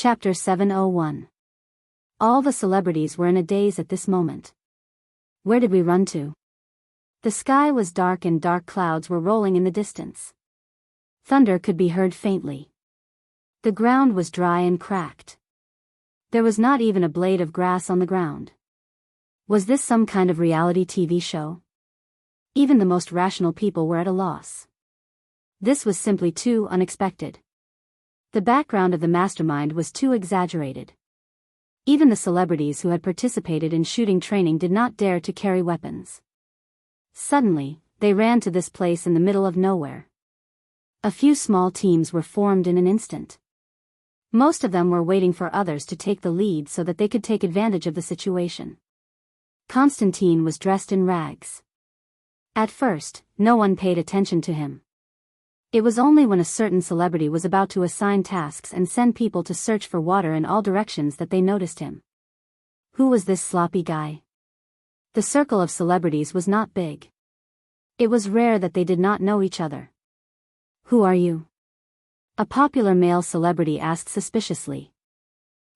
Chapter 701. All the celebrities were in a daze at this moment. Where did we run to? The sky was dark and dark clouds were rolling in the distance. Thunder could be heard faintly. The ground was dry and cracked. There was not even a blade of grass on the ground. Was this some kind of reality TV show? Even the most rational people were at a loss. This was simply too unexpected. The background of the mastermind was too exaggerated. Even the celebrities who had participated in shooting training did not dare to carry weapons. Suddenly, they ran to this place in the middle of nowhere. A few small teams were formed in an instant. Most of them were waiting for others to take the lead so that they could take advantage of the situation. Constantine was dressed in rags. At first, no one paid attention to him. It was only when a certain celebrity was about to assign tasks and send people to search for water in all directions that they noticed him. Who was this sloppy guy? The circle of celebrities was not big. It was rare that they did not know each other. Who are you? A popular male celebrity asked suspiciously.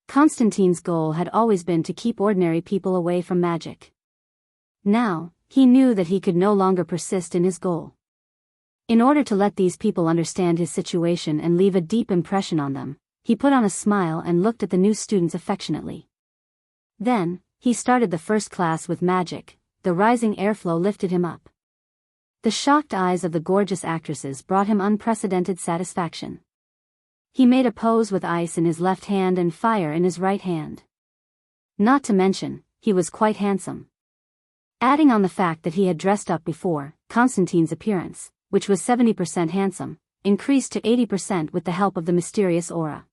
Constantine's goal had always been to keep ordinary people away from magic. Now, he knew that he could no longer persist in his goal. In order to let these people understand his situation and leave a deep impression on them, he put on a smile and looked at the new students affectionately. Then, he started the first class with magic. The rising airflow lifted him up. The shocked eyes of the gorgeous actresses brought him unprecedented satisfaction. He made a pose with ice in his left hand and fire in his right hand. Not to mention, he was quite handsome. Adding on the fact that he had dressed up before, Constantine's appearance, which was 70% handsome, increased to 80% with the help of the mysterious aura.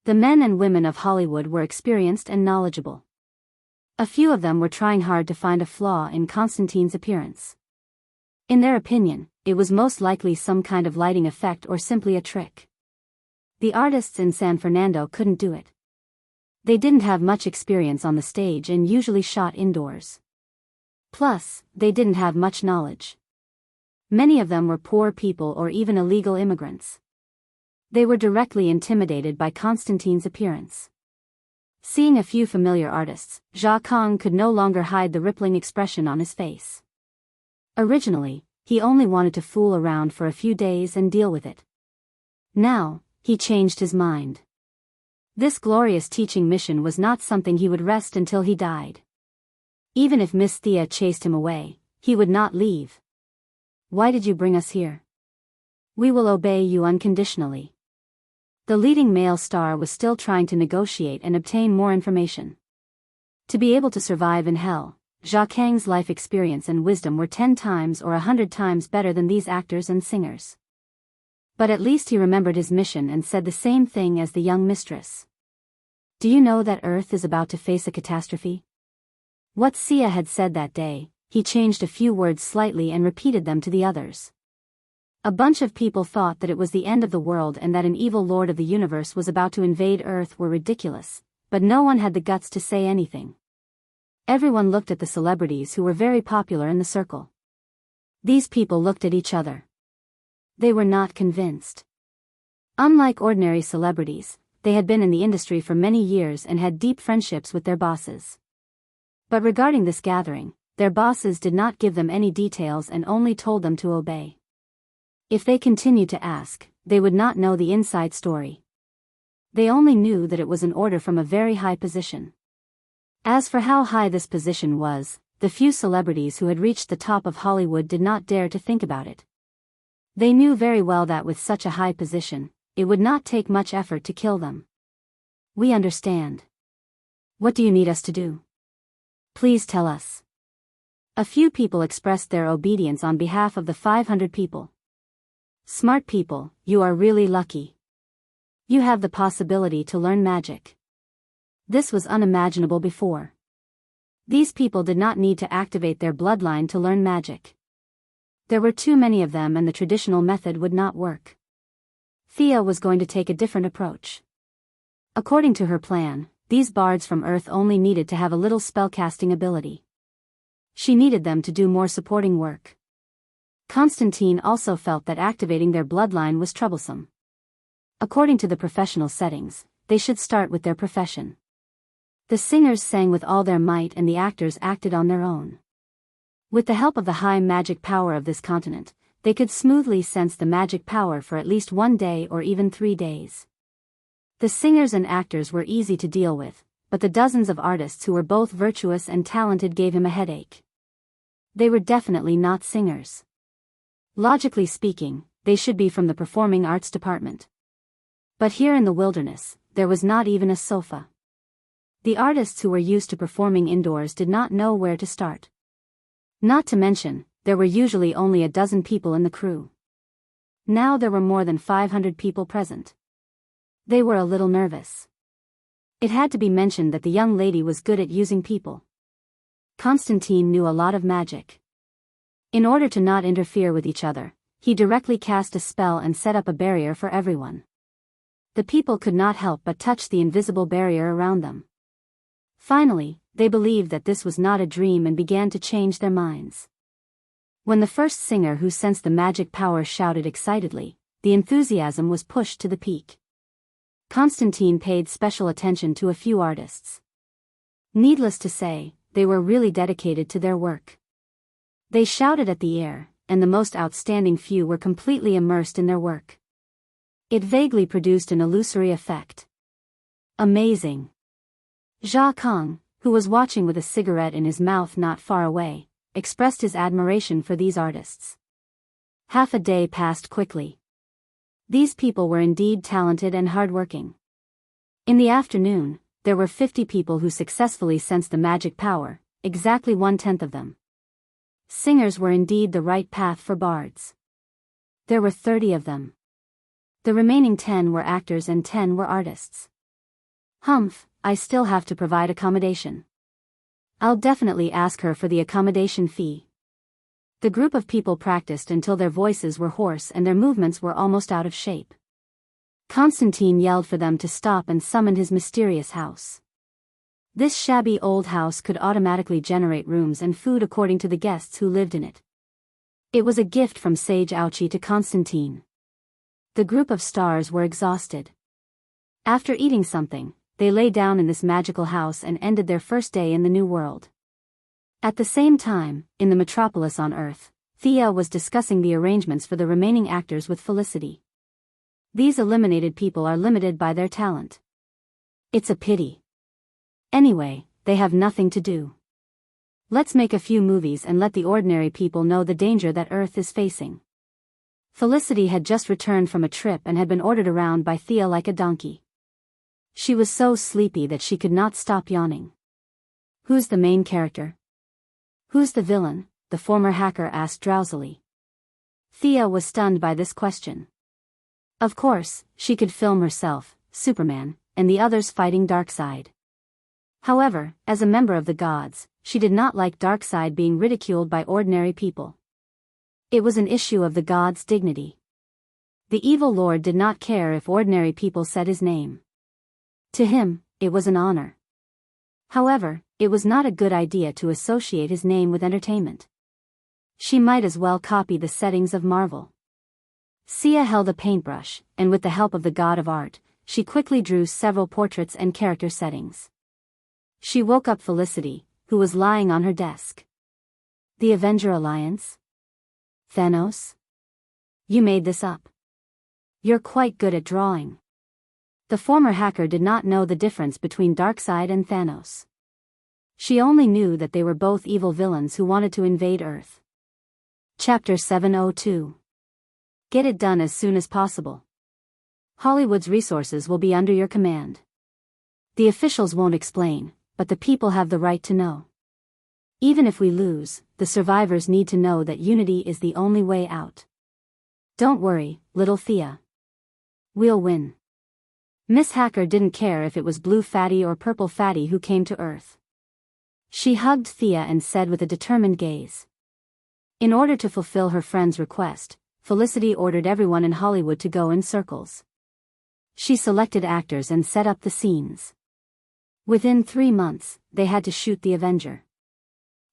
The men and women of Hollywood were experienced and knowledgeable. A few of them were trying hard to find a flaw in Constantine's appearance. In their opinion, it was most likely some kind of lighting effect or simply a trick. The artists in San Fernando couldn't do it. They didn't have much experience on the stage and usually shot indoors. Plus, they didn't have much knowledge. Many of them were poor people or even illegal immigrants. They were directly intimidated by Constantine's appearance. Seeing a few familiar artists, Jianghu could no longer hide the rippling expression on his face. Originally, he only wanted to fool around for a few days and deal with it. Now, he changed his mind. This glorious teaching mission was not something he would rest until he died. Even if Miss Thea chased him away, he would not leave. Why did you bring us here? We will obey you unconditionally. The leading male star was still trying to negotiate and obtain more information. To be able to survive in hell, Jianghu's life experience and wisdom were 10 times or 100 times better than these actors and singers. But at least he remembered his mission and said the same thing as the young mistress. Do you know that Earth is about to face a catastrophe? What Sia had said that day, he changed a few words slightly and repeated them to the others. A bunch of people thought that it was the end of the world and that an evil lord of the universe was about to invade Earth were ridiculous, but no one had the guts to say anything. Everyone looked at the celebrities who were very popular in the circle. These people looked at each other. They were not convinced. Unlike ordinary celebrities, they had been in the industry for many years and had deep friendships with their bosses. But regarding this gathering, their bosses did not give them any details and only told them to obey. If they continued to ask, they would not know the inside story. They only knew that it was an order from a very high position. As for how high this position was, the few celebrities who had reached the top of Hollywood did not dare to think about it. They knew very well that with such a high position, it would not take much effort to kill them. We understand. What do you need us to do? Please tell us. A few people expressed their obedience on behalf of the 500 people. Smart people, you are really lucky. You have the possibility to learn magic. This was unimaginable before. These people did not need to activate their bloodline to learn magic. There were too many of them and the traditional method would not work. Thea was going to take a different approach. According to her plan, these bards from Earth only needed to have a little spellcasting ability. She needed them to do more supporting work. Constantine also felt that activating their bloodline was troublesome. According to the professional settings, they should start with their profession. The singers sang with all their might and the actors acted on their own. With the help of the high magic power of this continent, they could smoothly sense the magic power for at least 1 day or even 3 days. The singers and actors were easy to deal with, but the dozens of artists who were both virtuous and talented gave him a headache. They were definitely not singers. Logically speaking, they should be from the performing arts department. But here in the wilderness, there was not even a sofa. The artists who were used to performing indoors did not know where to start. Not to mention, there were usually only a dozen people in the crew. Now there were more than 500 people present. They were a little nervous. It had to be mentioned that the young lady was good at using people. Constantine knew a lot of magic. In order to not interfere with each other, he directly cast a spell and set up a barrier for everyone. The people could not help but touch the invisible barrier around them. Finally, they believed that this was not a dream and began to change their minds. When the first singer who sensed the magic power shouted excitedly, the enthusiasm was pushed to the peak. Constantine paid special attention to a few artists. Needless to say, they were really dedicated to their work. They shouted at the air, and the most outstanding few were completely immersed in their work. It vaguely produced an illusory effect. Amazing! Jia Kong, who was watching with a cigarette in his mouth not far away, expressed his admiration for these artists. Half a day passed quickly. These people were indeed talented and hardworking. In the afternoon, there were 50 people who successfully sensed the magic power, exactly 1/10 of them. Singers were indeed the right path for bards. There were 30 of them. The remaining 10 were actors and 10 were artists. Humph, I still have to provide accommodation. I'll definitely ask her for the accommodation fee. The group of people practiced until their voices were hoarse and their movements were almost out of shape. Constantine yelled for them to stop and summoned his mysterious house. This shabby old house could automatically generate rooms and food according to the guests who lived in it. It was a gift from Sage Ouchi to Constantine. The group of stars were exhausted. After eating something, they lay down in this magical house and ended their first day in the new world. At the same time, in the metropolis on Earth, Thea was discussing the arrangements for the remaining actors with Felicity. These eliminated people are limited by their talent. It's a pity. Anyway, they have nothing to do. Let's make a few movies and let the ordinary people know the danger that Earth is facing. Felicity had just returned from a trip and had been ordered around by Thea like a donkey. She was so sleepy that she could not stop yawning. Who's the main character? Who's the villain? The former hacker asked drowsily. Thea was stunned by this question. Of course, she could film herself, Superman, and the others fighting Darkseid. However, as a member of the gods, she did not like Darkseid being ridiculed by ordinary people. It was an issue of the gods' dignity. The evil lord did not care if ordinary people said his name. To him, it was an honor. However, it was not a good idea to associate his name with entertainment. She might as well copy the settings of Marvel. Sia held a paintbrush, and with the help of the god of art, she quickly drew several portraits and character settings. She woke up Felicity, who was lying on her desk. The Avenger Alliance? Thanos? You made this up. You're quite good at drawing. The former hacker did not know the difference between Darkseid and Thanos. She only knew that they were both evil villains who wanted to invade Earth. Chapter 702. Get it done as soon as possible. Hollywood's resources will be under your command. The officials won't explain, but the people have the right to know. Even if we lose, the survivors need to know that unity is the only way out. Don't worry, little Thea. We'll win. Miss Hacker didn't care if it was Blue Fatty or Purple Fatty who came to Earth. She hugged Thea and said with a determined gaze. In order to fulfill her friend's request, Felicity ordered everyone in Hollywood to go in circles. She selected actors and set up the scenes. Within 3 months, they had to shoot The Avenger.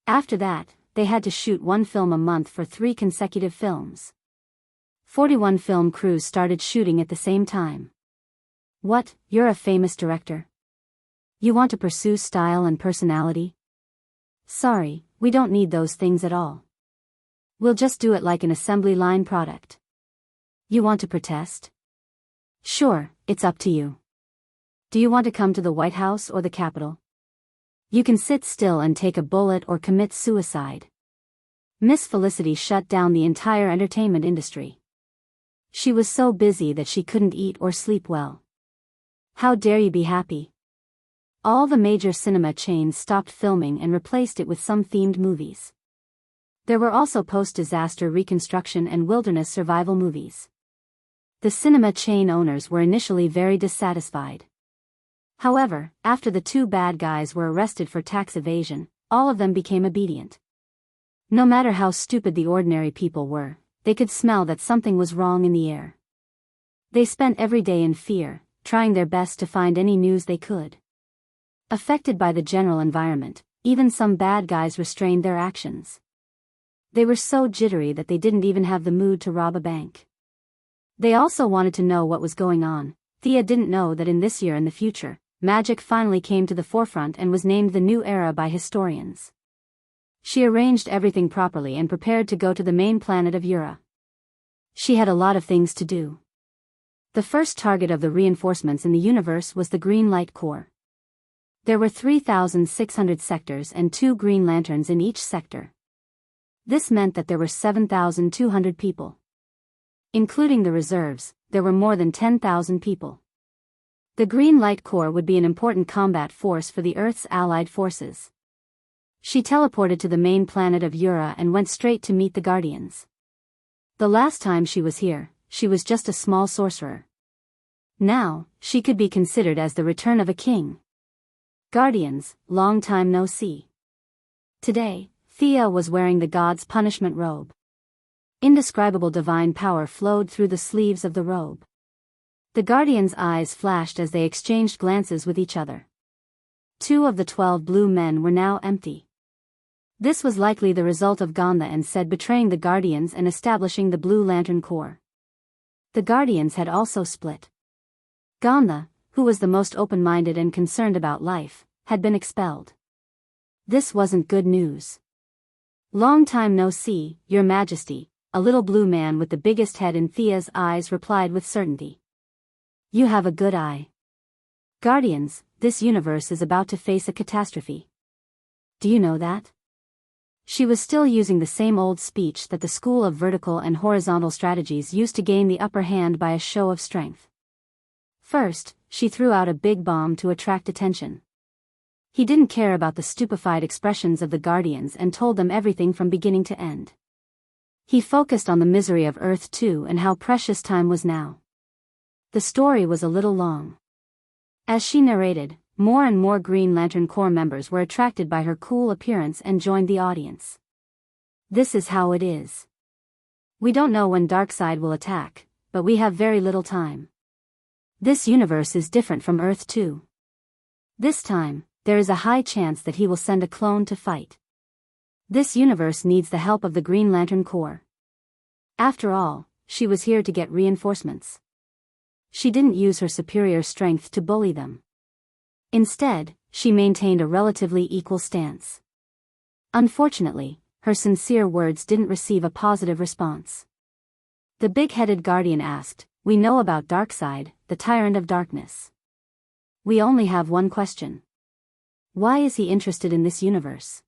After that, they had to shoot 1 film a month for 3 consecutive films. 41 film crews started shooting at the same time. What, you're a famous director? You want to pursue style and personality? Sorry, we don't need those things at all. We'll just do it like an assembly line product. You want to protest? Sure, it's up to you. Do you want to come to the White House or the Capitol? You can sit still and take a bullet or commit suicide. Miss Felicity shut down the entire entertainment industry. She was so busy that she couldn't eat or sleep well. How dare you be happy? All the major cinema chains stopped filming and replaced it with some themed movies. There were also post-disaster reconstruction and wilderness survival movies. The cinema chain owners were initially very dissatisfied. However, after the two bad guys were arrested for tax evasion, all of them became obedient. No matter how stupid the ordinary people were, they could smell that something was wrong in the air. They spent every day in fear, trying their best to find any news they could. Affected by the general environment, even some bad guys restrained their actions. They were so jittery that they didn't even have the mood to rob a bank. They also wanted to know what was going on. Thea didn't know that in this year and the future, magic finally came to the forefront and was named the New Era by historians. She arranged everything properly and prepared to go to the main planet of Ura. She had a lot of things to do. The first target of the reinforcements in the universe was the Green Light Corps. There were 3,600 sectors and 2 green lanterns in each sector. This meant that there were 7,200 people. Including the reserves, there were more than 10,000 people. The Green Light Corps would be an important combat force for the Earth's allied forces. She teleported to the main planet of Ura and went straight to meet the Guardians. The last time she was here, she was just a small sorcerer. Now, she could be considered as the return of a king. Guardians, long time no see. Today, Thea was wearing the god's punishment robe. Indescribable divine power flowed through the sleeves of the robe. The Guardians' eyes flashed as they exchanged glances with each other. 2 of the 12 blue men were now empty. This was likely the result of Ganda and Sed betraying the Guardians and establishing the Blue Lantern Corps. The Guardians had also split. Ganda, who was the most open-minded and concerned about life, had been expelled. This wasn't good news. Long time no see, Your Majesty, a little blue man with the biggest head in Thea's eyes replied with certainty. You have a good eye. Guardians, this universe is about to face a catastrophe. Do you know that? She was still using the same old speech that the school of vertical and horizontal strategies used to gain the upper hand by a show of strength. First, she threw out a big bomb to attract attention. He didn't care about the stupefied expressions of the Guardians and told them everything from beginning to end. He focused on the misery of Earth too and how precious time was now. The story was a little long. As she narrated, more and more Green Lantern Corps members were attracted by her cool appearance and joined the audience. This is how it is. We don't know when Darkseid will attack, but we have very little time. This universe is different from Earth too. This time, there is a high chance that he will send a clone to fight. This universe needs the help of the Green Lantern Corps. After all, she was here to get reinforcements. She didn't use her superior strength to bully them. Instead, she maintained a relatively equal stance. Unfortunately, her sincere words didn't receive a positive response. The big-headed Guardian asked, "We know about Darkseid, the tyrant of darkness. We only have one question. Why is he interested in this universe?"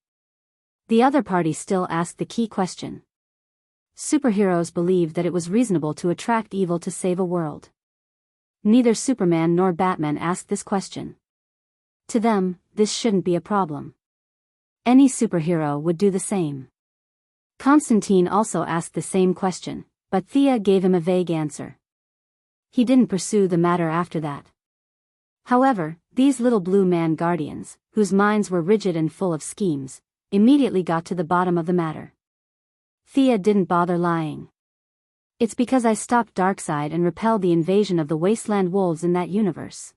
The other party still asked the key question. Superheroes believed that it was reasonable to attract evil to save a world. Neither Superman nor Batman asked this question. To them, this shouldn't be a problem. Any superhero would do the same. Constantine also asked the same question, but Thea gave him a vague answer. He didn't pursue the matter after that. However, these little blue man Guardians, whose minds were rigid and full of schemes, immediately got to the bottom of the matter. Thea didn't bother lying. It's because I stopped Darkseid and repelled the invasion of the Wasteland Wolves in that universe.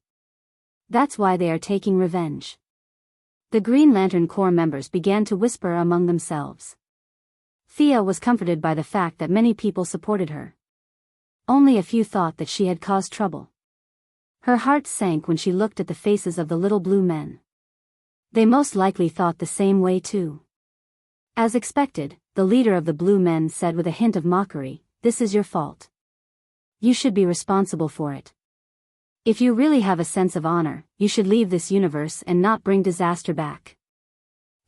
That's why they are taking revenge. The Green Lantern Corps members began to whisper among themselves. Thea was comforted by the fact that many people supported her. Only a few thought that she had caused trouble. Her heart sank when she looked at the faces of the little blue men. They most likely thought the same way too. As expected, the leader of the blue men said with a hint of mockery, "This is your fault. You should be responsible for it. If you really have a sense of honor, you should leave this universe and not bring disaster back."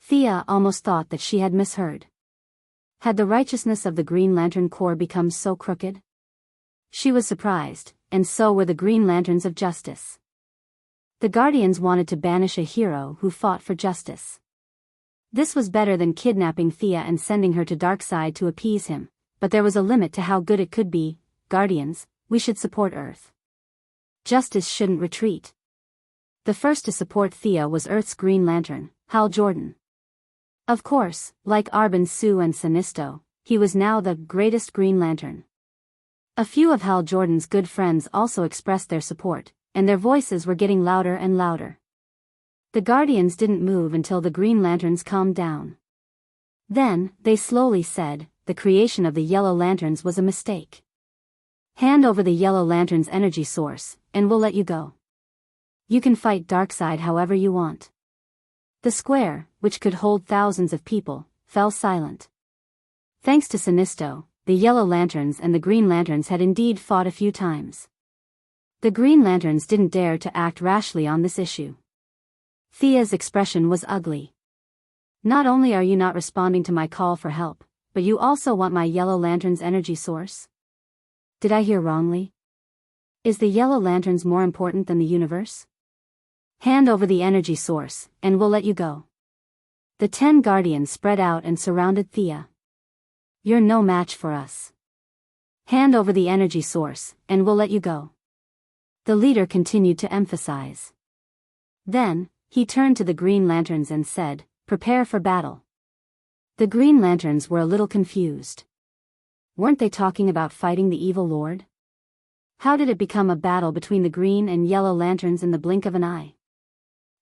Thea almost thought that she had misheard. Had the righteousness of the Green Lantern Corps become so crooked? She was surprised, and so were the Green Lanterns of Justice. The Guardians wanted to banish a hero who fought for justice. This was better than kidnapping Thea and sending her to Darkseid to appease him, but there was a limit to how good it could be. Guardians, we should support Earth. Justice shouldn't retreat. The first to support Thea was Earth's Green Lantern, Hal Jordan. Of course, like Arbin Sue and Sinisto, he was now the greatest Green Lantern. A few of Hal Jordan's good friends also expressed their support, and their voices were getting louder and louder. The Guardians didn't move until the Green Lanterns calmed down. Then, they slowly said, "The creation of the Yellow Lanterns was a mistake. Hand over the Yellow Lantern's energy source, and we'll let you go. You can fight Darkseid however you want." The square, which could hold thousands of people, fell silent. Thanks to Sinisto, the Yellow Lanterns and the Green Lanterns had indeed fought a few times. The Green Lanterns didn't dare to act rashly on this issue. Thea's expression was ugly. "Not only are you not responding to my call for help, but you also want my Yellow Lantern's energy source? Did I hear wrongly? Is the Yellow Lanterns more important than the universe? Hand over the energy source, and we'll let you go." The 10 Guardians spread out and surrounded Thea. "You're no match for us. Hand over the energy source, and we'll let you go," the leader continued to emphasize. Then, he turned to the Green Lanterns and said, "Prepare for battle." The Green Lanterns were a little confused. Weren't they talking about fighting the evil Lord? How did it become a battle between the Green and Yellow Lanterns in the blink of an eye?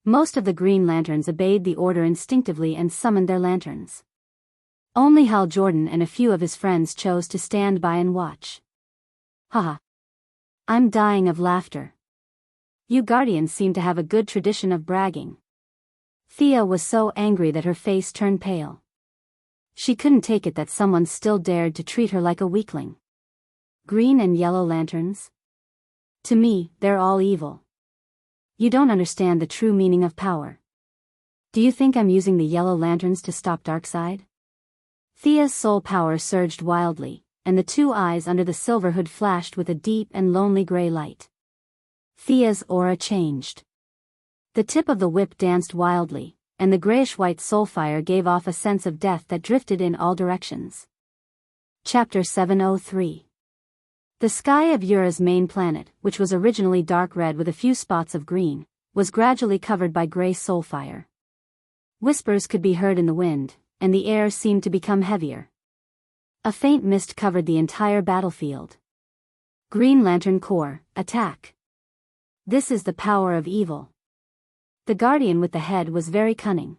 Most of the Green Lanterns obeyed the order instinctively and summoned their lanterns. Only Hal Jordan and a few of his friends chose to stand by and watch. Haha. I'm dying of laughter. You Guardians seem to have a good tradition of bragging. Thea was so angry that her face turned pale. She couldn't take it that someone still dared to treat her like a weakling. Green and Yellow Lanterns? To me, they're all evil. You don't understand the true meaning of power. Do you think I'm using the Yellow Lanterns to stop Darkseid? Thea's soul power surged wildly, and the 2 eyes under the silver hood flashed with a deep and lonely gray light. Thea's aura changed. The tip of the whip danced wildly, and the grayish-white soulfire gave off a sense of death that drifted in all directions. Chapter 703. The sky of Ura's main planet, which was originally dark red with a few spots of green, was gradually covered by gray soulfire. Whispers could be heard in the wind, and the air seemed to become heavier. A faint mist covered the entire battlefield. Green Lantern Corps, attack! This is the power of evil. The Guardian with the head was very cunning.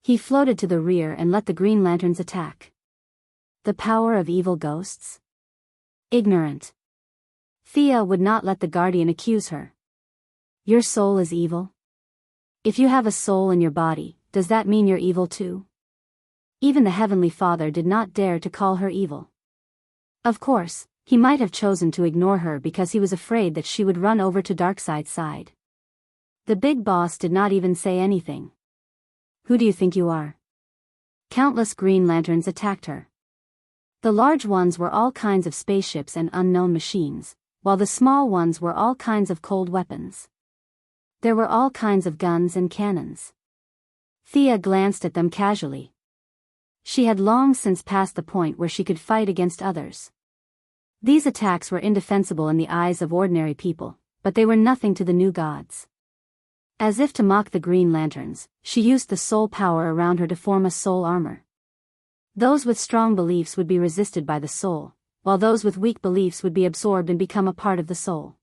He floated to the rear and let the Green Lanterns attack. The power of evil ghosts? Ignorant. Thea would not let the Guardian accuse her. Your soul is evil? If you have a soul in your body, does that mean you're evil too? Even the Heavenly Father did not dare to call her evil. Of course, he might have chosen to ignore her because he was afraid that she would run over to Darkseid's side. The big boss did not even say anything. Who do you think you are? Countless Green Lanterns attacked her. The large ones were all kinds of spaceships and unknown machines, while the small ones were all kinds of cold weapons. There were all kinds of guns and cannons. Thea glanced at them casually. She had long since passed the point where she could fight against others. These attacks were indefensible in the eyes of ordinary people, but they were nothing to the new gods. As if to mock the Green Lanterns, she used the soul power around her to form a soul armor. Those with strong beliefs would be resisted by the soul, while those with weak beliefs would be absorbed and become a part of the soul.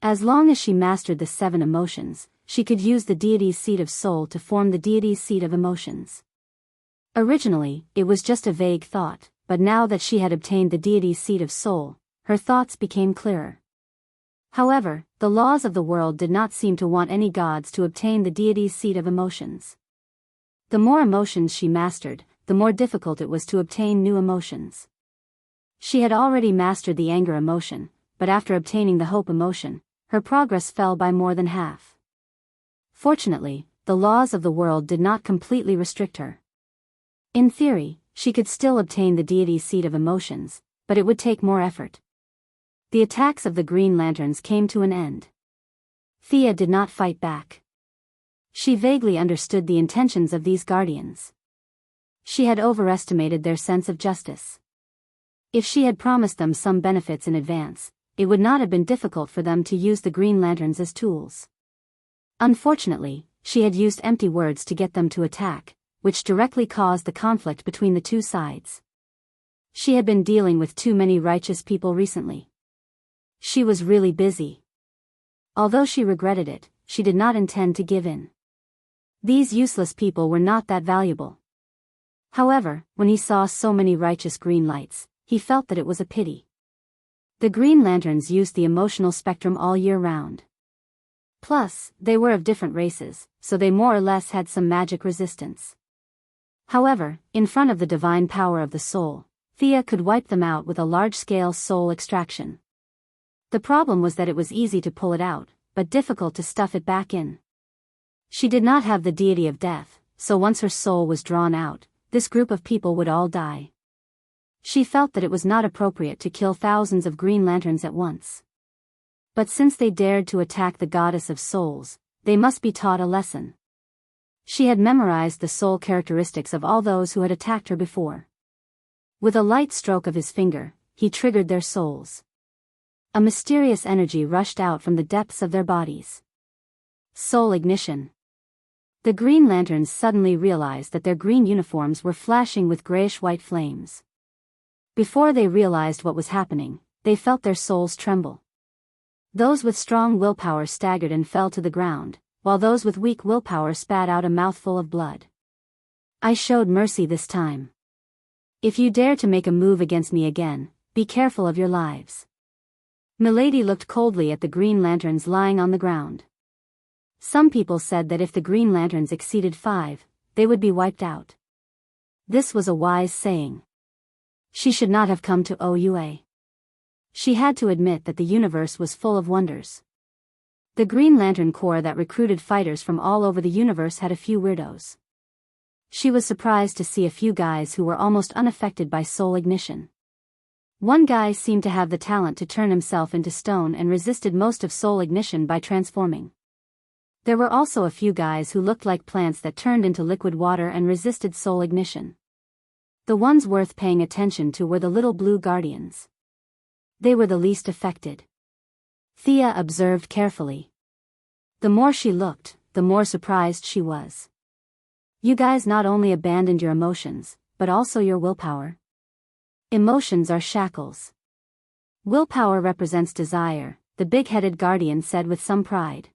As long as she mastered the 7 emotions, she could use the deity's seat of soul to form the deity's seat of emotions. Originally, it was just a vague thought, but now that she had obtained the deity's seat of soul, her thoughts became clearer. However, the laws of the world did not seem to want any gods to obtain the deity's seat of emotions. The more emotions she mastered, the more difficult it was to obtain new emotions. She had already mastered the anger emotion, but after obtaining the hope emotion, her progress fell by more than half. Fortunately, the laws of the world did not completely restrict her. In theory, she could still obtain the deity's seat of emotions, but it would take more effort. The attacks of the Green Lanterns came to an end. Thea did not fight back. She vaguely understood the intentions of these guardians. She had overestimated their sense of justice. If she had promised them some benefits in advance, it would not have been difficult for them to use the Green Lanterns as tools. Unfortunately, she had used empty words to get them to attack, which directly caused the conflict between the two sides. She had been dealing with too many righteous people recently. She was really busy. Although she regretted it, she did not intend to give in. These useless people were not that valuable. However, when he saw so many righteous green lights, he felt that it was a pity. The Green Lanterns used the emotional spectrum all year round. Plus, they were of different races, so they more or less had some magic resistance. However, in front of the divine power of the soul, Thea could wipe them out with a large-scale soul extraction. The problem was that it was easy to pull it out, but difficult to stuff it back in. She did not have the deity of death, so once her soul was drawn out, this group of people would all die. She felt that it was not appropriate to kill thousands of Green Lanterns at once. But since they dared to attack the goddess of souls, they must be taught a lesson. She had memorized the soul characteristics of all those who had attacked her before. With a light stroke of his finger, he triggered their souls. A mysterious energy rushed out from the depths of their bodies. Soul ignition. The Green Lanterns suddenly realized that their green uniforms were flashing with grayish-white flames. Before they realized what was happening, they felt their souls tremble. Those with strong willpower staggered and fell to the ground, while those with weak willpower spat out a mouthful of blood. I showed mercy this time. If you dare to make a move against me again, be careful of your lives. Milady looked coldly at the Green Lanterns lying on the ground. Some people said that if the Green Lanterns exceeded 5, they would be wiped out. This was a wise saying. She should not have come to Oua. She had to admit that the universe was full of wonders. The Green Lantern Corps that recruited fighters from all over the universe had a few weirdos. She was surprised to see a few guys who were almost unaffected by soul ignition. One guy seemed to have the talent to turn himself into stone and resisted most of soul ignition by transforming. There were also a few guys who looked like plants that turned into liquid water and resisted soul ignition. The ones worth paying attention to were the little blue guardians. They were the least affected. Thea observed carefully. The more she looked, the more surprised she was. You guys not only abandoned your emotions, but also your willpower. Emotions are shackles. Willpower represents desire, the big-headed guardian said with some pride.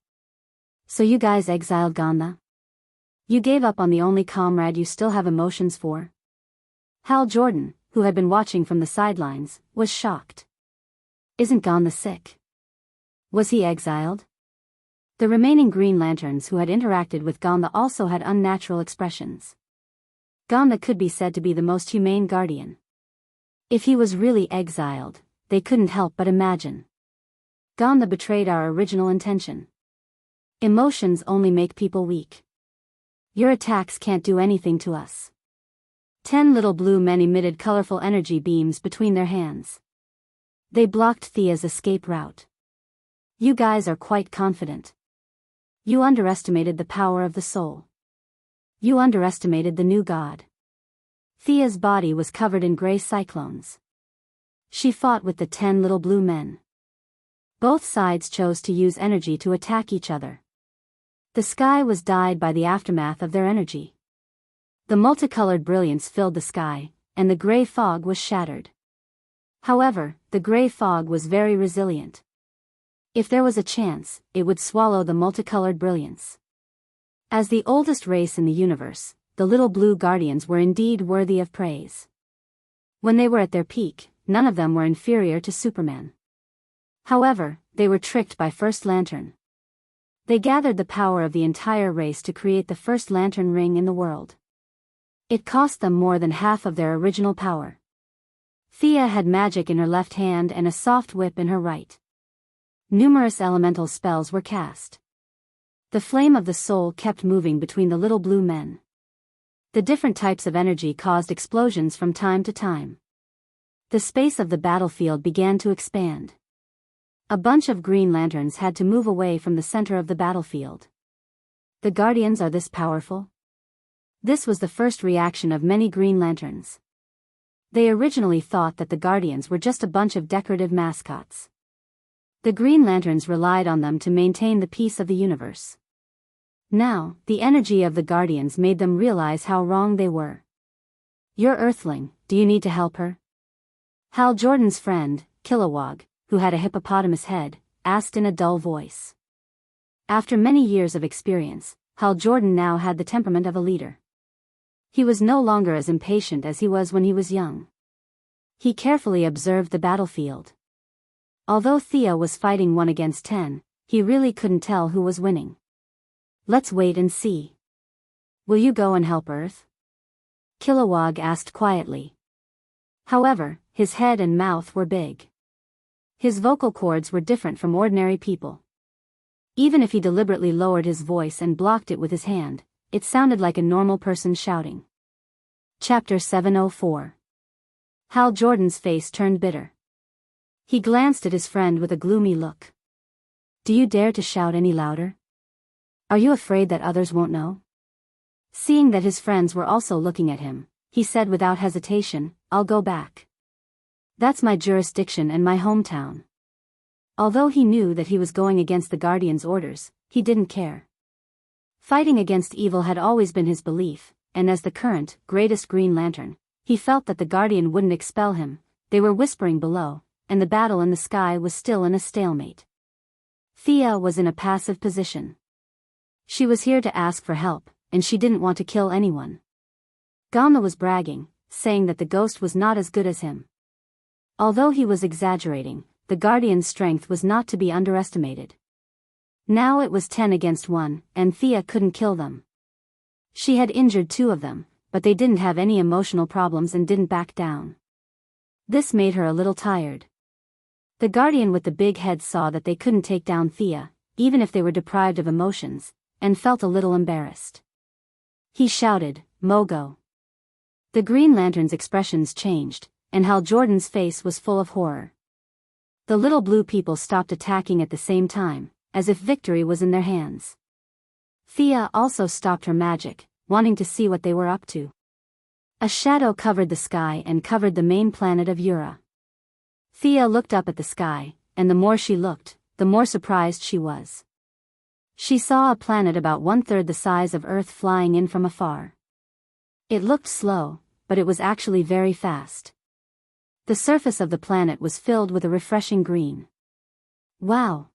So you guys exiled Ganda? You gave up on the only comrade you still have emotions for? Hal Jordan, who had been watching from the sidelines, was shocked. Isn't Ganda sick? Was he exiled? The remaining Green Lanterns who had interacted with Ganda also had unnatural expressions. Ganda could be said to be the most humane guardian. If he was really exiled, they couldn't help but imagine. Ganda betrayed our original intention. Emotions only make people weak. Your attacks can't do anything to us. 10 little blue men emitted colorful energy beams between their hands. They blocked Thea's escape route. You guys are quite confident. You underestimated the power of the soul. You underestimated the new god. Thea's body was covered in gray cyclones. She fought with the 10 little blue men. Both sides chose to use energy to attack each other. The sky was dyed by the aftermath of their energy. The multicolored brilliance filled the sky, and the gray fog was shattered. However, the gray fog was very resilient. If there was a chance, it would swallow the multicolored brilliance. As the oldest race in the universe, the little blue guardians were indeed worthy of praise. When they were at their peak, none of them were inferior to Superman. However, they were tricked by First Lantern. They gathered the power of the entire race to create the first lantern ring in the world. It cost them more than half of their original power. Thea had magic in her left hand and a soft whip in her right. Numerous elemental spells were cast. The flame of the soul kept moving between the little blue men. The different types of energy caused explosions from time to time. The space of the battlefield began to expand. A bunch of Green Lanterns had to move away from the center of the battlefield. The Guardians are this powerful? This was the first reaction of many Green Lanterns. They originally thought that the Guardians were just a bunch of decorative mascots. The Green Lanterns relied on them to maintain the peace of the universe. Now, the energy of the Guardians made them realize how wrong they were. "You're Earthling, do you need to help her?" Hal Jordan's friend, Kilowog, who had a hippopotamus head, asked in a dull voice. After many years of experience, Hal Jordan now had the temperament of a leader. He was no longer as impatient as he was when he was young. He carefully observed the battlefield. Although Thea was fighting 1 against 10, he really couldn't tell who was winning. "Let's wait and see. Will you go and help Earth?" Kilowog asked quietly. However, his head and mouth were big. His vocal cords were different from ordinary people. Even if he deliberately lowered his voice and blocked it with his hand, it sounded like a normal person shouting. Chapter 704. Hal Jordan's face turned bitter. He glanced at his friend with a gloomy look. "Do you dare to shout any louder? Are you afraid that others won't know?" Seeing that his friends were also looking at him, he said without hesitation, "I'll go back. That's my jurisdiction and my hometown." Although he knew that he was going against the Guardian's orders, he didn't care. Fighting against evil had always been his belief, and as the current, greatest Green Lantern, he felt that the Guardian wouldn't expel him. They were whispering below, and the battle in the sky was still in a stalemate. Thea was in a passive position. She was here to ask for help, and she didn't want to kill anyone. Gamma was bragging, saying that the ghost was not as good as him. Although he was exaggerating, the Guardian's strength was not to be underestimated. Now it was 10 against 1, and Thea couldn't kill them. She had injured 2 of them, but they didn't have any emotional problems and didn't back down. This made her a little tired. The Guardian with the big head saw that they couldn't take down Thea, even if they were deprived of emotions, and felt a little embarrassed. He shouted, "Mogo!" The Green Lantern's expressions changed, and Hal Jordan's face was full of horror. The little blue people stopped attacking at the same time, as if victory was in their hands. Thea also stopped her magic, wanting to see what they were up to. A shadow covered the sky and covered the main planet of Ura. Thea looked up at the sky, and the more she looked, the more surprised she was. She saw a planet about 1/3 the size of Earth flying in from afar. It looked slow, but it was actually very fast. The surface of the planet was filled with a refreshing green. "Wow!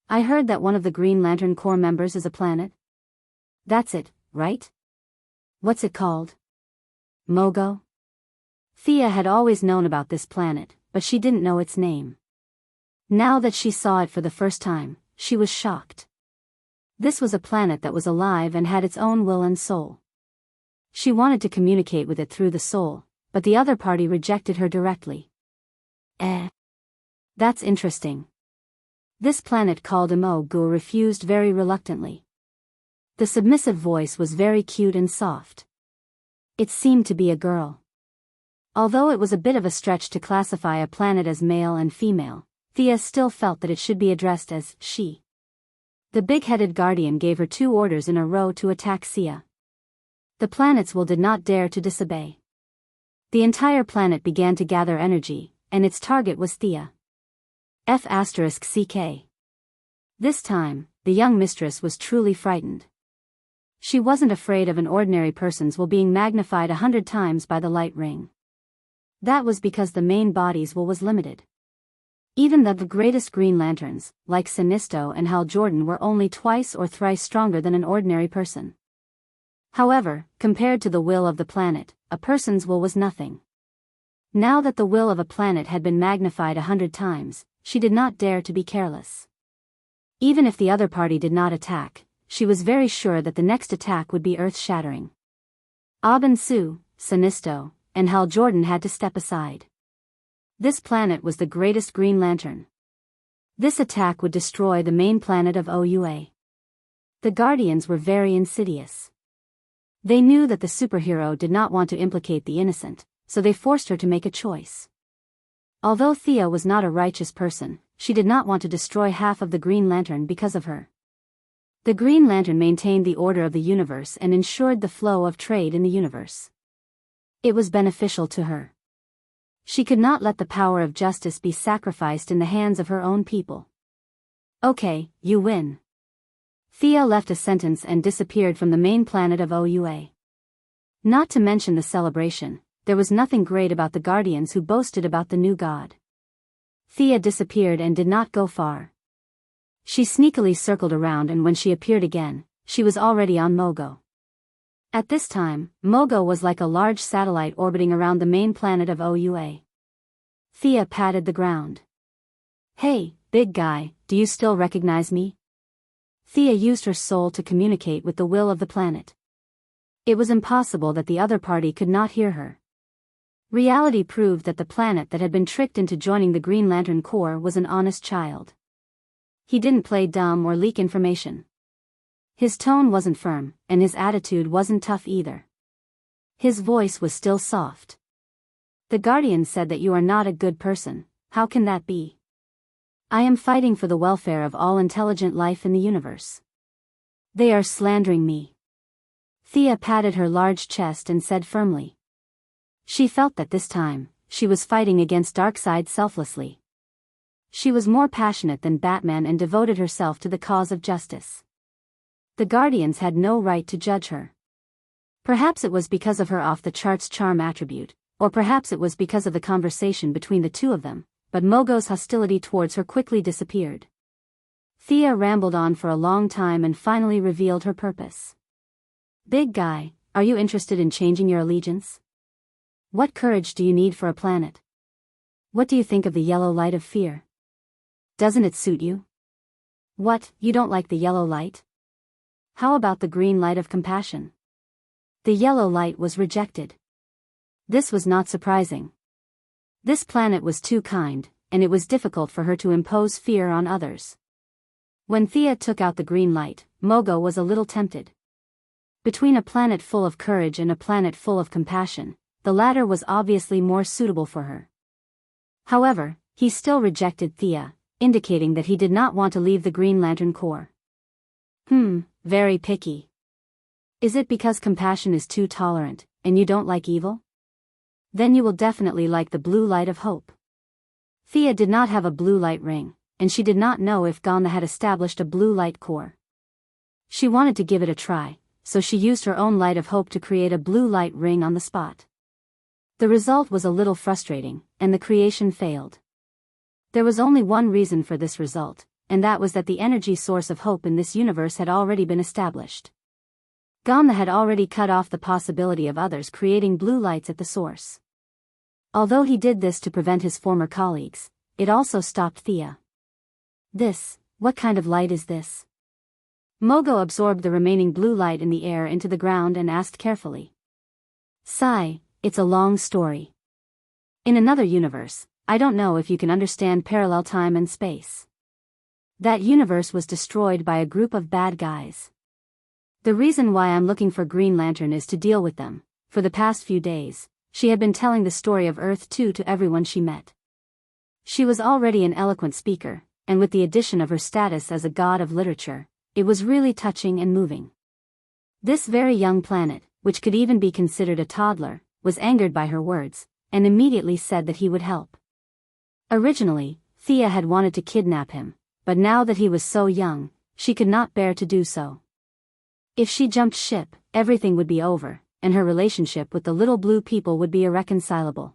I heard that one of the Green Lantern Corps members is a planet. That's it, right? What's it called? Mogo?" Thea had always known about this planet, but she didn't know its name. Now that she saw it for the first time, she was shocked. This was a planet that was alive and had its own will and soul. She wanted to communicate with it through the soul, but the other party rejected her directly. That's interesting. This planet called Mogo refused very reluctantly. The submissive voice was very cute and soft. It seemed to be a girl. Although it was a bit of a stretch to classify a planet as male and female, Thea still felt that it should be addressed as she. The big-headed Guardian gave her 2 orders in a row to attack Sia. The planet's will did not dare to disobey. The entire planet began to gather energy, and its target was Thea. F***CK. This time, the young mistress was truly frightened. She wasn't afraid of an ordinary person's will being magnified 100 times by the light ring. That was because the main body's will was limited. Even the greatest Green Lanterns, like Sinisto and Hal Jordan, were only twice or thrice stronger than an ordinary person. However, compared to the will of the planet, a person's will was nothing. Now that the will of a planet had been magnified 100 times, she did not dare to be careless. Even if the other party did not attack, she was very sure that the next attack would be earth-shattering. Aben Su, Sinisto, and Hal Jordan had to step aside. This planet was the greatest Green Lantern. This attack would destroy the main planet of Oua. The Guardians were very insidious. They knew that the superhero did not want to implicate the innocent, so they forced her to make a choice. Although Thea was not a righteous person, she did not want to destroy half of the Green Lantern because of her. The Green Lantern maintained the order of the universe and ensured the flow of trade in the universe. It was beneficial to her. She could not let the power of justice be sacrificed in the hands of her own people. Okay, you win. Thea left a sentence and disappeared from the main planet of Oua. Not to mention the celebration, there was nothing great about the Guardians who boasted about the new god. Thea disappeared and did not go far. She sneakily circled around, and when she appeared again, she was already on Mogo. At this time, Mogo was like a large satellite orbiting around the main planet of Oua. Thea patted the ground. Hey, big guy, do you still recognize me? Thea used her soul to communicate with the will of the planet. It was impossible that the other party could not hear her. Reality proved that the planet that had been tricked into joining the Green Lantern Corps was an honest child. He didn't play dumb or leak information. His tone wasn't firm, and his attitude wasn't tough either. His voice was still soft. The Guardian said that you are not a good person. How can that be? I am fighting for the welfare of all intelligent life in the universe. They are slandering me. Thea patted her large chest and said firmly. She felt that this time, she was fighting against Darkseid selflessly. She was more passionate than Batman and devoted herself to the cause of justice. The Guardians had no right to judge her. Perhaps it was because of her off-the-charts charm attribute, or perhaps it was because of the conversation between the two of them, but Mogo's hostility towards her quickly disappeared. Thea rambled on for a long time and finally revealed her purpose. Big guy, are you interested in changing your allegiance? What courage do you need for a planet? What do you think of the yellow light of fear? Doesn't it suit you? What, you don't like the yellow light? How about the green light of compassion? The yellow light was rejected. This was not surprising. This planet was too kind, and it was difficult for her to impose fear on others. When Thea took out the green light, Mogo was a little tempted. Between a planet full of courage and a planet full of compassion, the latter was obviously more suitable for her. However, he still rejected Thea, indicating that he did not want to leave the Green Lantern Corps. Very picky. Is it because compassion is too tolerant, and you don't like evil? Then you will definitely like the blue light of hope. Thea did not have a blue light ring, and she did not know if Ganda had established a blue light core. She wanted to give it a try, so she used her own light of hope to create a blue light ring on the spot. The result was a little frustrating, and the creation failed. There was only one reason for this result, and that was that the energy source of hope in this universe had already been established. Ganda had already cut off the possibility of others creating blue lights at the source. Although he did this to prevent his former colleagues, it also stopped Thea. What kind of light is this? Mogo absorbed the remaining blue light in the air into the ground and asked carefully. Sigh, it's a long story. In another universe, I don't know if you can understand parallel time and space. That universe was destroyed by a group of bad guys. The reason why I'm looking for Green Lantern is to deal with them. For the past few days, she had been telling the story of Earth 2 to everyone she met. She was already an eloquent speaker, and with the addition of her status as a god of literature, it was really touching and moving. This very young planet, which could even be considered a toddler, was angered by her words, and immediately said that he would help. Originally, Thea had wanted to kidnap him, but now that he was so young, she could not bear to do so. If she jumped ship, everything would be over, and her relationship with the little blue people would be irreconcilable.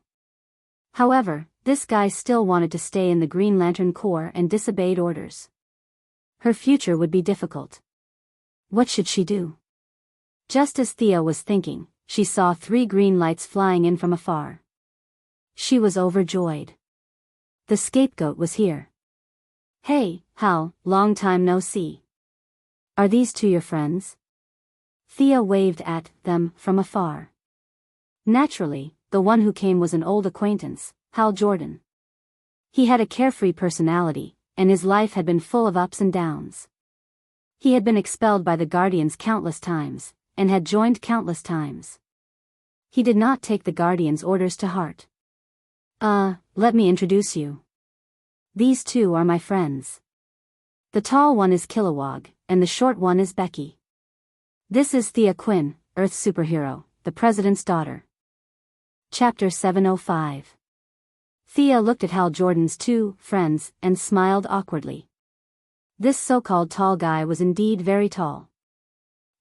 However, this guy still wanted to stay in the Green Lantern Corps and disobeyed orders. Her future would be difficult. What should she do? Just as Thea was thinking, she saw 3 green lights flying in from afar. She was overjoyed. The scapegoat was here. Hey, Hal, long time no see. Are these two your friends? Thea waved at them from afar. Naturally, the one who came was an old acquaintance, Hal Jordan. He had a carefree personality, and his life had been full of ups and downs. He had been expelled by the Guardians countless times, and had joined countless times. He did not take the Guardians' orders to heart. Let me introduce you. These two are my friends. The tall one is Kilowog, and the short one is Becky. This is Thea Quinn, Earth's superhero, the President's daughter. Chapter 705. Thea looked at Hal Jordan's two friends and smiled awkwardly. This so-called tall guy was indeed very tall.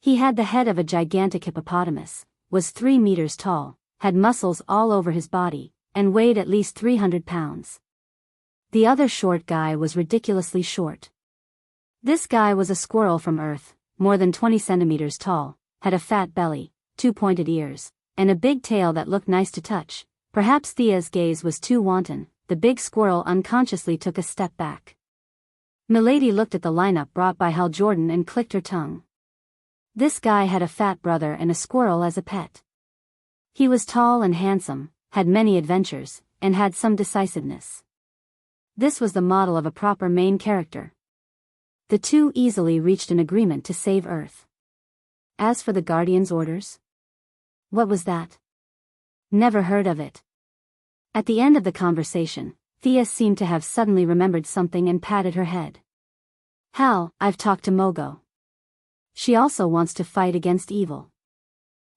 He had the head of a gigantic hippopotamus, was 3 meters tall, had muscles all over his body, and weighed at least 300 pounds. The other short guy was ridiculously short. This guy was a squirrel from Earth, more than 20 centimeters tall, had a fat belly, 2 pointed ears, and a big tail that looked nice to touch. Perhaps Thea's gaze was too wanton. The big squirrel unconsciously took a step back. Milady looked at the lineup brought by Hal Jordan and clicked her tongue. This guy had a fat brother and a squirrel as a pet. He was tall and handsome, had many adventures, and had some decisiveness. This was the model of a proper main character. The two easily reached an agreement to save Earth. As for the Guardian's orders? What was that? Never heard of it. At the end of the conversation, Thea seemed to have suddenly remembered something and patted her head. Hal, I've talked to Mogo. She also wants to fight against evil.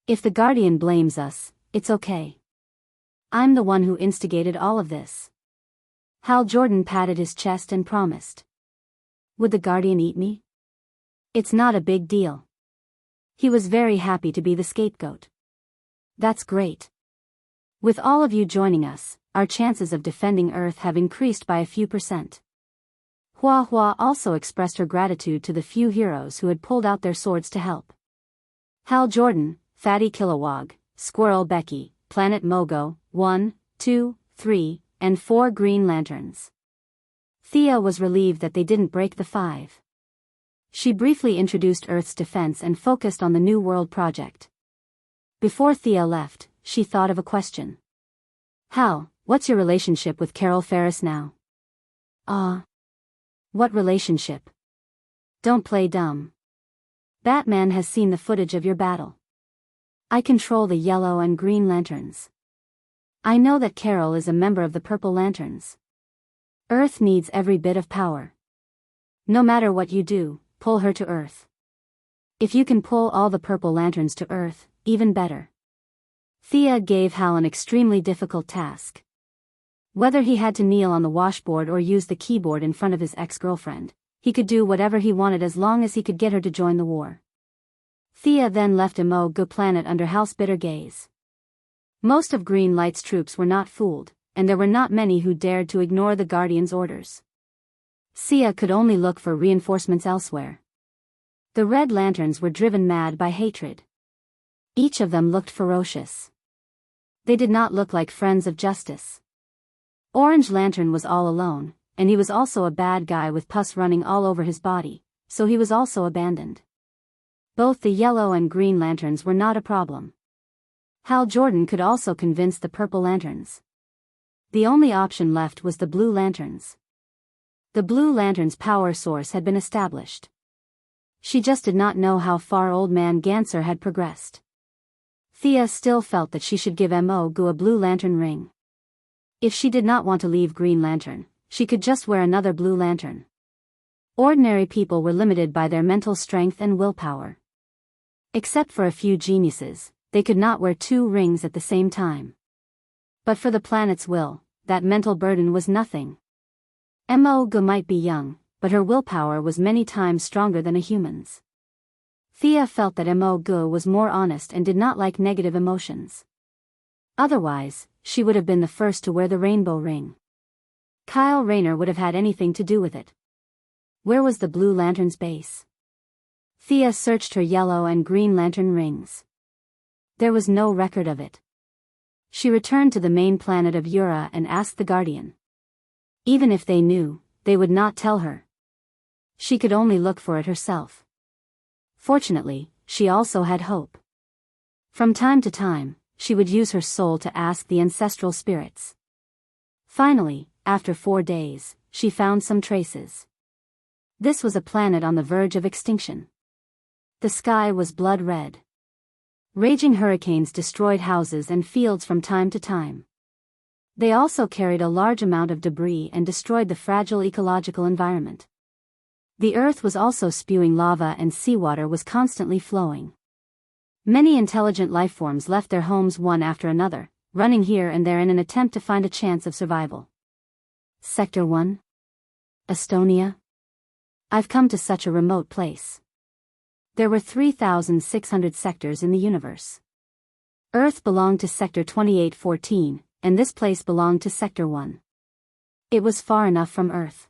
If the Guardian blames us, it's okay. I'm the one who instigated all of this. Hal Jordan patted his chest and promised. Would the Guardian eat me? It's not a big deal. He was very happy to be the scapegoat. That's great. With all of you joining us, our chances of defending Earth have increased by a few %. Hua Hua also expressed her gratitude to the few heroes who had pulled out their swords to help. Hal Jordan, Fatty Kilowog, Squirrel Becky, Planet Mogo, 1, 2, 3, and 4 Green Lanterns. Thea was relieved that they didn't break the 5. She briefly introduced Earth's defense and focused on the New World project. Before Thea left, she thought of a question. Hal, what's your relationship with Carol Ferris now? What relationship? Don't play dumb. Batman has seen the footage of your battle. I control the Yellow and Green Lanterns. I know that Carol is a member of the Purple Lanterns. Earth needs every bit of power. No matter what you do, pull her to Earth. If you can pull all the Purple Lanterns to Earth, even better. Thea gave Hal an extremely difficult task. Whether he had to kneel on the washboard or use the keyboard in front of his ex-girlfriend, he could do whatever he wanted as long as he could get her to join the war. Thea then left Mogo planet under Hal's bitter gaze. Most of Green Light's troops were not fooled, and there were not many who dared to ignore the Guardian's orders. Thea could only look for reinforcements elsewhere. The Red Lanterns were driven mad by hatred. Each of them looked ferocious. They did not look like friends of justice. Orange Lantern was all alone, and he was also a bad guy with pus running all over his body, so he was also abandoned. Both the Yellow and Green Lanterns were not a problem. Hal Jordan could also convince the Purple Lanterns. The only option left was the Blue Lanterns. The Blue Lantern's power source had been established. She just did not know how far Old Man Ganser had progressed. Thea still felt that she should give Mogo a Blue Lantern ring. If she did not want to leave Green Lantern, she could just wear another Blue Lantern. Ordinary people were limited by their mental strength and willpower. Except for a few geniuses, they could not wear 2 rings at the same time. But for the planet's will, that mental burden was nothing. Mogo might be young, but her willpower was many times stronger than a human's. Thea felt that Mogo was more honest and did not like negative emotions. Otherwise, she would have been the first to wear the rainbow ring. Kyle Rayner would have had anything to do with it. Where was the Blue Lantern's base? Thea searched her Yellow and Green Lantern rings. There was no record of it. She returned to the main planet of Ura and asked the Guardian. Even if they knew, they would not tell her. She could only look for it herself. Fortunately, she also had hope. From time to time, she would use her soul to ask the ancestral spirits. Finally, after 4 days, she found some traces. This was a planet on the verge of extinction. The sky was blood red. Raging hurricanes destroyed houses and fields from time to time. They also carried a large amount of debris and destroyed the fragile ecological environment. The earth was also spewing lava and seawater was constantly flowing. Many intelligent lifeforms left their homes one after another, running here and there in an attempt to find a chance of survival. Sector 1? Estonia? I've come to such a remote place. There were 3,600 sectors in the universe. Earth belonged to Sector 2814, and this place belonged to Sector 1. It was far enough from Earth.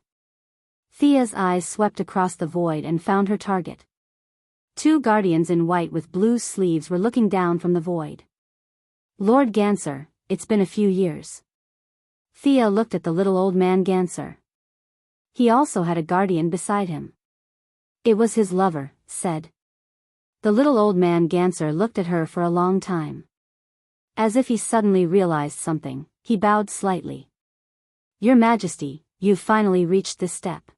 Thea's eyes swept across the void and found her target. 2 guardians in white with blue sleeves were looking down from the void. Lord Ganser, it's been a few years. Thea looked at the little old man Ganser. He also had a guardian beside him. It was his lover, said. The little old man Ganser looked at her for a long time. As if he suddenly realized something, he bowed slightly. Your Majesty, you've finally reached this step.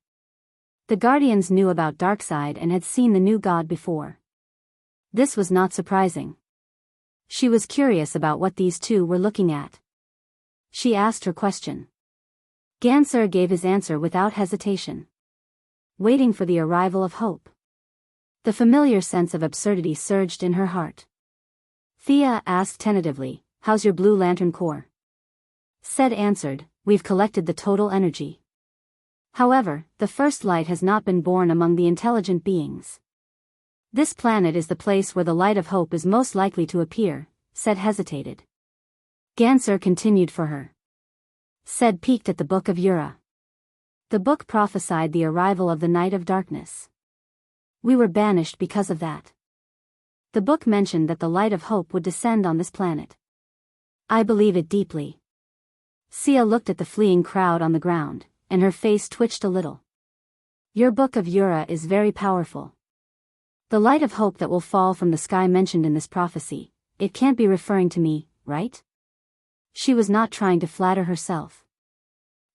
The guardians knew about Darkside and had seen the new god before. This was not surprising. She was curious about what these two were looking at. She asked her question. Ganser gave his answer without hesitation. Waiting for the arrival of hope. The familiar sense of absurdity surged in her heart. Thea asked tentatively, how's your Blue Lantern core? Said answered, we've collected the total energy. However, the first light has not been born among the intelligent beings. This planet is the place where the light of hope is most likely to appear, said hesitated. Ganser continued for her. Said peeked at the Book of Ura. The book prophesied the arrival of the night of darkness. We were banished because of that. The book mentioned that the light of hope would descend on this planet. I believe it deeply. Sia looked at the fleeing crowd on the ground, and her face twitched a little. Your Book of Ura is very powerful. The light of hope that will fall from the sky mentioned in this prophecy, it can't be referring to me, right? She was not trying to flatter herself.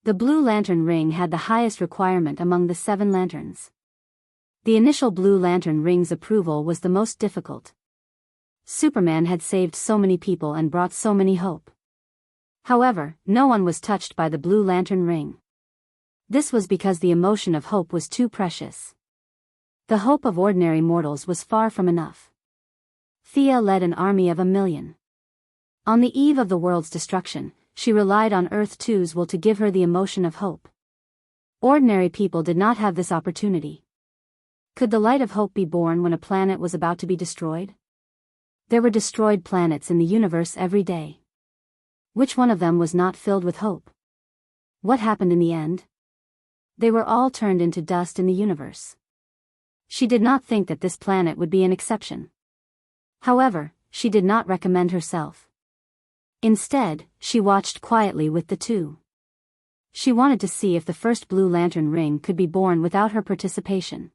The Blue Lantern ring had the highest requirement among the 7 lanterns. The initial Blue Lantern ring's approval was the most difficult. Superman had saved so many people and brought so many hope. However, no one was touched by the Blue Lantern ring. This was because the emotion of hope was too precious. The hope of ordinary mortals was far from enough. Thea led an army of 1,000,000. On the eve of the world's destruction, she relied on Earth 2's will to give her the emotion of hope. Ordinary people did not have this opportunity. Could the light of hope be born when a planet was about to be destroyed? There were destroyed planets in the universe every day. Which one of them was not filled with hope? What happened in the end? They were all turned into dust in the universe. She did not think that this planet would be an exception. However, she did not recommend herself. Instead, she watched quietly with the 2. She wanted to see if the first Blue Lantern ring could be born without her participation.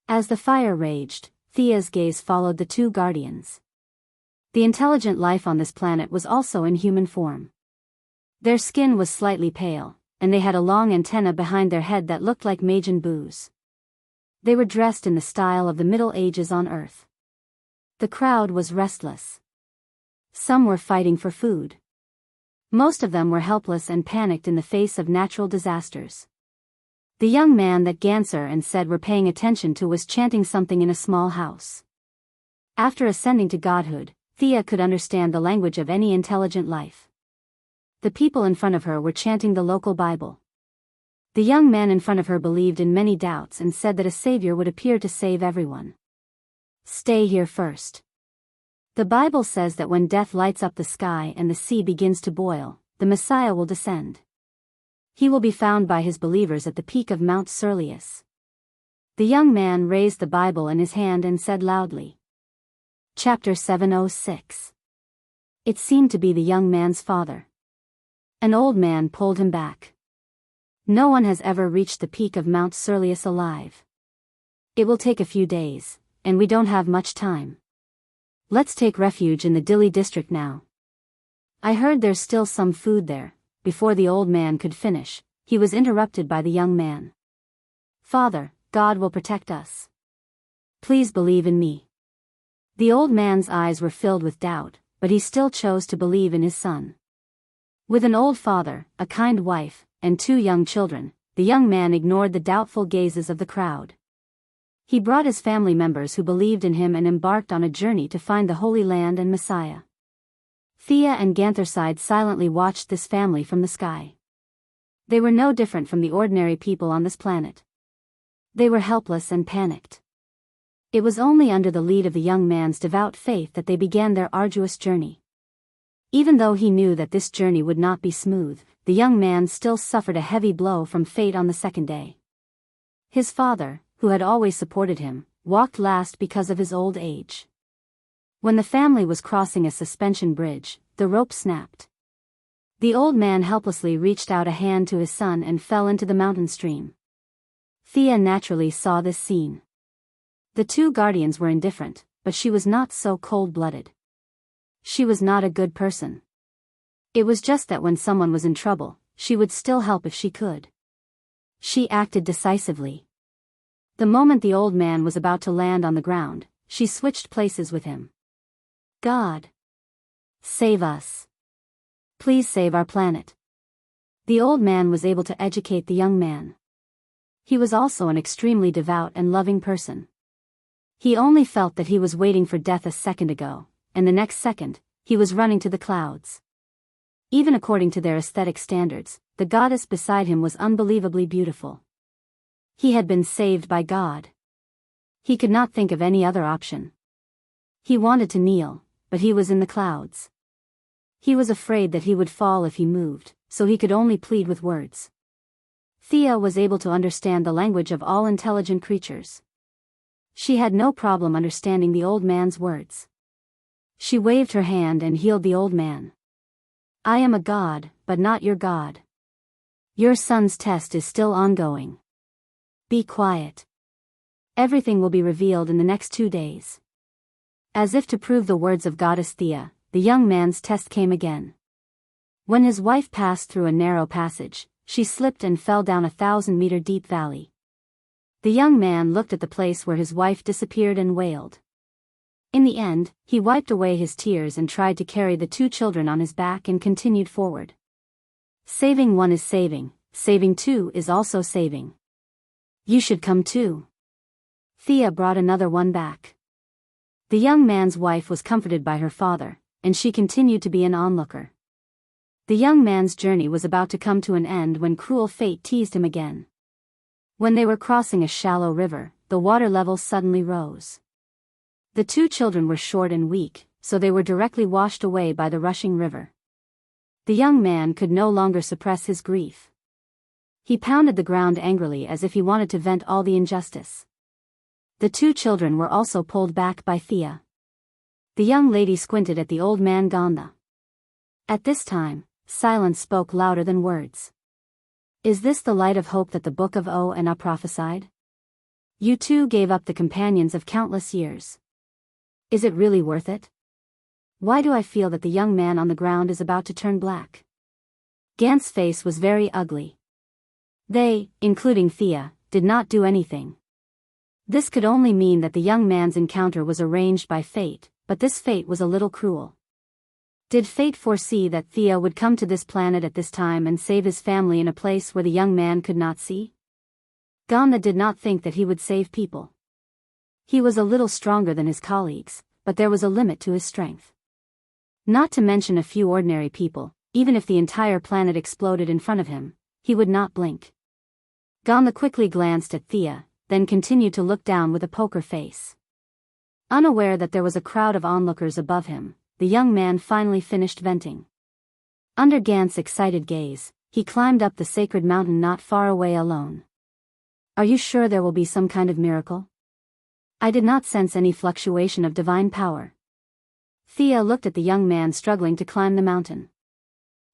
As the fire raged, Thea's gaze followed the 2 guardians. The intelligent life on this planet was also in human form. Their skin was slightly pale, and they had a long antenna behind their head that looked like Majin Buu's. They were dressed in the style of the Middle Ages on Earth. The crowd was restless. Some were fighting for food. Most of them were helpless and panicked in the face of natural disasters. The young man that Ganser and said were paying attention to was chanting something in a small house. After ascending to godhood, Thea could understand the language of any intelligent life. The people in front of her were chanting the local Bible. The young man in front of her believed in many doubts and said that a savior would appear to save everyone. Stay here first. The Bible says that when death lights up the sky and the sea begins to boil, the Messiah will descend. He will be found by his believers at the peak of Mount Surlius. The young man raised the Bible in his hand and said loudly. Chapter 706. It seemed to be the young man's father. An old man pulled him back. No one has ever reached the peak of Mount Surlius alive. It will take a few days, and we don't have much time. Let's take refuge in the Dili district now. I heard there's still some food there. Before the old man could finish, he was interrupted by the young man. Father, God will protect us. Please believe in me. The old man's eyes were filled with doubt, but he still chose to believe in his son. With an old father, a kind wife, and 2 young children, the young man ignored the doubtful gazes of the crowd. He brought his family members who believed in him and embarked on a journey to find the Holy Land and Messiah. Thea and Ganthercide silently watched this family from the sky. They were no different from the ordinary people on this planet. They were helpless and panicked. It was only under the lead of the young man's devout faith that they began their arduous journey. Even though he knew that this journey would not be smooth, the young man still suffered a heavy blow from fate on the second day. His father, who had always supported him, walked last because of his old age. When the family was crossing a suspension bridge, the rope snapped. The old man helplessly reached out a hand to his son and fell into the mountain stream. Thea naturally saw this scene. The 2 guardians were indifferent, but she was not so cold-blooded. She was not a good person. It was just that when someone was in trouble, she would still help if she could. She acted decisively. The moment the old man was about to land on the ground, she switched places with him. God, save us. Please save our planet. The old man was able to educate the young man. He was also an extremely devout and loving person. He only felt that he was waiting for death a second ago, and the next second, he was running to the clouds. Even according to their aesthetic standards, the goddess beside him was unbelievably beautiful. He had been saved by God. He could not think of any other option. He wanted to kneel, but he was in the clouds. He was afraid that he would fall if he moved, so he could only plead with words. Thea was able to understand the language of all intelligent creatures. She had no problem understanding the old man's words. She waved her hand and healed the old man. I am a god, but not your god. Your son's test is still ongoing. Be quiet. Everything will be revealed in the next 2 days. As if to prove the words of Goddess Thea, the young man's test came again. When his wife passed through a narrow passage, she slipped and fell down a 1,000-meter deep valley. The young man looked at the place where his wife disappeared and wailed. In the end, he wiped away his tears and tried to carry the 2 children on his back and continued forward. Saving one is saving 2 is also saving. You should come too. Thea brought another one back. The young man's wife was comforted by her father, and she continued to be an onlooker. The young man's journey was about to come to an end when cruel fate teased him again. When they were crossing a shallow river, the water level suddenly rose. The 2 children were short and weak, so they were directly washed away by the rushing river. The young man could no longer suppress his grief. He pounded the ground angrily as if he wanted to vent all the injustice. The 2 children were also pulled back by Thea. The young lady squinted at the old man Ganda. At this time, silence spoke louder than words. Is this the light of hope that the Book of O and A prophesied? You 2 gave up the companions of countless years. Is it really worth it? Why do I feel that the young man on the ground is about to turn black? Gant's face was very ugly. They, including Thea, did not do anything. This could only mean that the young man's encounter was arranged by fate, but this fate was a little cruel. Did fate foresee that Thea would come to this planet at this time and save his family in a place where the young man could not see? Ganda did not think that he would save people. He was a little stronger than his colleagues, but there was a limit to his strength. Not to mention a few ordinary people, even if the entire planet exploded in front of him, he would not blink. Ganda quickly glanced at Thea, then continued to look down with a poker face. Unaware that there was a crowd of onlookers above him, the young man finally finished venting. Under Gant's excited gaze, he climbed up the sacred mountain not far away alone. Are you sure there will be some kind of miracle? I did not sense any fluctuation of divine power. Thea looked at the young man struggling to climb the mountain.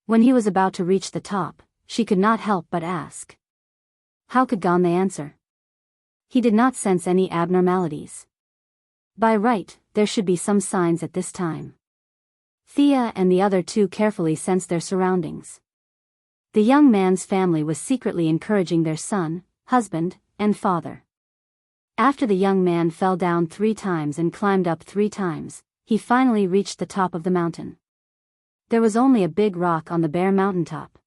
When he was about to reach the top, she could not help but ask, How could Gandha answer? He did not sense any abnormalities. By right, there should be some signs at this time. Thea and the other two carefully sensed their surroundings. The young man's family was secretly encouraging their son, husband, and father. After the young man fell down 3 times and climbed up 3 times, he finally reached the top of the mountain. There was only a big rock on the bare mountaintop.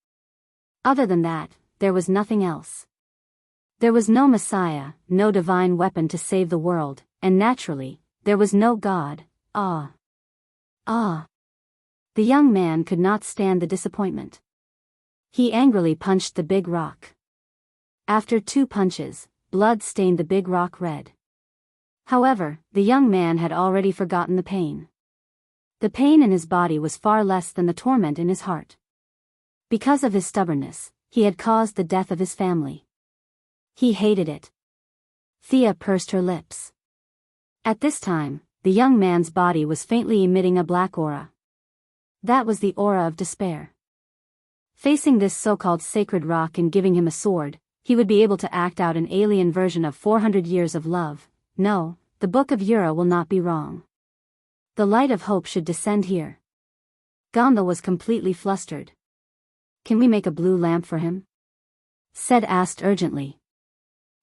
Other than that, there was nothing else. There was no Messiah, no divine weapon to save the world, and naturally, there was no God. Ah. The young man could not stand the disappointment. He angrily punched the big rock. After 2 punches, blood stained the big rock red. However, the young man had already forgotten the pain. The pain in his body was far less than the torment in his heart. Because of his stubbornness, he had caused the death of his family. He hated it. Thea pursed her lips. At this time, the young man's body was faintly emitting a black aura. That was the aura of despair. Facing this so-called sacred rock and giving him a sword, he would be able to act out an alien version of 400 years of love. No, the Book of Ura will not be wrong. The light of hope should descend here. Gandha was completely flustered. Can we make a blue lamp for him? Said asked urgently.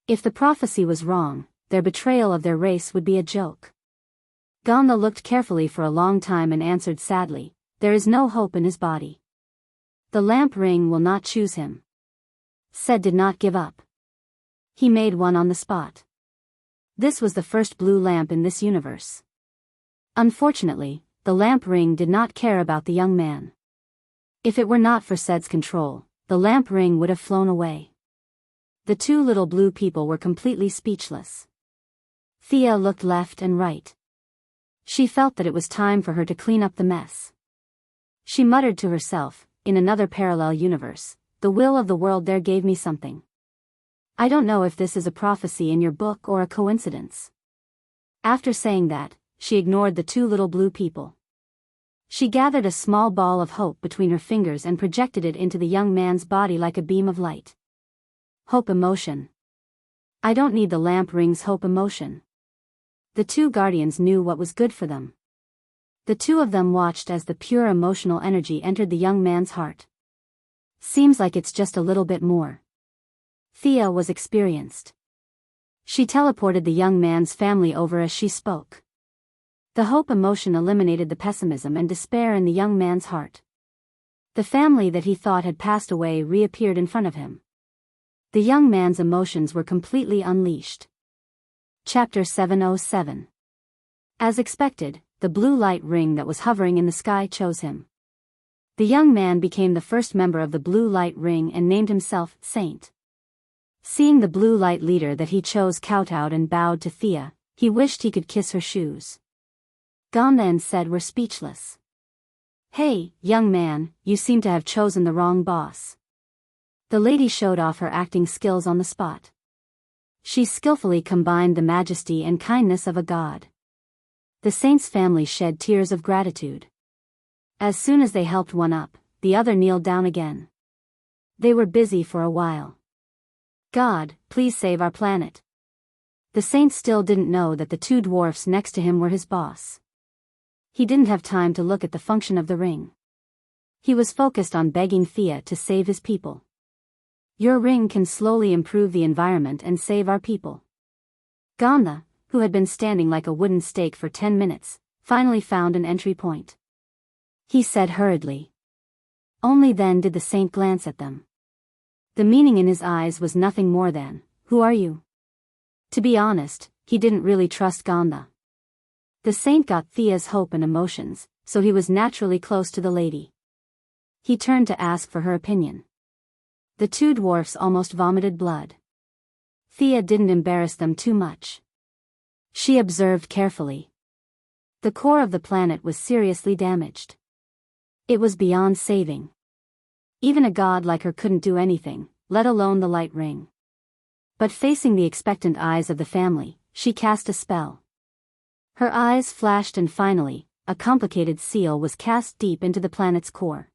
If the prophecy was wrong, their betrayal of their race would be a joke. Gandha looked carefully for a long time and answered sadly, there is no hope in his body. The lamp ring will not choose him. Said did not give up. He made one on the spot. This was the first blue lamp in this universe. Unfortunately, the lamp ring did not care about the young man. If it were not for Said's control, the lamp ring would have flown away. The 2 little blue people were completely speechless. Thea looked left and right. She felt that it was time for her to clean up the mess. She muttered to herself, in another parallel universe, the will of the world there gave me something. I don't know if this is a prophecy in your book or a coincidence. After saying that, she ignored the 2 little blue people. She gathered a small ball of hope between her fingers and projected it into the young man's body like a beam of light. Hope emotion. I don't need the lamp ring's hope emotion. The 2 guardians knew what was good for them. The 2 of them watched as the pure emotional energy entered the young man's heart. Seems like it's just a little bit more. Thea was experienced. She teleported the young man's family over as she spoke. The hope emotion eliminated the pessimism and despair in the young man's heart. The family that he thought had passed away reappeared in front of him. The young man's emotions were completely unleashed. Chapter 707. As expected, the blue light ring that was hovering in the sky chose him. The young man became the first member of the blue light ring and named himself Saint. Seeing the blue light leader that he chose kowtowed and bowed to Thea, he wished he could kiss her shoes. Gandha and Said were speechless. Hey, young man, you seem to have chosen the wrong boss. The lady showed off her acting skills on the spot. She skillfully combined the majesty and kindness of a god. The saint's family shed tears of gratitude. As soon as they helped one up, the other kneeled down again. They were busy for a while. God, please save our planet. The saint still didn't know that the 2 dwarfs next to him were his boss. He didn't have time to look at the function of the ring. He was focused on begging Thea to save his people. Your ring can slowly improve the environment and save our people. Gandha, who had been standing like a wooden stake for 10 minutes, finally found an entry point. He said hurriedly. Only then did the saint glance at them. The meaning in his eyes was nothing more than, who are you? To be honest, he didn't really trust Gandha. The saint got Thea's hope and emotions, so he was naturally close to the lady. He turned to ask for her opinion. The 2 dwarfs almost vomited blood. Thea didn't embarrass them too much. She observed carefully. The core of the planet was seriously damaged. It was beyond saving. Even a god like her couldn't do anything, let alone the light ring. But facing the expectant eyes of the family, she cast a spell. Her eyes flashed and finally, a complicated seal was cast deep into the planet's core.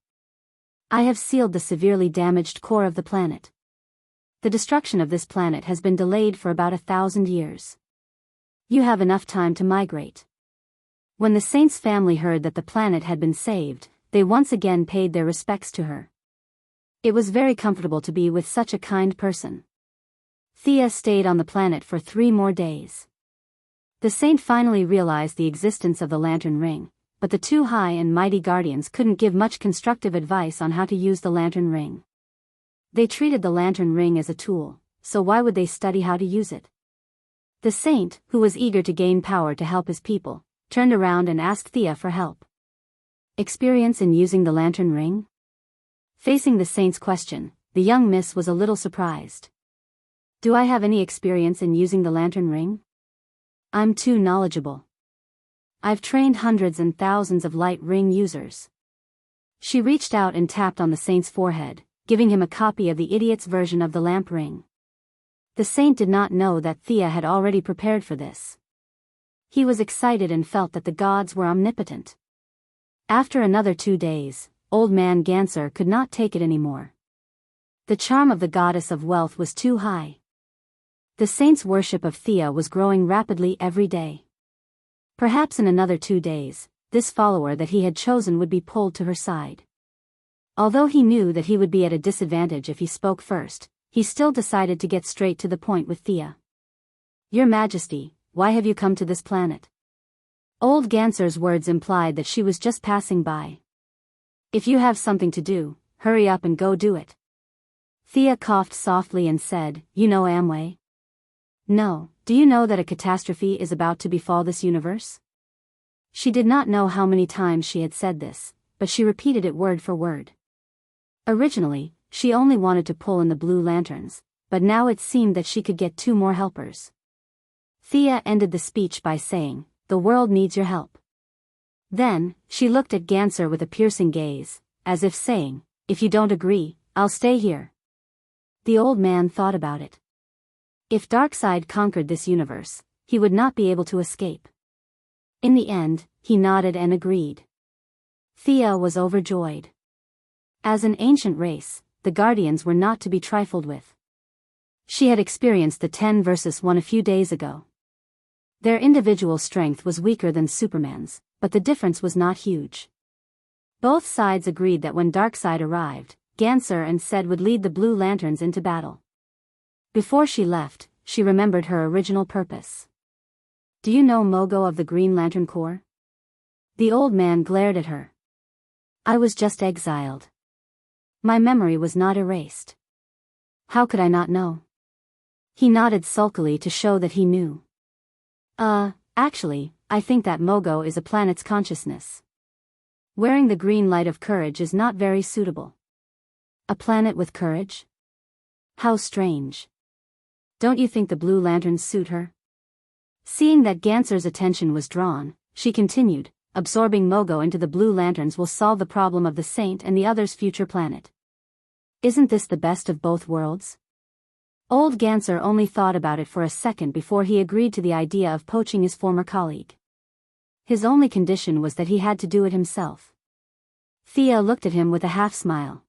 I have sealed the severely damaged core of the planet. the destruction of this planet has been delayed for about 1,000 years. You have enough time to migrate. When the saint's family heard that the planet had been saved, they once again paid their respects to her. It was very comfortable to be with such a kind person. Thea stayed on the planet for 3 more days. The saint finally realized the existence of the lantern ring, but the 2 high and mighty guardians couldn't give much constructive advice on how to use the lantern ring. They treated the lantern ring as a tool, so why would they study how to use it? The saint, who was eager to gain power to help his people, turned around and asked Thea for help. Experience in using the lantern ring? Facing the saint's question, the young miss was a little surprised. Do I have any experience in using the lantern ring? I'm too knowledgeable. I've trained hundreds and thousands of light ring users. She reached out and tapped on the saint's forehead, giving him a copy of the idiot's version of the lamp ring. The saint did not know that Thea had already prepared for this. He was excited and felt that the gods were omnipotent. After another 2 days, old man Ganser could not take it anymore. The charm of the goddess of wealth was too high. The saint's worship of Thea was growing rapidly every day. Perhaps in another 2 days, this follower that he had chosen would be pulled to her side. Although he knew that he would be at a disadvantage if he spoke first, he still decided to get straight to the point with Thea. Your Majesty, why have you come to this planet? Old Ganser's words implied that she was just passing by. If you have something to do, hurry up and go do it. Thea coughed softly and said, You know Amway? No, do you know that a catastrophe is about to befall this universe? She did not know how many times she had said this, but she repeated it word for word. Originally, she only wanted to pull in the blue lanterns, but now it seemed that she could get 2 more helpers. Thea ended the speech by saying, The world needs your help. Then, she looked at Ganser with a piercing gaze, as if saying, If you don't agree, I'll stay here. The old man thought about it. If Darkseid conquered this universe, he would not be able to escape. In the end, he nodded and agreed. Thea was overjoyed. As an ancient race, the Guardians were not to be trifled with. She had experienced the 10 versus 1 a few days ago. Their individual strength was weaker than Superman's, but the difference was not huge. Both sides agreed that when Darkseid arrived, Ganser and Sed would lead the Blue Lanterns into battle. Before she left, she remembered her original purpose. Do you know Mogo of the Green Lantern Corps? The old man glared at her. I was just exiled. My memory was not erased. How could I not know? He nodded sulkily to show that he knew. Actually, I think that Mogo is a planet's consciousness. Wearing the green light of courage is not very suitable. A planet with courage? How strange. Don't you think the blue lanterns suit her? Seeing that Ganser's attention was drawn, she continued, absorbing Mogo into the blue lanterns will solve the problem of the saint and the other's future planet. Isn't this the best of both worlds? Old Ganser only thought about it for a second before he agreed to the idea of poaching his former colleague. His only condition was that he had to do it himself. Thea looked at him with a half-smile.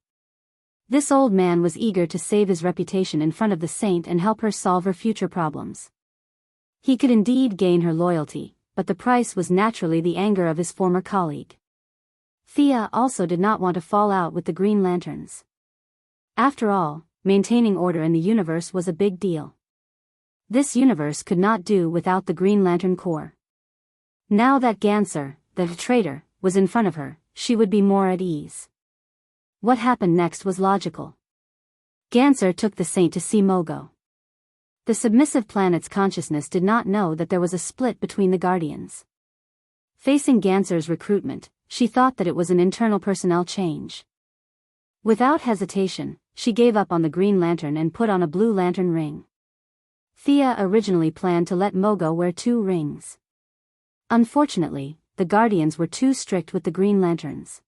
This old man was eager to save his reputation in front of the saint and help her solve her future problems. He could indeed gain her loyalty, but the price was naturally the anger of his former colleague. Thea also did not want to fall out with the Green Lanterns. After all, maintaining order in the universe was a big deal. This universe could not do without the Green Lantern Corps. Now that Ganser, the traitor, was in front of her, she would be more at ease. What happened next was logical. Ganser took the saint to see Mogo. The submissive planet's consciousness did not know that there was a split between the Guardians. Facing Ganser's recruitment, she thought that it was an internal personnel change. Without hesitation, she gave up on the Green Lantern and put on a Blue Lantern ring. Thea originally planned to let Mogo wear 2 rings. Unfortunately, the Guardians were too strict with the Green Lanterns.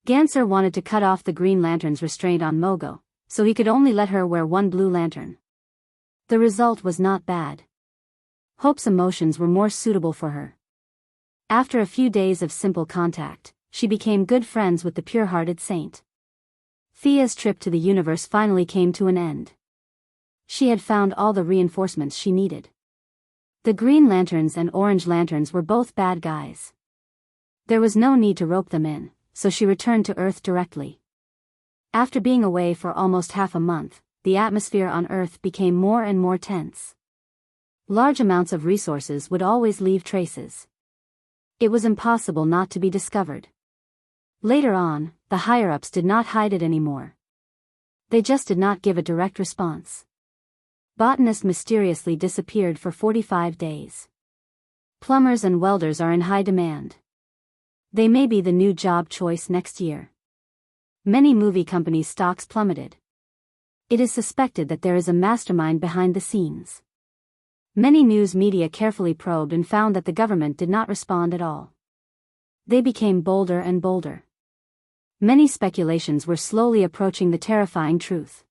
Ganser wanted to cut off the Green Lantern's restraint on Mogo, so he could only let her wear 1 Blue Lantern. The result was not bad. Hope's emotions were more suitable for her. After a few days of simple contact, she became good friends with the pure-hearted saint. Thea's trip to the universe finally came to an end. She had found all the reinforcements she needed. The Green Lanterns and Orange Lanterns were both bad guys. There was no need to rope them in, so she returned to Earth directly. After being away for almost half a month, the atmosphere on Earth became more and more tense. Large amounts of resources would always leave traces. It was impossible not to be discovered. Later on, the higher-ups did not hide it anymore. They just did not give a direct response. Botanists mysteriously disappeared for 45 days. Plumbers and welders are in high demand. They may be the new job choice next year. Many movie companies' stocks plummeted. It is suspected that there is a mastermind behind the scenes. Many news media carefully probed and found that the government did not respond at all. They became bolder and bolder. Many speculations were slowly approaching the terrifying truth.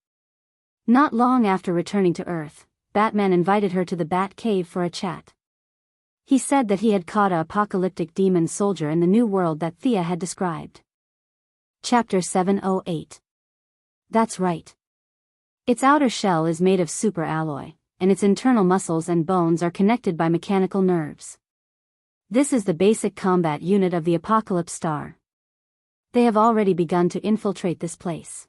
Not long after returning to Earth, Batman invited her to the Bat Cave for a chat. He said that he had caught an apocalyptic demon soldier in the new world that Thea had described. Chapter 708. That's right. Its outer shell is made of super alloy, and its internal muscles and bones are connected by mechanical nerves. This is the basic combat unit of the Apocalypse Star. They have already begun to infiltrate this place.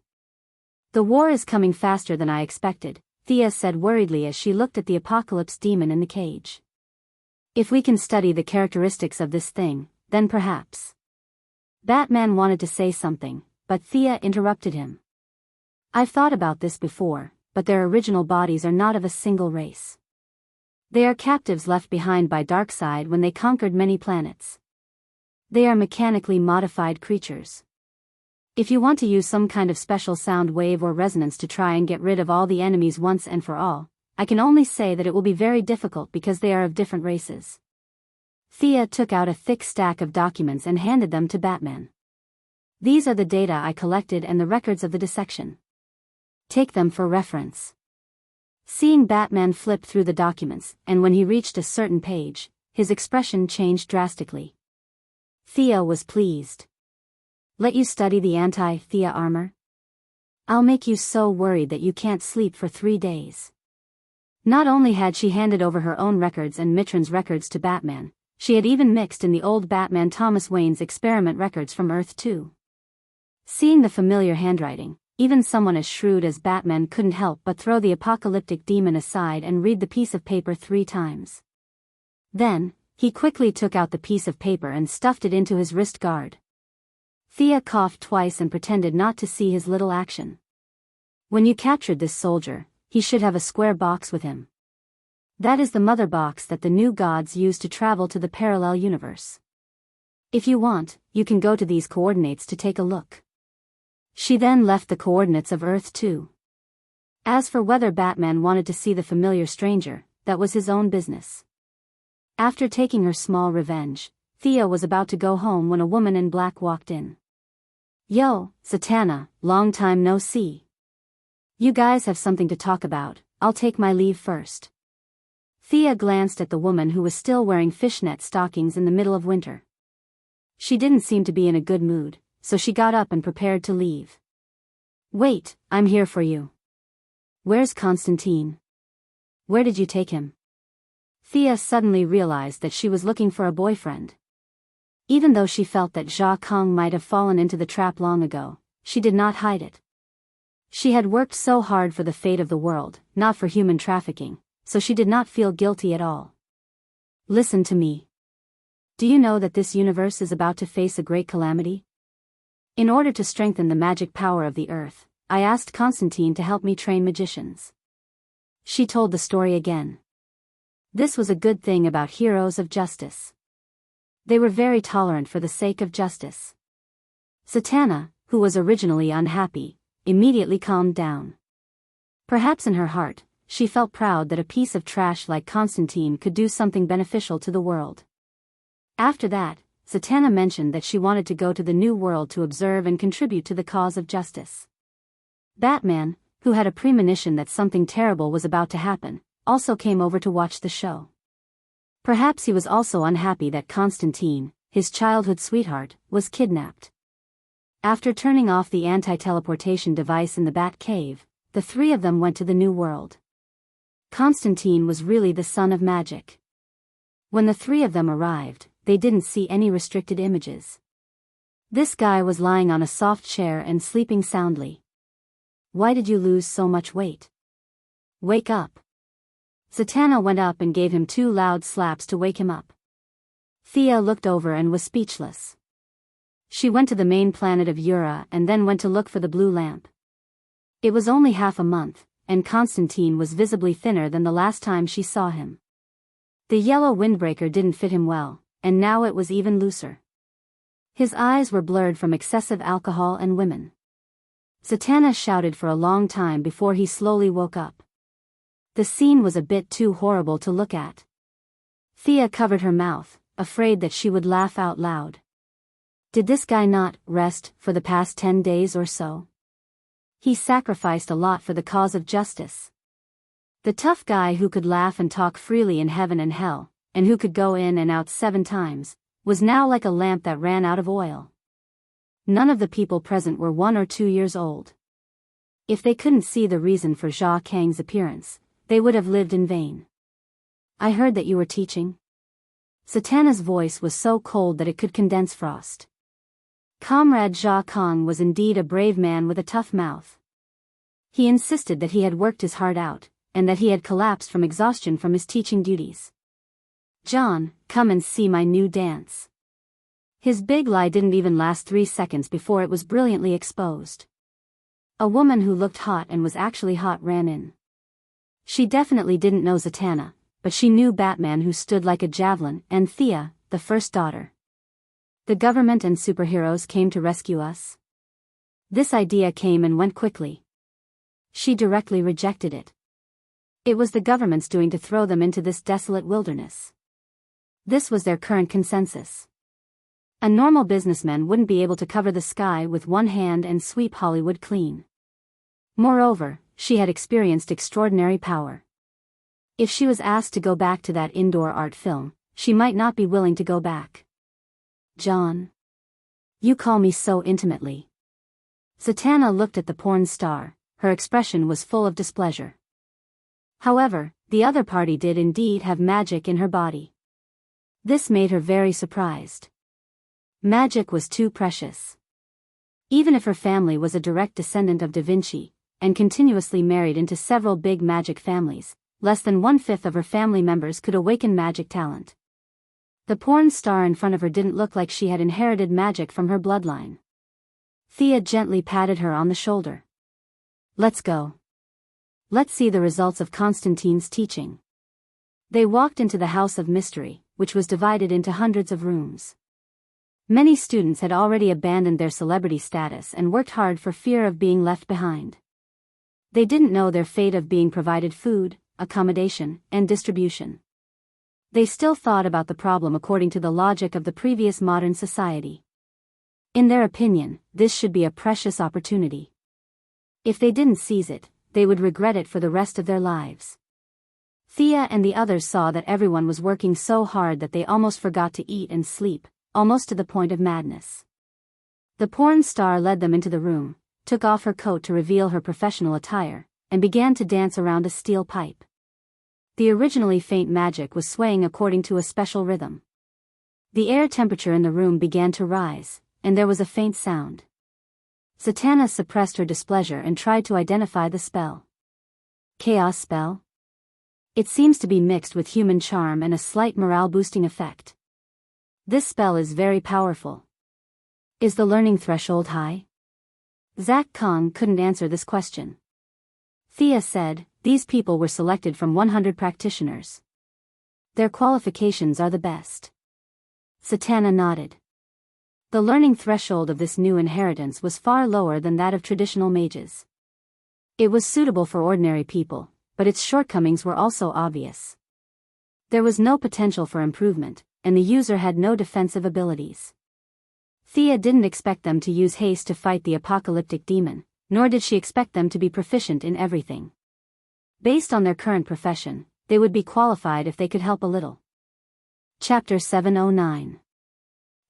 The war is coming faster than I expected, Thea said worriedly as she looked at the Apocalypse demon in the cage. If we can study the characteristics of this thing, then perhaps. Batman wanted to say something, but Thea interrupted him. I've thought about this before, but their original bodies are not of a single race. They are captives left behind by Darkseid when they conquered many planets. They are mechanically modified creatures. If you want to use some kind of special sound wave or resonance to try and get rid of all the enemies once and for all, I can only say that it will be very difficult because they are of different races. Thea took out a thick stack of documents and handed them to Batman. These are the data I collected and the records of the dissection. Take them for reference. Seeing Batman flip through the documents, and when he reached a certain page, his expression changed drastically. Thea was pleased. Let you study the anti-Thea armor? I'll make you so worried that you can't sleep for 3 days. Not only had she handed over her own records and Mitron's records to Batman, she had even mixed in the old Batman Thomas Wayne's experiment records from Earth 2. Seeing the familiar handwriting, even someone as shrewd as Batman couldn't help but throw the apocalyptic demon aside and read the piece of paper 3 times. Then, he quickly took out the piece of paper and stuffed it into his wrist guard. Thea coughed twice and pretended not to see his little action. When you captured this soldier, he should have a square box with him. That is the mother box that the new gods use to travel to the parallel universe. If you want, you can go to these coordinates to take a look. She then left the coordinates of Earth 2. As for whether Batman wanted to see the familiar stranger, that was his own business. After taking her small revenge, Thea was about to go home when a woman in black walked in. Yo, Zatanna, long time no see. You guys have something to talk about, I'll take my leave first. Thea glanced at the woman who was still wearing fishnet stockings in the middle of winter. She didn't seem to be in a good mood, so she got up and prepared to leave. Wait, I'm here for you. Where's Constantine? Where did you take him? Thea suddenly realized that she was looking for a boyfriend. Even though she felt that Jia Kong might have fallen into the trap long ago, she did not hide it. She had worked so hard for the fate of the world, not for human trafficking, so she did not feel guilty at all. Listen to me. Do you know that this universe is about to face a great calamity? In order to strengthen the magic power of the earth, I asked Constantine to help me train magicians. She told the story again. This was a good thing about heroes of justice. They were very tolerant for the sake of justice. Zatanna, who was originally unhappy, immediately calmed down. Perhaps in her heart, she felt proud that a piece of trash like Constantine could do something beneficial to the world. After that, Zatanna mentioned that she wanted to go to the new world to observe and contribute to the cause of justice. Batman, who had a premonition that something terrible was about to happen, also came over to watch the show. Perhaps he was also unhappy that Constantine, his childhood sweetheart, was kidnapped. After turning off the anti-teleportation device in the Bat Cave, the 3 of them went to the new world. Constantine was really the son of magic. When the three of them arrived, they didn't see any restricted images. This guy was lying on a soft chair and sleeping soundly. Why did you lose so much weight? Wake up. Zatanna went up and gave him 2 loud slaps to wake him up. Thea looked over and was speechless. She went to the main planet of Ura and then went to look for the blue lamp. It was only half a month, and Constantine was visibly thinner than the last time she saw him. The yellow windbreaker didn't fit him well, and now it was even looser. His eyes were blurred from excessive alcohol and women. Zatanna shouted for a long time before he slowly woke up. The scene was a bit too horrible to look at. Thea covered her mouth, afraid that she would laugh out loud. Did this guy not rest for the past 10 days or so? He sacrificed a lot for the cause of justice. The tough guy who could laugh and talk freely in heaven and hell, and who could go in and out 7 times, was now like a lamp that ran out of oil. None of the people present were 1 or 2 years old. If they couldn't see the reason for Jia Kang's appearance, they would have lived in vain. I heard that you were teaching. Zatanna's voice was so cold that it could condense frost. Comrade Jia Kang was indeed a brave man with a tough mouth. He insisted that he had worked his heart out, and that he had collapsed from exhaustion from his teaching duties. John, come and see my new dance. His big lie didn't even last 3 seconds before it was brilliantly exposed. A woman who looked hot and was actually hot ran in. She definitely didn't know Zatanna, but she knew Batman, who stood like a javelin, and Thea, the first daughter. The government and superheroes came to rescue us. This idea came and went quickly. She directly rejected it. It was the government's doing to throw them into this desolate wilderness. This was their current consensus. A normal businessman wouldn't be able to cover the sky with one hand and sweep Hollywood clean. Moreover, she had experienced extraordinary power. If she was asked to go back to that indoor art film, she might not be willing to go back. John. You call me so intimately. Zatanna looked at the porn star, her expression was full of displeasure. However, the other party did indeed have magic in her body. This made her very surprised. Magic was too precious. Even if her family was a direct descendant of Da Vinci, and continuously married into several big magic families, less than 1/5 of her family members could awaken magic talent. The porn star in front of her didn't look like she had inherited magic from her bloodline. Thea gently patted her on the shoulder. Let's go. Let's see the results of Constantine's teaching. They walked into the House of Mystery, which was divided into hundreds of rooms. Many students had already abandoned their celebrity status and worked hard for fear of being left behind. They didn't know their fate of being provided food, accommodation, and distribution. They still thought about the problem according to the logic of the previous modern society. In their opinion, this should be a precious opportunity. If they didn't seize it, they would regret it for the rest of their lives. Thea and the others saw that everyone was working so hard that they almost forgot to eat and sleep, almost to the point of madness. The porn star led them into the room, took off her coat to reveal her professional attire, and began to dance around a steel pipe. The originally faint magic was swaying according to a special rhythm. The air temperature in the room began to rise, and there was a faint sound. Zatanna suppressed her displeasure and tried to identify the spell. Chaos spell? It seems to be mixed with human charm and a slight morale-boosting effect. This spell is very powerful. Is the learning threshold high? Zach Kong couldn't answer this question. Thea said, these people were selected from 100 practitioners. Their qualifications are the best. Zatanna nodded. The learning threshold of this new inheritance was far lower than that of traditional mages. It was suitable for ordinary people, but its shortcomings were also obvious. There was no potential for improvement, and the user had no defensive abilities. Thea didn't expect them to use haste to fight the apocalyptic demon, nor did she expect them to be proficient in everything. Based on their current profession, they would be qualified if they could help a little. Chapter 709.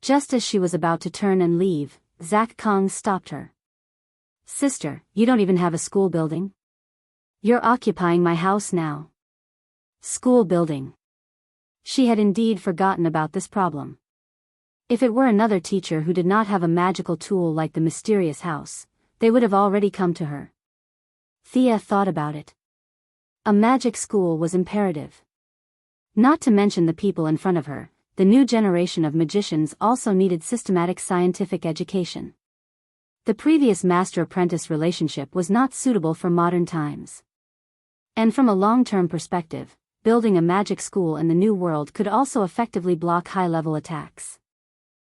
Just as she was about to turn and leave, Zach Kong stopped her. Sister, you don't even have a school building? You're occupying my house now. School building. She had indeed forgotten about this problem. If it were another teacher who did not have a magical tool like the mysterious house, they would have already come to her. Thea thought about it. A magic school was imperative. Not to mention the people in front of her, the new generation of magicians also needed systematic scientific education. The previous master-apprentice relationship was not suitable for modern times. And from a long-term perspective, building a magic school in the New World could also effectively block high-level attacks.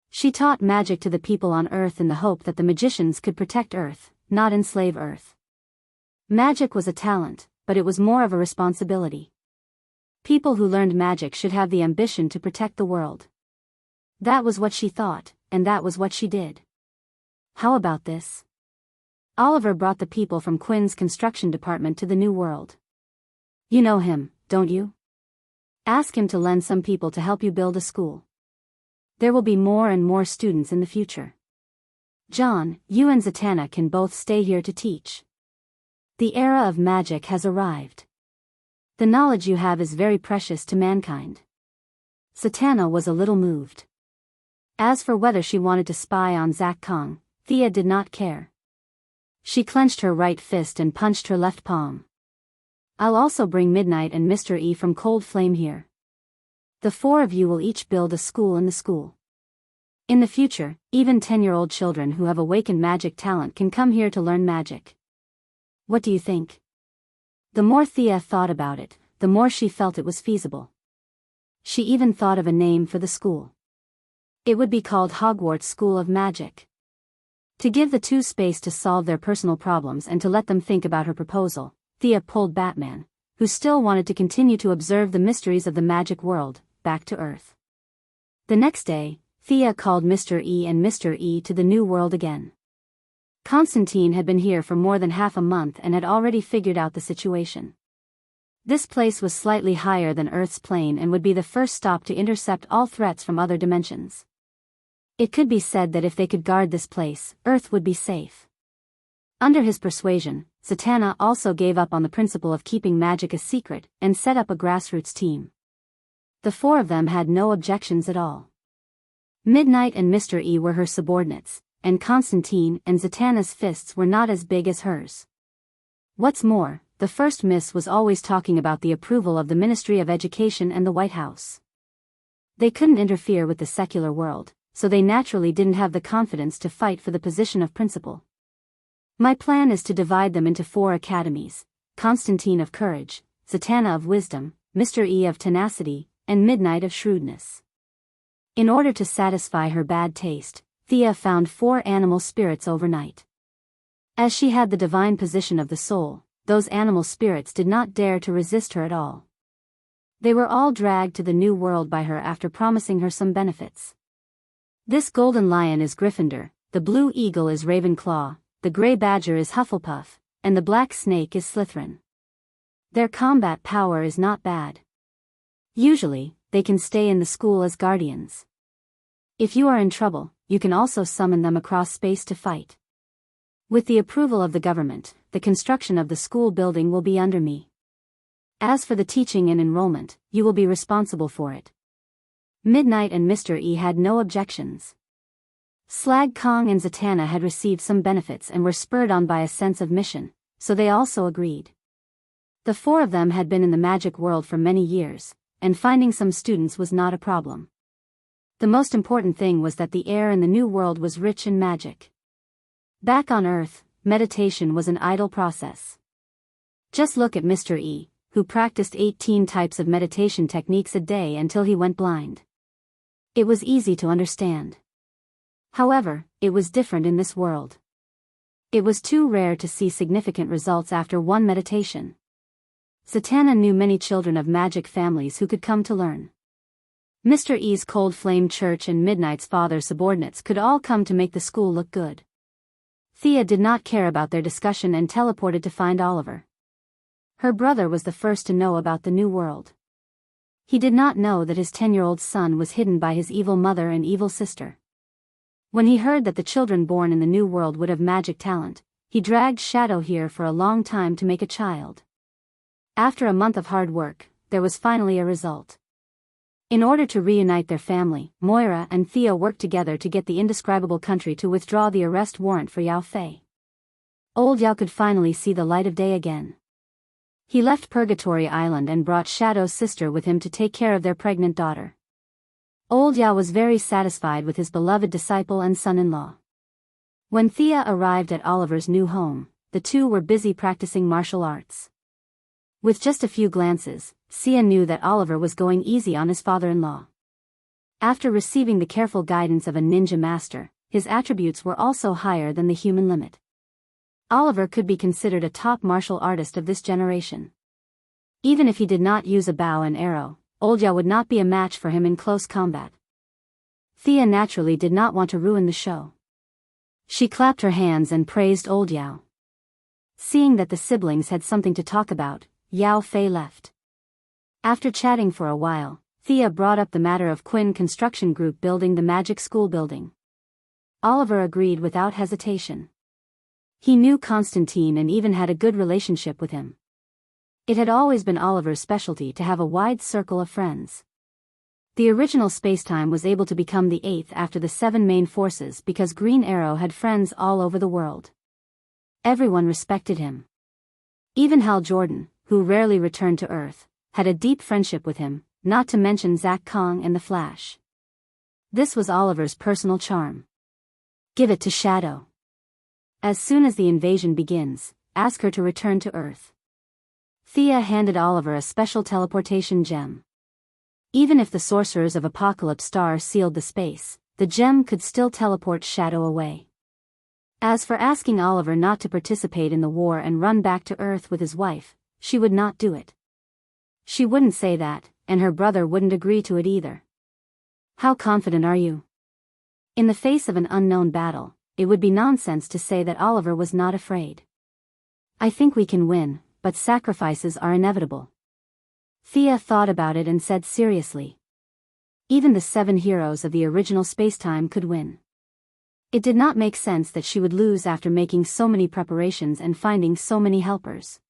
She taught magic to the people on Earth in the hope that the magicians could protect Earth, not enslave Earth. Magic was a talent, but it was more of a responsibility. People who learned magic should have the ambition to protect the world. That was what she thought, and that was what she did. How about this? Oliver brought the people from Quinn's construction department to the New World. You know him, don't you? Ask him to lend some people to help you build a school. There will be more and more students in the future. John, you and Zatanna can both stay here to teach. The era of magic has arrived. The knowledge you have is very precious to mankind. Zatanna was a little moved. As for whether she wanted to spy on Zach Kong, Thea did not care. She clenched her right fist and punched her left palm. I'll also bring Midnight and Mr. E from Cold Flame here. The four of you will each build a school in the school. In the future, even 10-year-old children who have awakened magic talent can come here to learn magic. What do you think? The more Thea thought about it, the more she felt it was feasible. She even thought of a name for the school. It would be called Hogwarts School of Magic. To give the two space to solve their personal problems and to let them think about her proposal, Thea pulled Batman, who still wanted to continue to observe the mysteries of the magic world, back to Earth. The next day, Thea called Mr. E and Mr. E to the New World again. Constantine had been here for more than half a month and had already figured out the situation. This place was slightly higher than Earth's plane and would be the first stop to intercept all threats from other dimensions. It could be said that if they could guard this place, Earth would be safe. Under his persuasion, Zatanna also gave up on the principle of keeping magic a secret and set up a grassroots team. The four of them had no objections at all. Midnight and Mr. E were her subordinates, and Constantine and Zatanna's fists were not as big as hers. What's more, the first miss was always talking about the approval of the Ministry of Education and the White House. They couldn't interfere with the secular world, so they naturally didn't have the confidence to fight for the position of principal. My plan is to divide them into 4 academies: Constantine of Courage, Zatanna of Wisdom, Mr. E of Tenacity, and Midnight of Shrewdness. In order to satisfy her bad taste, Thea found 4 animal spirits overnight. As she had the divine position of the soul, those animal spirits did not dare to resist her at all. They were all dragged to the New World by her after promising her some benefits. This golden lion is Gryffindor, the blue eagle is Ravenclaw, the grey badger is Hufflepuff, and the black snake is Slytherin. Their combat power is not bad. Usually, they can stay in the school as guardians. If you are in trouble, you can also summon them across space to fight. With the approval of the government, the construction of the school building will be under me. As for the teaching and enrollment, you will be responsible for it. Midnight and Mr. E had no objections. Slag Kong and Zatanna had received some benefits and were spurred on by a sense of mission, so they also agreed. The 4 of them had been in the magic world for many years, and finding some students was not a problem. The most important thing was that the air in the New World was rich in magic. Back on Earth, meditation was an idle process. Just look at Mr. E, who practiced 18 types of meditation techniques a day until he went blind. It was easy to understand. However, it was different in this world. It was too rare to see significant results after one meditation. Zatanna knew many children of magic families who could come to learn. Mr. E's Cold Flame Church and Midnight's father's subordinates could all come to make the school look good. Thea did not care about their discussion and teleported to find Oliver. Her brother was the first to know about the New World. He did not know that his 10-year-old son was hidden by his evil mother and evil sister. When he heard that the children born in the New World would have magic talent, he dragged Shadow here for a long time to make a child. After a month of hard work, there was finally a result. In order to reunite their family, Moira and Thea worked together to get the indescribable country to withdraw the arrest warrant for Yao Fei. Old Yao could finally see the light of day again. He left Purgatory Island and brought Shadow's sister with him to take care of their pregnant daughter. Old Yao was very satisfied with his beloved disciple and son-in-law. When Thea arrived at Oliver's new home, the two were busy practicing martial arts. With just a few glances, Thea knew that Oliver was going easy on his father-in-law. After receiving the careful guidance of a ninja master, his attributes were also higher than the human limit. Oliver could be considered a top martial artist of this generation. Even if he did not use a bow and arrow, Old Yao would not be a match for him in close combat. Thea naturally did not want to ruin the show. She clapped her hands and praised Old Yao. Seeing that the siblings had something to talk about, Yao Fei left. After chatting for a while, Thea brought up the matter of Quinn Construction Group building the magic school building. Oliver agreed without hesitation. He knew Constantine and even had a good relationship with him. It had always been Oliver's specialty to have a wide circle of friends. The original spacetime was able to become the 8th after the 7 main forces because Green Arrow had friends all over the world. Everyone respected him. Even Hal Jordan, who rarely returned to Earth, had a deep friendship with him, not to mention Zack Kong and the Flash. This was Oliver's personal charm. Give it to Shadow. As soon as the invasion begins, ask her to return to Earth. Thea handed Oliver a special teleportation gem. Even if the sorcerers of Apocalypse Star sealed the space, the gem could still teleport Shadow away. As for asking Oliver not to participate in the war and run back to Earth with his wife, she would not do it. She wouldn't say that, and her brother wouldn't agree to it either. How confident are you? In the face of an unknown battle, it would be nonsense to say that Oliver was not afraid. I think we can win, but sacrifices are inevitable. Thea thought about it and said seriously. Even the 7 heroes of the original spacetime could win. It did not make sense that she would lose after making so many preparations and finding so many helpers.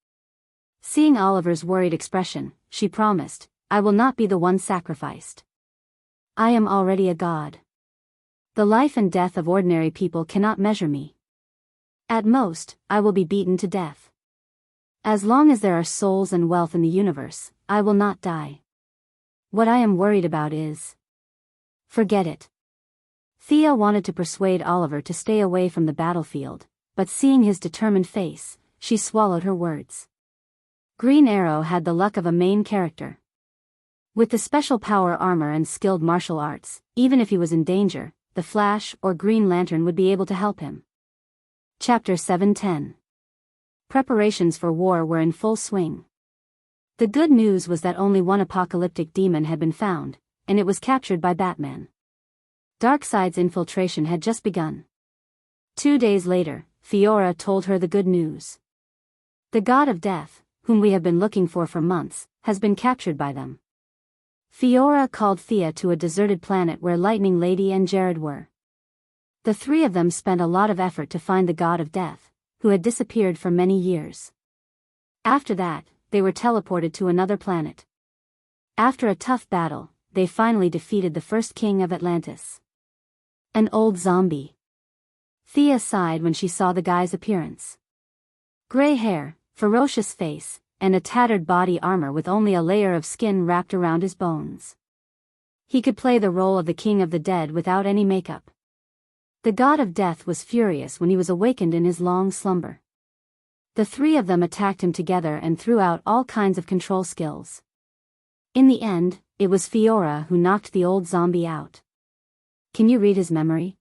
Seeing Oliver's worried expression, she promised, I will not be the one sacrificed. I am already a god. The life and death of ordinary people cannot measure me. At most, I will be beaten to death. As long as there are souls and wealth in the universe, I will not die. What I am worried about is... Forget it. Thea wanted to persuade Oliver to stay away from the battlefield, but seeing his determined face, she swallowed her words. Green Arrow had the luck of a main character. With the special power armor and skilled martial arts, even if he was in danger, the Flash or Green Lantern would be able to help him. Chapter 710. Preparations for war were in full swing. The good news was that only one apocalyptic demon had been found, and it was captured by Batman. Darkseid's infiltration had just begun. 2 days later, Fiora told her the good news. The god of death, whom we have been looking for months, has been captured by them. Fiora called Thea to a deserted planet where Lightning Lady and Jared were. The 3 of them spent a lot of effort to find the god of death, who had disappeared for many years. After that, they were teleported to another planet. After a tough battle, they finally defeated the first king of Atlantis. An old zombie. Thea sighed when she saw the guy's appearance. Gray hair, ferocious face, and a tattered body armor with only a layer of skin wrapped around his bones. He could play the role of the king of the dead without any makeup. The god of death was furious when he was awakened in his long slumber. The 3 of them attacked him together and threw out all kinds of control skills. In the end, it was Fiora who knocked the old zombie out. Can you read his memory?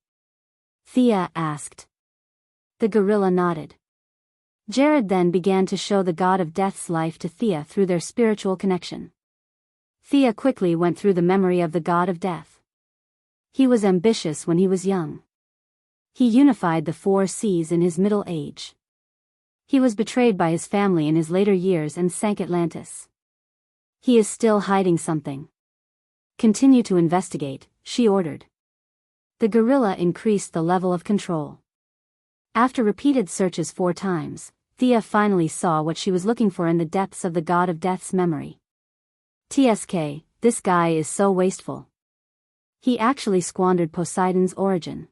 Thea asked. The gorilla nodded. Jared then began to show the god of death's life to Thea through their spiritual connection. Thea quickly went through the memory of the god of death. He was ambitious when he was young. He unified the 4 seas in his middle age. He was betrayed by his family in his later years and sank Atlantis. He is still hiding something. Continue to investigate, she ordered. The gorilla increased the level of control. After repeated searches 4 times, Thea finally saw what she was looking for in the depths of the god of death's memory. TSK, this guy is so wasteful. He actually squandered Poseidon's origin.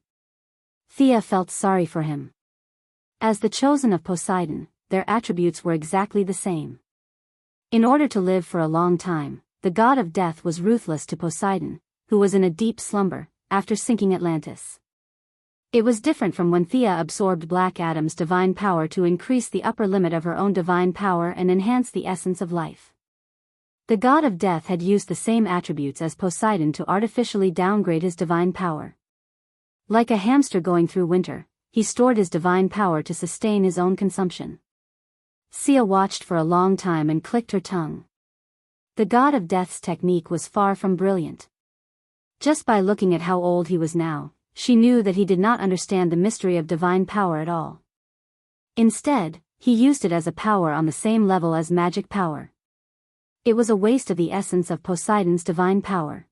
Thea felt sorry for him. As the chosen of Poseidon, their attributes were exactly the same. In order to live for a long time, the god of death was ruthless to Poseidon, who was in a deep slumber, after sinking Atlantis. It was different from when Thea absorbed Black Adam's divine power to increase the upper limit of her own divine power and enhance the essence of life. The god of death had used the same attributes as Poseidon to artificially downgrade his divine power. Like a hamster going through winter, he stored his divine power to sustain his own consumption. Sia watched for a long time and clicked her tongue. The god of death's technique was far from brilliant. Just by looking at how old he was now, she knew that he did not understand the mystery of divine power at all. Instead, he used it as a power on the same level as magic power. It was a waste of the essence of Poseidon's divine power.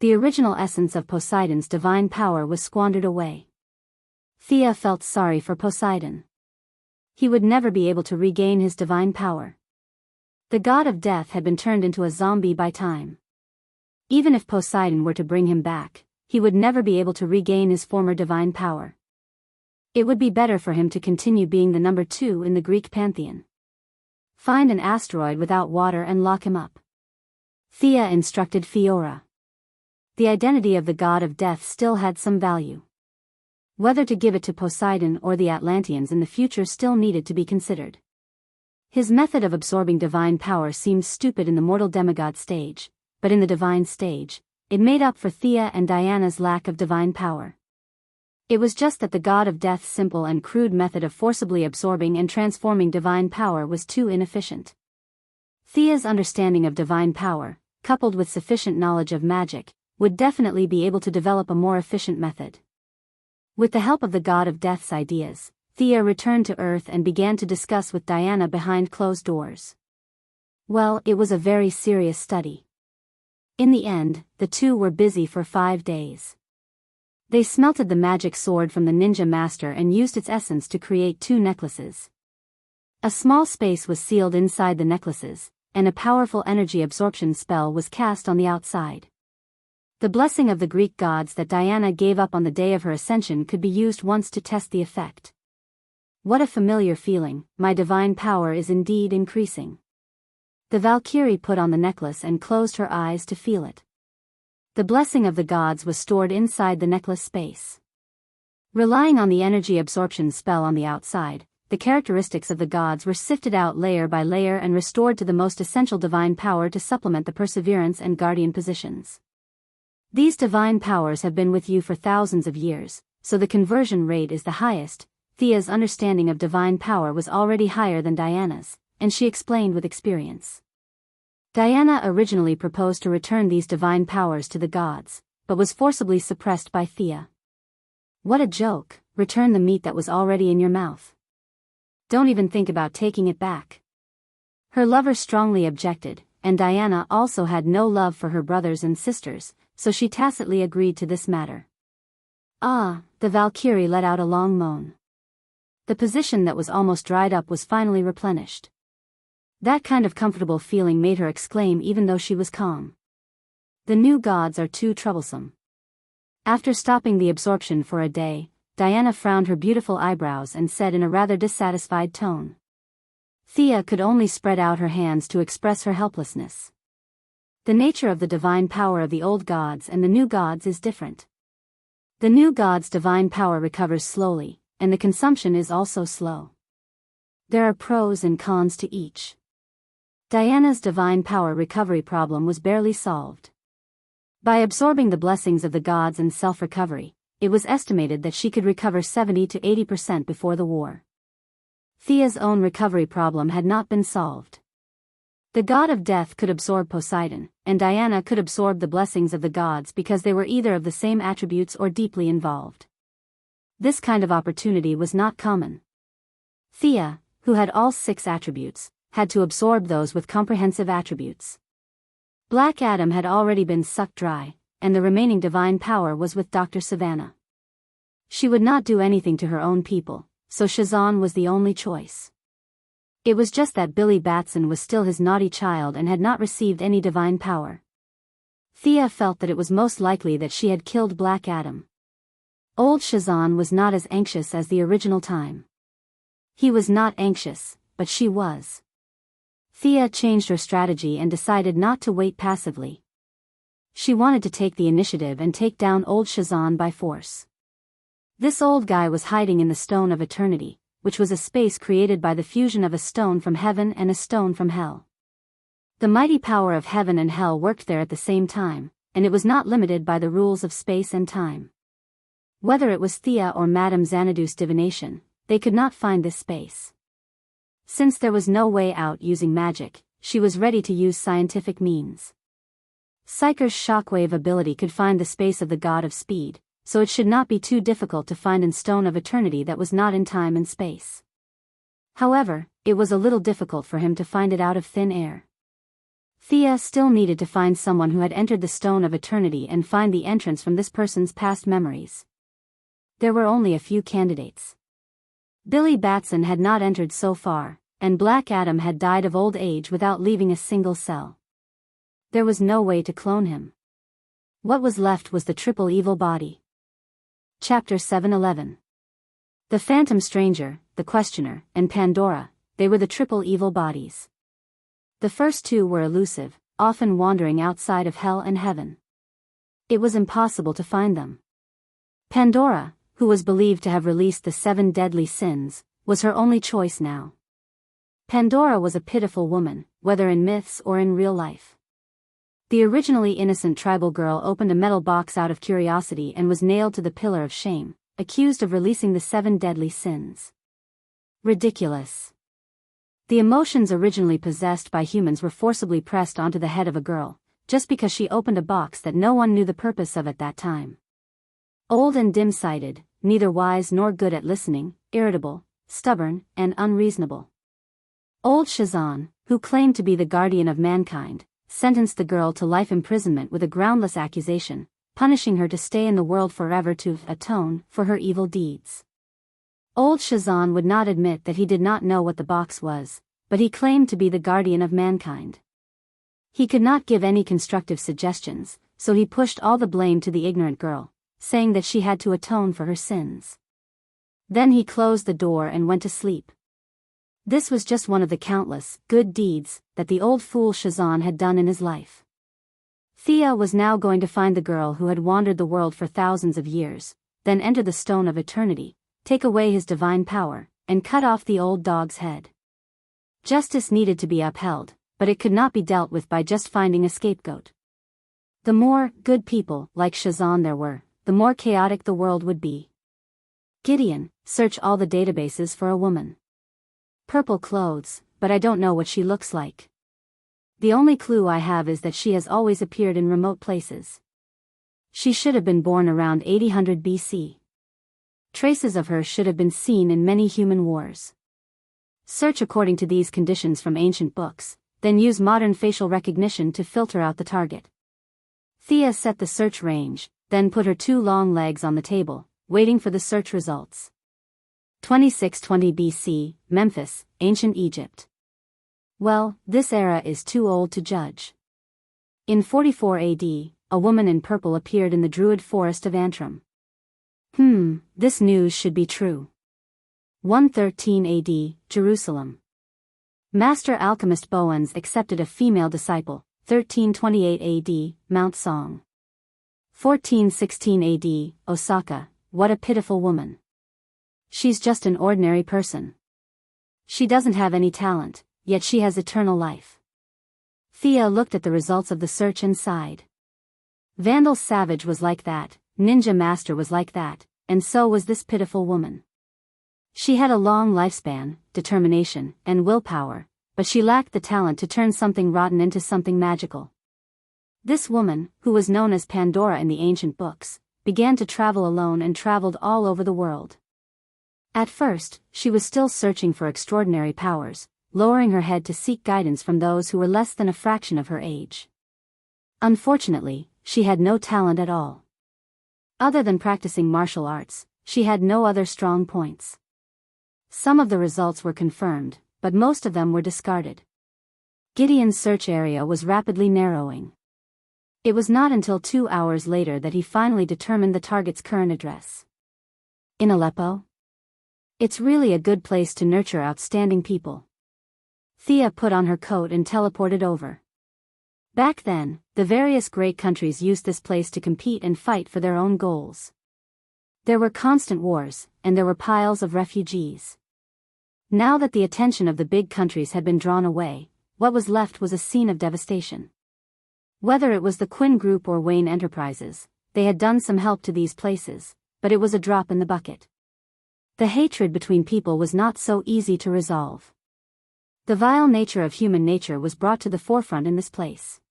The original essence of Poseidon's divine power was squandered away. Thea felt sorry for Poseidon. He would never be able to regain his divine power. The god of death had been turned into a zombie by time. Even if Poseidon were to bring him back, he would never be able to regain his former divine power. It would be better for him to continue being the number 2 in the Greek pantheon. Find an asteroid without water and lock him up. Thea instructed Fiora. The identity of the god of death still had some value. Whether to give it to Poseidon or the Atlanteans in the future still needed to be considered. His method of absorbing divine power seemed stupid in the mortal demigod stage, but in the divine stage, it made up for Thea and Diana's lack of divine power. It was just that the god of death's simple and crude method of forcibly absorbing and transforming divine power was too inefficient. Thea's understanding of divine power, coupled with sufficient knowledge of magic, would definitely be able to develop a more efficient method. With the help of the god of death's ideas, Thea returned to Earth and began to discuss with Diana behind closed doors. Well, it was a very serious study. In the end, the two were busy for 5 days. They smelted the magic sword from the ninja master and used its essence to create 2 necklaces. A small space was sealed inside the necklaces, and a powerful energy absorption spell was cast on the outside. The blessing of the Greek gods that Diana gave up on the day of her ascension could be used once to test the effect. What a familiar feeling, my divine power is indeed increasing. The Valkyrie put on the necklace and closed her eyes to feel it. The blessing of the gods was stored inside the necklace space. Relying on the energy absorption spell on the outside, the characteristics of the gods were sifted out layer by layer and restored to the most essential divine power to supplement the perseverance and guardian positions. These divine powers have been with you for thousands of years, so the conversion rate is the highest. Thea's understanding of divine power was already higher than Diana's, and she explained with experience. Diana originally proposed to return these divine powers to the gods, but was forcibly suppressed by Thea. What a joke, return the meat that was already in your mouth. Don't even think about taking it back. Her lover strongly objected, and Diana also had no love for her brothers and sisters, so she tacitly agreed to this matter. Ah, the Valkyrie let out a long moan. The position that was almost dried up was finally replenished. That kind of comfortable feeling made her exclaim even though she was calm. The new gods are too troublesome. After stopping the absorption for a day, Diana frowned her beautiful eyebrows and said in a rather dissatisfied tone. Thea could only spread out her hands to express her helplessness. The nature of the divine power of the old gods and the new gods is different. The new god's divine power recovers slowly, and the consumption is also slow. There are pros and cons to each. Diana's divine power recovery problem was barely solved. By absorbing the blessings of the gods and self-recovery, it was estimated that she could recover 70 to 80% before the war. Thea's own recovery problem had not been solved. The god of death could absorb Poseidon, and Diana could absorb the blessings of the gods because they were either of the same attributes or deeply involved. This kind of opportunity was not common. Thea, who had all 6 attributes, had to absorb those with comprehensive attributes. Black Adam had already been sucked dry, and the remaining divine power was with Dr. Savannah. She would not do anything to her own people, so Shazan was the only choice. It was just that Billy Batson was still his naughty child and had not received any divine power. Thea felt that it was most likely that she had killed Black Adam. Old Shazan was not as anxious as the original time. He was not anxious, but she was. Thea changed her strategy and decided not to wait passively. She wanted to take the initiative and take down old Shazan by force. This old guy was hiding in the Stone of Eternity, which was a space created by the fusion of a stone from heaven and a stone from hell. The mighty power of heaven and hell worked there at the same time, and it was not limited by the rules of space and time. Whether it was Thea or Madame Xanadu's divination, they could not find this space. Since there was no way out using magic, she was ready to use scientific means. Psyker's shockwave ability could find the space of the god of speed, so it should not be too difficult to find in Stone of Eternity that was not in time and space. However, it was a little difficult for him to find it out of thin air. Thea still needed to find someone who had entered the Stone of Eternity and find the entrance from this person's past memories. There were only a few candidates. Billy Batson had not entered so far, and Black Adam had died of old age without leaving a single cell. There was no way to clone him. What was left was the triple evil body. Chapter 711. The Phantom Stranger, the Questioner, and Pandora, they were the triple evil bodies. The first two were elusive, often wandering outside of hell and heaven. It was impossible to find them. Pandora, who was believed to have released the 7 deadly sins, was her only choice now. Pandora was a pitiful woman, whether in myths or in real life. The originally innocent tribal girl opened a metal box out of curiosity and was nailed to the pillar of shame, accused of releasing the 7 deadly sins. Ridiculous. The emotions originally possessed by humans were forcibly pressed onto the head of a girl, just because she opened a box that no one knew the purpose of at that time. Old and dim-sighted, neither wise nor good at listening, irritable, stubborn, and unreasonable. Old Shazan, who claimed to be the guardian of mankind, sentenced the girl to life imprisonment with a groundless accusation, punishing her to stay in the world forever to atone for her evil deeds. Old Shazan would not admit that he did not know what the box was, but he claimed to be the guardian of mankind. He could not give any constructive suggestions, so he pushed all the blame to the ignorant girl, saying that she had to atone for her sins. Then he closed the door and went to sleep. This was just one of the countless good deeds that the old fool Shazan had done in his life. Thea was now going to find the girl who had wandered the world for thousands of years, then enter the Stone of Eternity, take away his divine power, and cut off the old dog's head. Justice needed to be upheld, but it could not be dealt with by just finding a scapegoat. The more good people like Shazan there were, the more chaotic the world would be. Gideon, search all the databases for a woman. Purple clothes, but I don't know what she looks like. The only clue I have is that she has always appeared in remote places. She should have been born around 800 BC. Traces of her should have been seen in many human wars. Search according to these conditions from ancient books, then use modern facial recognition to filter out the target. Thea set the search range, then put her 2 long legs on the table, waiting for the search results. 2620 BC, Memphis, Ancient Egypt. Well, this era is too old to judge. In 44 AD, a woman in purple appeared in the Druid forest of Antrim. This news should be true. 113 AD, Jerusalem. Master alchemist Boans accepted a female disciple, 1328 AD, Mount Song. 1416 AD, Osaka, what a pitiful woman. She's just an ordinary person. She doesn't have any talent, yet she has eternal life. Thea looked at the results of the search and sighed. Vandal Savage was like that, Ninja Master was like that, and so was this pitiful woman. She had a long lifespan, determination, and willpower, but she lacked the talent to turn something rotten into something magical. This woman, who was known as Pandora in the ancient books, began to travel alone and traveled all over the world. At first, she was still searching for extraordinary powers, lowering her head to seek guidance from those who were less than a fraction of her age. Unfortunately, she had no talent at all. Other than practicing martial arts, she had no other strong points. Some of the results were confirmed, but most of them were discarded. Gideon's search area was rapidly narrowing. It was not until 2 hours later that he finally determined the target's current address. In Aleppo? It's really a good place to nurture outstanding people. Thea put on her coat and teleported over. Back then, the various great countries used this place to compete and fight for their own goals. There were constant wars, and there were piles of refugees. Now that the attention of the big countries had been drawn away, what was left was a scene of devastation. Whether it was the Quinn Group or Wayne Enterprises, they had done some help to these places, but it was a drop in the bucket. The hatred between people was not so easy to resolve. The vile nature of human nature was brought to the forefront in this place.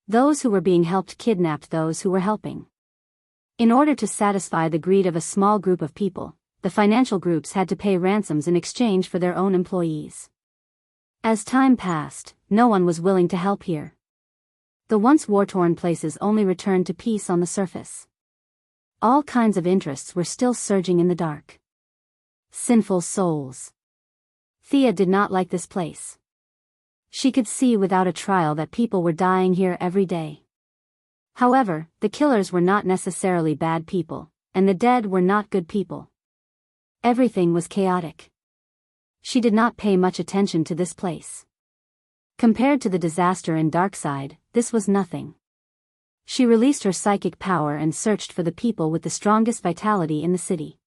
Those who were being helped kidnapped those who were helping. In order to satisfy the greed of a small group of people, the financial groups had to pay ransoms in exchange for their own employees. As time passed, no one was willing to help here. The once war-torn places only returned to peace on the surface. All kinds of interests were still surging in the dark. Sinful souls. Thea did not like this place. She could see without a trial that people were dying here every day. However, the killers were not necessarily bad people, and the dead were not good people. Everything was chaotic. She did not pay much attention to this place. Compared to the disaster in Darkside, this was nothing. She released her psychic power and searched for the people with the strongest vitality in the city.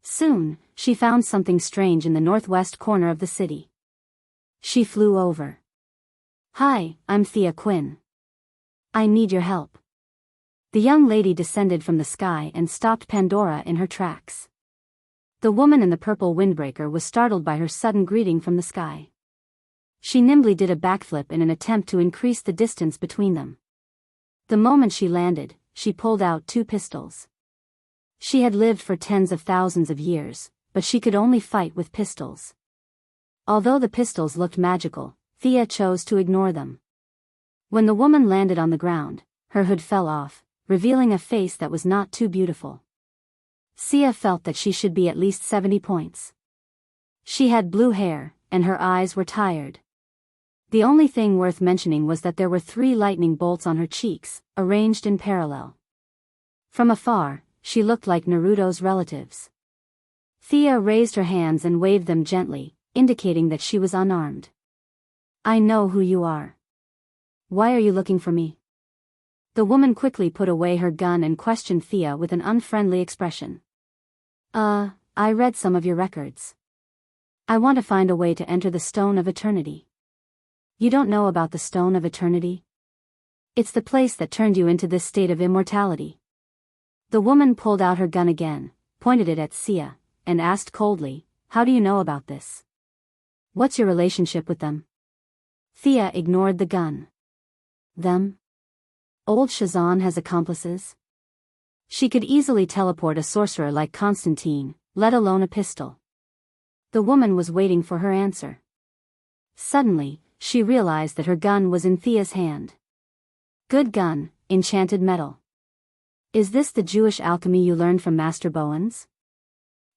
Soon, she found something strange in the northwest corner of the city. She flew over. "Hi, I'm Thea Quinn. I need your help." The young lady descended from the sky and stopped Pandora in her tracks. The woman in the purple windbreaker was startled by her sudden greeting from the sky. She nimbly did a backflip in an attempt to increase the distance between them. The moment she landed, she pulled out 2 pistols. She had lived for tens of thousands of years, but she could only fight with pistols. Although the pistols looked magical, Thea chose to ignore them. When the woman landed on the ground, her hood fell off, revealing a face that was not too beautiful. Thea felt that she should be at least 70 points. She had blue hair, and her eyes were tired. The only thing worth mentioning was that there were 3 lightning bolts on her cheeks, arranged in parallel. From afar, she looked like Naruto's relatives. Thea raised her hands and waved them gently, indicating that she was unarmed. "I know who you are. Why are you looking for me?" The woman quickly put away her gun and questioned Thea with an unfriendly expression. I read some of your records. I want to find a way to enter the Stone of Eternity." "You don't know about the Stone of Eternity? It's the place that turned you into this state of immortality." The woman pulled out her gun again, pointed it at Thea, and asked coldly, "How do you know about this? What's your relationship with them?" Thea ignored the gun. "Them? Old Shazan has accomplices?" She could easily teleport a sorcerer like Constantine, let alone a pistol. The woman was waiting for her answer. Suddenly, she realized that her gun was in Thea's hand. "Good gun, enchanted metal. Is this the Jewish alchemy you learned from Master Bowen's?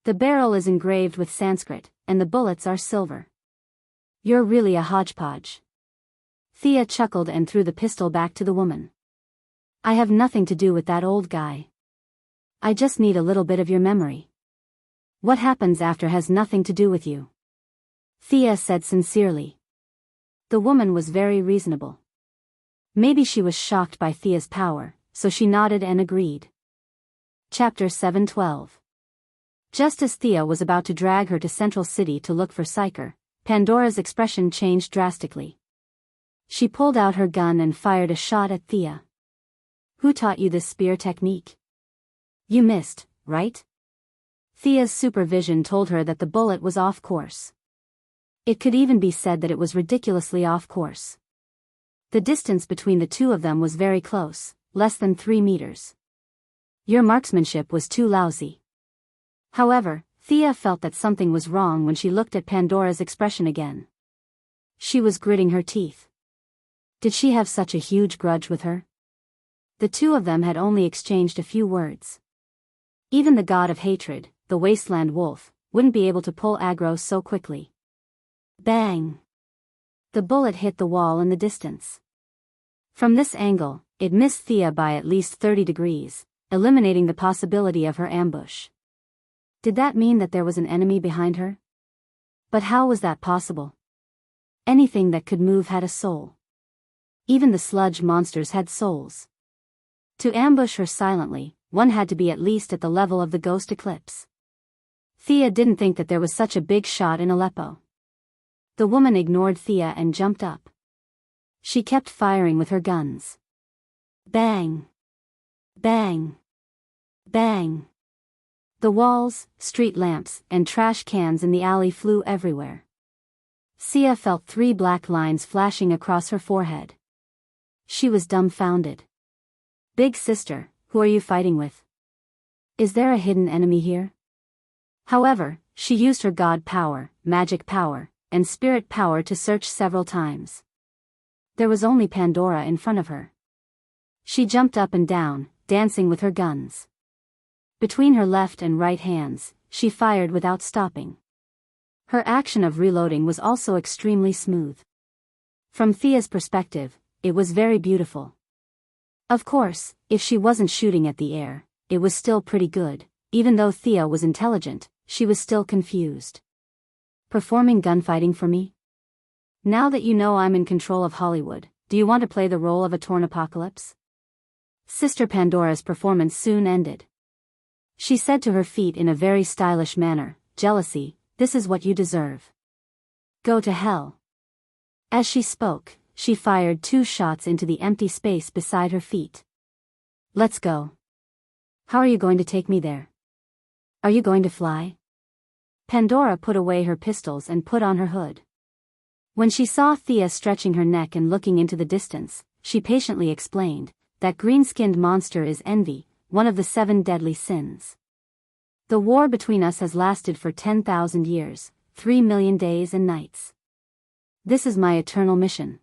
The barrel is engraved with Sanskrit, and the bullets are silver. You're really a hodgepodge." Thea chuckled and threw the pistol back to the woman. "I have nothing to do with that old guy. I just need a little bit of your memory. What happens after has nothing to do with you," Thea said sincerely. The woman was very reasonable. Maybe she was shocked by Thea's power, so she nodded and agreed. Chapter 712. Just as Thea was about to drag her to Central City to look for Psyker, Pandora's expression changed drastically. She pulled out her gun and fired a shot at Thea. "Who taught you this spear technique? You missed, right?" Thea's supervision told her that the bullet was off course. It could even be said that it was ridiculously off course. The distance between the two of them was very close, less than 3 meters. Your marksmanship was too lousy. However, Thea felt that something was wrong when she looked at Pandora's expression again. She was gritting her teeth. Did she have such a huge grudge with her? The two of them had only exchanged a few words. Even the god of hatred, the wasteland wolf, wouldn't be able to pull aggro so quickly. Bang! The bullet hit the wall in the distance. From this angle, it missed Thea by at least 30 degrees, eliminating the possibility of her ambush. Did that mean that there was an enemy behind her? But how was that possible? Anything that could move had a soul. Even the sludge monsters had souls. To ambush her silently, one had to be at least at the level of the ghost eclipse. Thea didn't think that there was such a big shot in Aleppo. The woman ignored Thea and jumped up. She kept firing with her guns. Bang! Bang! Bang! The walls, street lamps, and trash cans in the alley flew everywhere. Thea felt 3 black lines flashing across her forehead. She was dumbfounded. Big sister, who are you fighting with? Is there a hidden enemy here? However, she used her god power, magic power, and spirit power to search several times. There was only Pandora in front of her. She jumped up and down, dancing with her guns. Between her left and right hands, she fired without stopping. Her action of reloading was also extremely smooth. From Thea's perspective, it was very beautiful. Of course, if she wasn't shooting at the air, it was still pretty good. Even though Thea was intelligent, she was still confused. Performing gunfighting for me? Now that you know I'm in control of Hollywood, do you want to play the role of a torn apocalypse? Sister Pandora's performance soon ended. She said to her feet in a very stylish manner, "Jealousy, this is what you deserve. Go to hell." As she spoke, she fired 2 shots into the empty space beside her feet. "Let's go. How are you going to take me there? Are you going to fly?" Pandora put away her pistols and put on her hood. When she saw Thea stretching her neck and looking into the distance, she patiently explained, "That green-skinned monster is envy, one of the 7 deadly sins. The war between us has lasted for 10,000 years, 3 million days and nights. This is my eternal mission."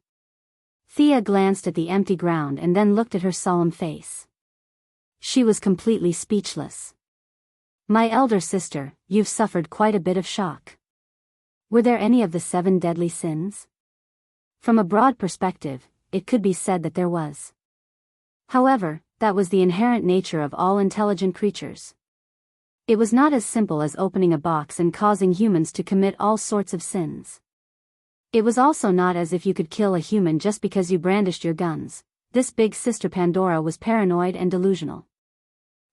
Thea glanced at the empty ground and then looked at her solemn face. She was completely speechless. "My elder sister, you've suffered quite a bit of shock. Were there any of the 7 deadly sins?" From a broad perspective, it could be said that there was. However, that was the inherent nature of all intelligent creatures. It was not as simple as opening a box and causing humans to commit all sorts of sins. It was also not as if you could kill a human just because you brandished your guns. This big sister Pandora was paranoid and delusional.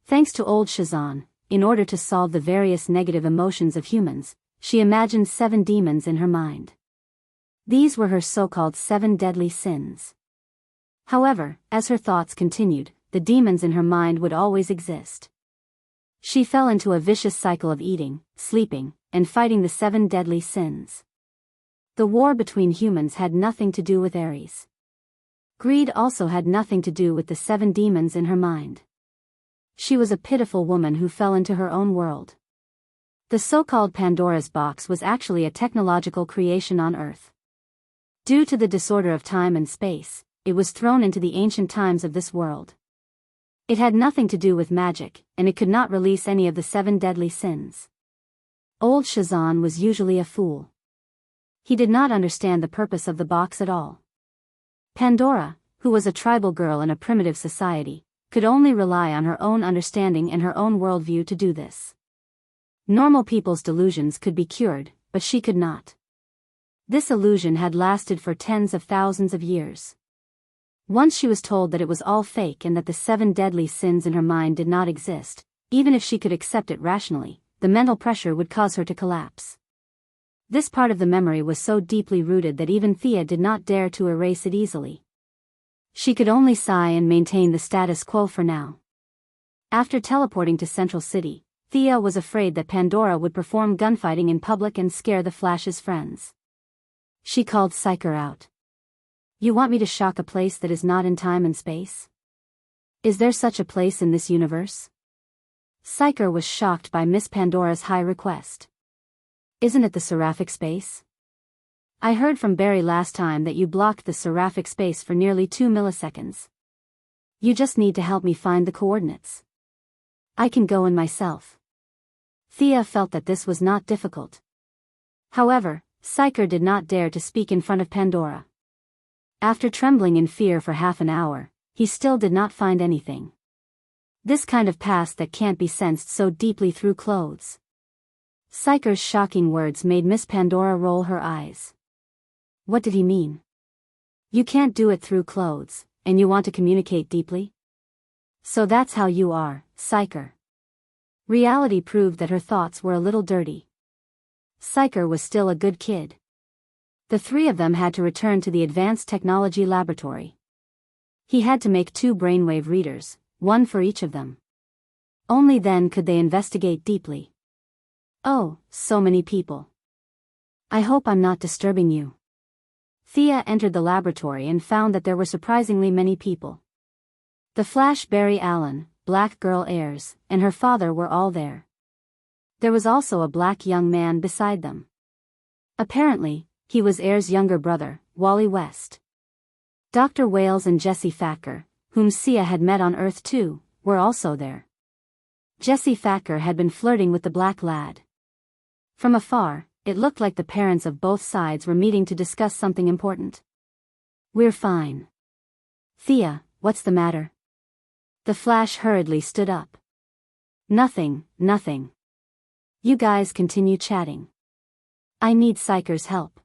Thanks to old Shazan, in order to solve the various negative emotions of humans, she imagined 7 demons in her mind. These were her so-called 7 deadly sins. However, as her thoughts continued, the demons in her mind would always exist. She fell into a vicious cycle of eating, sleeping, and fighting the 7 deadly sins. The war between humans had nothing to do with Ares. Greed also had nothing to do with the 7 demons in her mind. She was a pitiful woman who fell into her own world. The so-called Pandora's box was actually a technological creation on Earth. Due to the disorder of time and space, it was thrown into the ancient times of this world. It had nothing to do with magic, and it could not release any of the 7 deadly sins. Old Shazan was usually a fool. He did not understand the purpose of the box at all. Pandora, who was a tribal girl in a primitive society, could only rely on her own understanding and her own worldview to do this. Normal people's delusions could be cured, but she could not. This illusion had lasted for tens of thousands of years. Once she was told that it was all fake and that the 7 deadly sins in her mind did not exist, even if she could accept it rationally, the mental pressure would cause her to collapse. This part of the memory was so deeply rooted that even Thea did not dare to erase it easily. She could only sigh and maintain the status quo for now. After teleporting to Central City, Thea was afraid that Pandora would perform gunfighting in public and scare the Flash's friends. She called Psyker out. "You want me to shock a place that is not in time and space? Is there such a place in this universe?" Psyker was shocked by Miss Pandora's high request. "Isn't it the seraphic space? I heard from Barry last time that you blocked the seraphic space for nearly 2 milliseconds. You just need to help me find the coordinates. I can go in myself." Thea felt that this was not difficult. However, Psyker did not dare to speak in front of Pandora. After trembling in fear for half an hour, he still did not find anything. This kind of past that can't be sensed so deeply through clothes. Psyker's shocking words made Miss Pandora roll her eyes. What did he mean? You can't do it through clothes, and you want to communicate deeply? So that's how you are, Psyker. Reality proved that her thoughts were a little dirty. Psyker was still a good kid. The three of them had to return to the Advanced Technology Laboratory. He had to make 2 brainwave readers, one for each of them. Only then could they investigate deeply. Oh, so many people. I hope I'm not disturbing you. Thea entered the laboratory and found that there were surprisingly many people. The Flash Barry Allen, Black Girl Ayers, and her father were all there. There was also a black young man beside them. Apparently, he was Ayers' younger brother, Wally West. Dr. Wales and Jesse Thacker, whom Sia had met on Earth 2, were also there. Jesse Thacker had been flirting with the black lad. From afar, it looked like the parents of both sides were meeting to discuss something important. We're fine. Thea, what's the matter? The Flash hurriedly stood up. Nothing. You guys continue chatting. I need Psyker's help.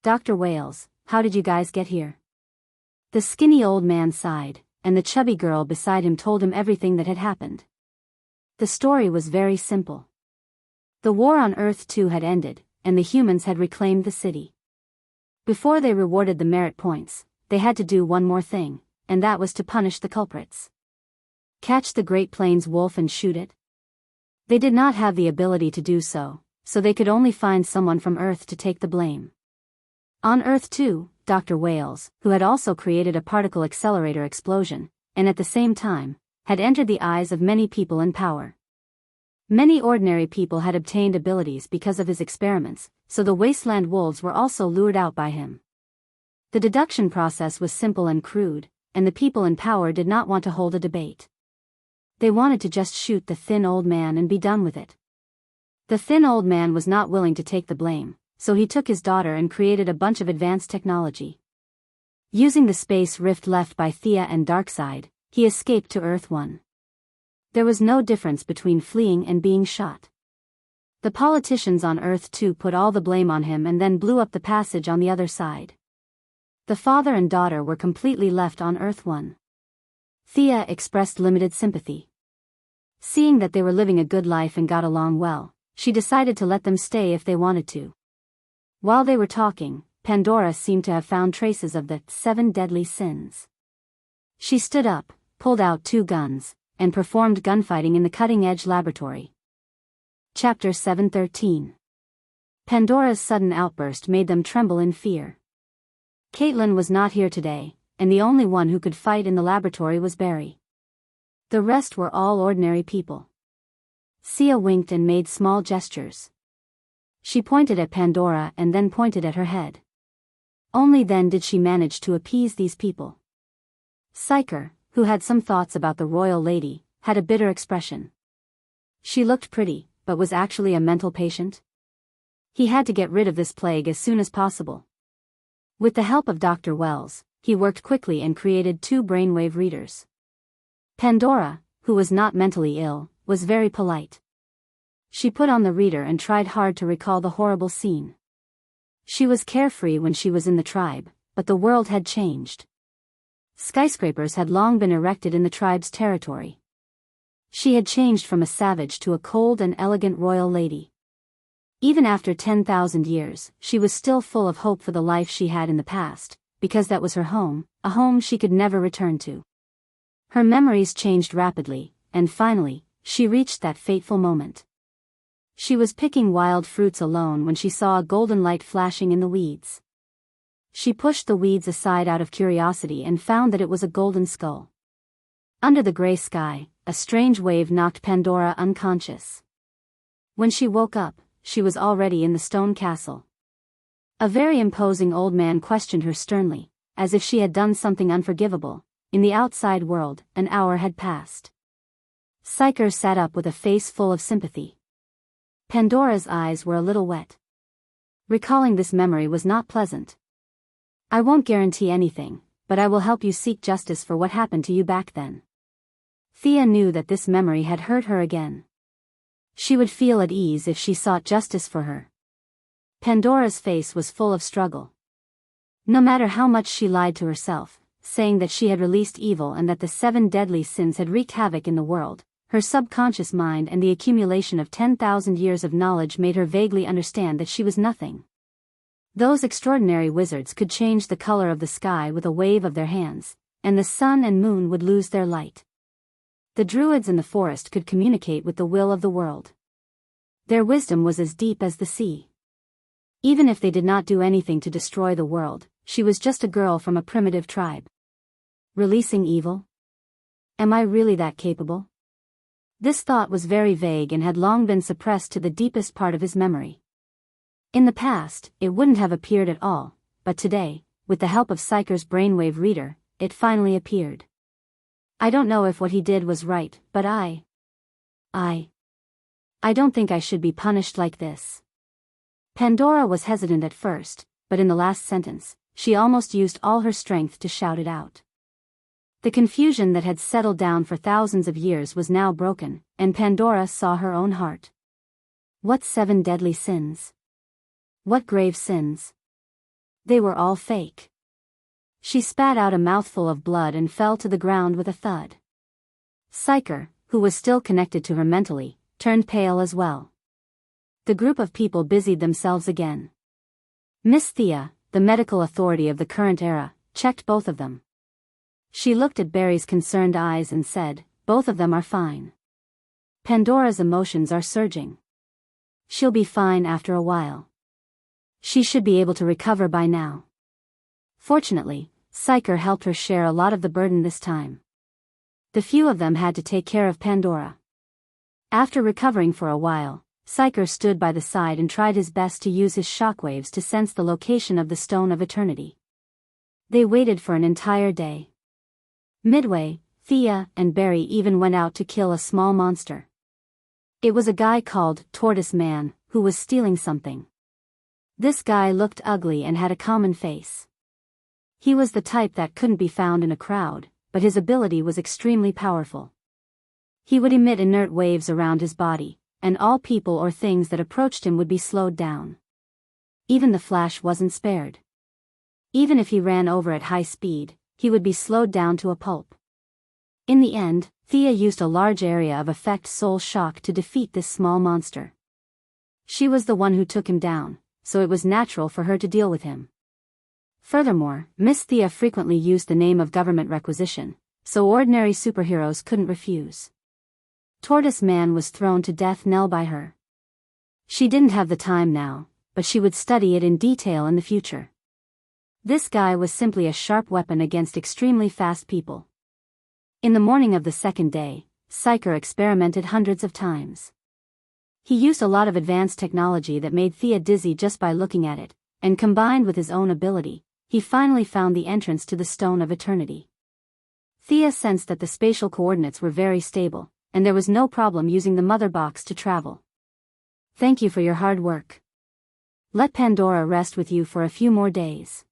Dr. Wales, how did you guys get here? The skinny old man sighed, and the chubby girl beside him told him everything that had happened. The story was very simple. The war on Earth 2 had ended, and the humans had reclaimed the city. Before they rewarded the merit points, they had to do one more thing, and that was to punish the culprits. Catch the Great Plains wolf and shoot it? They did not have the ability to do so, so they could only find someone from Earth to take the blame. On Earth 2, Dr. Wales, who had also created a particle accelerator explosion, and at the same time, had entered the eyes of many people in power. Many ordinary people had obtained abilities because of his experiments, so the wasteland wolves were also lured out by him. The deduction process was simple and crude, and the people in power did not want to hold a debate. They wanted to just shoot the thin old man and be done with it. The thin old man was not willing to take the blame, so he took his daughter and created a bunch of advanced technology. Using the space rift left by Thea and Darkseid, he escaped to Earth 1. There was no difference between fleeing and being shot. The politicians on Earth 2 put all the blame on him and then blew up the passage on the other side. The father and daughter were completely left on Earth 1. Thea expressed limited sympathy. Seeing that they were living a good life and got along well, she decided to let them stay if they wanted to. While they were talking, Pandora seemed to have found traces of the 7 deadly sins. She stood up, pulled out 2 guns, and performed gunfighting in the cutting-edge laboratory. Chapter 713. Pandora's sudden outburst made them tremble in fear. Caitlin was not here today, and the only one who could fight in the laboratory was Barry. The rest were all ordinary people. Sia winked and made small gestures. She pointed at Pandora and then pointed at her head. Only then did she manage to appease these people. Psyker, who had some thoughts about the royal lady, had a bitter expression. She looked pretty, but was actually a mental patient. He had to get rid of this plague as soon as possible. With the help of Dr. Wells, he worked quickly and created 2 brainwave readers. Pandora, who was not mentally ill, was very polite. She put on the reader and tried hard to recall the horrible scene. She was carefree when she was in the tribe, but the world had changed. Skyscrapers had long been erected in the tribe's territory. She had changed from a savage to a cold and elegant royal lady. Even after 10,000 years, she was still full of hope for the life she had in the past, because that was her home, a home she could never return to. Her memories changed rapidly, and finally, she reached that fateful moment. She was picking wild fruits alone when she saw a golden light flashing in the weeds. She pushed the weeds aside out of curiosity and found that it was a golden skull. Under the gray sky, a strange wave knocked Pandora unconscious. When she woke up, she was already in the stone castle. A very imposing old man questioned her sternly, as if she had done something unforgivable. In the outside world, an hour had passed. Psyker sat up with a face full of sympathy. Pandora's eyes were a little wet. Recalling this memory was not pleasant. I won't guarantee anything, but I will help you seek justice for what happened to you back then. Thea knew that this memory had hurt her again. She would feel at ease if she sought justice for her. Pandora's face was full of struggle. No matter how much she lied to herself, saying that she had released evil and that the 7 deadly sins had wreaked havoc in the world, her subconscious mind and the accumulation of 10,000 years of knowledge made her vaguely understand that she was nothing. Those extraordinary wizards could change the color of the sky with a wave of their hands, and the sun and moon would lose their light. The druids in the forest could communicate with the will of the world. Their wisdom was as deep as the sea. Even if they did not do anything to destroy the world, she was just a girl from a primitive tribe. Releasing evil? Am I really that capable? This thought was very vague and had long been suppressed to the deepest part of his memory. In the past, it wouldn't have appeared at all, but today, with the help of Psyker's brainwave reader, it finally appeared. I don't know if what he did was right, but I don't think I should be punished like this. Pandora was hesitant at first, but in the last sentence, she almost used all her strength to shout it out. The confusion that had settled down for thousands of years was now broken, and Pandora saw her own heart. What 7 deadly sins? What grave sins? They were all fake. She spat out a mouthful of blood and fell to the ground with a thud. Psyker, who was still connected to her mentally, turned pale as well. The group of people busied themselves again. Miss Thea, the medical authority of the current era, checked both of them. She looked at Barry's concerned eyes and said, "Both of them are fine." Pandora's emotions are surging. She'll be fine after a while. She should be able to recover by now. Fortunately, Psyker helped her share a lot of the burden this time. The few of them had to take care of Pandora. After recovering for a while, Psyker stood by the side and tried his best to use his shockwaves to sense the location of the Stone of Eternity. They waited for an entire day. Midway, Thea and Barry even went out to kill a small monster. It was a guy called Tortoise Man, who was stealing something. This guy looked ugly and had a common face. He was the type that couldn't be found in a crowd, but his ability was extremely powerful. He would emit inert waves around his body, and all people or things that approached him would be slowed down. Even the Flash wasn't spared. Even if he ran over at high speed, he would be slowed down to a pulp. In the end, Thea used a large area of effect soul shock to defeat this small monster. She was the one who took him down, so it was natural for her to deal with him. Furthermore, Miss Thea frequently used the name of government requisition, so ordinary superheroes couldn't refuse. Tortoise Man was thrown to death knell by her. She didn't have the time now, but she would study it in detail in the future. This guy was simply a sharp weapon against extremely fast people. In the morning of the second day, Psyker experimented hundreds of times. He used a lot of advanced technology that made Thea dizzy just by looking at it, and combined with his own ability, he finally found the entrance to the Stone of Eternity. Thea sensed that the spatial coordinates were very stable, and there was no problem using the mother box to travel. Thank you for your hard work. Let Pandora rest with you for a few more days.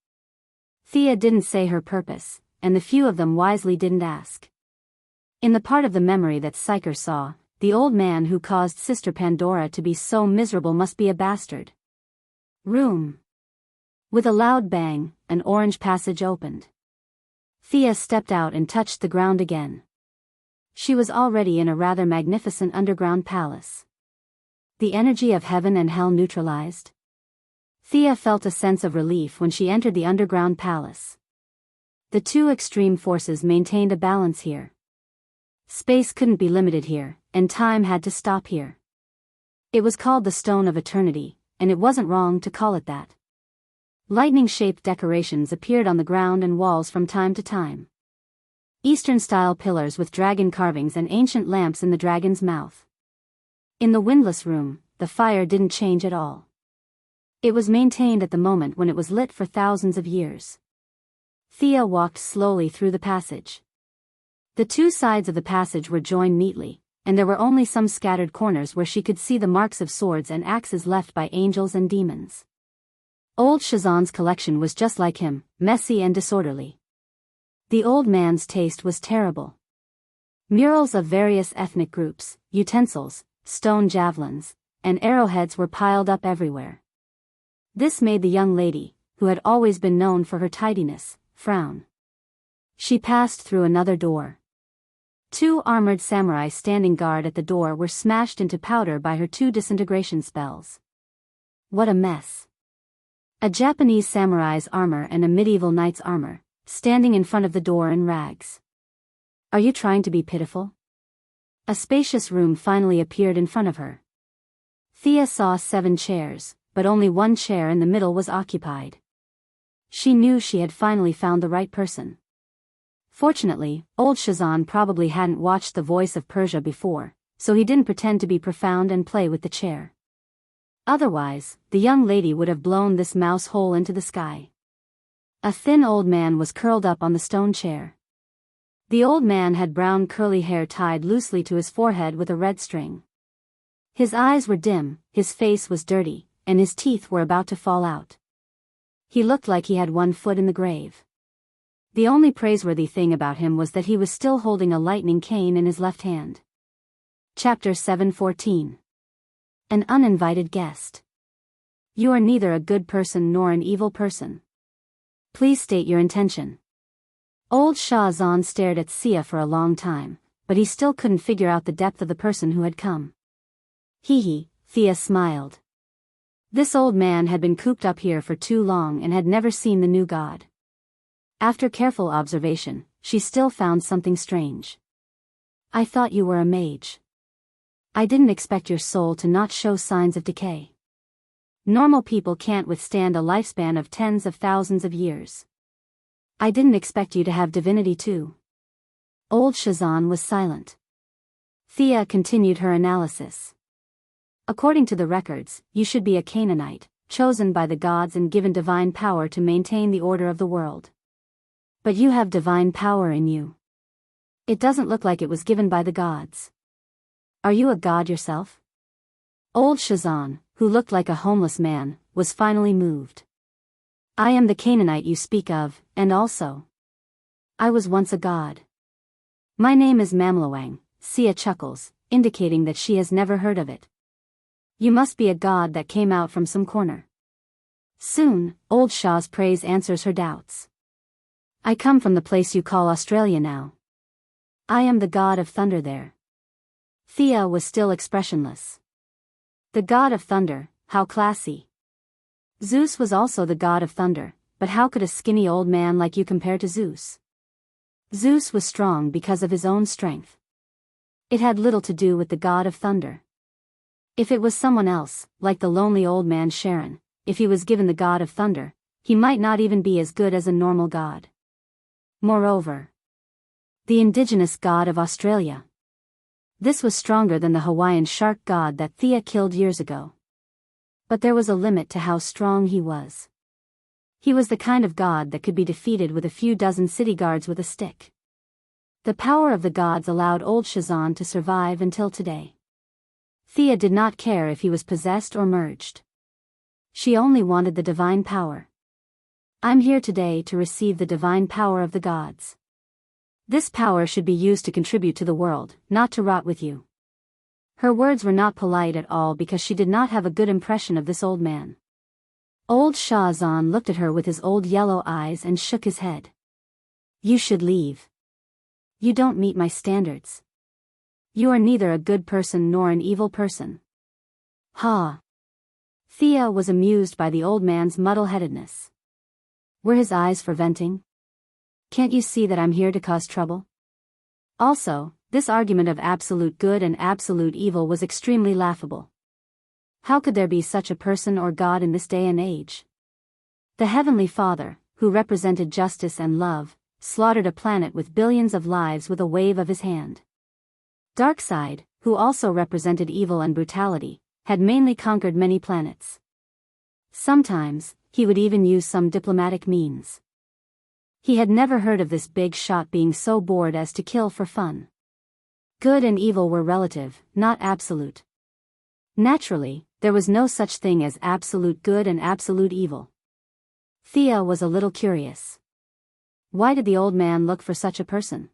Thea didn't say her purpose, and the few of them wisely didn't ask. In the part of the memory that Psyker saw, the old man who caused Sister Pandora to be so miserable must be a bastard. Room. With a loud bang, an orange passage opened. Thea stepped out and touched the ground again. She was already in a rather magnificent underground palace. The energy of heaven and hell neutralized. Thea felt a sense of relief when she entered the underground palace. The two extreme forces maintained a balance here. Space couldn't be limited here, and time had to stop here. It was called the Stone of Eternity, and it wasn't wrong to call it that. Lightning-shaped decorations appeared on the ground and walls from time to time. Eastern-style pillars with dragon carvings and ancient lamps in the dragon's mouth. In the windless room, the fire didn't change at all. It was maintained at the moment when it was lit for thousands of years. Thea walked slowly through the passage. The two sides of the passage were joined neatly, and there were only some scattered corners where she could see the marks of swords and axes left by angels and demons. Old Shazan's collection was just like him, messy and disorderly. The old man's taste was terrible. Murals of various ethnic groups, utensils, stone javelins, and arrowheads were piled up everywhere. This made the young lady, who had always been known for her tidiness, frown. She passed through another door. 2 armored samurai standing guard at the door were smashed into powder by her 2 disintegration spells. What a mess. A Japanese samurai's armor and a medieval knight's armor, standing in front of the door in rags. Are you trying to be pitiful? A spacious room finally appeared in front of her. Thea saw 7 chairs, but only 1 chair in the middle was occupied. She knew she had finally found the right person. Fortunately, old Shazan probably hadn't watched The Voice of Persia before, so he didn't pretend to be profound and play with the chair. Otherwise, the young lady would have blown this mouse hole into the sky. A thin old man was curled up on the stone chair. The old man had brown curly hair tied loosely to his forehead with a red string. His eyes were dim, his face was dirty, and his teeth were about to fall out. He looked like he had 1 foot in the grave. The only praiseworthy thing about him was that he was still holding a lightning cane in his left hand. Chapter 7:14. An uninvited guest. You are neither a good person nor an evil person. Please state your intention. Old Shazan stared at Sia for a long time, but he still couldn't figure out the depth of the person who had come. Hee, Thea smiled. This old man had been cooped up here for too long and had never seen the new god. After careful observation, she still found something strange. I thought you were a mage. I didn't expect your soul to not show signs of decay. Normal people can't withstand a lifespan of tens of thousands of years. I didn't expect you to have divinity too. Old Shazan was silent. Thea continued her analysis. According to the records, you should be a Canaanite, chosen by the gods and given divine power to maintain the order of the world. But you have divine power in you. It doesn't look like it was given by the gods. Are you a god yourself? Old Shazan, who looked like a homeless man, was finally moved. I am the Canaanite you speak of, and also, I was once a god. My name is Mamlawang. Sia chuckles, indicating that she has never heard of it. You must be a god that came out from some corner. Soon, old Shah's praise answers her doubts. I come from the place you call Australia now. I am the god of thunder there. Thea was still expressionless. The god of thunder, how classy. Zeus was also the god of thunder, but how could a skinny old man like you compare to Zeus? Zeus was strong because of his own strength. It had little to do with the god of thunder. If it was someone else, like the lonely old man Sharon, if he was given the god of thunder, he might not even be as good as a normal god. Moreover, the indigenous god of Australia. This was stronger than the Hawaiian shark god that Thea killed years ago. But there was a limit to how strong he was. He was the kind of god that could be defeated with a few dozen city guards with a stick. The power of the gods allowed old Shazan to survive until today. Thea did not care if he was possessed or merged. She only wanted the divine power. I'm here today to receive the divine power of the gods. This power should be used to contribute to the world, not to rot with you. Her words were not polite at all because she did not have a good impression of this old man. Old Shazan looked at her with his old yellow eyes and shook his head. You should leave. You don't meet my standards. You are neither a good person nor an evil person. Ha! Thea was amused by the old man's muddle-headedness. Were his eyes for venting? Can't you see that I'm here to cause trouble? Also, this argument of absolute good and absolute evil was extremely laughable. How could there be such a person or God in this day and age? The Heavenly Father, who represented justice and love, slaughtered a planet with billions of lives with a wave of his hand. Darkseid, who also represented evil and brutality, had mainly conquered many planets. Sometimes, he would even use some diplomatic means. He had never heard of this big shot being so bored as to kill for fun. Good and evil were relative, not absolute. Naturally, there was no such thing as absolute good and absolute evil. Thea was a little curious. Why did the old man look for such a person?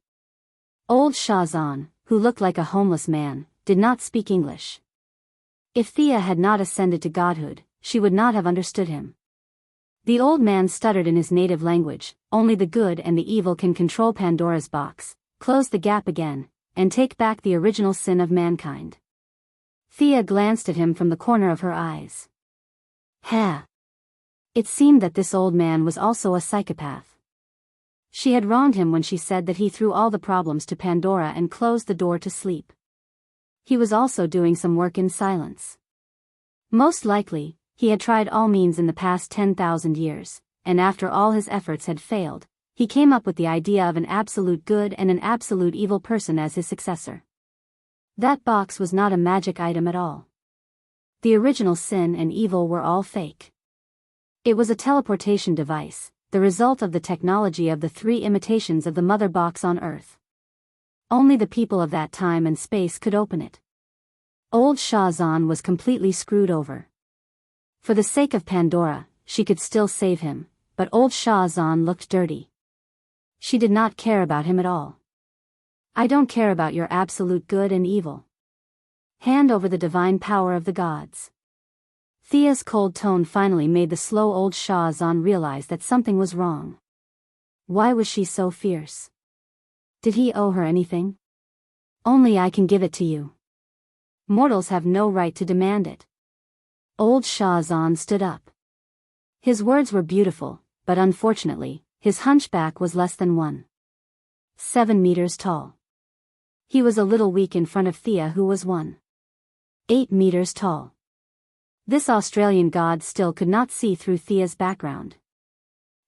Old Shazan, who looked like a homeless man, did not speak English. If Thea had not ascended to godhood, she would not have understood him. The old man stuttered in his native language, only the good and the evil can control Pandora's box, close the gap again, and take back the original sin of mankind. Thea glanced at him from the corner of her eyes. Ha! It seemed that this old man was also a psychopath. She had wronged him when she said that he threw all the problems to Pandora and closed the door to sleep. He was also doing some work in silence. Most likely, he had tried all means in the past 10,000 years, and after all his efforts had failed, he came up with the idea of an absolute good and an absolute evil person as his successor. That box was not a magic item at all. The original sin and evil were all fake. It was a teleportation device, the result of the technology of the 3 imitations of the mother box on Earth. Only the people of that time and space could open it. Old Shazan was completely screwed over. For the sake of Pandora, she could still save him, but old Shazan looked dirty. She did not care about him at all. I don't care about your absolute good and evil. Hand over the divine power of the gods. Thea's cold tone finally made the slow old Shazan realize that something was wrong. Why was she so fierce? Did he owe her anything? Only I can give it to you. Mortals have no right to demand it. Old Shazan stood up. His words were beautiful, but unfortunately, his hunchback was less than 1.7 meters tall. He was a little weak in front of Thea, who was 1.8 meters tall. This Australian god still could not see through Thea's background.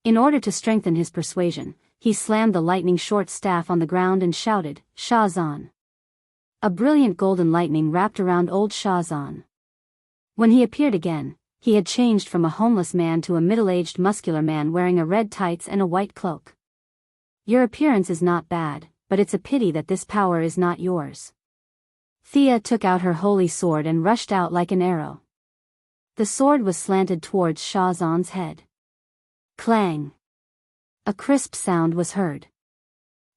In order to strengthen his persuasion, he slammed the lightning short staff on the ground and shouted, "Shazan!" A brilliant golden lightning wrapped around old Shazan. When he appeared again, he had changed from a homeless man to a middle-aged muscular man wearing a red tights and a white cloak. Your appearance is not bad, but it's a pity that this power is not yours. Thea took out her holy sword and rushed out like an arrow. The sword was slanted towards Shazan's head. Clang! A crisp sound was heard.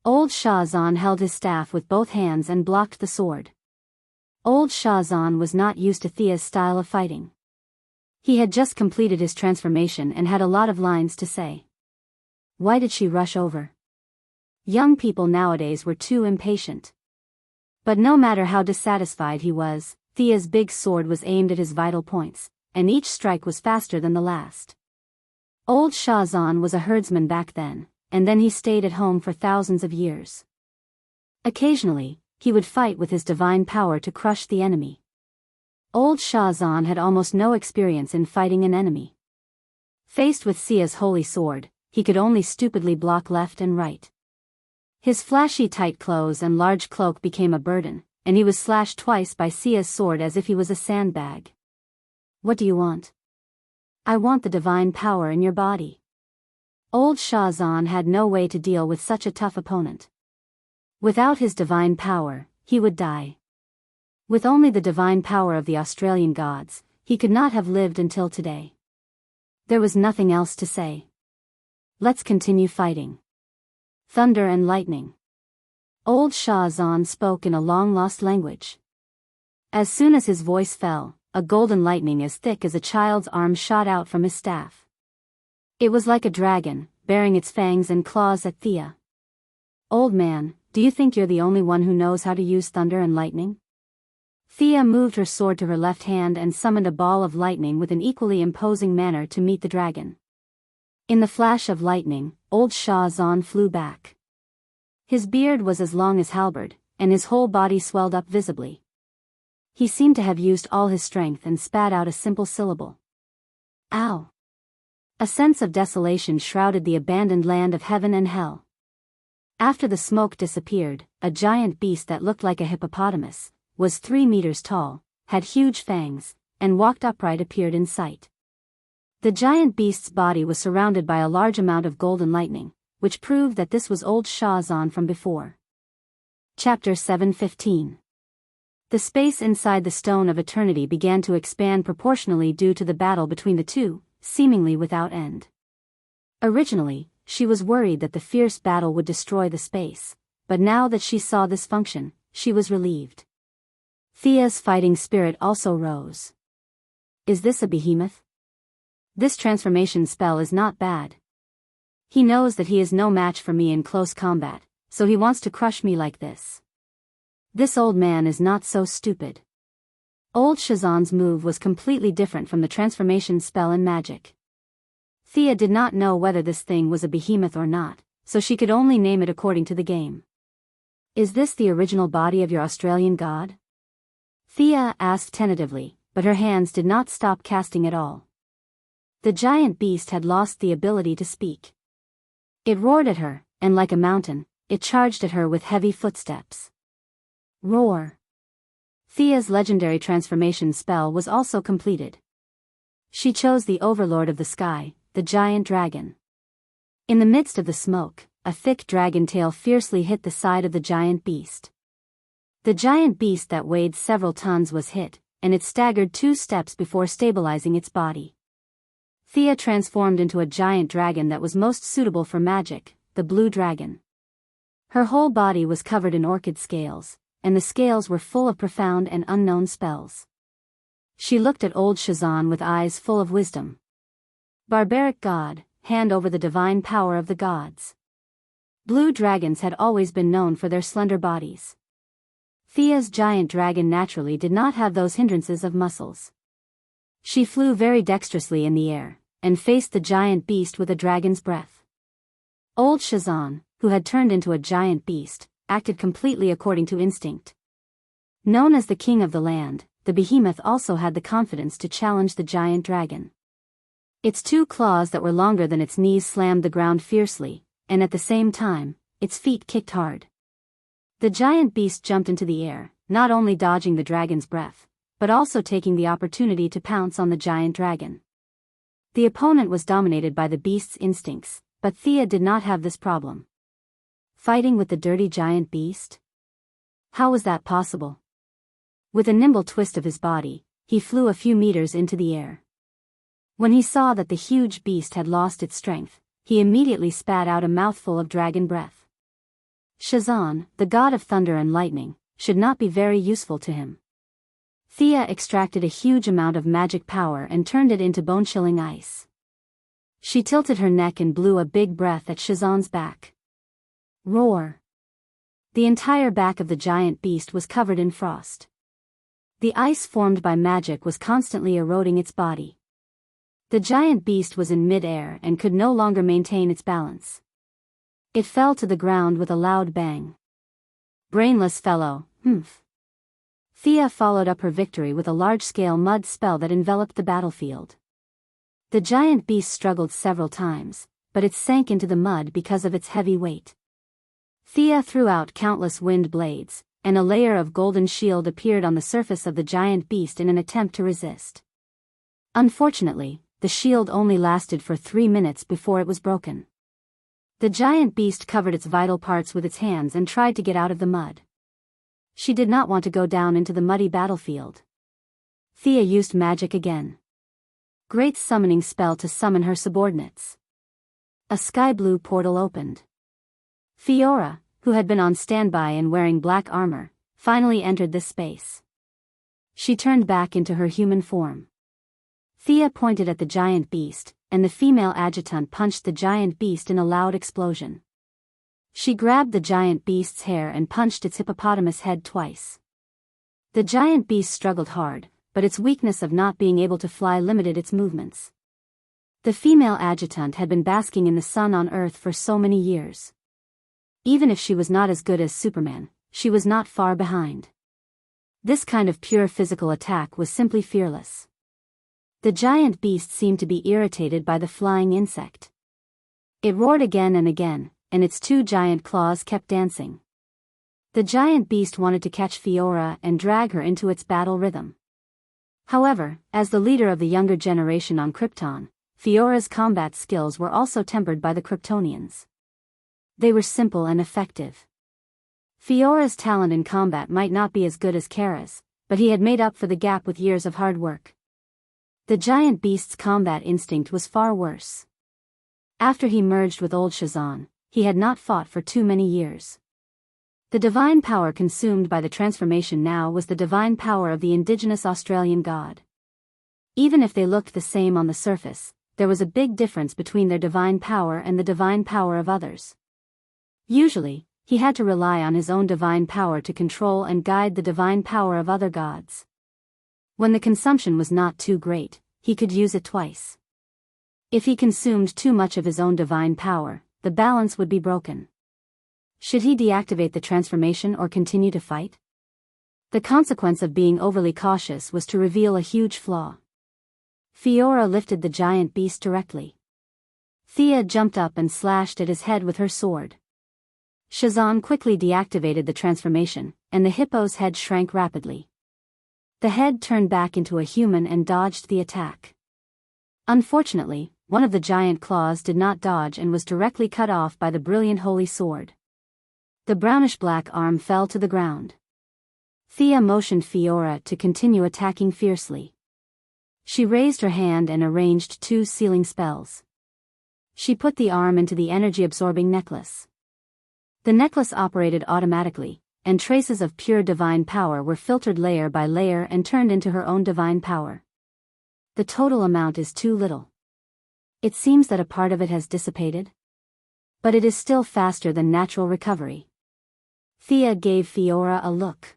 Old Shazan held his staff with both hands and blocked the sword. Old Shazan was not used to Thea's style of fighting. He had just completed his transformation and had a lot of lines to say. Why did she rush over? Young people nowadays were too impatient. But no matter how dissatisfied he was, Thea's big sword was aimed at his vital points, and each strike was faster than the last. Old Shazan was a herdsman back then, and then he stayed at home for thousands of years. Occasionally, he would fight with his divine power to crush the enemy. Old Shazan had almost no experience in fighting an enemy. Faced with Sia's holy sword, he could only stupidly block left and right. His flashy tight clothes and large cloak became a burden, and he was slashed twice by Sia's sword as if he was a sandbag. What do you want? I want the divine power in your body. Old Shazan had no way to deal with such a tough opponent. Without his divine power, he would die. With only the divine power of the Australian gods, he could not have lived until today. There was nothing else to say. Let's continue fighting. Thunder and lightning. Old Shazan spoke in a long-lost language. As soon as his voice fell, a golden lightning as thick as a child's arm shot out from his staff. It was like a dragon, baring its fangs and claws at Thea. Old man, do you think you're the only one who knows how to use thunder and lightning? Thea moved her sword to her left hand and summoned a ball of lightning with an equally imposing manner to meet the dragon. In the flash of lightning, old Shazan flew back. His beard was as long as halberd, and his whole body swelled up visibly. He seemed to have used all his strength and spat out a simple syllable. Ow! A sense of desolation shrouded the abandoned land of heaven and hell. After the smoke disappeared, a giant beast that looked like a hippopotamus, was 3 meters tall, had huge fangs, and walked upright appeared in sight. The giant beast's body was surrounded by a large amount of golden lightning, which proved that this was old Shazan from before. Chapter 7:15. The space inside the Stone of Eternity began to expand proportionally due to the battle between the two, seemingly without end. Originally, she was worried that the fierce battle would destroy the space, but now that she saw this function, she was relieved. Thea's fighting spirit also rose. Is this a behemoth? This transformation spell is not bad. He knows that he is no match for me in close combat, so he wants to crush me like this. This old man is not so stupid. Old Shazan's move was completely different from the transformation spell in magic. Thea did not know whether this thing was a behemoth or not, so she could only name it according to the game. Is this the original body of your Australian god? Thea asked tentatively, but her hands did not stop casting at all. The giant beast had lost the ability to speak. It roared at her, and like a mountain, it charged at her with heavy footsteps. Roar. Thea's legendary transformation spell was also completed. She chose the overlord of the sky, the giant dragon. In the midst of the smoke, a thick dragon tail fiercely hit the side of the giant beast. The giant beast that weighed several tons was hit, and it staggered 2 steps before stabilizing its body. Thea transformed into a giant dragon that was most suitable for magic, the blue dragon. Her whole body was covered in orchid scales, and the scales were full of profound and unknown spells. She looked at old Shazan with eyes full of wisdom. Barbaric god, hand over the divine power of the gods. Blue dragons had always been known for their slender bodies. Thea's giant dragon naturally did not have those hindrances of muscles. She flew very dexterously in the air, and faced the giant beast with a dragon's breath. Old Shazan, who had turned into a giant beast, acted completely according to instinct. Known as the king of the land, the behemoth also had the confidence to challenge the giant dragon. Its 2 claws that were longer than its knees slammed the ground fiercely, and at the same time, its feet kicked hard. The giant beast jumped into the air, not only dodging the dragon's breath, but also taking the opportunity to pounce on the giant dragon. The opponent was dominated by the beast's instincts, but Thea did not have this problem. Fighting with the dirty giant beast? How was that possible? With a nimble twist of his body, he flew a few meters into the air. When he saw that the huge beast had lost its strength, he immediately spat out a mouthful of dragon breath. Shazan, the god of thunder and lightning, should not be very useful to him. Thea extracted a huge amount of magic power and turned it into bone-chilling ice. She tilted her neck and blew a big breath at Shazan's back. Roar. The entire back of the giant beast was covered in frost. The ice formed by magic was constantly eroding its body. The giant beast was in mid-air and could no longer maintain its balance. It fell to the ground with a loud bang. Brainless fellow, humph. Thea followed up her victory with a large-scale mud spell that enveloped the battlefield. The giant beast struggled several times, but it sank into the mud because of its heavy weight. Thea threw out countless wind blades, and a layer of golden shield appeared on the surface of the giant beast in an attempt to resist. Unfortunately, the shield only lasted for 3 minutes before it was broken. The giant beast covered its vital parts with its hands and tried to get out of the mud. She did not want to go down into the muddy battlefield. Thea used magic again. Great summoning spell to summon her subordinates. A sky-blue portal opened. Fiora, who had been on standby and wearing black armor, finally entered this space. She turned back into her human form. Thea pointed at the giant beast, and the female adjutant punched the giant beast in a loud explosion. She grabbed the giant beast's hair and punched its hippopotamus head twice. The giant beast struggled hard, but its weakness of not being able to fly limited its movements. The female adjutant had been basking in the sun on Earth for so many years. Even if she was not as good as Superman, she was not far behind. This kind of pure physical attack was simply fearless. The giant beast seemed to be irritated by the flying insect. It roared again and again, and its 2 giant claws kept dancing. The giant beast wanted to catch Fiora and drag her into its battle rhythm. However, as the leader of the younger generation on Krypton, Fiora's combat skills were also tempered by the Kryptonians. They were simple and effective. Fiora's talent in combat might not be as good as Kara's, but he had made up for the gap with years of hard work. The giant beast's combat instinct was far worse. After he merged with old Shazan, he had not fought for too many years. The divine power consumed by the transformation now was the divine power of the indigenous Australian god. Even if they looked the same on the surface, there was a big difference between their divine power and the divine power of others. Usually, he had to rely on his own divine power to control and guide the divine power of other gods. When the consumption was not too great, he could use it twice. If he consumed too much of his own divine power, the balance would be broken. Should he deactivate the transformation or continue to fight? The consequence of being overly cautious was to reveal a huge flaw. Fiora lifted the giant beast directly. Thea jumped up and slashed at his head with her sword. Shazan quickly deactivated the transformation, and the hippo's head shrank rapidly. The head turned back into a human and dodged the attack. Unfortunately, one of the giant claws did not dodge and was directly cut off by the brilliant holy sword. The brownish-black arm fell to the ground. Thea motioned Fiora to continue attacking fiercely. She raised her hand and arranged 2 sealing spells. She put the arm into the energy-absorbing necklace. The necklace operated automatically, and traces of pure divine power were filtered layer by layer and turned into her own divine power. The total amount is too little. It seems that a part of it has dissipated. But it is still faster than natural recovery. Thea gave Fiora a look.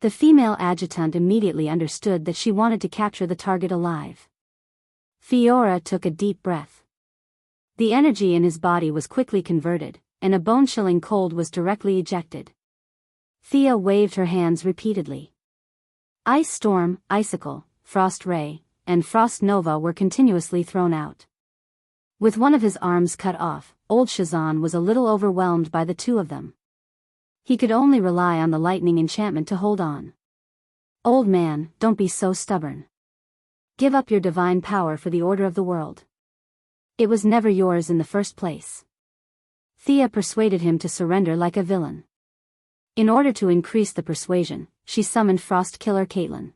The female adjutant immediately understood that she wanted to capture the target alive. Fiora took a deep breath. The energy in his body was quickly converted, and a bone-chilling cold was directly ejected. Thea waved her hands repeatedly. Ice storm, icicle, frost ray, and frost nova were continuously thrown out. With one of his arms cut off, old Shazan was a little overwhelmed by the 2 of them. He could only rely on the lightning enchantment to hold on. Old man, don't be so stubborn. Give up your divine power for the order of the world. It was never yours in the first place. Thea persuaded him to surrender like a villain. In order to increase the persuasion, she summoned Frost Killer Caitlin.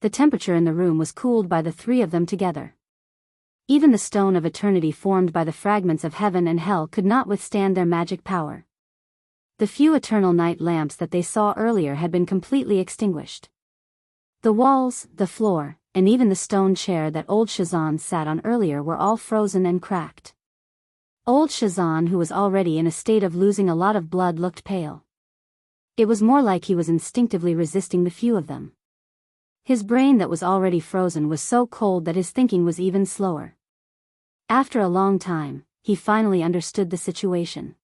The temperature in the room was cooled by the 3 of them together. Even the stone of eternity formed by the fragments of heaven and hell could not withstand their magic power. The few eternal night lamps that they saw earlier had been completely extinguished. The walls, the floor, and even the stone chair that old Shazan sat on earlier were all frozen and cracked. Old Shazan, who was already in a state of losing a lot of blood, looked pale. It was more like he was instinctively resisting the few of them. His brain that was already frozen was so cold that his thinking was even slower. After a long time, he finally understood the situation.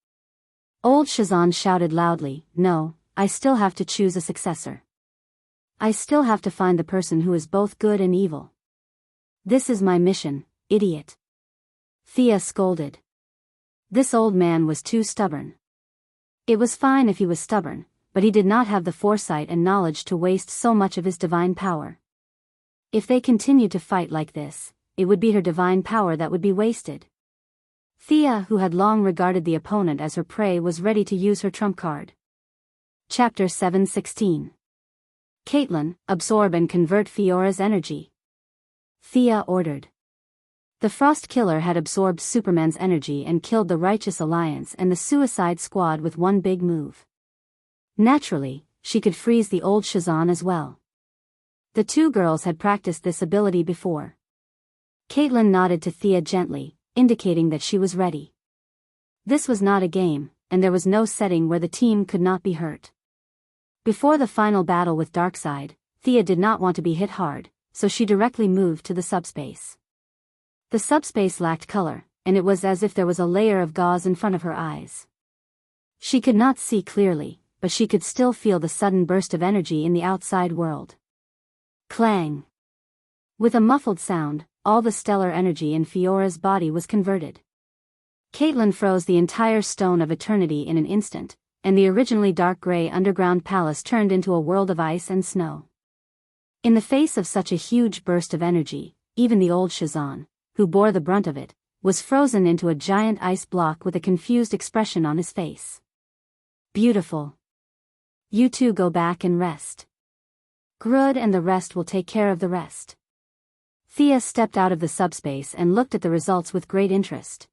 Old Shazan shouted loudly, "No, I still have to choose a successor. I still have to find the person who is both good and evil. This is my mission, idiot." Thea scolded. This old man was too stubborn. It was fine if he was stubborn, but he did not have the foresight and knowledge to waste so much of his divine power. If they continued to fight like this, it would be her divine power that would be wasted. Thea, who had long regarded the opponent as her prey, was ready to use her trump card. Chapter 7:16. Caitlin, absorb and convert Fiora's energy. Thea ordered. The Frost Killer had absorbed Superman's energy and killed the Righteous Alliance and the Suicide Squad with one big move. Naturally, she could freeze the old Shazan as well. The 2 girls had practiced this ability before. Caitlin nodded to Thea gently, indicating that she was ready. This was not a game, and there was no setting where the team could not be hurt. Before the final battle with Darkseid, Thea did not want to be hit hard, so she directly moved to the subspace. The subspace lacked color, and it was as if there was a layer of gauze in front of her eyes. She could not see clearly, but she could still feel the sudden burst of energy in the outside world. Clang! With a muffled sound, all the stellar energy in Fiora's body was converted. Caitlin froze the entire stone of eternity in an instant, and the originally dark gray underground palace turned into a world of ice and snow. In the face of such a huge burst of energy, even the old Shazan, who bore the brunt of it, was frozen into a giant ice block with a confused expression on his face. Beautiful. You 2 go back and rest. Grud and the rest will take care of the rest. Thea stepped out of the subspace and looked at the results with great interest.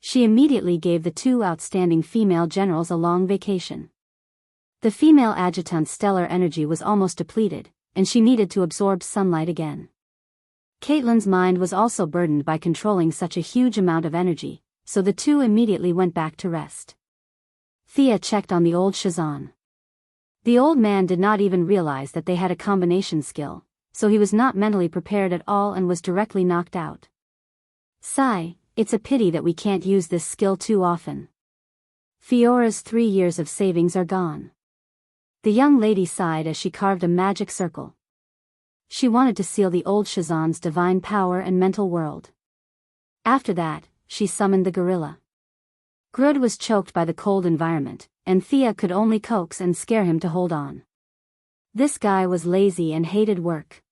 She immediately gave the two outstanding female generals a long vacation. The female adjutant's stellar energy was almost depleted, and she needed to absorb sunlight again. Caitlin's mind was also burdened by controlling such a huge amount of energy, so the two immediately went back to rest. Thea checked on the old Shazan. The old man did not even realize that they had a combination skill, so he was not mentally prepared at all and was directly knocked out. Sigh, it's a pity that we can't use this skill too often. Fiora's 3 years of savings are gone. The young lady sighed as she carved a magic circle. She wanted to seal the old Shazan's divine power and mental world. After that, she summoned the gorilla. Grud was choked by the cold environment, and Thea could only coax and scare him to hold on. This guy was lazy and hated work.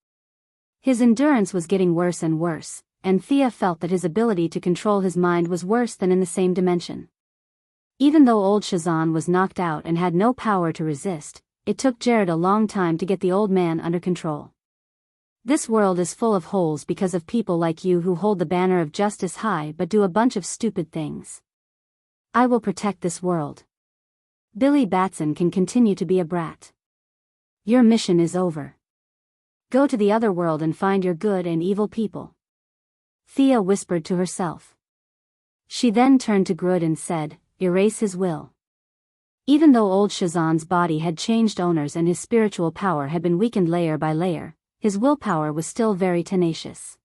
His endurance was getting worse and worse, and Thea felt that his ability to control his mind was worse than in the same dimension. Even though old Shazan was knocked out and had no power to resist, it took Jared a long time to get the old man under control. This world is full of holes because of people like you who hold the banner of justice high but do a bunch of stupid things. I will protect this world. Billy Batson can continue to be a brat. Your mission is over. Go to the other world and find your good and evil people. Thea whispered to herself. She then turned to Grud and said, erase his will. Even though old Shazan's body had changed owners and his spiritual power had been weakened layer by layer, his willpower was still very tenacious.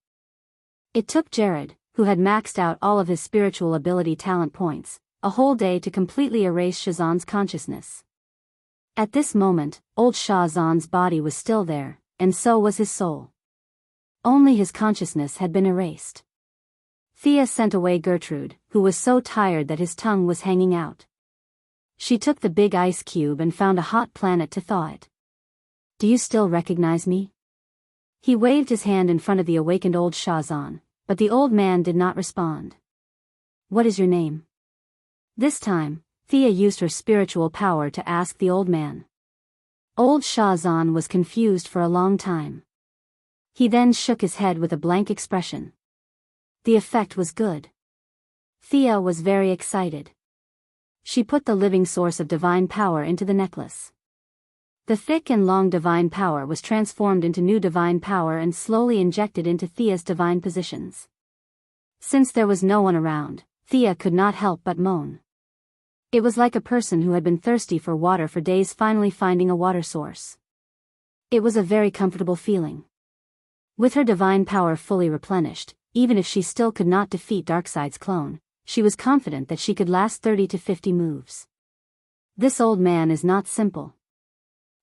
It took Jared, who had maxed out all of his spiritual ability talent points, a whole day to completely erase Shazan's consciousness. At this moment, old Shazan's body was still there, and so was his soul. Only his consciousness had been erased. Thea sent away Gertrude, who was so tired that his tongue was hanging out. She took the big ice cube and found a hot planet to thaw it. Do you still recognize me? He waved his hand in front of the awakened old Shazan, but the old man did not respond. What is your name? This time, Thea used her spiritual power to ask the old man. Old Shazan was confused for a long time. He then shook his head with a blank expression. The effect was good. Thea was very excited. She put the living source of divine power into the necklace. The thick and long divine power was transformed into new divine power and slowly injected into Thea's divine positions. Since there was no one around, Thea could not help but moan. It was like a person who had been thirsty for water for days finally finding a water source. It was a very comfortable feeling. With her divine power fully replenished, even if she still could not defeat Darkseid's clone, she was confident that she could last 30 to 50 moves. This old man is not simple.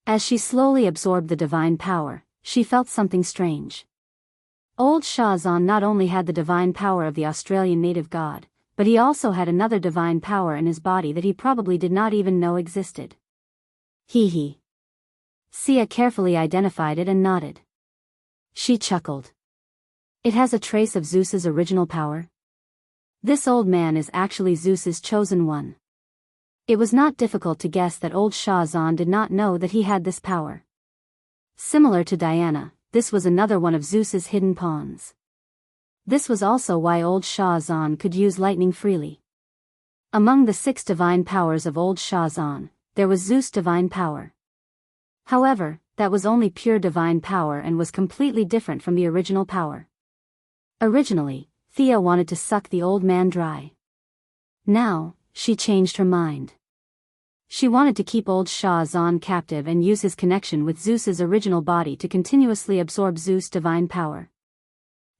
As she slowly absorbed the divine power, she felt something strange. Old Shazan not only had the divine power of the Australian native god, but he also had another divine power in his body that he probably did not even know existed. Hee. Sia carefully identified it and nodded. She chuckled. It has a trace of Zeus's original power. This old man is actually Zeus's chosen one. It was not difficult to guess that old Shazan did not know that he had this power. Similar to Diana, this was another one of Zeus's hidden pawns. This was also why old Shazan could use lightning freely. Among the 6 divine powers of old Shazan, there was Zeus' divine power. However, that was only pure divine power and was completely different from the original power. Originally, Thea wanted to suck the old man dry. Now, she changed her mind. She wanted to keep old Shazan captive and use his connection with Zeus's original body to continuously absorb Zeus' divine power.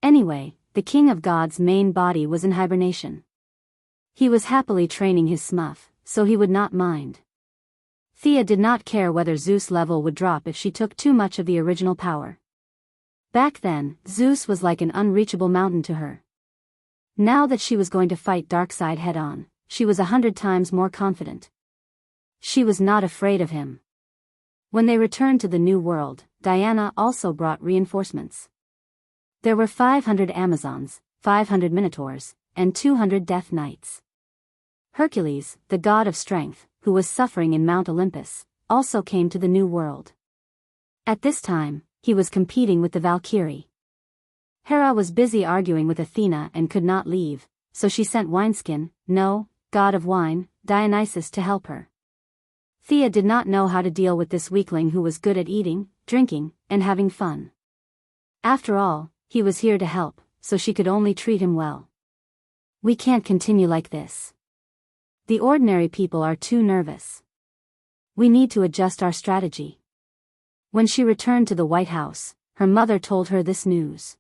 Anyway, the king of gods' main body was in hibernation. He was happily training his Smuff, so he would not mind. Thea did not care whether Zeus' level would drop if she took too much of the original power. Back then, Zeus was like an unreachable mountain to her. Now that she was going to fight Darkseid head-on, she was 100 times more confident. She was not afraid of him. When they returned to the new world, Diana also brought reinforcements. There were 500 Amazons, 500 Minotaurs, and 200 Death Knights. Hercules, the god of strength, who was suffering in Mount Olympus, also came to the new world. At this time, he was competing with the Valkyrie. Hera was busy arguing with Athena and could not leave, so she sent Wineskin, no, god of wine, Dionysus to help her. Thea did not know how to deal with this weakling who was good at eating, drinking, and having fun. After all, he was here to help, so she could only treat him well. We can't continue like this. The ordinary people are too nervous. We need to adjust our strategy. When she returned to the White House, her mother told her this news.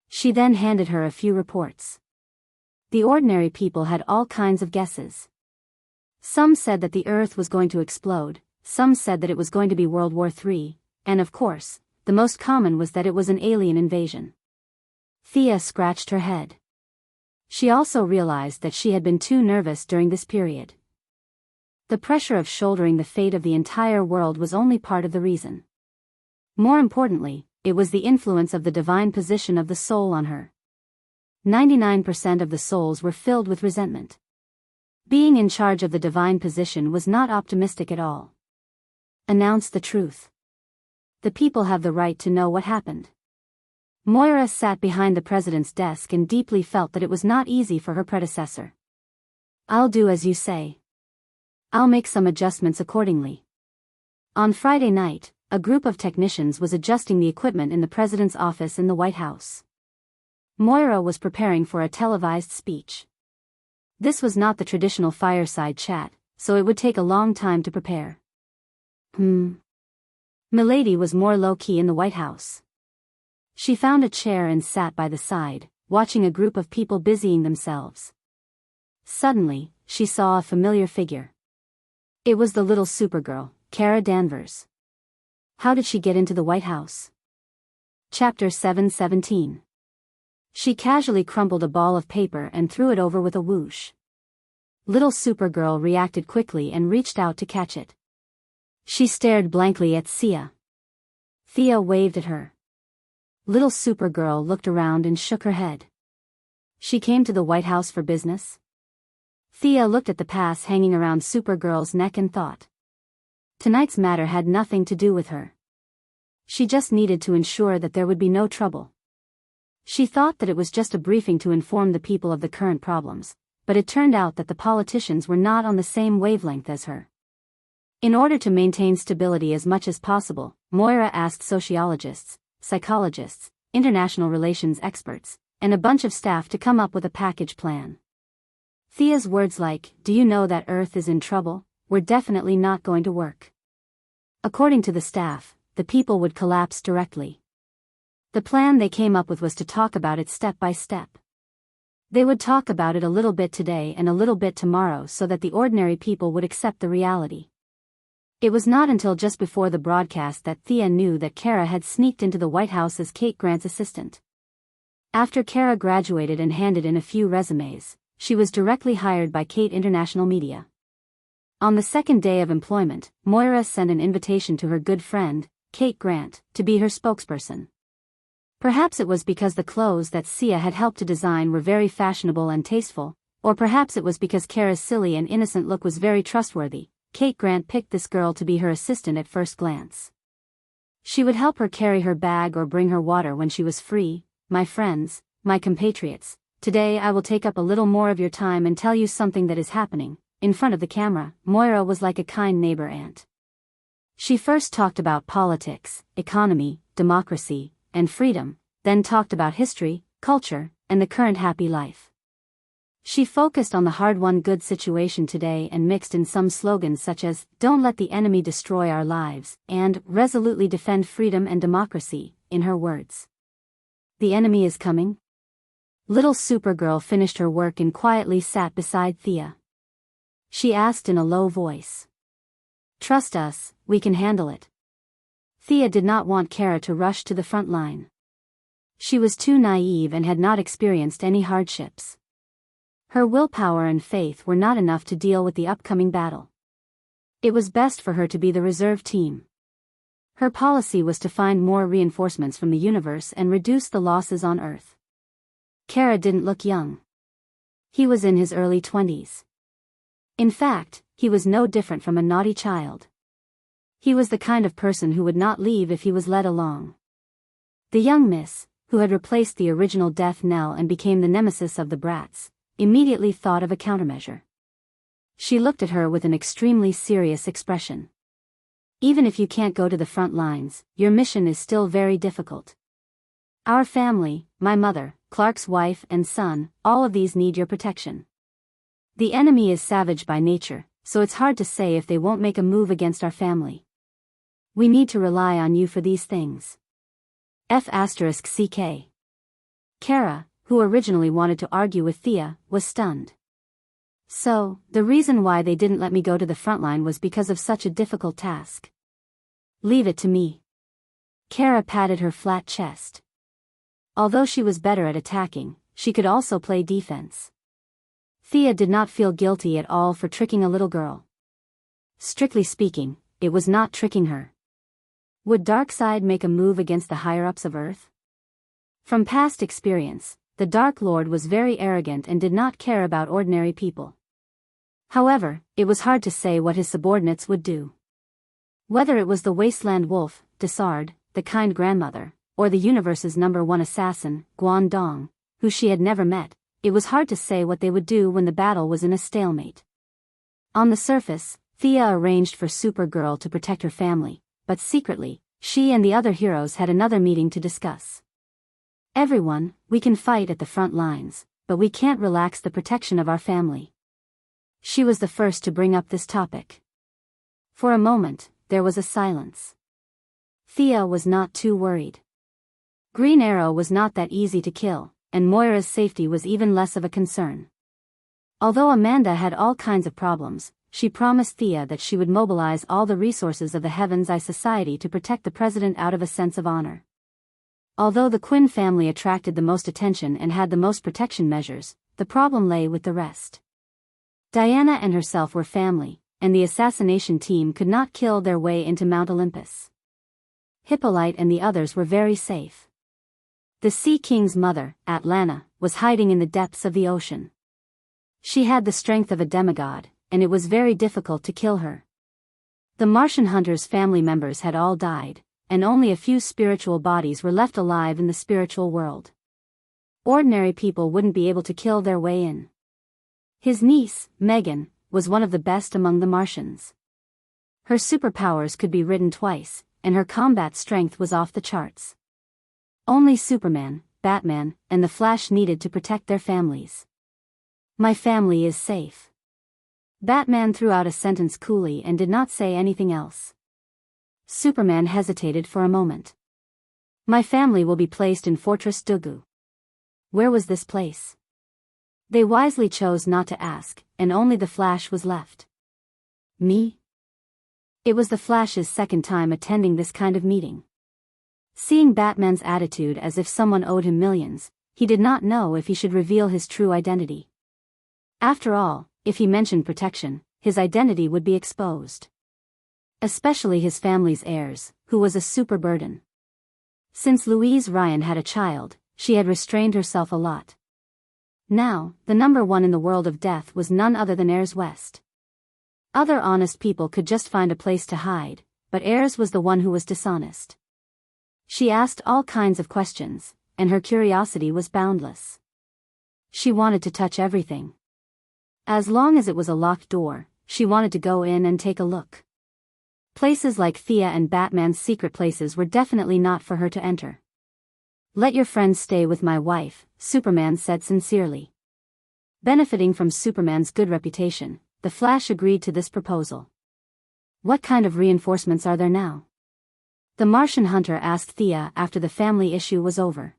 She then handed her a few reports. The ordinary people had all kinds of guesses. Some said that the Earth was going to explode, some said that it was going to be World War III, and of course, the most common was that it was an alien invasion. Thea scratched her head. She also realized that she had been too nervous during this period. The pressure of shouldering the fate of the entire world was only part of the reason. More importantly, it was the influence of the divine position of the soul on her. 99% of the souls were filled with resentment. Being in charge of the divine position was not optimistic at all. Announce the truth. The people have the right to know what happened. Moira sat behind the president's desk and deeply felt that it was not easy for her predecessor. I'll do as you say. I'll make some adjustments accordingly. On Friday night, a group of technicians was adjusting the equipment in the president's office in the White House. Moira was preparing for a televised speech. This was not the traditional fireside chat, so it would take a long time to prepare. Milady was more low-key in the White House. She found a chair and sat by the side, watching a group of people busying themselves. Suddenly, she saw a familiar figure. It was the little Supergirl, Kara Danvers. How did she get into the White House? Chapter 7:17. She casually crumpled a ball of paper and threw it over with a whoosh. Little Supergirl reacted quickly and reached out to catch it. She stared blankly at Sia. Thea waved at her. Little Supergirl looked around and shook her head. She came to the White House for business? Thea looked at the pass hanging around Supergirl's neck and thought. Tonight's matter had nothing to do with her. She just needed to ensure that there would be no trouble. She thought that it was just a briefing to inform the people of the current problems, but it turned out that the politicians were not on the same wavelength as her. In order to maintain stability as much as possible, Moira asked sociologists, psychologists, international relations experts, and a bunch of staff to come up with a package plan. Thea's words like, "Do you know that Earth is in trouble?" were definitely not going to work. According to the staff, the people would collapse directly. The plan they came up with was to talk about it step by step. They would talk about it a little bit today and a little bit tomorrow so that the ordinary people would accept the reality. It was not until just before the broadcast that Thea knew that Kara had sneaked into the White House as Kate Grant's assistant. After Kara graduated and handed in a few resumes, she was directly hired by Kate International Media. On the second day of employment, Moira sent an invitation to her good friend, Kate Grant, to be her spokesperson. Perhaps it was because the clothes that Sia had helped to design were very fashionable and tasteful, or perhaps it was because Kara's silly and innocent look was very trustworthy. Kate Grant picked this girl to be her assistant at first glance. She would help her carry her bag or bring her water when she was free. "My friends, my compatriots, today I will take up a little more of your time and tell you something that is happening." In front of the camera, Moira was like a kind neighbor aunt. She first talked about politics, economy, democracy, and freedom, then talked about history, culture, and the current happy life. She focused on the hard-won good situation today and mixed in some slogans such as, "Don't let the enemy destroy our lives," and "Resolutely defend freedom and democracy," in her words. "The enemy is coming?" Little Supergirl finished her work and quietly sat beside Thea. She asked in a low voice. "Trust us, we can handle it." Thea did not want Kara to rush to the front line. She was too naive and had not experienced any hardships. Her willpower and faith were not enough to deal with the upcoming battle. It was best for her to be the reserve team. Her policy was to find more reinforcements from the universe and reduce the losses on Earth. Kara didn't look young. He was in his early 20s. In fact, he was no different from a naughty child. He was the kind of person who would not leave if he was led along. The young miss, who had replaced the original death knell and became the nemesis of the brats, immediately thought of a countermeasure. She looked at her with an extremely serious expression. Even if you can't go to the front lines, your mission is still very difficult. Our family, my mother, Clark's wife and son, all of these need your protection. The enemy is savage by nature, so it's hard to say if they won't make a move against our family. We need to rely on you for these things. F***ck. Kara, who originally wanted to argue with Thea, was stunned. So, the reason why they didn't let me go to the front line was because of such a difficult task. Leave it to me. Kara patted her flat chest. Although she was better at attacking, she could also play defense. Thea did not feel guilty at all for tricking a little girl. Strictly speaking, it was not tricking her. Would Darkseid make a move against the higher-ups of Earth? From past experience, the Dark Lord was very arrogant and did not care about ordinary people. However, it was hard to say what his subordinates would do. Whether it was the Wasteland Wolf, Desard, the kind grandmother, or the universe's #1 assassin, Guangdong, who she had never met, it was hard to say what they would do when the battle was in a stalemate. On the surface, Thea arranged for Supergirl to protect her family, but secretly, she and the other heroes had another meeting to discuss. Everyone, we can fight at the front lines, but we can't relax the protection of our family. She was the first to bring up this topic. For a moment, there was a silence. Thea was not too worried. Green Arrow was not that easy to kill, and Moira's safety was even less of a concern. Although Amanda had all kinds of problems, she promised Thea that she would mobilize all the resources of the Heaven's Eye Society to protect the president out of a sense of honor. Although the Quinn family attracted the most attention and had the most protection measures, the problem lay with the rest. Diana and herself were family, and the assassination team could not kill their way into Mount Olympus. Hippolyte and the others were very safe. The Sea King's mother, Atlanta, was hiding in the depths of the ocean. She had the strength of a demigod, and it was very difficult to kill her. The Martian hunters' family members had all died, and only a few spiritual bodies were left alive in the spiritual world. Ordinary people wouldn't be able to kill their way in. His niece, Megan, was one of the best among the Martians. Her superpowers could be ridden twice, and her combat strength was off the charts. Only Superman, Batman, and the Flash needed to protect their families. My family is safe. Batman threw out a sentence coolly and did not say anything else. Superman hesitated for a moment. My family will be placed in Fortress Dugu. Where was this place? They wisely chose not to ask, and only the Flash was left. Me? It was the Flash's second time attending this kind of meeting. Seeing Batman's attitude as if someone owed him millions, he did not know if he should reveal his true identity. After all, if he mentioned protection, his identity would be exposed. Especially his family's heirs, who was a super burden. Since Louise Ryan had a child, she had restrained herself a lot. Now, the #1 in the world of death was none other than Ayers West. Other honest people could just find a place to hide, but Ayers was the one who was dishonest. She asked all kinds of questions, and her curiosity was boundless. She wanted to touch everything. As long as it was a locked door, she wanted to go in and take a look. Places like Thea and Batman's secret places were definitely not for her to enter. Let your friends stay with my wife, Superman said sincerely. Benefiting from Superman's good reputation, the Flash agreed to this proposal. What kind of reinforcements are there now? The Martian hunter asked Thea after the family issue was over.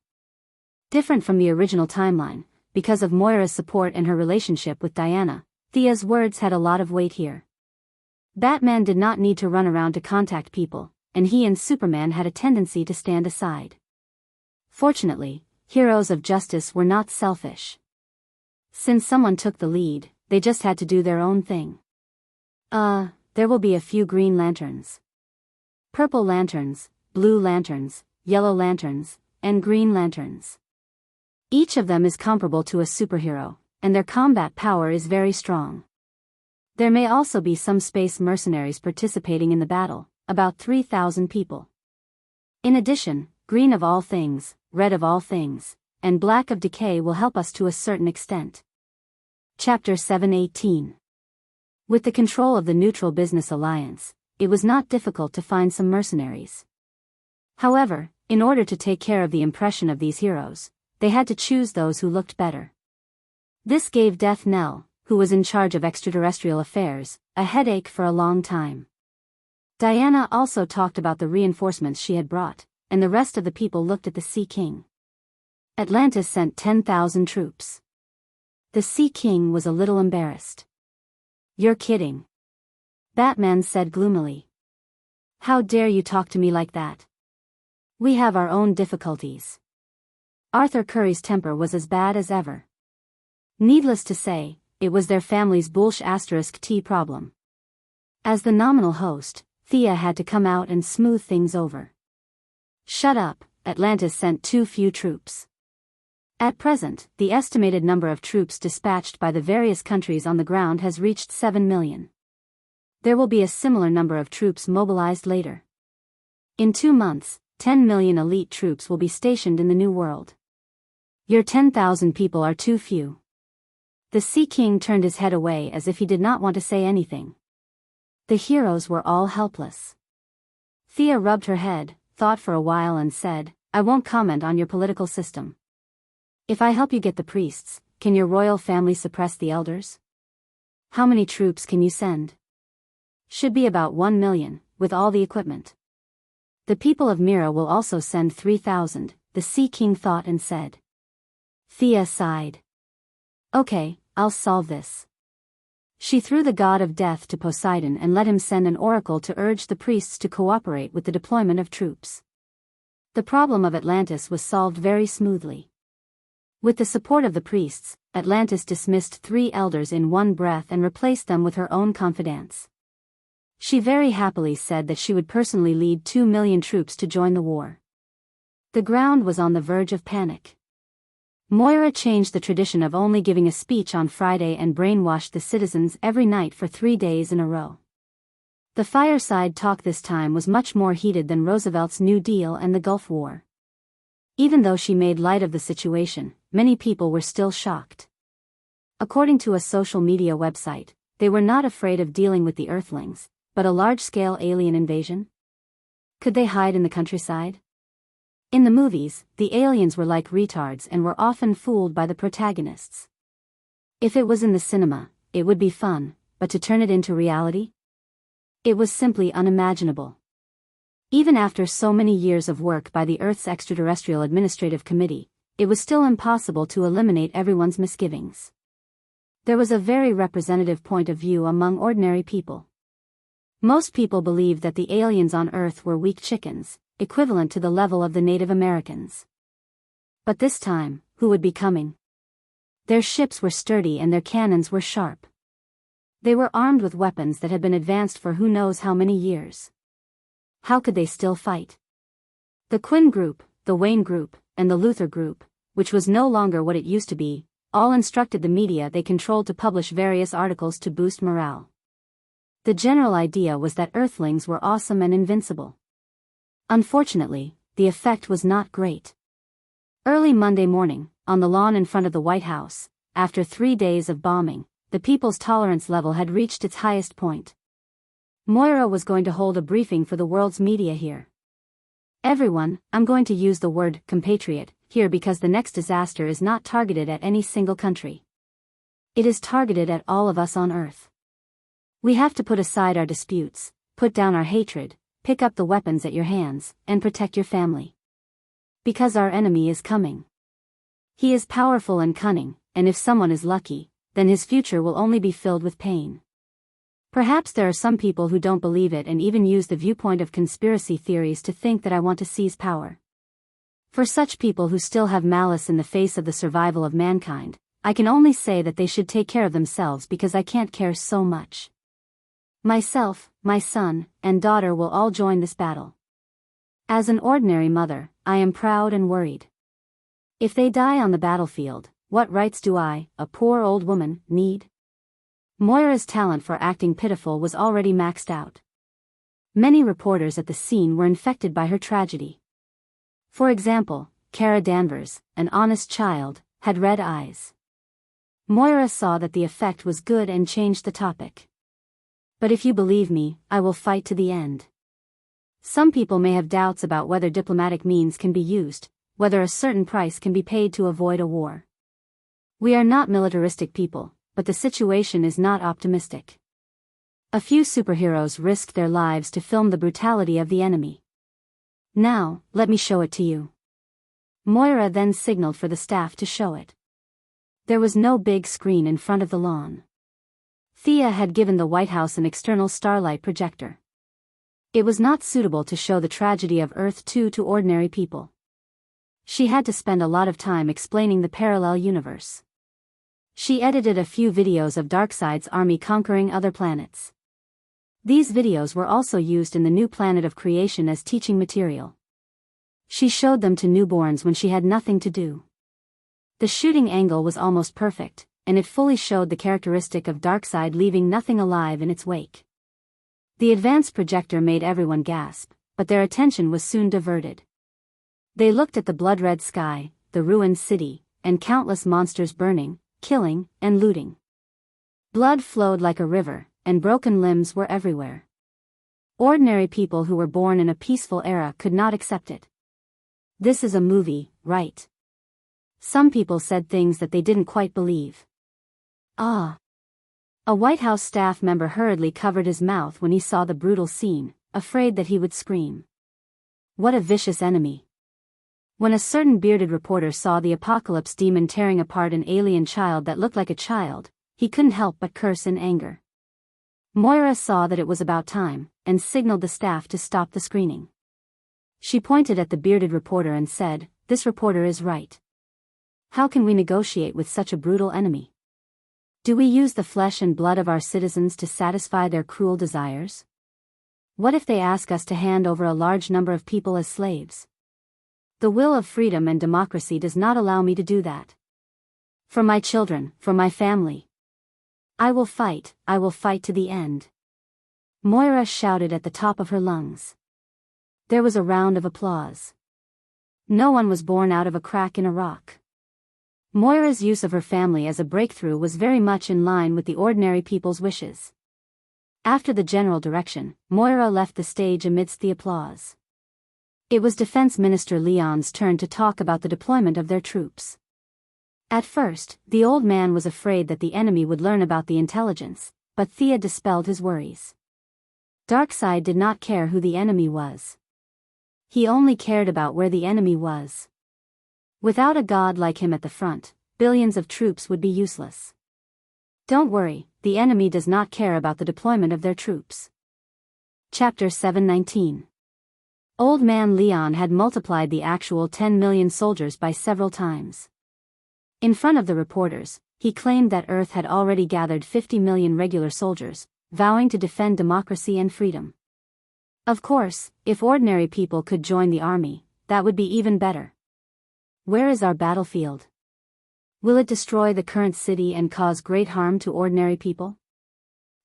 Different from the original timeline, because of Moira's support and her relationship with Diana, Thea's words had a lot of weight here. Batman did not need to run around to contact people, and he and Superman had a tendency to stand aside. Fortunately, heroes of justice were not selfish. Since someone took the lead, they just had to do their own thing. There will be a few green lanterns. Purple lanterns, blue lanterns, yellow lanterns, and green lanterns. Each of them is comparable to a superhero, and their combat power is very strong. There may also be some space mercenaries participating in the battle, about 3,000 people. In addition, green of all things, red of all things, and black of decay will help us to a certain extent. Chapter 7:18. With the control of the Neutral Business Alliance, it was not difficult to find some mercenaries. However, in order to take care of the impression of these heroes, they had to choose those who looked better. This gave Death Knell, who was in charge of extraterrestrial affairs, a headache for a long time. Diana also talked about the reinforcements she had brought, and the rest of the people looked at the Sea King. Atlantis sent 10,000 troops. The Sea King was a little embarrassed. "You're kidding," Batman said gloomily. "How dare you talk to me like that? We have our own difficulties." Arthur Curry's temper was as bad as ever. Needless to say, it was their family's **T problem. As the nominal host, Thea had to come out and smooth things over. "Shut up, Atlantis sent too few troops. At present, the estimated number of troops dispatched by the various countries on the ground has reached 7 million. There will be a similar number of troops mobilized later. In 2 months, 10 million elite troops will be stationed in the New World. Your 10,000 people are too few." The Sea King turned his head away as if he did not want to say anything. The heroes were all helpless. Thea rubbed her head, thought for a while and said, "I won't comment on your political system. If I help you get the priests, can your royal family suppress the elders? How many troops can you send?" "Should be about 1 million, with all the equipment." "The people of Mira will also send 3,000, the Sea King thought and said. Thea sighed. "Okay, I'll solve this." She threw the god of death to Poseidon and let him send an oracle to urge the priests to cooperate with the deployment of troops. The problem of Atlantis was solved very smoothly. With the support of the priests, Atlantis dismissed 3 elders in one breath and replaced them with her own confidants. She very happily said that she would personally lead 2 million troops to join the war. The ground was on the verge of panic. Moira changed the tradition of only giving a speech on Friday and brainwashed the citizens every night for 3 days in a row. The fireside talk this time was much more heated than Roosevelt's New Deal and the Gulf War. Even though she made light of the situation, many people were still shocked. According to a social media website, they were not afraid of dealing with the Earthlings, but a large-scale alien invasion? Could they hide in the countryside? In the movies, the aliens were like retards and were often fooled by the protagonists. If it was in the cinema, it would be fun, but to turn it into reality? It was simply unimaginable. Even after so many years of work by the Earth's Extraterrestrial Administrative Committee, it was still impossible to eliminate everyone's misgivings. There was a very representative point of view among ordinary people. Most people believed that the aliens on Earth were weak chickens, equivalent to the level of the Native Americans. But this time, who would be coming? Their ships were sturdy and their cannons were sharp. They were armed with weapons that had been advanced for who knows how many years. How could they still fight? The Quinn Group, the Wayne Group, and the Luther Group, which was no longer what it used to be, all instructed the media they controlled to publish various articles to boost morale. The general idea was that Earthlings were awesome and invincible. Unfortunately, the effect was not great. Early Monday morning, on the lawn in front of the White House, after 3 days of bombing, the people's tolerance level had reached its highest point. Moira was going to hold a briefing for the world's media here. "Everyone, I'm going to use the word compatriot here because the next disaster is not targeted at any single country. It is targeted at all of us on Earth. We have to put aside our disputes, put down our hatred, pick up the weapons at your hands, and protect your family. Because our enemy is coming. He is powerful and cunning, and if someone is lucky, then his future will only be filled with pain. Perhaps there are some people who don't believe it and even use the viewpoint of conspiracy theories to think that I want to seize power. For such people who still have malice in the face of the survival of mankind, I can only say that they should take care of themselves because I can't care so much. Myself, my son, and daughter will all join this battle. As an ordinary mother, I am proud and worried. If they die on the battlefield, what rights do I, a poor old woman, need?" Moira's talent for acting pitiful was already maxed out. Many reporters at the scene were infected by her tragedy. For example, Kara Danvers, an honest child, had red eyes. Moira saw that the effect was good and changed the topic. But if you believe me, I will fight to the end. Some people may have doubts about whether diplomatic means can be used, whether a certain price can be paid to avoid a war. We are not militaristic people, but the situation is not optimistic. A few superheroes risked their lives to film the brutality of the enemy. Now, let me show it to you. Moira then signaled for the staff to show it. There was no big screen in front of the lawn. Thea had given the White House an external starlight projector. It was not suitable to show the tragedy of Earth 2 to ordinary people. She had to spend a lot of time explaining the parallel universe. She edited a few videos of Darkseid's army conquering other planets. These videos were also used in the new planet of creation as teaching material. She showed them to newborns when she had nothing to do. The shooting angle was almost perfect, and it fully showed the characteristic of Darkseid leaving nothing alive in its wake. The advanced projector made everyone gasp, but their attention was soon diverted. They looked at the blood-red sky, the ruined city, and countless monsters burning, killing, and looting. Blood flowed like a river, and broken limbs were everywhere. Ordinary people who were born in a peaceful era could not accept it. This is a movie, right? Some people said things that they didn't quite believe. Ah! A White House staff member hurriedly covered his mouth when he saw the brutal scene, afraid that he would scream. What a vicious enemy! When a certain bearded reporter saw the apocalypse demon tearing apart an alien child that looked like a child, he couldn't help but curse in anger. Moira saw that it was about time, and signaled the staff to stop the screening. She pointed at the bearded reporter and said, "This reporter is right. How can we negotiate with such a brutal enemy? Do we use the flesh and blood of our citizens to satisfy their cruel desires? What if they ask us to hand over a large number of people as slaves? The will of freedom and democracy does not allow me to do that. For my children, for my family. I will fight to the end." Moira shouted at the top of her lungs. There was a round of applause. No one was born out of a crack in a rock. Moira's use of her family as a breakthrough was very much in line with the ordinary people's wishes. After the general direction, Moira left the stage amidst the applause. It was Defense Minister Leon's turn to talk about the deployment of their troops. At first, the old man was afraid that the enemy would learn about the intelligence, but Thea dispelled his worries. Darkseid did not care who the enemy was. He only cared about where the enemy was. Without a god like him at the front, billions of troops would be useless. Don't worry, the enemy does not care about the deployment of their troops. Chapter 719. Old Man Leon had multiplied the actual 10 million soldiers by several times. In front of the reporters, he claimed that Earth had already gathered 50 million regular soldiers, vowing to defend democracy and freedom. Of course, if ordinary people could join the army, that would be even better. Where is our battlefield? Will it destroy the current city and cause great harm to ordinary people?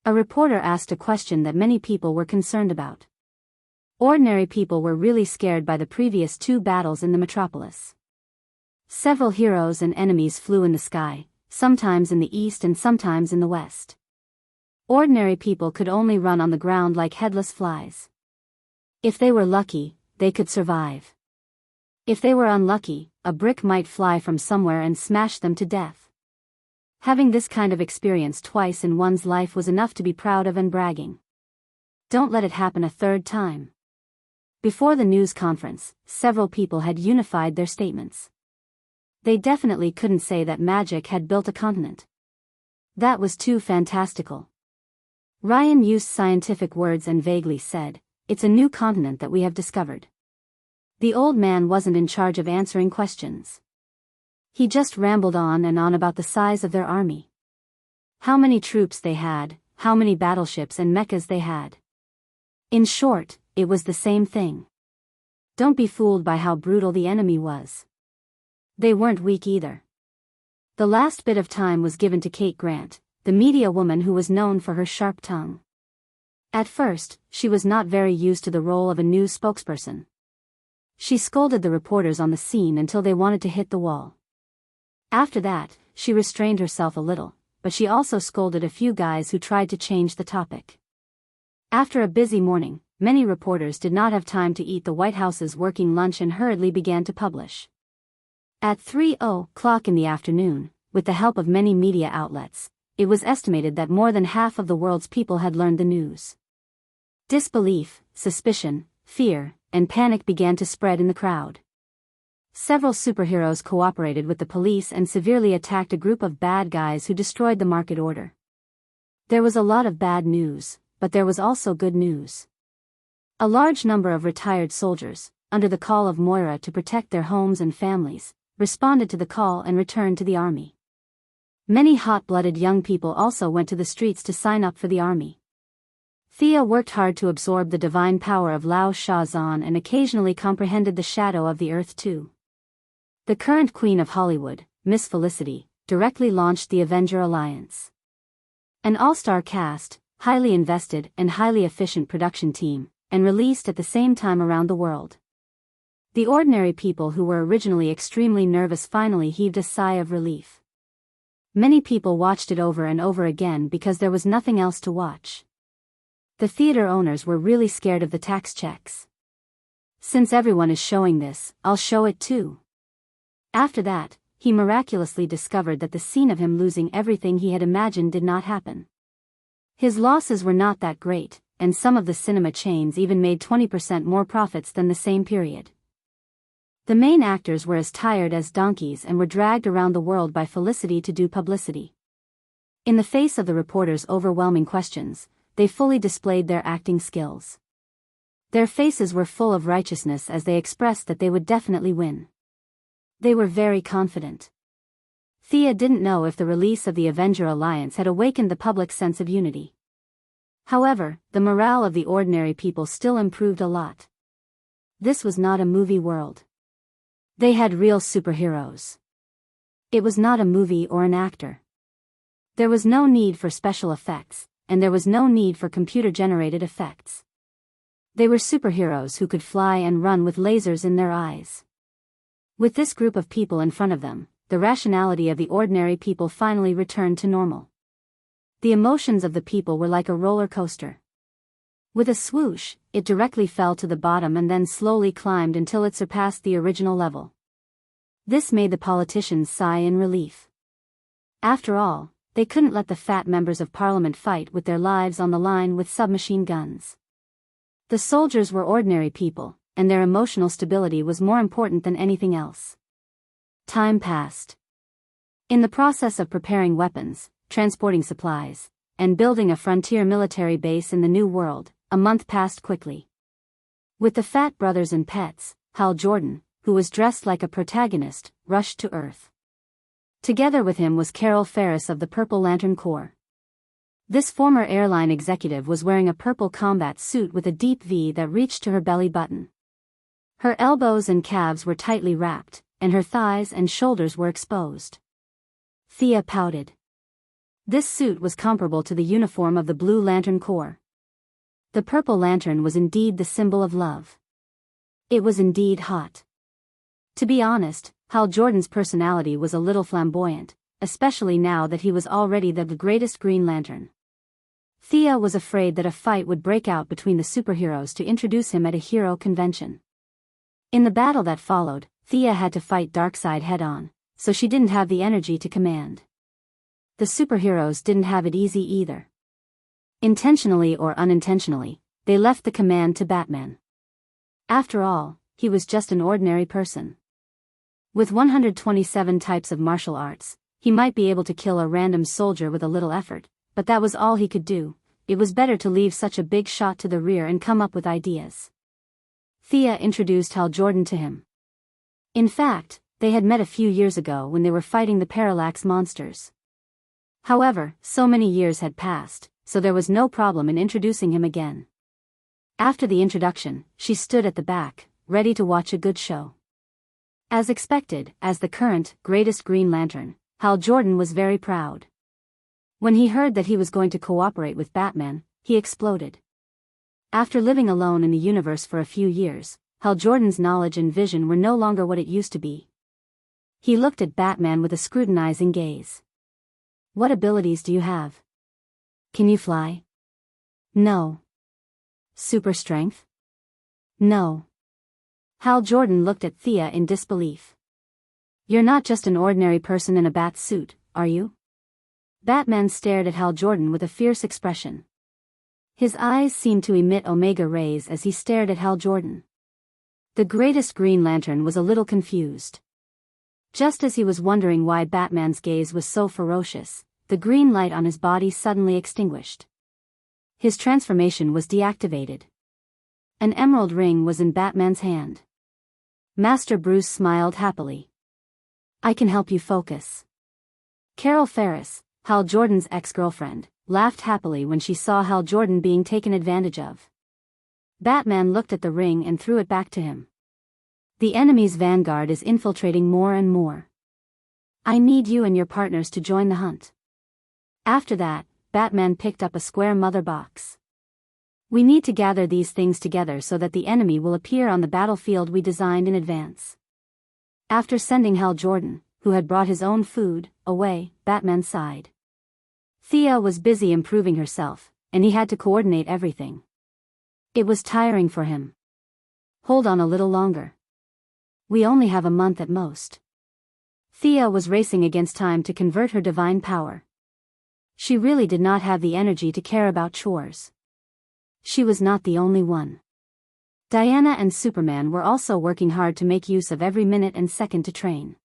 A reporter asked a question that many people were concerned about. Ordinary people were really scared by the previous 2 battles in the metropolis. Several heroes and enemies flew in the sky, sometimes in the east and sometimes in the west. Ordinary people could only run on the ground like headless flies. If they were lucky, they could survive. If they were unlucky, a brick might fly from somewhere and smash them to death. Having this kind of experience twice in one's life was enough to be proud of and bragging. Don't let it happen a third time. Before the news conference, several people had unified their statements. They definitely couldn't say that magic had built a continent. That was too fantastical. Ryan used scientific words and vaguely said, "It's a new continent that we have discovered." The old man wasn't in charge of answering questions. He just rambled on and on about the size of their army. How many troops they had, how many battleships and mechas they had. In short, it was the same thing. Don't be fooled by how brutal the enemy was. They weren't weak either. The last bit of time was given to Kate Grant, the media woman who was known for her sharp tongue. At first, she was not very used to the role of a news spokesperson. She scolded the reporters on the scene until they wanted to hit the wall. After that, she restrained herself a little, but she also scolded a few guys who tried to change the topic. After a busy morning, many reporters did not have time to eat the White House's working lunch and hurriedly began to publish. At 3:00 in the afternoon, with the help of many media outlets, it was estimated that more than half of the world's people had learned the news. Disbelief, suspicion, fear, and panic began to spread in the crowd. Several superheroes cooperated with the police and severely attacked a group of bad guys who destroyed the market order. There was a lot of bad news, but there was also good news. A large number of retired soldiers, under the call of Moira to protect their homes and families, responded to the call and returned to the army. Many hot-blooded young people also went to the streets to sign up for the army. Thea worked hard to absorb the divine power of Lao Shazan and occasionally comprehended the shadow of the earth too. The current Queen of Hollywood, Miss Felicity, directly launched the Avenger Alliance. An all-star cast, highly invested and highly efficient production team, and released at the same time around the world. The ordinary people who were originally extremely nervous finally heaved a sigh of relief. Many people watched it over and over again because there was nothing else to watch. The theater owners were really scared of the tax checks. Since everyone is showing this, I'll show it too. After that, he miraculously discovered that the scene of him losing everything he had imagined did not happen. His losses were not that great, and some of the cinema chains even made 20% more profits than the same period. The main actors were as tired as donkeys and were dragged around the world by Felicity to do publicity. In the face of the reporters' overwhelming questions, they fully displayed their acting skills. Their faces were full of righteousness as they expressed that they would definitely win. They were very confident. Thea didn't know if the release of the Avenger Alliance had awakened the public's sense of unity. However, the morale of the ordinary people still improved a lot. This was not a movie world. They had real superheroes. It was not a movie or an actor. There was no need for special effects, and there was no need for computer-generated effects. They were superheroes who could fly and run with lasers in their eyes. With this group of people in front of them, the rationality of the ordinary people finally returned to normal. The emotions of the people were like a roller coaster. With a swoosh, it directly fell to the bottom and then slowly climbed until it surpassed the original level. This made the politicians sigh in relief. After all, they couldn't let the fat members of parliament fight with their lives on the line with submachine guns. The soldiers were ordinary people, and their emotional stability was more important than anything else. Time passed. In the process of preparing weapons, transporting supplies, and building a frontier military base in the New World, a month passed quickly. With the fat brothers and pets, Hal Jordan, who was dressed like a protagonist, rushed to Earth. Together with him was Carol Ferris of the Purple Lantern Corps. This former airline executive was wearing a purple combat suit with a deep V that reached to her belly button. Her elbows and calves were tightly wrapped, and her thighs and shoulders were exposed. Thea pouted. This suit was comparable to the uniform of the Blue Lantern Corps. The Purple Lantern was indeed the symbol of love. It was indeed hot. To be honest, Hal Jordan's personality was a little flamboyant, especially now that he was already the greatest Green Lantern. Thea was afraid that a fight would break out between the superheroes to introduce him at a hero convention. In the battle that followed, Thea had to fight Darkseid head-on, so she didn't have the energy to command. The superheroes didn't have it easy either. Intentionally or unintentionally, they left the command to Batman. After all, he was just an ordinary person. With 127 types of martial arts, he might be able to kill a random soldier with a little effort, but that was all he could do. It was better to leave such a big shot to the rear and come up with ideas. Thea introduced Hal Jordan to him. In fact, they had met a few years ago when they were fighting the Parallax monsters. However, so many years had passed, so there was no problem in introducing him again. After the introduction, she stood at the back, ready to watch a good show. As expected, as the current, greatest Green Lantern, Hal Jordan was very proud. When he heard that he was going to cooperate with Batman, he exploded. After living alone in the universe for a few years, Hal Jordan's knowledge and vision were no longer what it used to be. He looked at Batman with a scrutinizing gaze. What abilities do you have? Can you fly? No. Super strength? No. Hal Jordan looked at Thea in disbelief. You're not just an ordinary person in a bat suit, are you? Batman stared at Hal Jordan with a fierce expression. His eyes seemed to emit omega rays as he stared at Hal Jordan. The greatest Green Lantern was a little confused. Just as he was wondering why Batman's gaze was so ferocious, the green light on his body suddenly extinguished. His transformation was deactivated. An emerald ring was in Batman's hand. Master Bruce smiled happily. I can help you focus. Carol Ferris, Hal Jordan's ex-girlfriend, laughed happily when she saw Hal Jordan being taken advantage of. Batman looked at the ring and threw it back to him. The enemy's vanguard is infiltrating more and more. I need you and your partners to join the hunt. After that, Batman picked up a square mother box. We need to gather these things together so that the enemy will appear on the battlefield we designed in advance. After sending Hal Jordan, who had brought his own food, away, Batman sighed. Thea was busy improving herself, and he had to coordinate everything. It was tiring for him. Hold on a little longer. We only have a month at most. Thea was racing against time to convert her divine power. She really did not have the energy to care about chores. She was not the only one. Diana and Superman were also working hard to make use of every minute and second to train.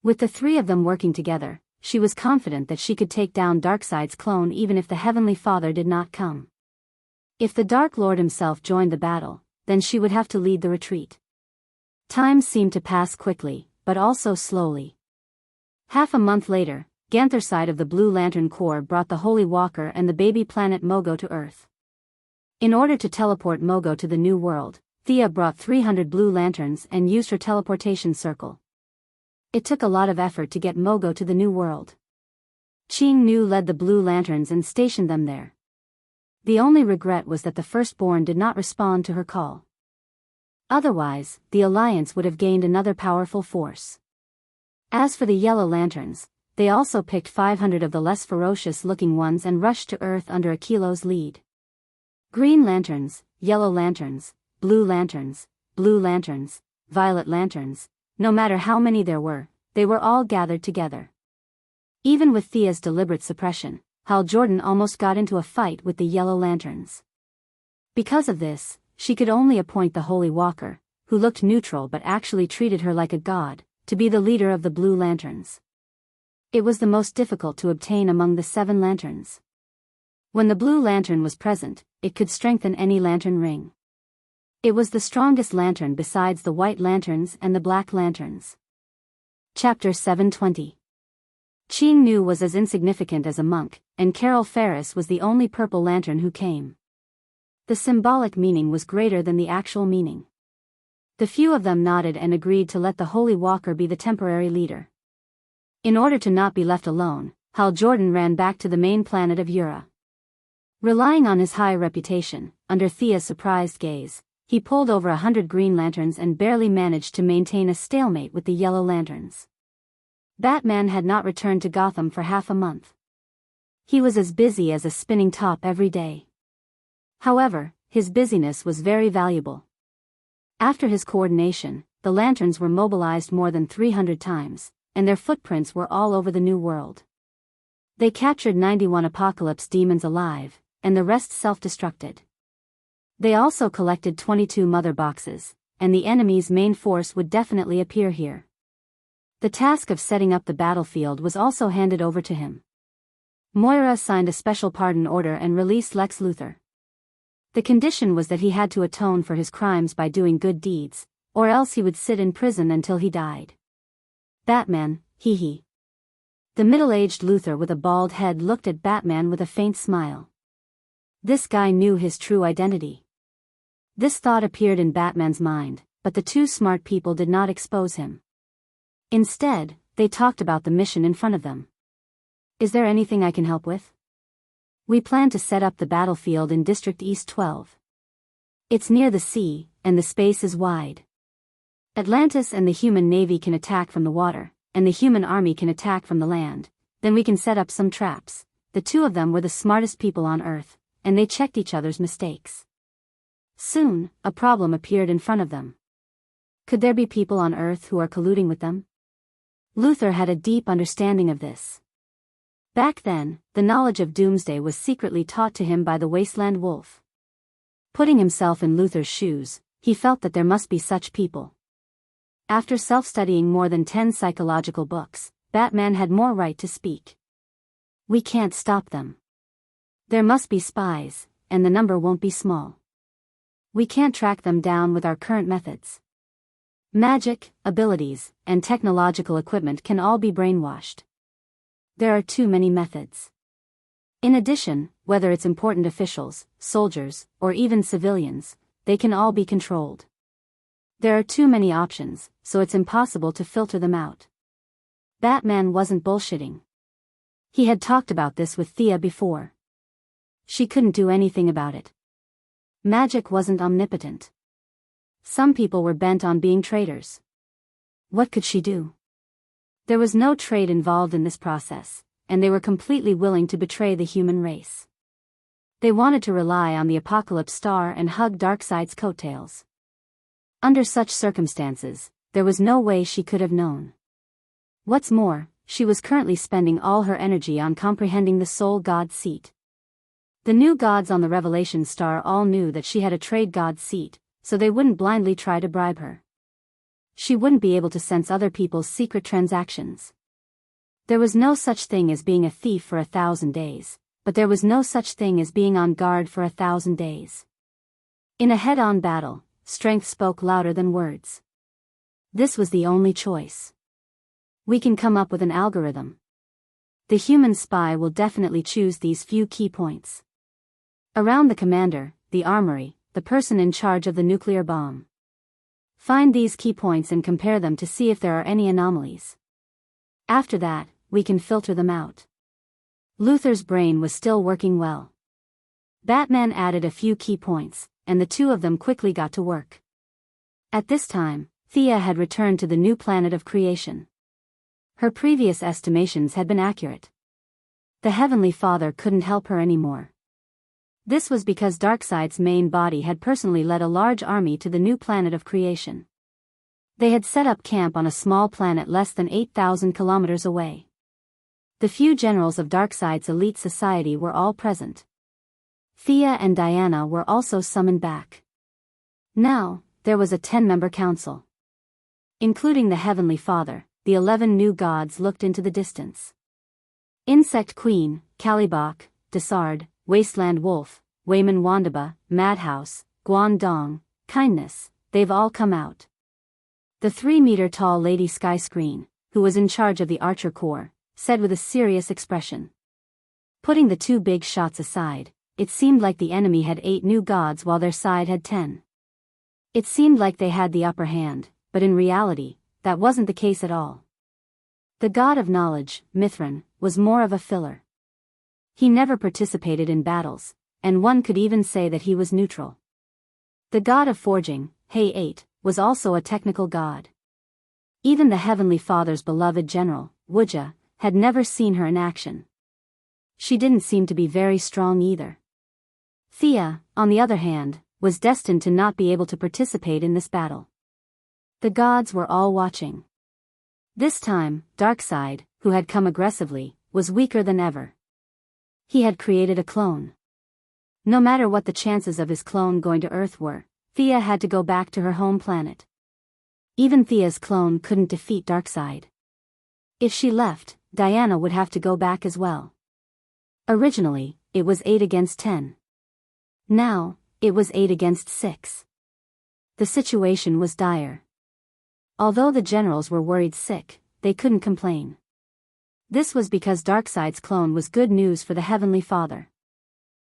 With the three of them working together, she was confident that she could take down Darkseid's clone even if the Heavenly Father did not come. If the Dark Lord himself joined the battle, then she would have to lead the retreat. Time seemed to pass quickly, but also slowly. Half a month later, Ganthercide of the Blue Lantern Corps brought the Holy Walker and the baby planet Mogo to Earth. In order to teleport Mogo to the New World, Thea brought 300 Blue Lanterns and used her teleportation circle. It took a lot of effort to get Mogo to the New World. Ching Nu led the Blue Lanterns and stationed them there. The only regret was that the Firstborn did not respond to her call. Otherwise, the Alliance would have gained another powerful force. As for the Yellow Lanterns, they also picked 500 of the less ferocious-looking ones and rushed to Earth under Akilo's lead. Green Lanterns, Yellow Lanterns, Blue Lanterns, Violet Lanterns, no matter how many there were, they were all gathered together. Even with Thea's deliberate suppression, Hal Jordan almost got into a fight with the Yellow Lanterns. Because of this, she could only appoint the Holy Walker, who looked neutral but actually treated her like a god, to be the leader of the Blue Lanterns. It was the most difficult to obtain among the 7 lanterns. When the Blue Lantern was present, it could strengthen any lantern ring. It was the strongest lantern besides the White Lanterns and the Black Lanterns. Chapter 720. Ching Nu was as insignificant as a monk, and Carol Ferris was the only Purple Lantern who came. The symbolic meaning was greater than the actual meaning. The few of them nodded and agreed to let the Holy Walker be the temporary leader. In order to not be left alone, Hal Jordan ran back to the main planet of Ura. Relying on his high reputation, under Thea's surprised gaze, he pulled over 100 Green Lanterns and barely managed to maintain a stalemate with the Yellow Lanterns. Batman had not returned to Gotham for half a month. He was as busy as a spinning top every day. However, his busyness was very valuable. After his coordination, the lanterns were mobilized more than 300 times, and their footprints were all over the New World. They captured 91 Apocalypse demons alive, and the rest self-destructed. They also collected 22 mother boxes, and the enemy's main force would definitely appear here. The task of setting up the battlefield was also handed over to him. Moira signed a special pardon order and released Lex Luthor. The condition was that he had to atone for his crimes by doing good deeds, or else he would sit in prison until he died. Batman, hee. The middle-aged Luthor with a bald head looked at Batman with a faint smile. This guy knew his true identity. This thought appeared in Batman's mind, but the two smart people did not expose him. Instead, they talked about the mission in front of them. Is there anything I can help with? We plan to set up the battlefield in District East 12. It's near the sea, and the space is wide. Atlantis and the human navy can attack from the water, and the human army can attack from the land. Then we can set up some traps. The two of them were the smartest people on Earth, and they checked each other's mistakes. Soon, a problem appeared in front of them. Could there be people on Earth who are colluding with them? Luther had a deep understanding of this. Back then, the knowledge of doomsday was secretly taught to him by the wasteland wolf. Putting himself in Luther's shoes, he felt that there must be such people. After self-studying more than 10 psychological books, Batman had more right to speak. We can't stop them. There must be spies, and the number won't be small. We can't track them down with our current methods. Magic, abilities, and technological equipment can all be brainwashed. There are too many methods. In addition, whether it's important officials, soldiers, or even civilians, they can all be controlled. There are too many options, so it's impossible to filter them out. Batman wasn't bullshitting. He had talked about this with Thea before. She couldn't do anything about it. Magic wasn't omnipotent. Some people were bent on being traitors. What could she do? There was no trade involved in this process, and they were completely willing to betray the human race. They wanted to rely on the Apocalypse Star and hug Darkseid's coattails. Under such circumstances, there was no way she could have known. What's more, she was currently spending all her energy on comprehending the Soul God's seat. The new gods on the Revelation Star all knew that she had a trade god's seat, so they wouldn't blindly try to bribe her. She wouldn't be able to sense other people's secret transactions. There was no such thing as being a thief for 1,000 days, but there was no such thing as being on guard for 1,000 days. In a head-on battle, strength spoke louder than words. This was the only choice. We can come up with an algorithm. The human spy will definitely choose these few key points. Around the commander, the armory, the person in charge of the nuclear bomb. Find these key points and compare them to see if there are any anomalies. After that, we can filter them out. Luther's brain was still working well. Batman added a few key points, and the two of them quickly got to work. At this time, Thea had returned to the new planet of creation. Her previous estimations had been accurate. The Heavenly Father couldn't help her anymore. This was because Darkseid's main body had personally led a large army to the new planet of creation. They had set up camp on a small planet less than 8,000 kilometers away. The few generals of Darkseid's elite society were all present. Thea and Diana were also summoned back. Now, there was a 10-member council. Including the Heavenly Father, the 11 new gods looked into the distance. Insect Queen, Kalibok, Desard, Wasteland Wolf, Wayman Wandaba, Madhouse, Guangdong, Kindness, they've all come out. The 3-meter-tall Lady Sky Screen, who was in charge of the Archer Corps, said with a serious expression. Putting the two big shots aside, it seemed like the enemy had 8 new gods while their side had 10. It seemed like they had the upper hand, but in reality, that wasn't the case at all. The god of knowledge, Mithran, was more of a filler. He never participated in battles, and one could even say that he was neutral. The god of forging, Hay-8, was also a technical god. Even the Heavenly Father's beloved general, Wuxia, had never seen her in action. She didn't seem to be very strong either. Thea, on the other hand, was destined to not be able to participate in this battle. The gods were all watching. This time, Darkseid, who had come aggressively, was weaker than ever. He had created a clone. No matter what the chances of his clone going to Earth were, Thea had to go back to her home planet. Even Thea's clone couldn't defeat Darkseid. If she left, Diana would have to go back as well. Originally, it was 8 against 10. Now, it was 8 against 6. The situation was dire. Although the generals were worried sick, they couldn't complain. This was because Darkseid's clone was good news for the Heavenly Father.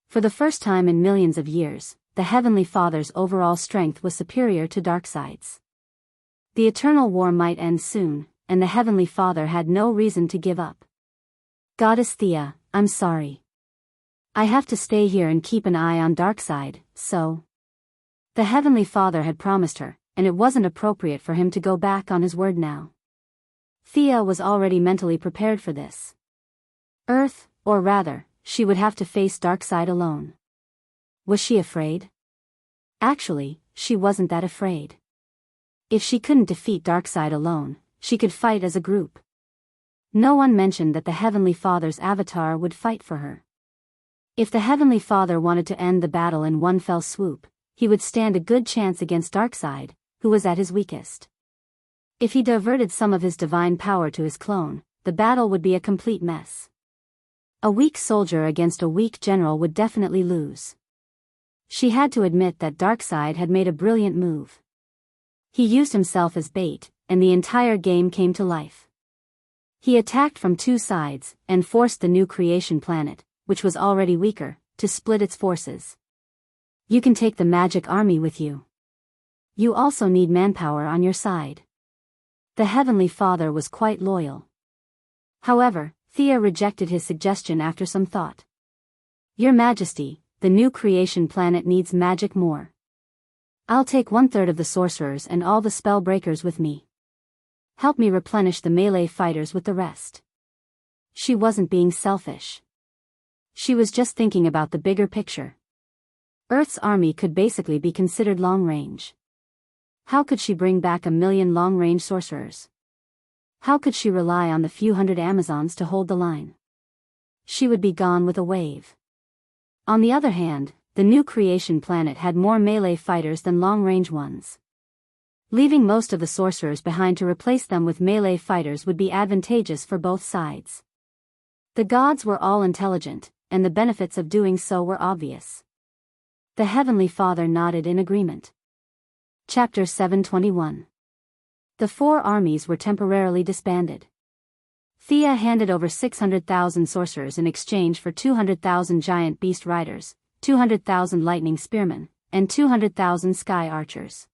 For the first time in millions of years, the Heavenly Father's overall strength was superior to Darkseid's. The eternal war might end soon, and the Heavenly Father had no reason to give up. Goddess Thea, I'm sorry. I have to stay here and keep an eye on Darkseid, so... The Heavenly Father had promised her, and it wasn't appropriate for him to go back on his word now. Thea was already mentally prepared for this. Earth, or rather, she would have to face Darkseid alone. Was she afraid? Actually, she wasn't that afraid. If she couldn't defeat Darkseid alone, she could fight as a group. No one mentioned that the Heavenly Father's avatar would fight for her. If the Heavenly Father wanted to end the battle in one fell swoop, he would stand a good chance against Darkseid, who was at his weakest. If he diverted some of his divine power to his clone, the battle would be a complete mess. A weak soldier against a weak general would definitely lose. She had to admit that Darkseid had made a brilliant move. He used himself as bait, and the entire game came to life. He attacked from two sides, and forced the new creation planet, which was already weaker, to split its forces. You can take the magic army with you. You also need manpower on your side. The Heavenly Father was quite loyal. However, Thea rejected his suggestion after some thought. Your Majesty, the new creation planet needs magic more. I'll take 1/3 of the sorcerers and all the spell breakers with me. Help me replenish the melee fighters with the rest. She wasn't being selfish. She was just thinking about the bigger picture. Earth's army could basically be considered long-range. How could she bring back 1,000,000 long-range sorcerers? How could she rely on the few hundred Amazons to hold the line? She would be gone with a wave. On the other hand, the new creation planet had more melee fighters than long-range ones. Leaving most of the sorcerers behind to replace them with melee fighters would be advantageous for both sides. The gods were all intelligent, and the benefits of doing so were obvious. The Heavenly Father nodded in agreement. Chapter 721. The four armies were temporarily disbanded. Thea handed over 600,000 sorcerers in exchange for 200,000 giant beast riders, 200,000 lightning spearmen, and 200,000 sky archers.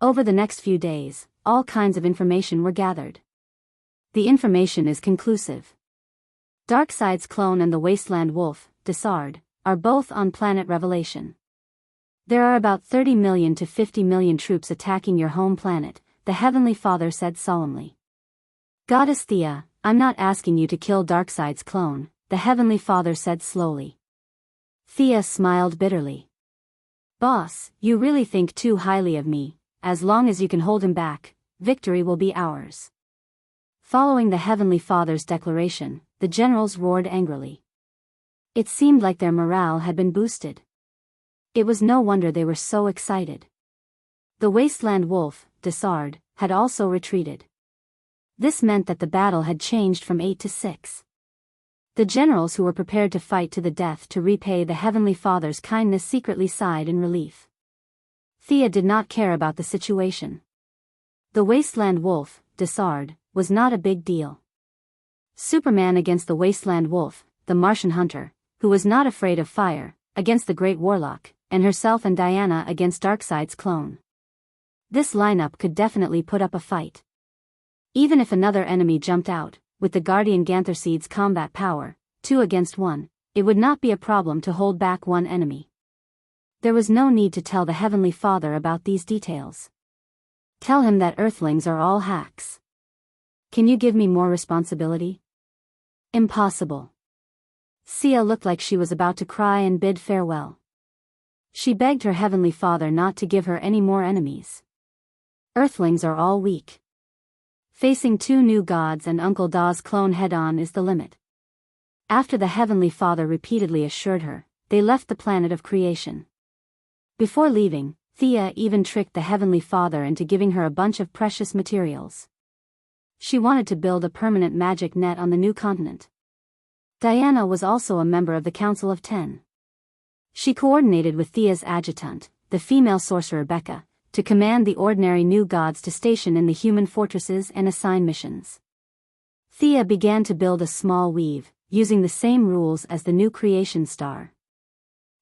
Over the next few days, all kinds of information were gathered. The information is conclusive. Darkseid's clone and the Wasteland Wolf, Desard, are both on planet Revelation. There are about 30 million to 50 million troops attacking your home planet, the Heavenly Father said solemnly. Goddess Thea, I'm not asking you to kill Darkseid's clone, the Heavenly Father said slowly. Thea smiled bitterly. Boss, you really think too highly of me. As long as you can hold him back, victory will be ours. Following the Heavenly Father's declaration, the generals roared angrily. It seemed like their morale had been boosted. It was no wonder they were so excited. The Wasteland Wolf, Desard, had also retreated. This meant that the battle had changed from 8 to 6. The generals who were prepared to fight to the death to repay the Heavenly Father's kindness secretly sighed in relief. Thea did not care about the situation. The Wasteland Wolf, Desard, was not a big deal. Superman against the Wasteland Wolf, the Martian hunter, who was not afraid of fire, against the Great Warlock, and herself and Diana against Darkseid's clone. This lineup could definitely put up a fight. Even if another enemy jumped out, with the Guardian Gantherseed's combat power, 2 against 1, it would not be a problem to hold back one enemy. There was no need to tell the Heavenly Father about these details. Tell him that Earthlings are all hacks. Can you give me more responsibility? Impossible. Sia looked like she was about to cry and bid farewell. She begged her Heavenly Father not to give her any more enemies. Earthlings are all weak. Facing 2 new gods and Uncle Da's clone head-on is the limit. After the Heavenly Father repeatedly assured her, they left the planet of creation. Before leaving, Thea even tricked the Heavenly Father into giving her a bunch of precious materials. She wanted to build a permanent magic net on the new continent. Diana was also a member of the Council of 10. She coordinated with Thea's adjutant, the female sorcerer Becca, to command the ordinary new gods to station in the human fortresses and assign missions. Thea began to build a small weave, using the same rules as the new creation star.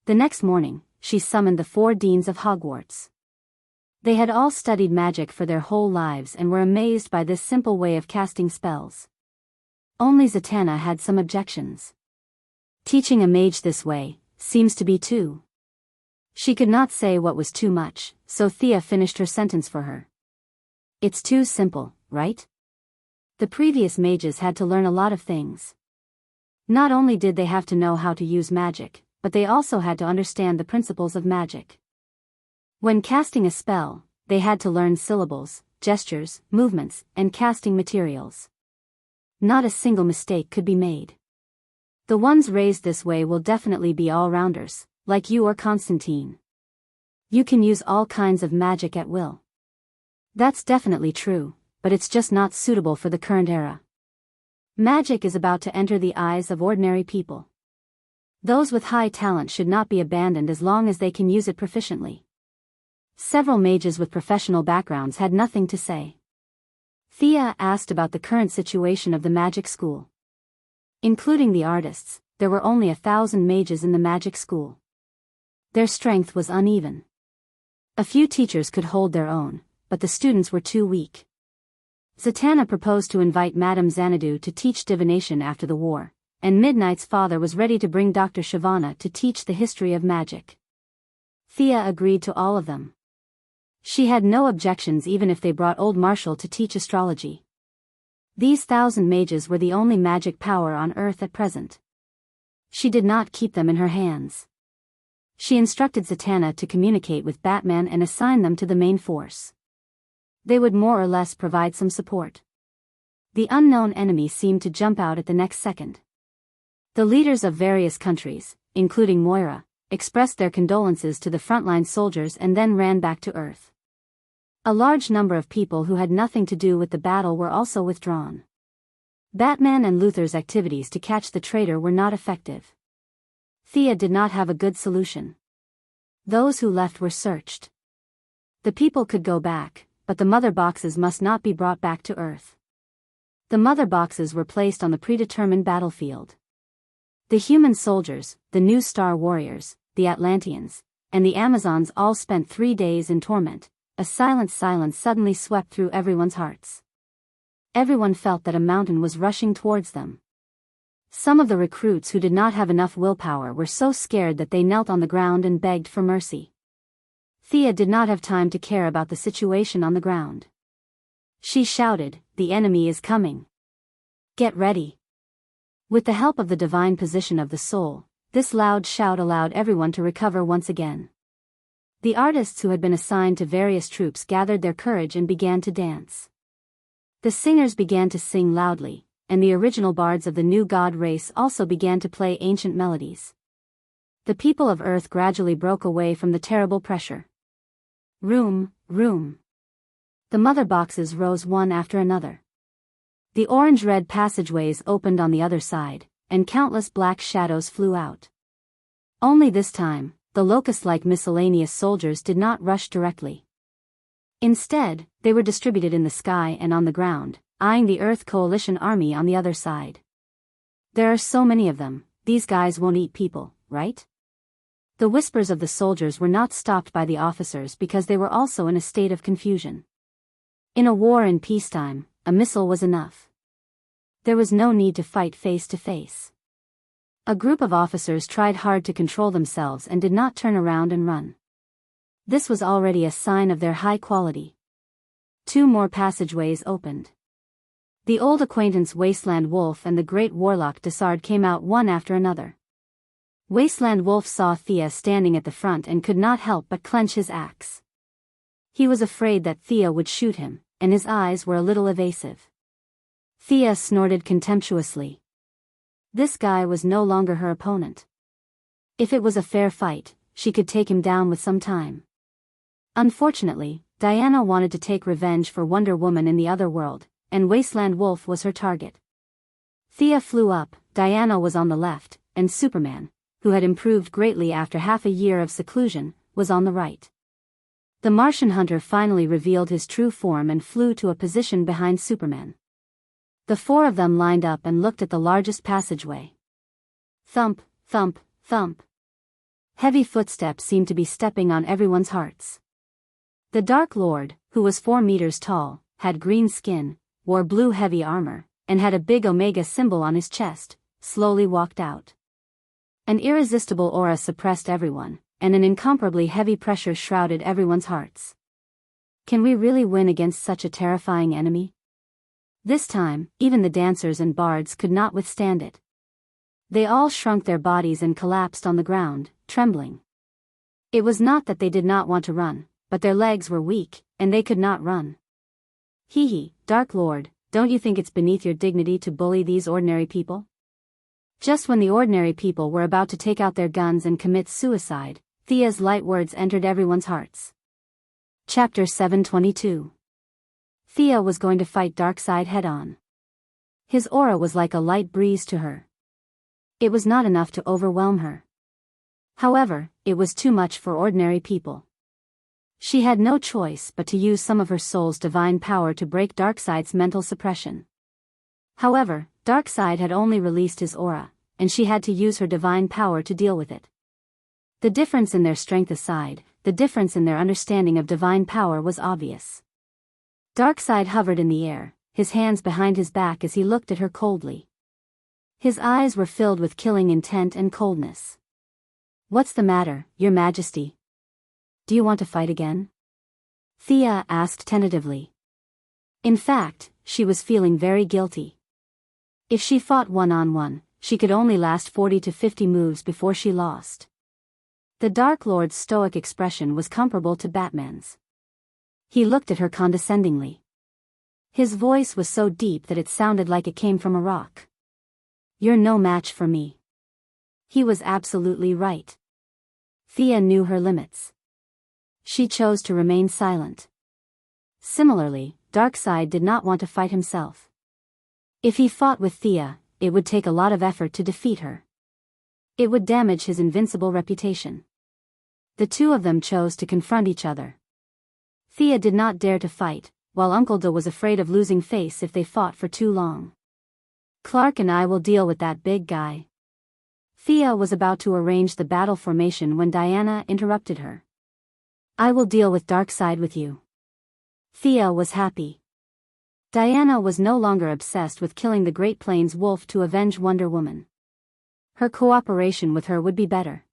The next morning, she summoned the 4 deans of Hogwarts. They had all studied magic for their whole lives and were amazed by this simple way of casting spells. Only Zatanna had some objections. Teaching a mage this way seems to be too. She could not say what was too much, so Thea finished her sentence for her. It's too simple, right? The previous mages had to learn a lot of things. Not only did they have to know how to use magic, but they also had to understand the principles of magic. When casting a spell, they had to learn syllables, gestures, movements, and casting materials. Not a single mistake could be made. The ones raised this way will definitely be all-rounders, like you or Constantine. You can use all kinds of magic at will. That's definitely true, but it's just not suitable for the current era. Magic is about to enter the eyes of ordinary people. Those with high talent should not be abandoned as long as they can use it proficiently. Several mages with professional backgrounds had nothing to say. Thea asked about the current situation of the magic school. Including the artists, there were only 1,000 mages in the magic school. Their strength was uneven. A few teachers could hold their own, but the students were too weak. Zatanna proposed to invite Madame Xanadu to teach divination after the war, and Midnight's father was ready to bring Dr. Shavana to teach the history of magic. Thea agreed to all of them. She had no objections even if they brought old Marshall to teach astrology. These 1,000 mages were the only magic power on Earth at present. She did not keep them in her hands. She instructed Zatanna to communicate with Batman and assign them to the main force. They would more or less provide some support. The unknown enemy seemed to jump out at the next second. The leaders of various countries, including Moira, expressed their condolences to the frontline soldiers and then ran back to Earth. A large number of people who had nothing to do with the battle were also withdrawn. Batman and Luther's activities to catch the traitor were not effective. Thea did not have a good solution. Those who left were searched. The people could go back, but the mother boxes must not be brought back to Earth. The mother boxes were placed on the predetermined battlefield. The human soldiers, the new Star Warriors, the Atlanteans, and the Amazons all spent 3 days in torment. A silent silence suddenly swept through everyone's hearts. Everyone felt that a mountain was rushing towards them. Some of the recruits who did not have enough willpower were so scared that they knelt on the ground and begged for mercy. Thea did not have time to care about the situation on the ground. She shouted, "The enemy is coming. Get ready." With the help of the divine position of the soul, this loud shout allowed everyone to recover once again. The artists who had been assigned to various troops gathered their courage and began to dance. The singers began to sing loudly, and the original bards of the new god race also began to play ancient melodies. The people of Earth gradually broke away from the terrible pressure. Room. The mother boxes rose one after another. The orange-red passageways opened on the other side, and countless black shadows flew out. Only this time, the locust-like miscellaneous soldiers did not rush directly. Instead, they were distributed in the sky and on the ground, eyeing the Earth Coalition army on the other side. There are so many of them, these guys won't eat people, right? The whispers of the soldiers were not stopped by the officers because they were also in a state of confusion. In a war in peacetime, a missile was enough. There was no need to fight face to face. A group of officers tried hard to control themselves and did not turn around and run. This was already a sign of their high quality. 2 more passageways opened. The old acquaintance Wasteland Wolf and the great warlock Desard came out one after another. Wasteland Wolf saw Thea standing at the front and could not help but clench his axe. He was afraid that Thea would shoot him, and his eyes were a little evasive. Thea snorted contemptuously. This guy was no longer her opponent. If it was a fair fight, she could take him down with some time. Unfortunately, Diana wanted to take revenge for Wonder Woman in the other world, and Wasteland Wolf was her target. Thea flew up, Diana was on the left, and Superman, who had improved greatly after half a year of seclusion, was on the right. The Martian hunter finally revealed his true form and flew to a position behind Superman. The 4 of them lined up and looked at the largest passageway. Thump, thump, thump. Heavy footsteps seemed to be stepping on everyone's hearts. The Dark Lord, who was 4 meters tall, had green skin, wore blue heavy armor, and had a big Omega symbol on his chest, slowly walked out. An irresistible aura suppressed everyone, and an incomparably heavy pressure shrouded everyone's hearts. Can we really win against such a terrifying enemy? This time, even the dancers and bards could not withstand it. They all shrunk their bodies and collapsed on the ground, trembling. It was not that they did not want to run, but their legs were weak, and they could not run. Hee, Dark Lord, don't you think it's beneath your dignity to bully these ordinary people? Just when the ordinary people were about to take out their guns and commit suicide, Thea's light words entered everyone's hearts. Chapter 722. Thea was going to fight Darkseid head-on. His aura was like a light breeze to her. It was not enough to overwhelm her. However, it was too much for ordinary people. She had no choice but to use some of her soul's divine power to break Darkseid's mental suppression. However, Darkseid had only released his aura, and she had to use her divine power to deal with it. The difference in their strength aside, the difference in their understanding of divine power was obvious. Darkseid hovered in the air, his hands behind his back as he looked at her coldly. His eyes were filled with killing intent and coldness. "What's the matter, Your Majesty? Do you want to fight again?" Thea asked tentatively. In fact, she was feeling very guilty. If she fought one-on-one, she could only last 40 to 50 moves before she lost. The Dark Lord's stoic expression was comparable to Batman's. He looked at her condescendingly. His voice was so deep that it sounded like it came from a rock. "You're no match for me." He was absolutely right. Thea knew her limits. She chose to remain silent. Similarly, Darkseid did not want to fight himself. If he fought with Thea, it would take a lot of effort to defeat her. It would damage his invincible reputation. The two of them chose to confront each other. Thea did not dare to fight, while Uncle Do was afraid of losing face if they fought for too long. "Clark and I will deal with that big guy." Thea was about to arrange the battle formation when Diana interrupted her. "I will deal with Darkseid with you." Thea was happy. Diana was no longer obsessed with killing the Great Plains wolf to avenge Wonder Woman. Her cooperation with her would be better.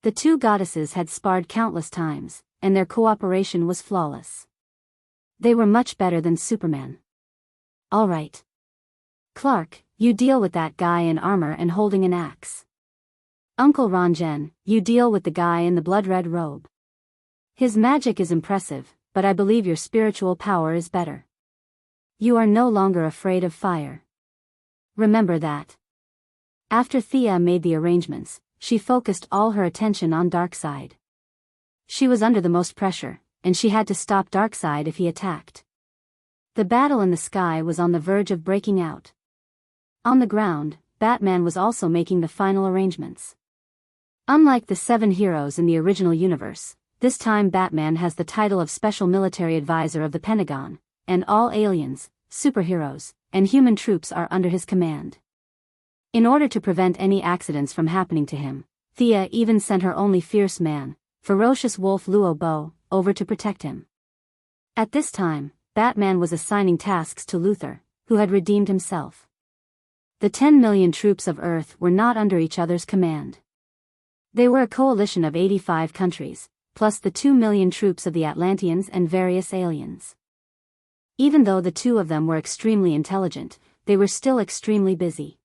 The two goddesses had sparred countless times, and their cooperation was flawless. They were much better than Superman. "All right. Clark, you deal with that guy in armor and holding an axe. Uncle Ranjan, you deal with the guy in the blood-red robe. His magic is impressive, but I believe your spiritual power is better. You are no longer afraid of fire. Remember that." After Thea made the arrangements, she focused all her attention on Darkseid. She was under the most pressure, and she had to stop Darkseid if he attacked. The battle in the sky was on the verge of breaking out. On the ground, Batman was also making the final arrangements. Unlike the 7 heroes in the original universe, this time Batman has the title of Special Military Advisor of the Pentagon, and all aliens, superheroes, and human troops are under his command. In order to prevent any accidents from happening to him, Thea even sent her only fierce man, ferocious wolf Luo Bo, over to protect him. At this time, Batman was assigning tasks to Luthor, who had redeemed himself. The 10 million troops of Earth were not under each other's command. They were a coalition of 85 countries, plus the 2 million troops of the Atlanteans and various aliens. Even though the two of them were extremely intelligent, they were still extremely busy.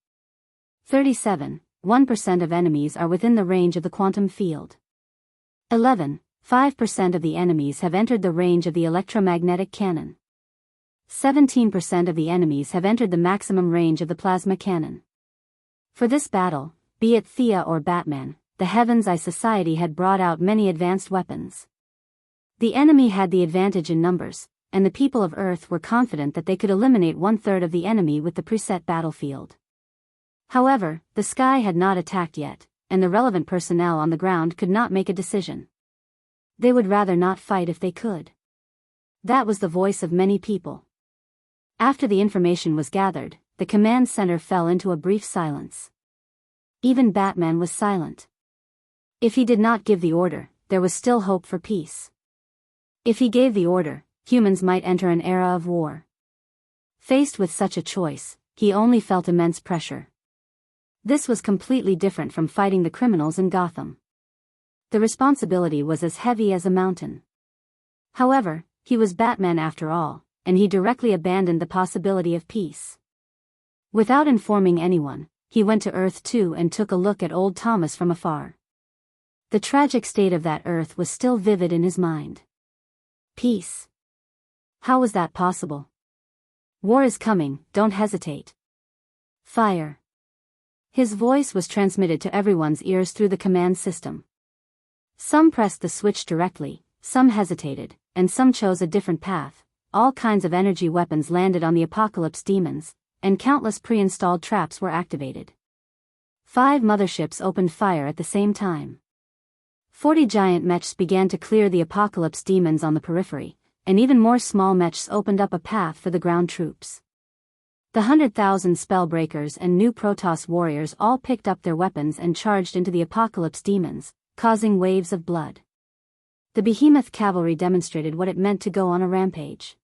37.1% of enemies are within the range of the quantum field. 11.5% of the enemies have entered the range of the electromagnetic cannon. 17% of the enemies have entered the maximum range of the plasma cannon. For this battle, be it Thea or Batman, the Heaven's Eye Society had brought out many advanced weapons. The enemy had the advantage in numbers, and the people of Earth were confident that they could eliminate 1/3 of the enemy with the preset battlefield. However, the sky had not attacked yet, and the relevant personnel on the ground could not make a decision. They would rather not fight if they could. That was the voice of many people. After the information was gathered, the command center fell into a brief silence. Even Batman was silent. If he did not give the order, there was still hope for peace. If he gave the order, humans might enter an era of war. Faced with such a choice, he only felt immense pressure. This was completely different from fighting the criminals in Gotham. The responsibility was as heavy as a mountain. However, he was Batman after all, and he directly abandoned the possibility of peace. Without informing anyone, he went to Earth 2 and took a look at old Thomas from afar. The tragic state of that Earth was still vivid in his mind. Peace. How was that possible? War is coming, don't hesitate. Fire. His voice was transmitted to everyone's ears through the command system. Some pressed the switch directly, some hesitated, and some chose a different path. All kinds of energy weapons landed on the apocalypse demons, and countless pre-installed traps were activated. 5 motherships opened fire at the same time. 40 giant mechs began to clear the apocalypse demons on the periphery, and even more small mechs opened up a path for the ground troops. The 100,000 spellbreakers and new Protoss warriors all picked up their weapons and charged into the apocalypse demons, causing waves of blood. The behemoth cavalry demonstrated what it meant to go on a rampage.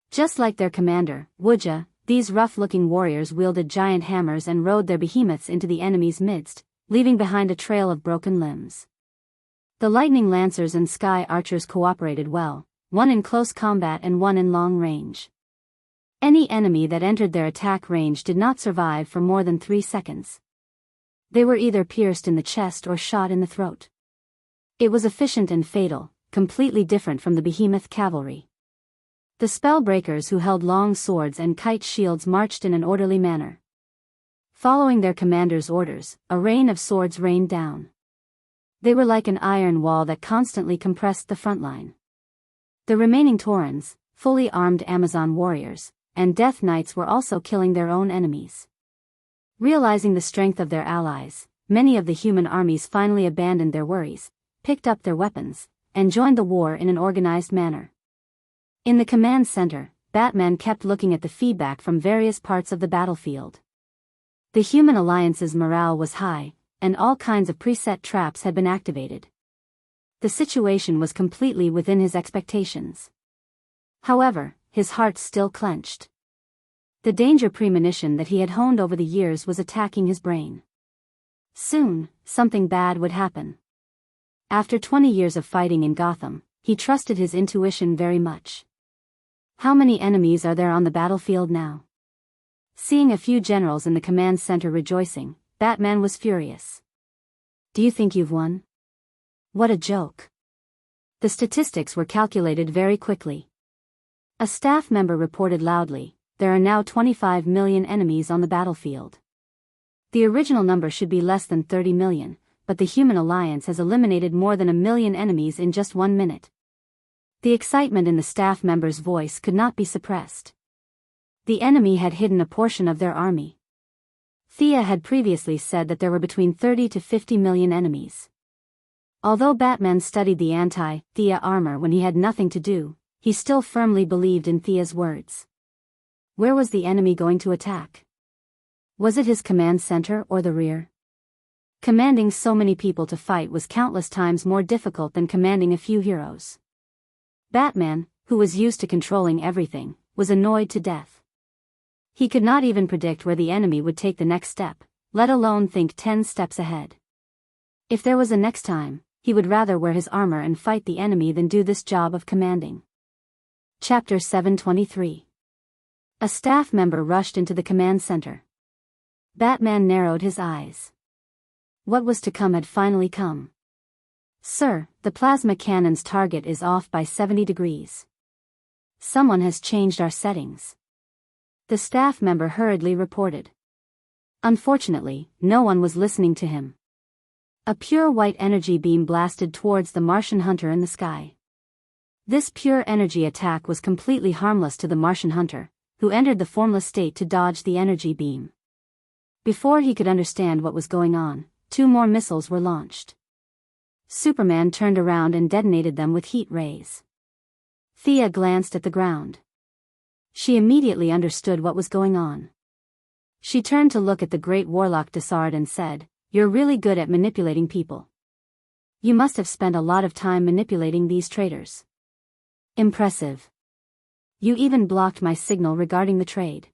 Just like their commander, Wuxia, these rough-looking warriors wielded giant hammers and rode their behemoths into the enemy's midst, leaving behind a trail of broken limbs. The lightning lancers and sky archers cooperated well, one in close combat and one in long range. Any enemy that entered their attack range did not survive for more than 3 seconds. They were either pierced in the chest or shot in the throat. It was efficient and fatal, completely different from the behemoth cavalry. The spellbreakers who held long swords and kite shields marched in an orderly manner. Following their commander's orders, a rain of swords rained down. They were like an iron wall that constantly compressed the front line. The remaining Taurans, fully armed Amazon warriors, and Death Knights were also killing their own enemies. Realizing the strength of their allies, many of the human armies finally abandoned their worries, picked up their weapons, and joined the war in an organized manner. In the command center, Batman kept looking at the feedback from various parts of the battlefield. The human alliance's morale was high, and all kinds of preset traps had been activated. The situation was completely within his expectations. However, his heart still clenched. The danger premonition that he had honed over the years was attacking his brain. Soon, something bad would happen. After 20 years of fighting in Gotham, he trusted his intuition very much. How many enemies are there on the battlefield now? Seeing a few generals in the command center rejoicing, Batman was furious. Do you think you've won? What a joke. The statistics were calculated very quickly. A staff member reported loudly, there are now 25 million enemies on the battlefield. The original number should be less than 30 million, but the Human Alliance has eliminated more than 1 million enemies in just 1 minute. The excitement in the staff member's voice could not be suppressed. The enemy had hidden a portion of their army. Thea had previously said that there were between 30 to 50 million enemies. Although Batman studied the anti-Thea armor when he had nothing to do, he still firmly believed in Thea's words. Where was the enemy going to attack? Was it his command center or the rear? Commanding so many people to fight was countless times more difficult than commanding a few heroes. Batman, who was used to controlling everything, was annoyed to death. He could not even predict where the enemy would take the next step, let alone think 10 steps ahead. If there was a next time, he would rather wear his armor and fight the enemy than do this job of commanding. Chapter 723. A staff member rushed into the command center. Batman narrowed his eyes. What was to come had finally come. Sir, the plasma cannon's target is off by 70 degrees. Someone has changed our settings. The staff member hurriedly reported. Unfortunately, no one was listening to him. A pure white energy beam blasted towards the Martian hunter in the sky. This pure energy attack was completely harmless to the Martian hunter, who entered the formless state to dodge the energy beam. Before he could understand what was going on, 2 more missiles were launched. Superman turned around and detonated them with heat rays. Thea glanced at the ground. She immediately understood what was going on. She turned to look at the great warlock Desard and said, "You're really good at manipulating people. You must have spent a lot of time manipulating these traitors. Impressive. You even blocked my signal regarding the trade.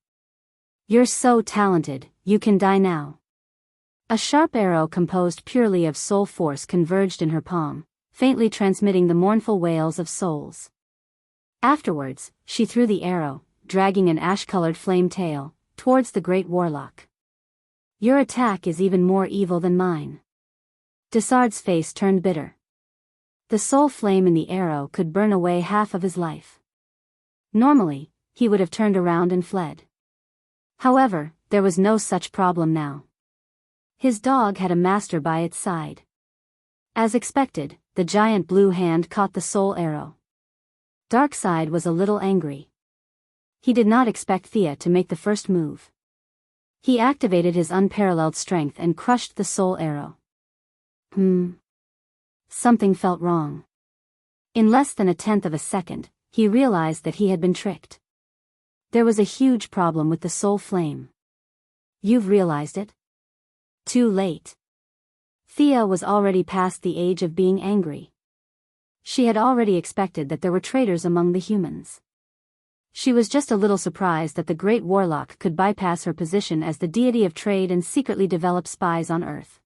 You're so talented, you can die now." A sharp arrow composed purely of soul force converged in her palm, faintly transmitting the mournful wails of souls. Afterwards, she threw the arrow, dragging an ash-colored flame tail, towards the great warlock. Your attack is even more evil than mine. Desard's face turned bitter. The soul flame in the arrow could burn away half of his life. Normally, he would have turned around and fled. However, there was no such problem now. His dog had a master by its side. As expected, the giant blue hand caught the soul arrow. Darkseid was a little angry. He did not expect Thea to make the first move. He activated his unparalleled strength and crushed the soul arrow. Something felt wrong. In less than 1/10 of a second, he realized that he had been tricked. There was a huge problem with the soul flame. You've realized it? Too late. Thea was already past the age of being angry. She had already expected that there were traitors among the humans. She was just a little surprised that the great warlock could bypass her position as the deity of trade and secretly develop spies on Earth.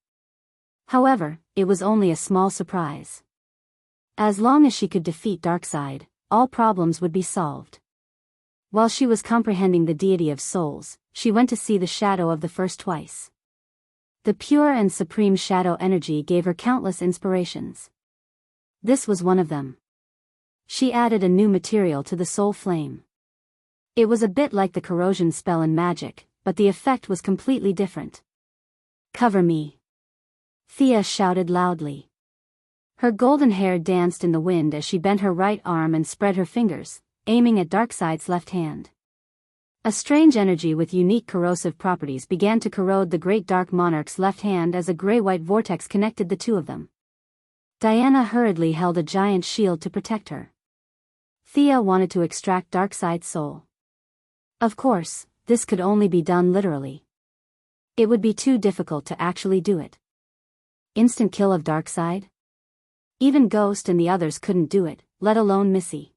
However, it was only a small surprise. As long as she could defeat Darkseid, all problems would be solved. While she was comprehending the deity of souls, she went to see the shadow of the first twice. The pure and supreme shadow energy gave her countless inspirations. This was one of them. She added a new material to the soul flame. It was a bit like the corrosion spell in magic, but the effect was completely different. Cover me! Thea shouted loudly. Her golden hair danced in the wind as she bent her right arm and spread her fingers, aiming at Darkseid's left hand. A strange energy with unique corrosive properties began to corrode the great dark monarch's left hand as a gray-white vortex connected the two of them. Diana hurriedly held a giant shield to protect her. Thea wanted to extract Darkseid's soul. Of course, this could only be done literally. It would be too difficult to actually do it. Instant kill of Darkseid? Even Ghost and the others couldn't do it, let alone Missy.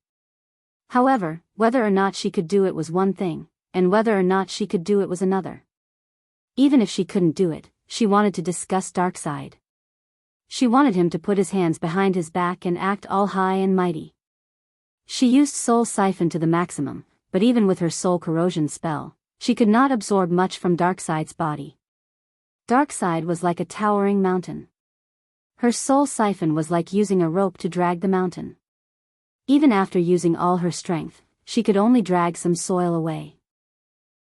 However, whether or not she could do it was one thing, and whether or not she could do it was another. Even if she couldn't do it, she wanted to disgust Darkseid. She wanted him to put his hands behind his back and act all high and mighty. She used Soul Siphon to the maximum, but even with her soul corrosion spell, she could not absorb much from Darkseid's body. Darkseid was like a towering mountain. Her soul siphon was like using a rope to drag the mountain. Even after using all her strength, she could only drag some soil away.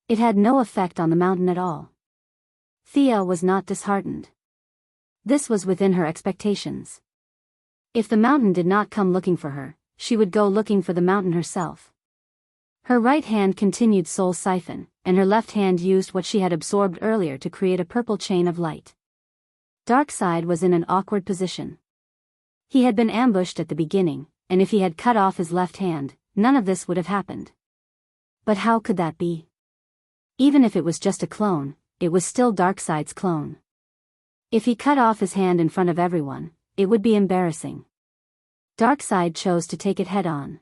It had no effect on the mountain at all. Thea was not disheartened. This was within her expectations. If the mountain did not come looking for her, she would go looking for the mountain herself. Her right hand continued Soul Siphon, and her left hand used what she had absorbed earlier to create a purple chain of light. Darkseid was in an awkward position. He had been ambushed at the beginning, and if he had cut off his left hand, none of this would have happened. But how could that be? Even if it was just a clone, it was still Darkseid's clone. If he cut off his hand in front of everyone, it would be embarrassing. Darkseid chose to take it head-on.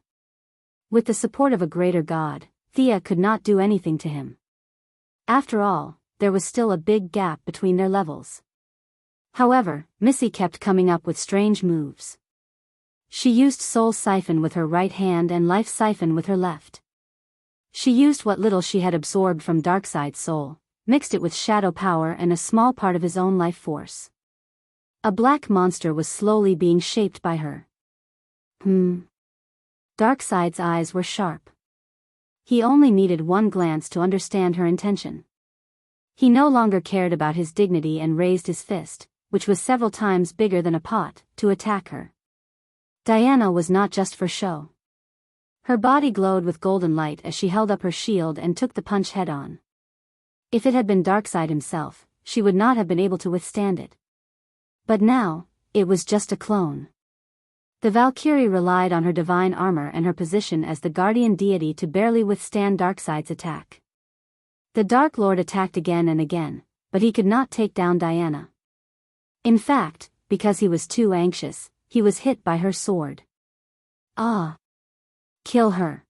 With the support of a greater god, Thea could not do anything to him. After all, there was still a big gap between their levels. However, Missy kept coming up with strange moves. She used Soul Siphon with her right hand and Life Siphon with her left. She used what little she had absorbed from Darkseid's soul, mixed it with shadow power and a small part of his own life force. A black monster was slowly being shaped by her. Darkseid's eyes were sharp. He only needed one glance to understand her intention. He no longer cared about his dignity and raised his fist, which was several times bigger than a pot, to attack her. Diana was not just for show. Her body glowed with golden light as she held up her shield and took the punch head-on. If it had been Darkseid himself, she would not have been able to withstand it. But now, it was just a clone. The Valkyrie relied on her divine armor and her position as the guardian deity to barely withstand Darkseid's attack. The Dark Lord attacked again and again, but he could not take down Diana. In fact, because he was too anxious, he was hit by her sword. Kill her.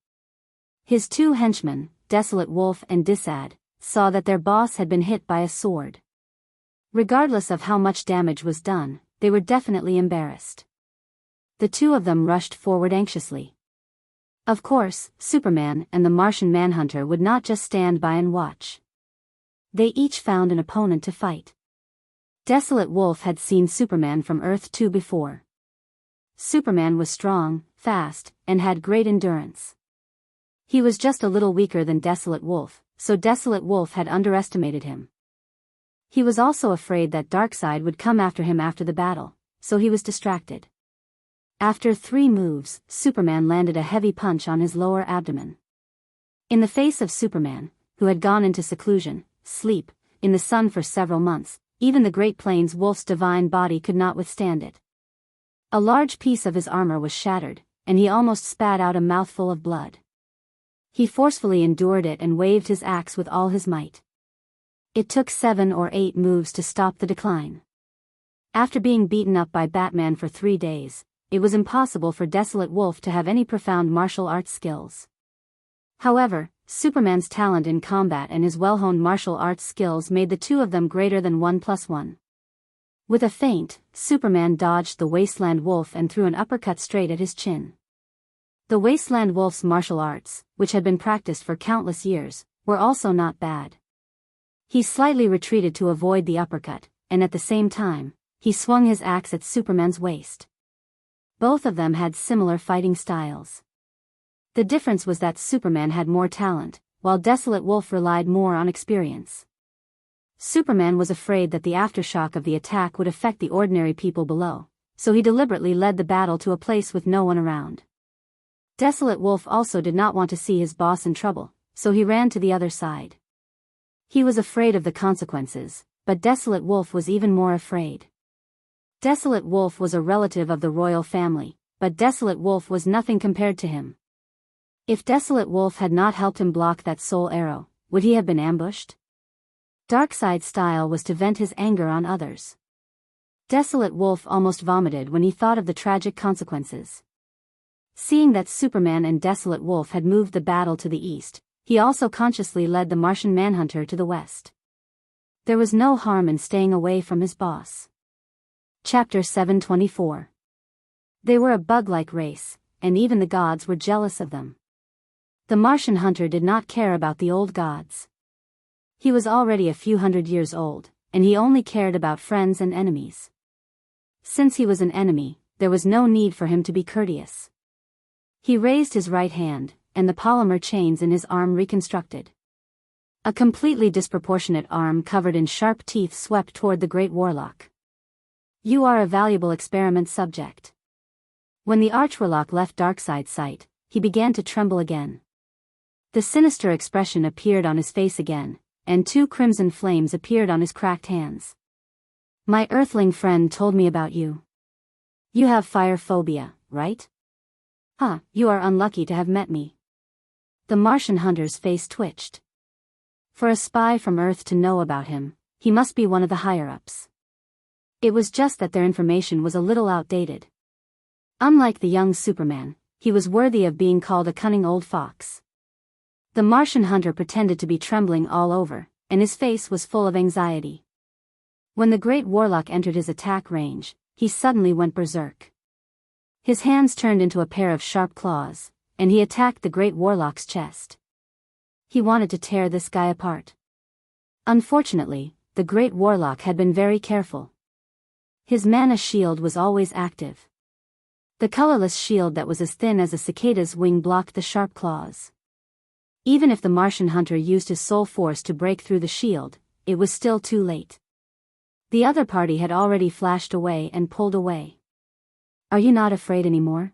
His two henchmen, Desolate Wolf and Disad, saw that their boss had been hit by a sword. Regardless of how much damage was done, they were definitely embarrassed. The two of them rushed forward anxiously. Of course, Superman and the Martian Manhunter would not just stand by and watch. They each found an opponent to fight. Desolate Wolf had seen Superman from Earth 2 before. Superman was strong, fast, and had great endurance. He was just a little weaker than Desolate Wolf, so Desolate Wolf had underestimated him. He was also afraid that Darkseid would come after him after the battle, so he was distracted. After 3 moves, Superman landed a heavy punch on his lower abdomen. In the face of Superman, who had gone into seclusion, sleep, in the sun for several months, even the Great Plains Wolf's divine body could not withstand it. A large piece of his armor was shattered, and he almost spat out a mouthful of blood. He forcefully endured it and waved his axe with all his might. It took 7 or 8 moves to stop the decline. After being beaten up by Batman for 3 days, it was impossible for Desolate Wolf to have any profound martial arts skills. However, Superman's talent in combat and his well-honed martial arts skills made the two of them greater than 1+1. With a feint, Superman dodged the Wasteland Wolf and threw an uppercut straight at his chin. The Wasteland Wolf's martial arts, which had been practiced for countless years, were also not bad. He slightly retreated to avoid the uppercut, and at the same time, he swung his axe at Superman's waist. Both of them had similar fighting styles. The difference was that Superman had more talent, while Desolate Wolf relied more on experience. Superman was afraid that the aftershock of the attack would affect the ordinary people below, so he deliberately led the battle to a place with no one around. Desolate Wolf also did not want to see his boss in trouble, so he ran to the other side. He was afraid of the consequences, but Desolate Wolf was even more afraid. Desolate Wolf was a relative of the royal family, but Desolate Wolf was nothing compared to him. If Desolate Wolf had not helped him block that soul arrow, would he have been ambushed? Darkseid's style was to vent his anger on others. Desolate Wolf almost vomited when he thought of the tragic consequences. Seeing that Superman and Desolate Wolf had moved the battle to the east, he also consciously led the Martian Manhunter to the west. There was no harm in staying away from his boss. Chapter 724. They were a bug-like race, and even the gods were jealous of them. The Martian hunter did not care about the old gods. He was already a few hundred years old, and he only cared about friends and enemies. Since he was an enemy, there was no need for him to be courteous. He raised his right hand, and the polymer chains in his arm reconstructed. A completely disproportionate arm covered in sharp teeth swept toward the Great Warlock. You are a valuable experiment subject. When the Archwarlock left Darkseid's sight, he began to tremble again. The sinister expression appeared on his face again, and 2 crimson flames appeared on his cracked hands. My Earthling friend told me about you. You have fire phobia, right? Huh, you are unlucky to have met me. The Martian hunter's face twitched. For a spy from Earth to know about him, he must be one of the higher-ups. It was just that their information was a little outdated. Unlike the young Superman, he was worthy of being called a cunning old fox. The Martian hunter pretended to be trembling all over, and his face was full of anxiety. When the Great Warlock entered his attack range, he suddenly went berserk. His hands turned into a pair of sharp claws, and he attacked the Great Warlock's chest. He wanted to tear this guy apart. Unfortunately, the Great Warlock had been very careful. His mana shield was always active. The colorless shield that was as thin as a cicada's wing blocked the sharp claws. Even if the Martian hunter used his soul force to break through the shield, it was still too late. The other party had already flashed away and pulled away. Are you not afraid anymore?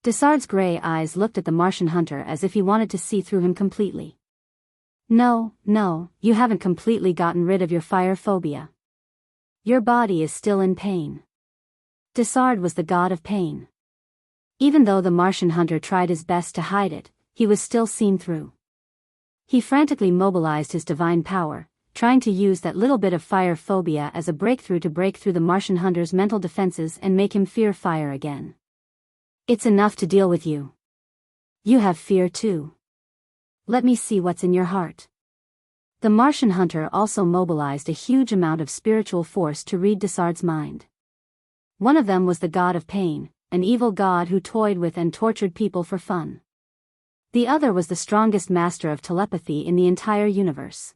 Desard's gray eyes looked at the Martian hunter as if he wanted to see through him completely. No, you haven't completely gotten rid of your fire phobia. Your body is still in pain. Desard was the god of pain. Even though the Martian hunter tried his best to hide it, he was still seen through. He frantically mobilized his divine power, trying to use that little bit of fire phobia as a breakthrough to break through the Martian hunter's mental defenses and make him fear fire again. It's enough to deal with you. You have fear too. Let me see what's in your heart. The Martian hunter also mobilized a huge amount of spiritual force to read Desard's mind. One of them was the god of pain, an evil god who toyed with and tortured people for fun. The other was the strongest master of telepathy in the entire universe.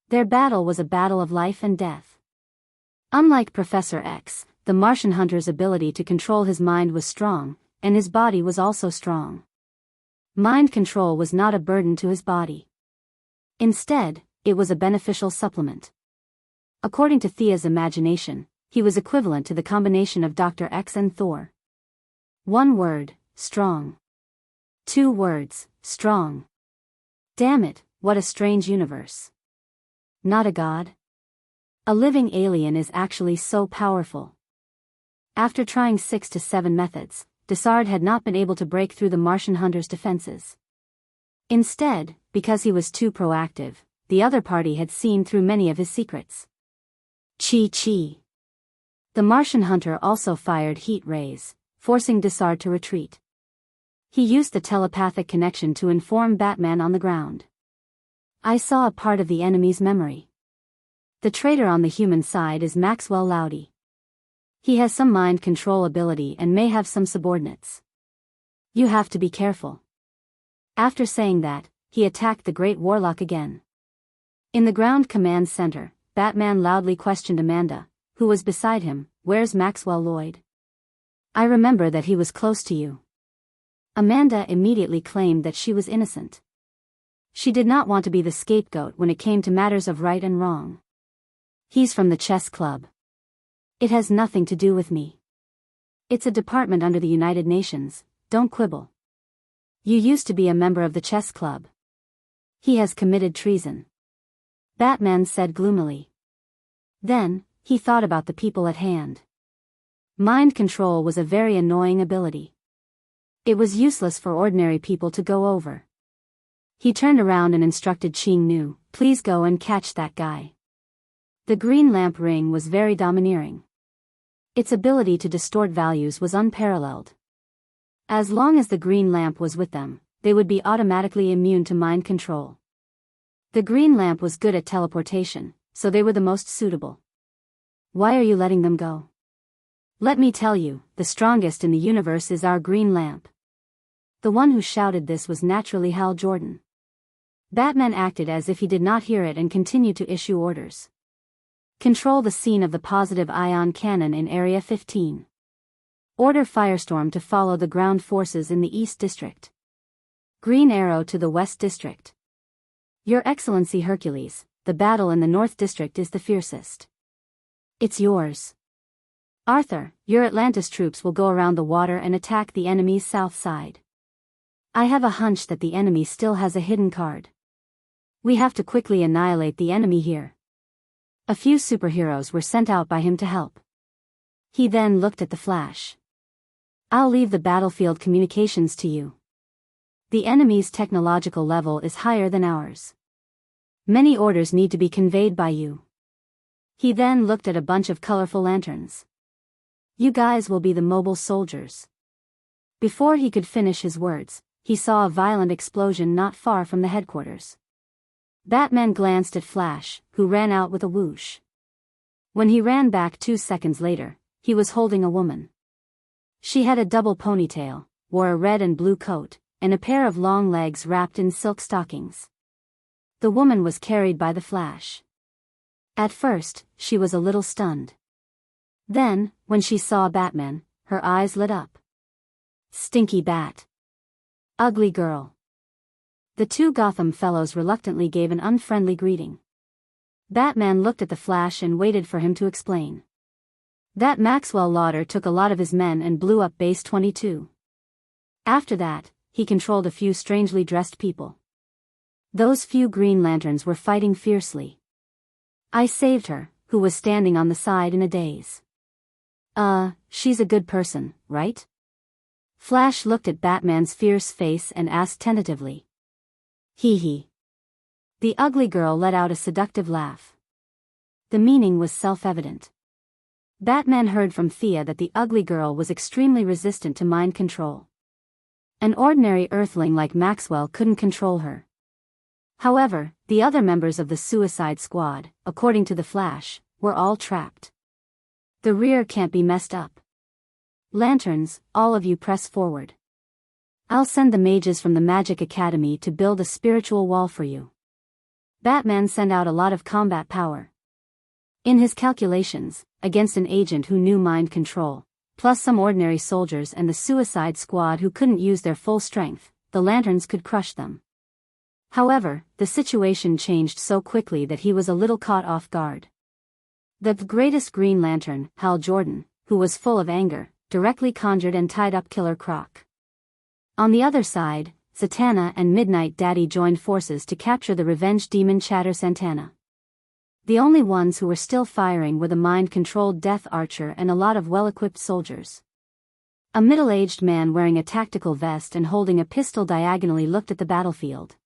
Their battle was a battle of life and death. Unlike Professor X, the Martian hunter's ability to control his mind was strong, and his body was also strong. Mind control was not a burden to his body. Instead, it was a beneficial supplement. According to Thea's imagination, he was equivalent to the combination of Dr. X and Thor. 1 word, strong. 2 words, strong. Damn it, what a strange universe. Not a god? A living alien is actually so powerful. After trying 6 to 7 methods, Desard had not been able to break through the Martian hunter's defenses. Instead, because he was too proactive, the other party had seen through many of his secrets. Chi. The Martian hunter also fired heat rays, forcing Desard to retreat. He used the telepathic connection to inform Batman on the ground. I saw a part of the enemy's memory. The traitor on the human side is Maxwell Loudy. He has some mind control ability and may have some subordinates. You have to be careful. After saying that, he attacked the Great Warlock again. In the ground command center, Batman loudly questioned Amanda, who was beside him, "Where's Maxwell Lloyd? I remember that he was close to you." Amanda immediately claimed that she was innocent. She did not want to be the scapegoat when it came to matters of right and wrong. "He's from the chess club. It has nothing to do with me. It's a department under the United Nations, don't quibble. You used to be a member of the chess club. He has committed treason," Batman said gloomily. Then, he thought about the people at hand. Mind control was a very annoying ability. It was useless for ordinary people to go over. He turned around and instructed Ching Nu, "Please go and catch that guy." The green lamp ring was very domineering. Its ability to distort values was unparalleled. As long as the green lamp was with them, they would be automatically immune to mind control. The green lamp was good at teleportation, so they were the most suitable. "Why are you letting them go?" "Let me tell you, the strongest in the universe is our green lamp." The one who shouted this was naturally Hal Jordan. Batman acted as if he did not hear it and continued to issue orders. Control the scene of the positive ion cannon in Area 15. Order Firestorm to follow the ground forces in the East District. Green Arrow to the West District. Your Excellency Hercules, the battle in the North District is the fiercest. It's yours. Arthur, your Atlantis troops will go around the water and attack the enemy's south side. I have a hunch that the enemy still has a hidden card. We have to quickly annihilate the enemy here. A few superheroes were sent out by him to help. He then looked at the Flash. I'll leave the battlefield communications to you. The enemy's technological level is higher than ours. Many orders need to be conveyed by you. He then looked at a bunch of colorful lanterns. You guys will be the mobile soldiers. Before he could finish his words, he saw a violent explosion not far from the headquarters. Batman glanced at Flash, who ran out with a whoosh. When he ran back 2 seconds later, he was holding a woman. She had a double ponytail, wore a red and blue coat, and a pair of long legs wrapped in silk stockings. The woman was carried by the Flash. At first, she was a little stunned. Then, when she saw Batman, her eyes lit up. Stinky bat. Ugly girl. The 2 Gotham fellows reluctantly gave an unfriendly greeting. Batman looked at the Flash and waited for him to explain. That Maxwell Lauder took a lot of his men and blew up Base 22. After that, he controlled a few strangely dressed people. Those few Green Lanterns were fighting fiercely. I saved her, who was standing on the side in a daze. She's a good person, right? Flash looked at Batman's fierce face and asked tentatively. Hee hee. The ugly girl let out a seductive laugh. The meaning was self-evident. Batman heard from Thea that the ugly girl was extremely resistant to mind control. An ordinary Earthling like Maxwell couldn't control her. However, the other members of the suicide squad, according to the Flash, were all trapped. The rear can't be messed up. Lanterns, all of you press forward. I'll send the mages from the Magic Academy to build a spiritual wall for you. Batman sent out a lot of combat power. In his calculations, against an agent who knew mind control, plus some ordinary soldiers and the suicide squad who couldn't use their full strength, the lanterns could crush them. However, the situation changed so quickly that he was a little caught off guard. The greatest Green Lantern, Hal Jordan, who was full of anger, directly conjured and tied up Killer Croc. On the other side, Zatanna and Midnight Daddy joined forces to capture the revenge demon Chatter Santana. The only ones who were still firing were the mind-controlled Death Archer and a lot of well-equipped soldiers. A middle-aged man wearing a tactical vest and holding a pistol diagonally looked at the battlefield.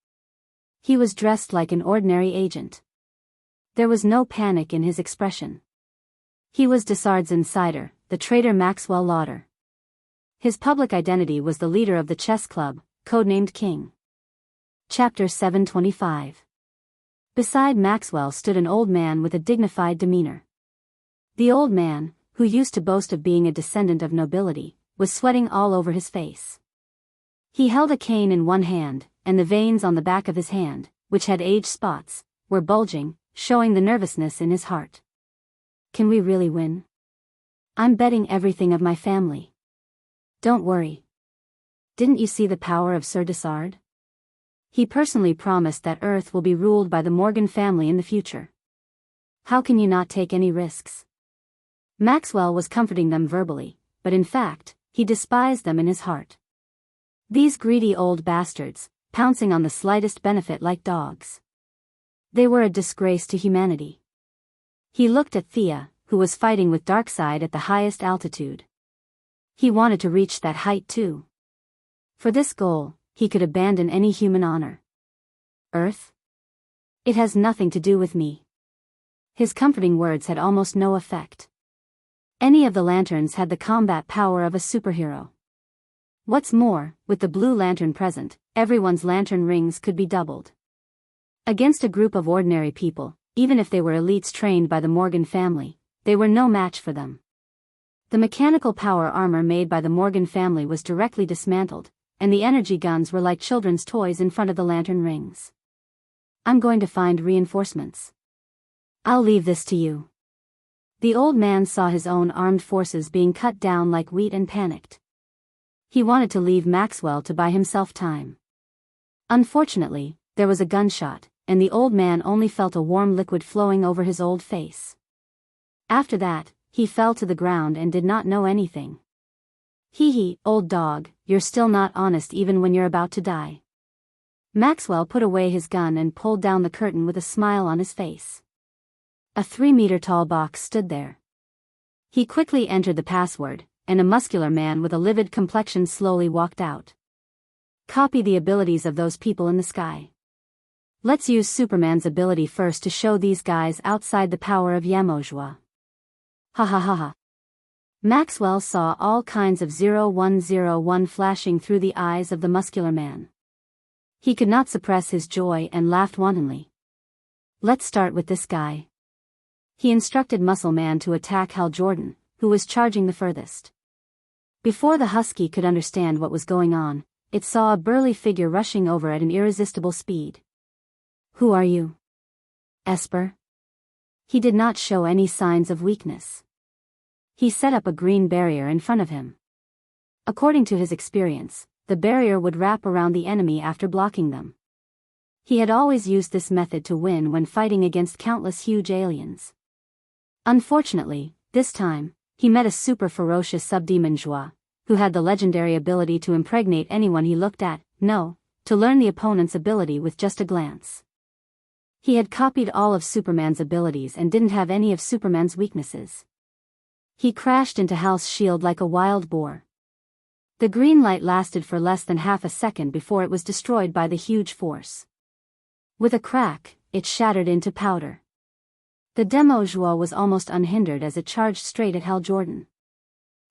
He was dressed like an ordinary agent. There was no panic in his expression. He was Desard's insider, the traitor Maxwell Lauder. His public identity was the leader of the chess club, codenamed King. Chapter 725. Beside Maxwell stood an old man with a dignified demeanor. The old man, who used to boast of being a descendant of nobility, was sweating all over his face. He held a cane in one hand, and the veins on the back of his hand, which had age spots, were bulging, showing the nervousness in his heart. Can we really win? I'm betting everything of my family. Don't worry. Didn't you see the power of Sir Desard? He personally promised that Earth will be ruled by the Morgan family in the future. How can you not take any risks? Maxwell was comforting them verbally, but in fact, he despised them in his heart. These greedy old bastards, pouncing on the slightest benefit like dogs. They were a disgrace to humanity. He looked at Thea, who was fighting with Darkseid at the highest altitude. He wanted to reach that height too. For this goal, he could abandon any human honor. Earth? It has nothing to do with me. His comforting words had almost no effect. Any of the lanterns had the combat power of a superhero. What's more, with the Blue Lantern present, everyone's lantern rings could be doubled. Against a group of ordinary people, even if they were elites trained by the Morgan family, they were no match for them. The mechanical power armor made by the Morgan family was directly dismantled, and the energy guns were like children's toys in front of the lantern rings. I'm going to find reinforcements. I'll leave this to you. The old man saw his own armed forces being cut down like wheat and panicked. He wanted to leave Maxwell to buy himself time. Unfortunately, there was a gunshot, and the old man only felt a warm liquid flowing over his old face. After that, he fell to the ground and did not know anything. Hee, old dog, you're still not honest even when you're about to die. Maxwell put away his gun and pulled down the curtain with a smile on his face. A 3-meter-tall box stood there. He quickly entered the password, and a muscular man with a livid complexion slowly walked out. Copy the abilities of those people in the sky. Let's use Superman's ability first to show these guys outside the power of Yamojua. Ha ha ha ha. Maxwell saw all kinds of 0101 flashing through the eyes of the muscular man. He could not suppress his joy and laughed wantonly. Let's start with this guy. He instructed Muscle Man to attack Hal Jordan, who was charging the furthest. Before the husky could understand what was going on, it saw a burly figure rushing over at an irresistible speed. Who are you? Esper? He did not show any signs of weakness. He set up a green barrier in front of him. According to his experience, the barrier would wrap around the enemy after blocking them. He had always used this method to win when fighting against countless huge aliens. Unfortunately, this time, he met a super ferocious subdemon Joie, who had the legendary ability to impregnate anyone he looked at, to learn the opponent's ability with just a glance. He had copied all of Superman's abilities and didn't have any of Superman's weaknesses. He crashed into Hal's shield like a wild boar. The green light lasted for less than half a second before it was destroyed by the huge force. With a crack, it shattered into powder. The Demo Joie was almost unhindered as it charged straight at Hal Jordan.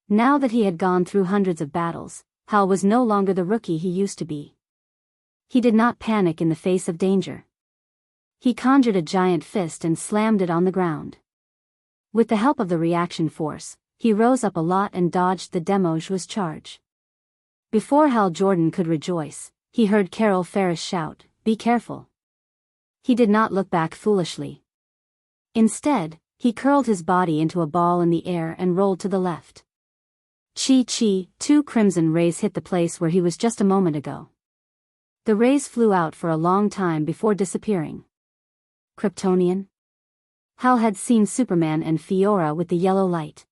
Now that he had gone through hundreds of battles, Hal was no longer the rookie he used to be. He did not panic in the face of danger. He conjured a giant fist and slammed it on the ground. With the help of the reaction force, he rose up a lot and dodged the Demojua's charge. Before Hal Jordan could rejoice, he heard Carol Ferris shout, "Be careful." He did not look back foolishly. Instead, he curled his body into a ball in the air and rolled to the left. Chi-chi, 2 crimson rays hit the place where he was just a moment ago. The rays flew out for a long time before disappearing. Kryptonian? Hal had seen Superman and Fiora with the yellow light.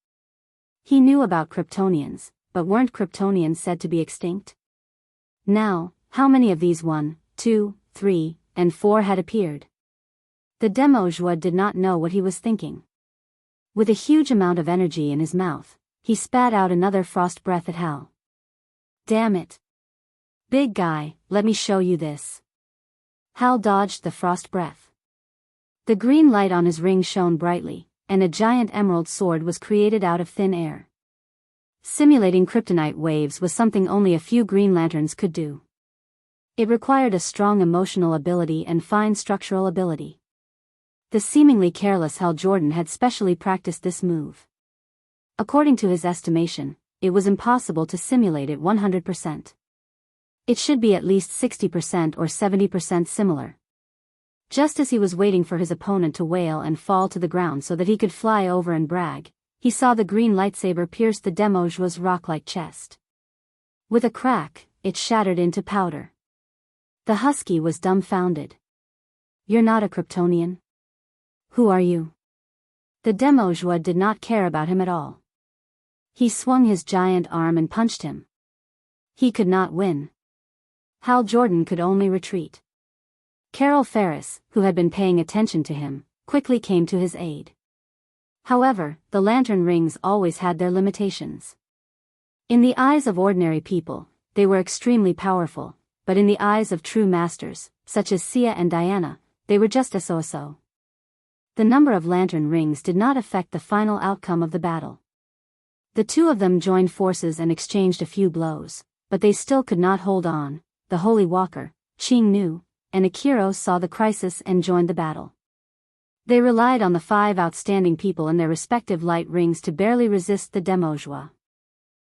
He knew about Kryptonians, but weren't Kryptonians said to be extinct? Now, how many of these 1, 2, 3, and 4 had appeared? The Demojua did not know what he was thinking. With a huge amount of energy in his mouth, he spat out another frost breath at Hal. "Damn it. Big guy, let me show you this." Hal dodged the frost breath. The green light on his ring shone brightly, and a giant emerald sword was created out of thin air. Simulating kryptonite waves was something only a few Green Lanterns could do. It required a strong emotional ability and fine structural ability. The seemingly careless Hal Jordan had specially practiced this move. According to his estimation, it was impossible to simulate it 100%. It should be at least 60% or 70% similar. Just as he was waiting for his opponent to wail and fall to the ground so that he could fly over and brag, he saw the green lightsaber pierce the Demojua's rock-like chest. With a crack, it shattered into powder. The husky was dumbfounded. "You're not a Kryptonian? Who are you?" The Demojua did not care about him at all. He swung his giant arm and punched him. He could not win. Hal Jordan could only retreat. Carol Ferris, who had been paying attention to him, quickly came to his aid. However, the lantern rings always had their limitations. In the eyes of ordinary people, they were extremely powerful, but in the eyes of true masters, such as Sia and Diana, they were just so-so. The number of lantern rings did not affect the final outcome of the battle. The two of them joined forces and exchanged a few blows, but they still could not hold on. The Holy Walker, Ching Nu, and Akiro saw the crisis and joined the battle. They relied on the 5 outstanding people in their respective light rings to barely resist the Demojua.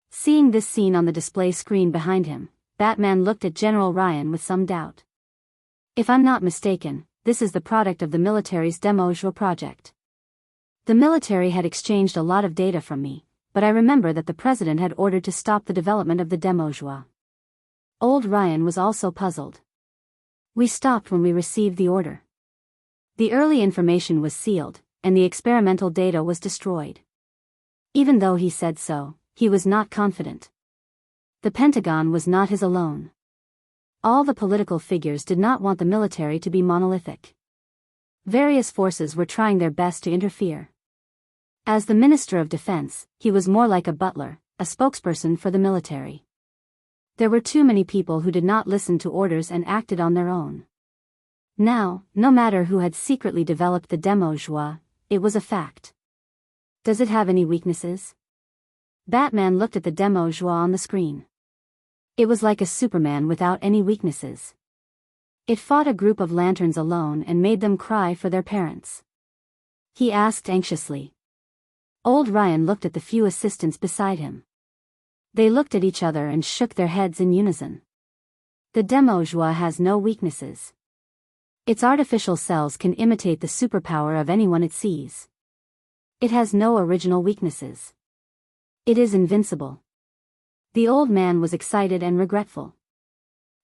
Seeing this scene on the display screen behind him, Batman looked at General Ryan with some doubt. "If I'm not mistaken, this is the product of the military's Demojua project. The military had exchanged a lot of data from me, but I remember that the president had ordered to stop the development of the Demojua." Old Ryan was also puzzled. "We stopped when we received the order. The early information was sealed, and the experimental data was destroyed." Even though he said so, he was not confident. The Pentagon was not his alone. All the political figures did not want the military to be monolithic. Various forces were trying their best to interfere. As the Minister of Defense, he was more like a butler, a spokesperson for the military. There were too many people who did not listen to orders and acted on their own. Now, no matter who had secretly developed the Demojua, it was a fact. "Does it have any weaknesses?" Batman looked at the Demojua on the screen. It was like a Superman without any weaknesses. It fought a group of lanterns alone and made them cry for their parents. He asked anxiously. Old Ryan looked at the few assistants beside him. They looked at each other and shook their heads in unison. The Demojua has no weaknesses. Its artificial cells can imitate the superpower of anyone it sees. It has no original weaknesses. It is invincible. The old man was excited and regretful.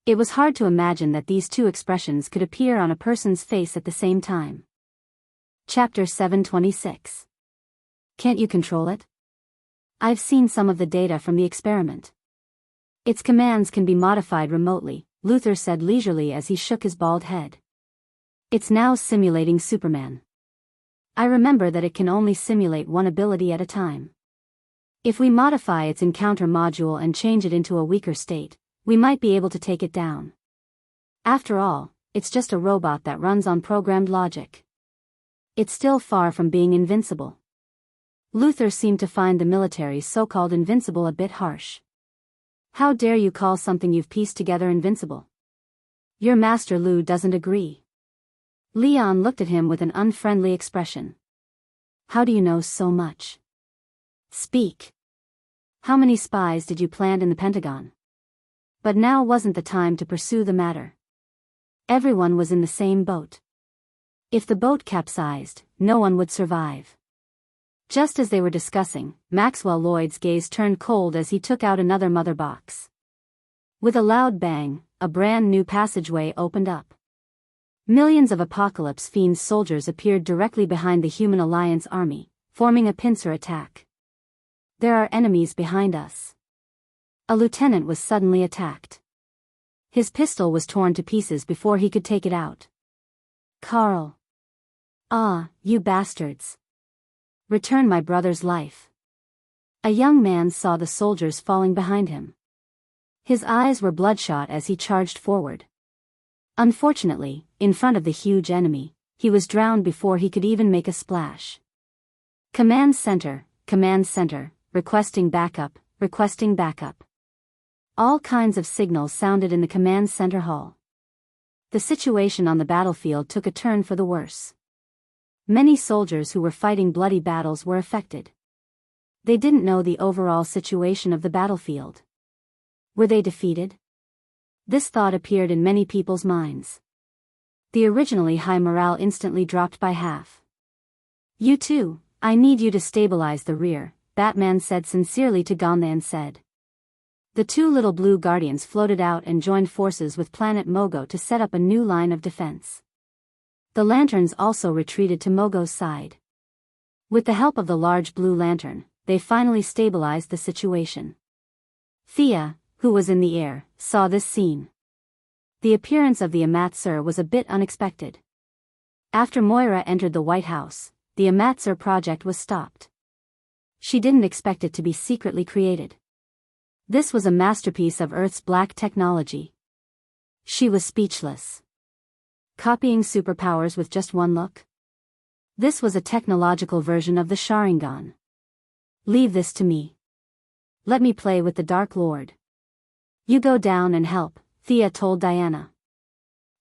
It was hard to imagine that these two expressions could appear on a person's face at the same time. Chapter 726. Can't you control it? I've seen some of the data from the experiment. Its commands can be modified remotely, Luther said leisurely as he shook his bald head. It's now simulating Superman. I remember that it can only simulate one ability at a time. If we modify its encounter module and change it into a weaker state, we might be able to take it down. After all, it's just a robot that runs on programmed logic. It's still far from being invincible. Luther seemed to find the military's so-called invincible a bit harsh. How dare you call something you've pieced together invincible? Your Master Lu doesn't agree. Leon looked at him with an unfriendly expression. How do you know so much? Speak. How many spies did you plant in the Pentagon? But now wasn't the time to pursue the matter. Everyone was in the same boat. If the boat capsized, no one would survive. Just as they were discussing, Maxwell Lloyd's gaze turned cold as he took out another mother box. With a loud bang, a brand new passageway opened up. Millions of Apocalypse Fiend's soldiers appeared directly behind the Human Alliance army, forming a pincer attack. There are enemies behind us. A lieutenant was suddenly attacked. His pistol was torn to pieces before he could take it out. Carl. Ah, you bastards. Return my brother's life. A young man saw the soldiers falling behind him. His eyes were bloodshot as he charged forward. Unfortunately, in front of the huge enemy, he was drowned before he could even make a splash. Command center, requesting backup, requesting backup. All kinds of signals sounded in the command center hall. The situation on the battlefield took a turn for the worse. Many soldiers who were fighting bloody battles were affected. They didn't know the overall situation of the battlefield. Were they defeated? This thought appeared in many people's minds. The originally high morale instantly dropped by half. You too, I need you to stabilize the rear, Batman said sincerely to Ganda and said. The two little blue guardians floated out and joined forces with Planet Mogo to set up a new line of defense. The lanterns also retreated to Mogo's side. With the help of the large blue lantern, they finally stabilized the situation. Thea, who was in the air, saw this scene. The appearance of the Amatsur was a bit unexpected. After Moira entered the White House, the Amatsur project was stopped. She didn't expect it to be secretly created. This was a masterpiece of Earth's black technology. She was speechless. Copying superpowers with just one look? This was a technological version of the Sharingan. Leave this to me. Let me play with the Dark Lord. You go down and help, Thea told Diana.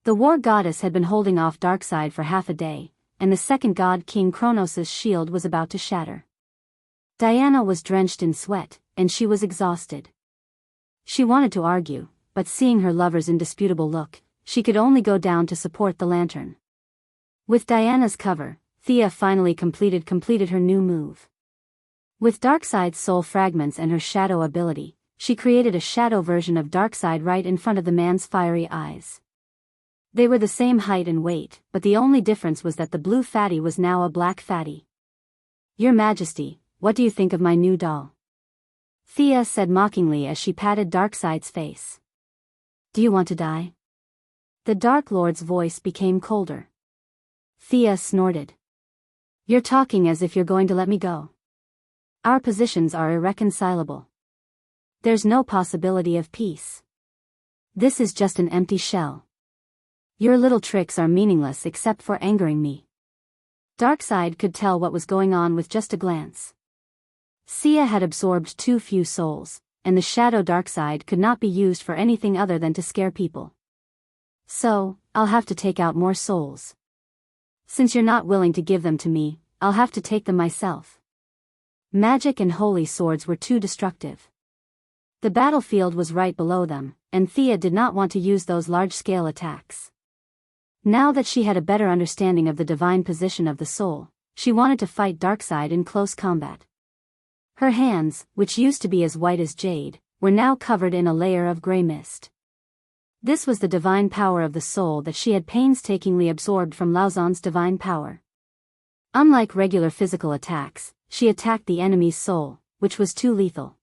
The war goddess had been holding off Darkseid for half a day, and the second god King Kronos' shield was about to shatter. Diana was drenched in sweat, and she was exhausted. She wanted to argue, but seeing her lover's indisputable look, she could only go down to support the lantern. With Diana's cover, Thea finally completed her new move. With Darkseid's soul fragments and her shadow ability, she created a shadow version of Darkseid right in front of the man's fiery eyes. They were the same height and weight, but the only difference was that the blue fatty was now a black fatty. Your Majesty, what do you think of my new doll? Thea said mockingly as she patted Darkseid's face. Do you want to die? The Dark Lord's voice became colder. Thea snorted. You're talking as if you're going to let me go. Our positions are irreconcilable. There's no possibility of peace. This is just an empty shell. Your little tricks are meaningless except for angering me. Darkseid could tell what was going on with just a glance. Sia had absorbed too few souls, and the shadow Darkseid could not be used for anything other than to scare people. So, I'll have to take out more souls. Since you're not willing to give them to me, I'll have to take them myself. Magic and holy swords were too destructive. The battlefield was right below them, and Thea did not want to use those large-scale attacks. Now that she had a better understanding of the divine position of the soul, she wanted to fight Darkseid in close combat. Her hands, which used to be as white as jade, were now covered in a layer of gray mist. This was the divine power of the soul that she had painstakingly absorbed from Laozon's divine power. Unlike regular physical attacks, she attacked the enemy's soul, which was too lethal.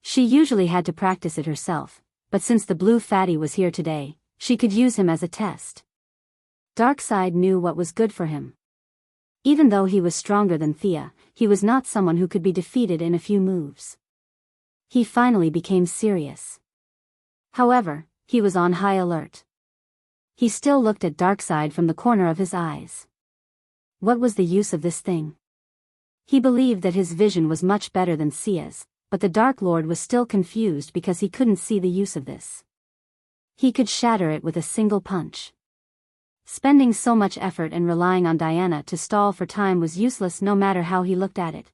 She usually had to practice it herself, but since the blue fatty was here today, she could use him as a test. Darkseid knew what was good for him. Even though he was stronger than Thea, he was not someone who could be defeated in a few moves. He finally became serious. However, he was on high alert. He still looked at Darkseid from the corner of his eyes. What was the use of this thing? He believed that his vision was much better than Sia's, but the Dark Lord was still confused because he couldn't see the use of this. He could shatter it with a single punch. Spending so much effort and relying on Diana to stall for time was useless no matter how he looked at it.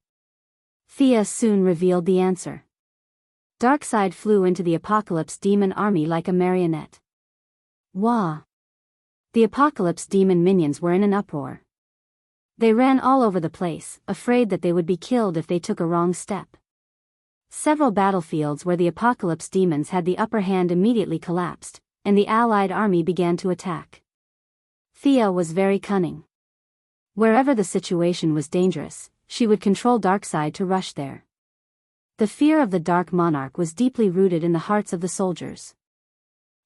Thea soon revealed the answer. Darkseid flew into the Apocalypse Demon army like a marionette. Wah! The Apocalypse Demon minions were in an uproar. They ran all over the place, afraid that they would be killed if they took a wrong step. Several battlefields where the Apocalypse Demons had the upper hand immediately collapsed, and the allied army began to attack. Thea was very cunning. Wherever the situation was dangerous, she would control Darkseid to rush there. The fear of the Dark Monarch was deeply rooted in the hearts of the soldiers.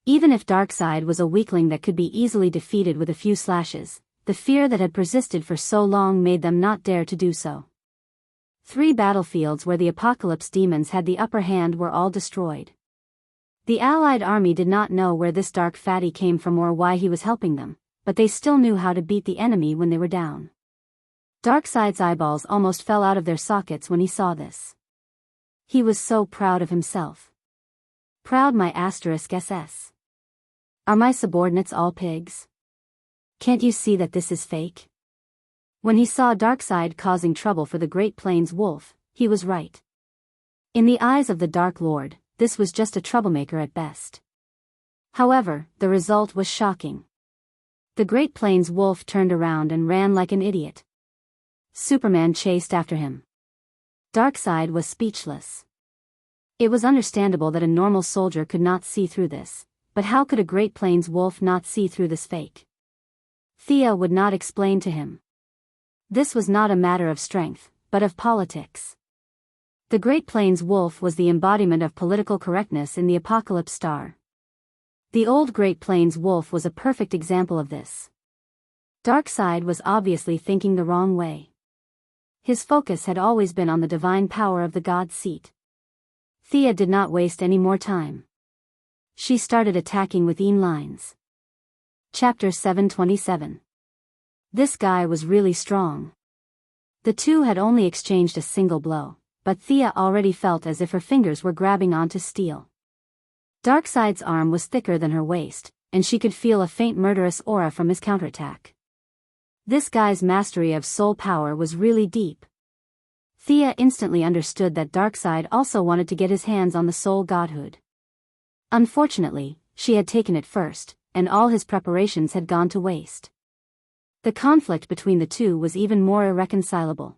Even if Darkseid was a weakling that could be easily defeated with a few slashes, the fear that had persisted for so long made them not dare to do so. 3 battlefields where the Apocalypse Demons had the upper hand were all destroyed. The allied army did not know where this dark fatty came from or why he was helping them, but they still knew how to beat the enemy when they were down. Darkseid's eyeballs almost fell out of their sockets when he saw this. He was so proud of himself. Proud my *SS. Are my subordinates all pigs? Can't you see that this is fake? When he saw Darkseid causing trouble for the Great Plains Wolf, he was right. In the eyes of the Dark Lord, this was just a troublemaker at best. However, the result was shocking. The Great Plains Wolf turned around and ran like an idiot. Superman chased after him. Darkseid was speechless. It was understandable that a normal soldier could not see through this, but how could a Great Plains Wolf not see through this fake? Thea would not explain to him. This was not a matter of strength, but of politics. The Great Plains Wolf was the embodiment of political correctness in the Apocalypse Star. The old Great Plains Wolf was a perfect example of this. Darkseid was obviously thinking the wrong way. His focus had always been on the divine power of the God's seat. Thea did not waste any more time. She started attacking with lines. Chapter 727. This guy was really strong. The two had only exchanged a single blow, but Thea already felt as if her fingers were grabbing onto steel. Darkseid's arm was thicker than her waist, and she could feel a faint murderous aura from his counterattack. This guy's mastery of soul power was really deep. Thea instantly understood that Darkseid also wanted to get his hands on the soul godhood. Unfortunately, she had taken it first, and all his preparations had gone to waste. The conflict between the two was even more irreconcilable.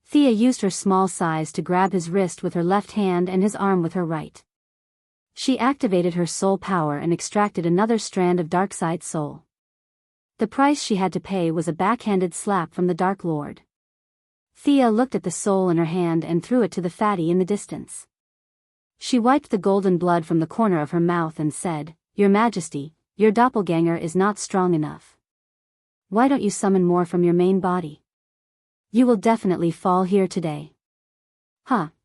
Thea used her small size to grab his wrist with her left hand and his arm with her right. She activated her soul power and extracted another strand of Darkseid's soul. The price she had to pay was a backhanded slap from the Dark Lord. Thea looked at the soul in her hand and threw it to the fatty in the distance. She wiped the golden blood from the corner of her mouth and said, "Your Majesty, your doppelganger is not strong enough. Why don't you summon more from your main body? You will definitely fall here today."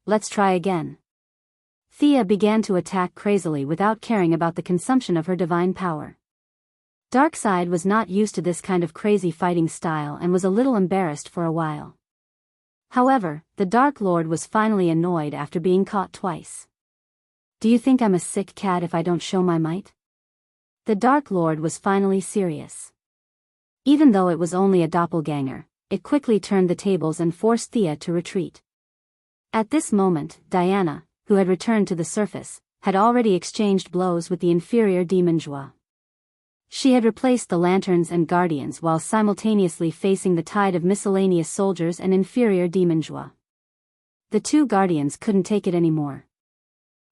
Let's try again. Thea began to attack crazily without caring about the consumption of her divine power. Darkseid was not used to this kind of crazy fighting style and was a little embarrassed for a while. However, the Dark Lord was finally annoyed after being caught twice. "Do you think I'm a sick cat if I don't show my might?" The Dark Lord was finally serious. Even though it was only a doppelganger, it quickly turned the tables and forced Thea to retreat. At this moment, Diana, who had returned to the surface, had already exchanged blows with the inferior demon Jua. She had replaced the lanterns and guardians while simultaneously facing the tide of miscellaneous soldiers and inferior demon Jua. The two guardians couldn't take it anymore.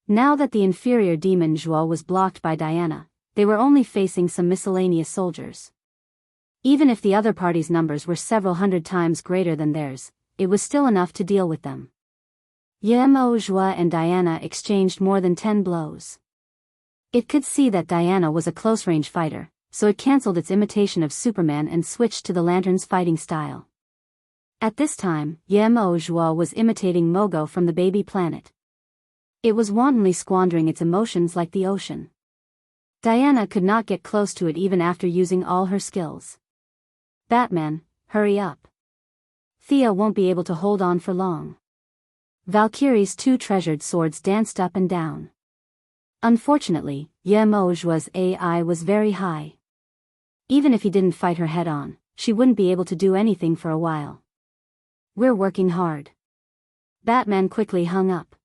Now that the inferior demon Jua was blocked by Diana, they were only facing some miscellaneous soldiers. Even if the other party's numbers were several hundred times greater than theirs, it was still enough to deal with them. Yemo Jua and Diana exchanged more than 10 blows. It could see that Diana was a close-range fighter, so it cancelled its imitation of Superman and switched to the lantern's fighting style. At this time, Yemo Jua was imitating Mogo from the baby planet. It was wantonly squandering its emotions like the ocean. Diana could not get close to it even after using all her skills. "Batman, hurry up. Thea won't be able to hold on for long." Valkyrie's 2 treasured swords danced up and down. Unfortunately, Yemojua's AI was very high. Even if he didn't fight her head-on, she wouldn't be able to do anything for a while. We're working hard. Batman quickly hung up.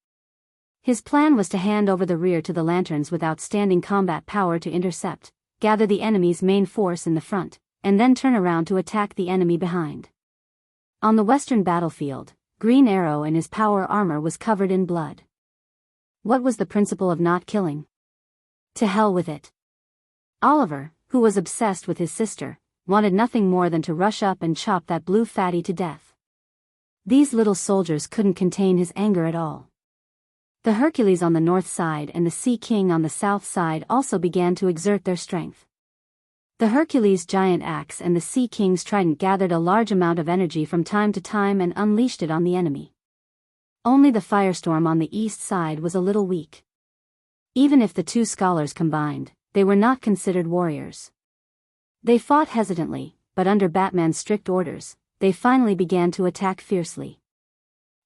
His plan was to hand over the rear to the lanterns with outstanding combat power to intercept, gather the enemy's main force in the front, and then turn around to attack the enemy behind. On the western battlefield, Green Arrow in his power armor was covered in blood. What was the principle of not killing? To hell with it. Oliver, who was obsessed with his sister, wanted nothing more than to rush up and chop that blue fatty to death. These little soldiers couldn't contain his anger at all. The Hercules on the north side and the Sea King on the south side also began to exert their strength. The Hercules' giant axe and the Sea King's trident gathered a large amount of energy from time to time and unleashed it on the enemy. Only the firestorm on the east side was a little weak. Even if the two scholars combined, they were not considered warriors. They fought hesitantly, but under Batman's strict orders, they finally began to attack fiercely.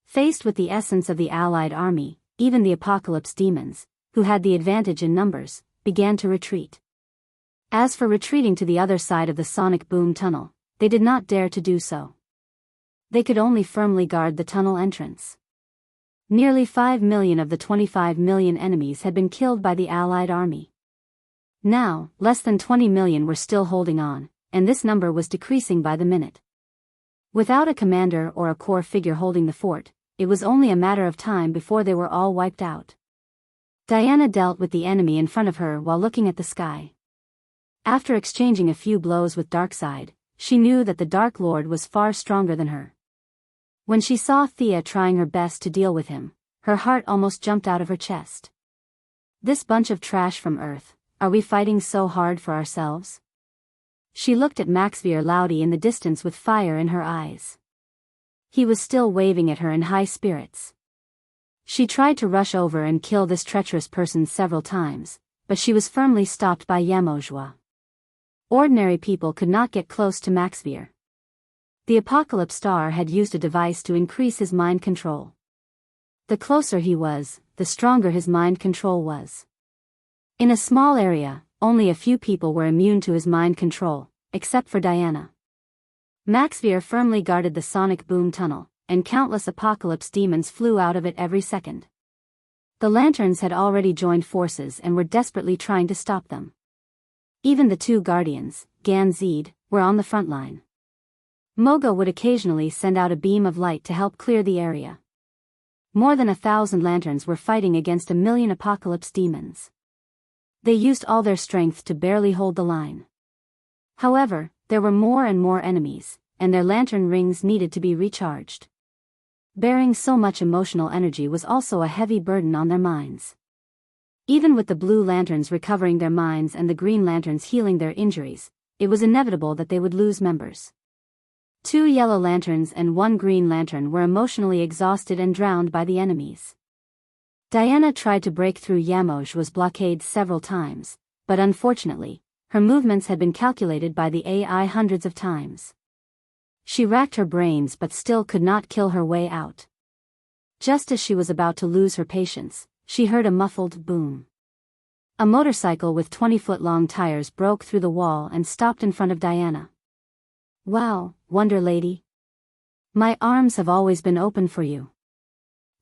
Faced with the essence of the Allied army, even the Apocalypse demons, who had the advantage in numbers, began to retreat. As for retreating to the other side of the sonic boom tunnel, they did not dare to do so. They could only firmly guard the tunnel entrance. Nearly 5 million of the 25 million enemies had been killed by the Allied army. Now, less than 20 million were still holding on, and this number was decreasing by the minute. Without a commander or a core figure holding the fort, it was only a matter of time before they were all wiped out. Diana dealt with the enemy in front of her while looking at the sky. After exchanging a few blows with Darkseid, she knew that the Dark Lord was far stronger than her. When she saw Thea trying her best to deal with him, her heart almost jumped out of her chest. This bunch of trash from Earth, are we fighting so hard for ourselves? She looked at Maxvier Laudy in the distance with fire in her eyes. He was still waving at her in high spirits. She tried to rush over and kill this treacherous person several times, but she was firmly stopped by Yamojua. Ordinary people could not get close to Maxvier. The Apocalypse Star had used a device to increase his mind control. The closer he was, the stronger his mind control was. In a small area, only a few people were immune to his mind control, except for Diana. Maxvier firmly guarded the sonic boom tunnel, and countless Apocalypse demons flew out of it every second. The lanterns had already joined forces and were desperately trying to stop them. Even the two guardians, Ganzid, were on the front line. Moga would occasionally send out a beam of light to help clear the area. More than 1,000 lanterns were fighting against 1 million Apocalypse demons. They used all their strength to barely hold the line. However, there were more and more enemies, and their lantern rings needed to be recharged. Bearing so much emotional energy was also a heavy burden on their minds. Even with the blue lanterns recovering their minds and the green lanterns healing their injuries, it was inevitable that they would lose members. 2 yellow lanterns and 1 green lantern were emotionally exhausted and drowned by the enemies. Diana tried to break through Yamojua's blockade several times, but unfortunately, her movements had been calculated by the AI hundreds of times. She racked her brains but still could not kill her way out. Just as she was about to lose her patience, she heard a muffled boom. A motorcycle with 20-foot-long tires broke through the wall and stopped in front of Diana. "Wow, Wonder Lady. My arms have always been open for you.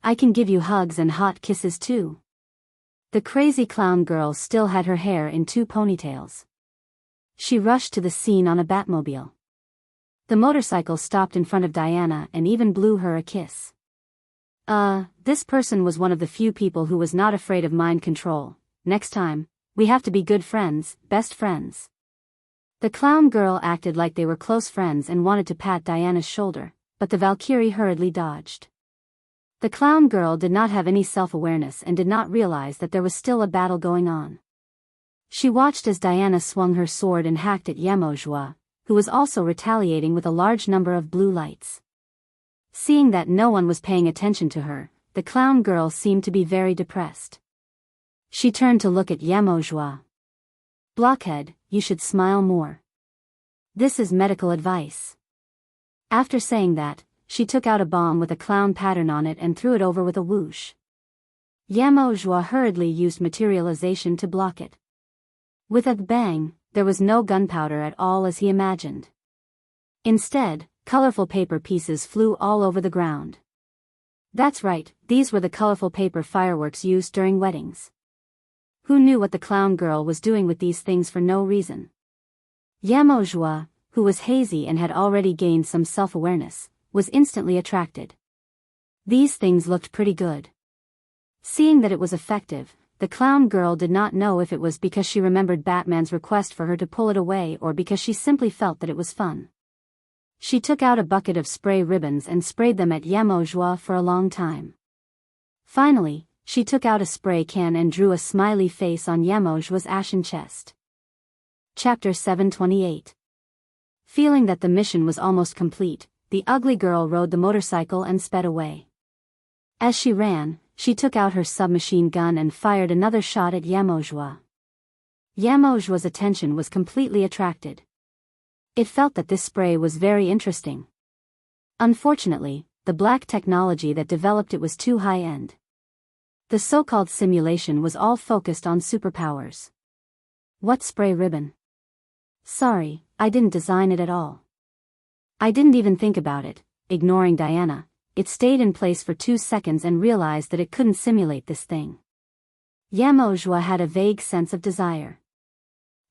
I can give you hugs and hot kisses too." The crazy clown girl still had her hair in 2 ponytails. She rushed to the scene on a Batmobile. The motorcycle stopped in front of Diana and even blew her a kiss. This person was one of the few people who was not afraid of mind control. "Next time, we have to be good friends, best friends." The clown girl acted like they were close friends and wanted to pat Diana's shoulder, but the Valkyrie hurriedly dodged. The clown girl did not have any self-awareness and did not realize that there was still a battle going on. She watched as Diana swung her sword and hacked at Yamojua, who was also retaliating with a large number of blue lights. Seeing that no one was paying attention to her, the clown girl seemed to be very depressed. She turned to look at Yamojua. "Blockhead, you should smile more. This is medical advice." After saying that, she took out a bomb with a clown pattern on it and threw it over with a whoosh. Yamojua hurriedly used materialization to block it. With a bang, there was no gunpowder at all as he imagined. Instead, colorful paper pieces flew all over the ground. That's right, these were the colorful paper fireworks used during weddings. Who knew what the clown girl was doing with these things for no reason? Yamojua, who was hazy and had already gained some self-awareness, was instantly attracted. These things looked pretty good. Seeing that it was effective, the clown girl did not know if it was because she remembered Batman's request for her to pull it away or because she simply felt that it was fun. She took out a bucket of spray ribbons and sprayed them at Yamojua for a long time. Finally, she took out a spray can and drew a smiley face on Yamojua's ashen chest. Chapter 728. Feeling that the mission was almost complete, the ugly girl rode the motorcycle and sped away. As she ran, she took out her submachine gun and fired another shot at Yamojua. Yamojua's attention was completely attracted. It felt that this spray was very interesting. Unfortunately, the black technology that developed it was too high-end. The so-called simulation was all focused on superpowers. What spray ribbon? Sorry, I didn't design it at all. I didn't even think about it. Ignoring Diana, it stayed in place for 2 seconds and realized that it couldn't simulate this thing. Yamojua had a vague sense of desire.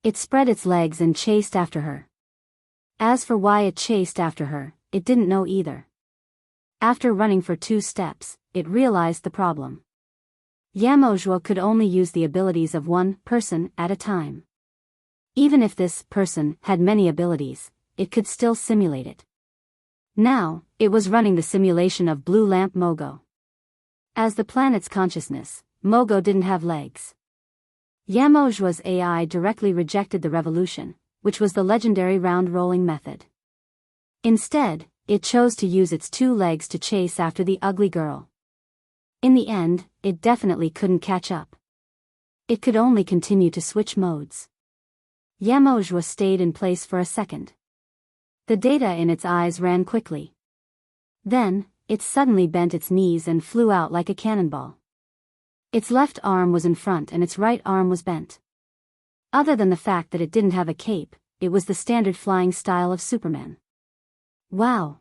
It spread its legs and chased after her. As for why it chased after her, it didn't know either. After running for 2 steps, it realized the problem. Yamojua could only use the abilities of one person at a time. Even if this person had many abilities, it could still simulate it. Now, it was running the simulation of Blue Lamp Mogo. As the planet's consciousness, Mogo didn't have legs. Yamojua's AI directly rejected the revolution, which was the legendary round-rolling method. Instead, it chose to use its 2 legs to chase after the ugly girl. In the end, it definitely couldn't catch up. It could only continue to switch modes. Yamojua stayed in place for a second. The data in its eyes ran quickly. Then, it suddenly bent its knees and flew out like a cannonball. Its left arm was in front and its right arm was bent. Other than the fact that it didn't have a cape, it was the standard flying style of Superman. Wow!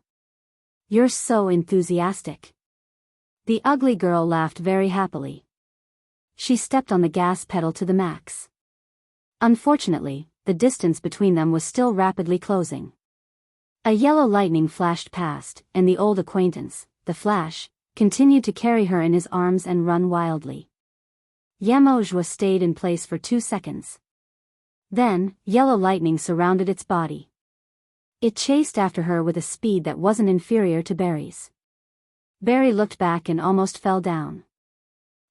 You're so enthusiastic. The ugly girl laughed very happily. She stepped on the gas pedal to the max. Unfortunately, the distance between them was still rapidly closing. A yellow lightning flashed past, and the old acquaintance, the Flash, continued to carry her in his arms and run wildly. Yamojua stayed in place for 2 seconds. Then, yellow lightning surrounded its body. It chased after her with a speed that wasn't inferior to Barry's. Barry looked back and almost fell down.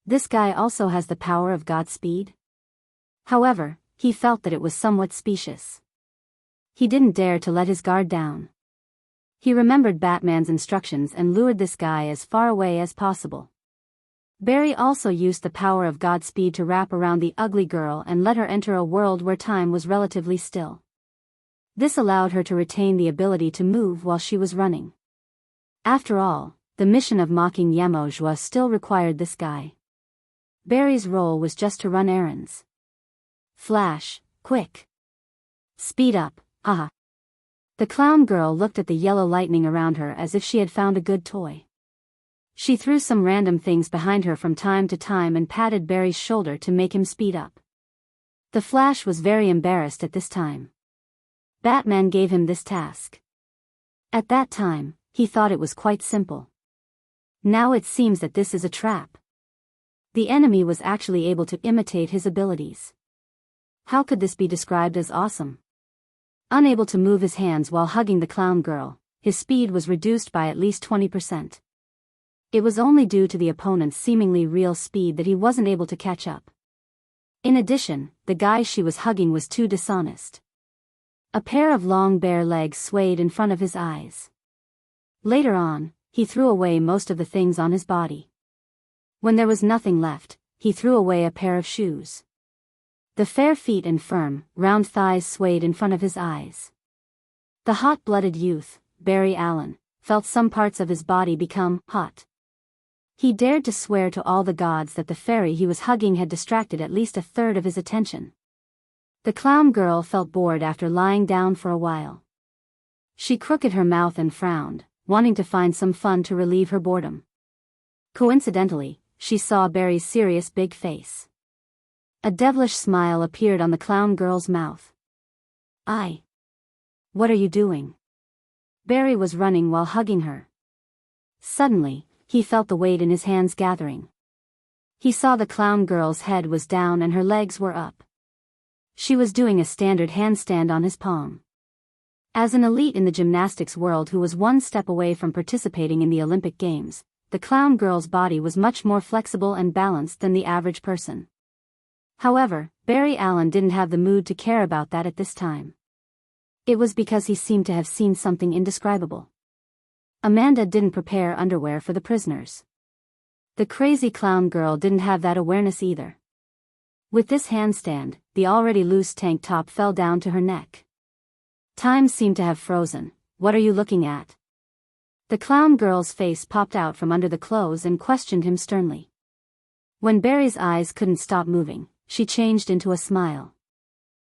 This guy also has the power of Godspeed? However, he felt that it was somewhat specious. He didn't dare to let his guard down. He remembered Batman's instructions and lured this guy as far away as possible. Barry also used the power of Godspeed to wrap around the ugly girl and let her enter a world where time was relatively still. This allowed her to retain the ability to move while she was running. After all, the mission of mocking Yamojua still required this guy. Barry's role was just to run errands. Flash, quick! Speed up, aha! The clown girl looked at the yellow lightning around her as if she had found a good toy. She threw some random things behind her from time to time and patted Barry's shoulder to make him speed up. The Flash was very embarrassed at this time. Batman gave him this task. At that time, he thought it was quite simple. Now it seems that this is a trap. The enemy was actually able to imitate his abilities. How could this be described as awesome? Unable to move his hands while hugging the clown girl, his speed was reduced by at least 20%. It was only due to the opponent's seemingly real speed that he wasn't able to catch up. In addition, the guy she was hugging was too dishonest. A pair of long bare legs swayed in front of his eyes. Later on, he threw away most of the things on his body. When there was nothing left, he threw away a pair of shoes. The fair feet and firm, round thighs swayed in front of his eyes. The hot-blooded youth, Barry Allen, felt some parts of his body become hot. He dared to swear to all the gods that the fairy he was hugging had distracted at least a third of his attention. The clown girl felt bored after lying down for a while. She crooked her mouth and frowned, wanting to find some fun to relieve her boredom. Coincidentally, she saw Barry's serious big face. A devilish smile appeared on the clown girl's mouth. What are you doing? Barry was running while hugging her. Suddenly, he felt the weight in his hands gathering. He saw the clown girl's head was down and her legs were up. She was doing a standard handstand on his palm. As an elite in the gymnastics world who was one step away from participating in the Olympic Games, the clown girl's body was much more flexible and balanced than the average person. However, Barry Allen didn't have the mood to care about that at this time. It was because he seemed to have seen something indescribable. Amanda didn't prepare underwear for the prisoners. The crazy clown girl didn't have that awareness either. With this handstand, the already loose tank top fell down to her neck. Time seemed to have frozen. What are you looking at? The clown girl's face popped out from under the clothes and questioned him sternly. When Barry's eyes couldn't stop moving, she changed into a smile.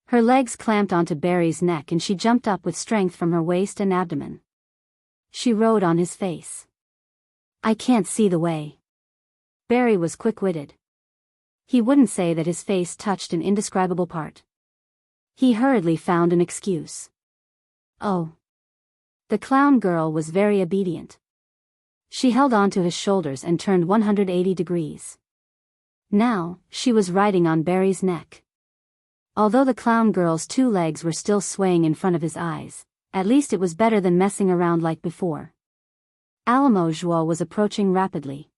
Her legs clamped onto Barry's neck and she jumped up with strength from her waist and abdomen. She rode on his face. I can't see the way. Barry was quick-witted. He wouldn't say that his face touched an indescribable part. He hurriedly found an excuse. Oh. The clown girl was very obedient. She held onto his shoulders and turned 180 degrees. Now, she was riding on Barry's neck. Although the clown girl's two legs were still swaying in front of his eyes, at least it was better than messing around like before. Alamo Joao was approaching rapidly.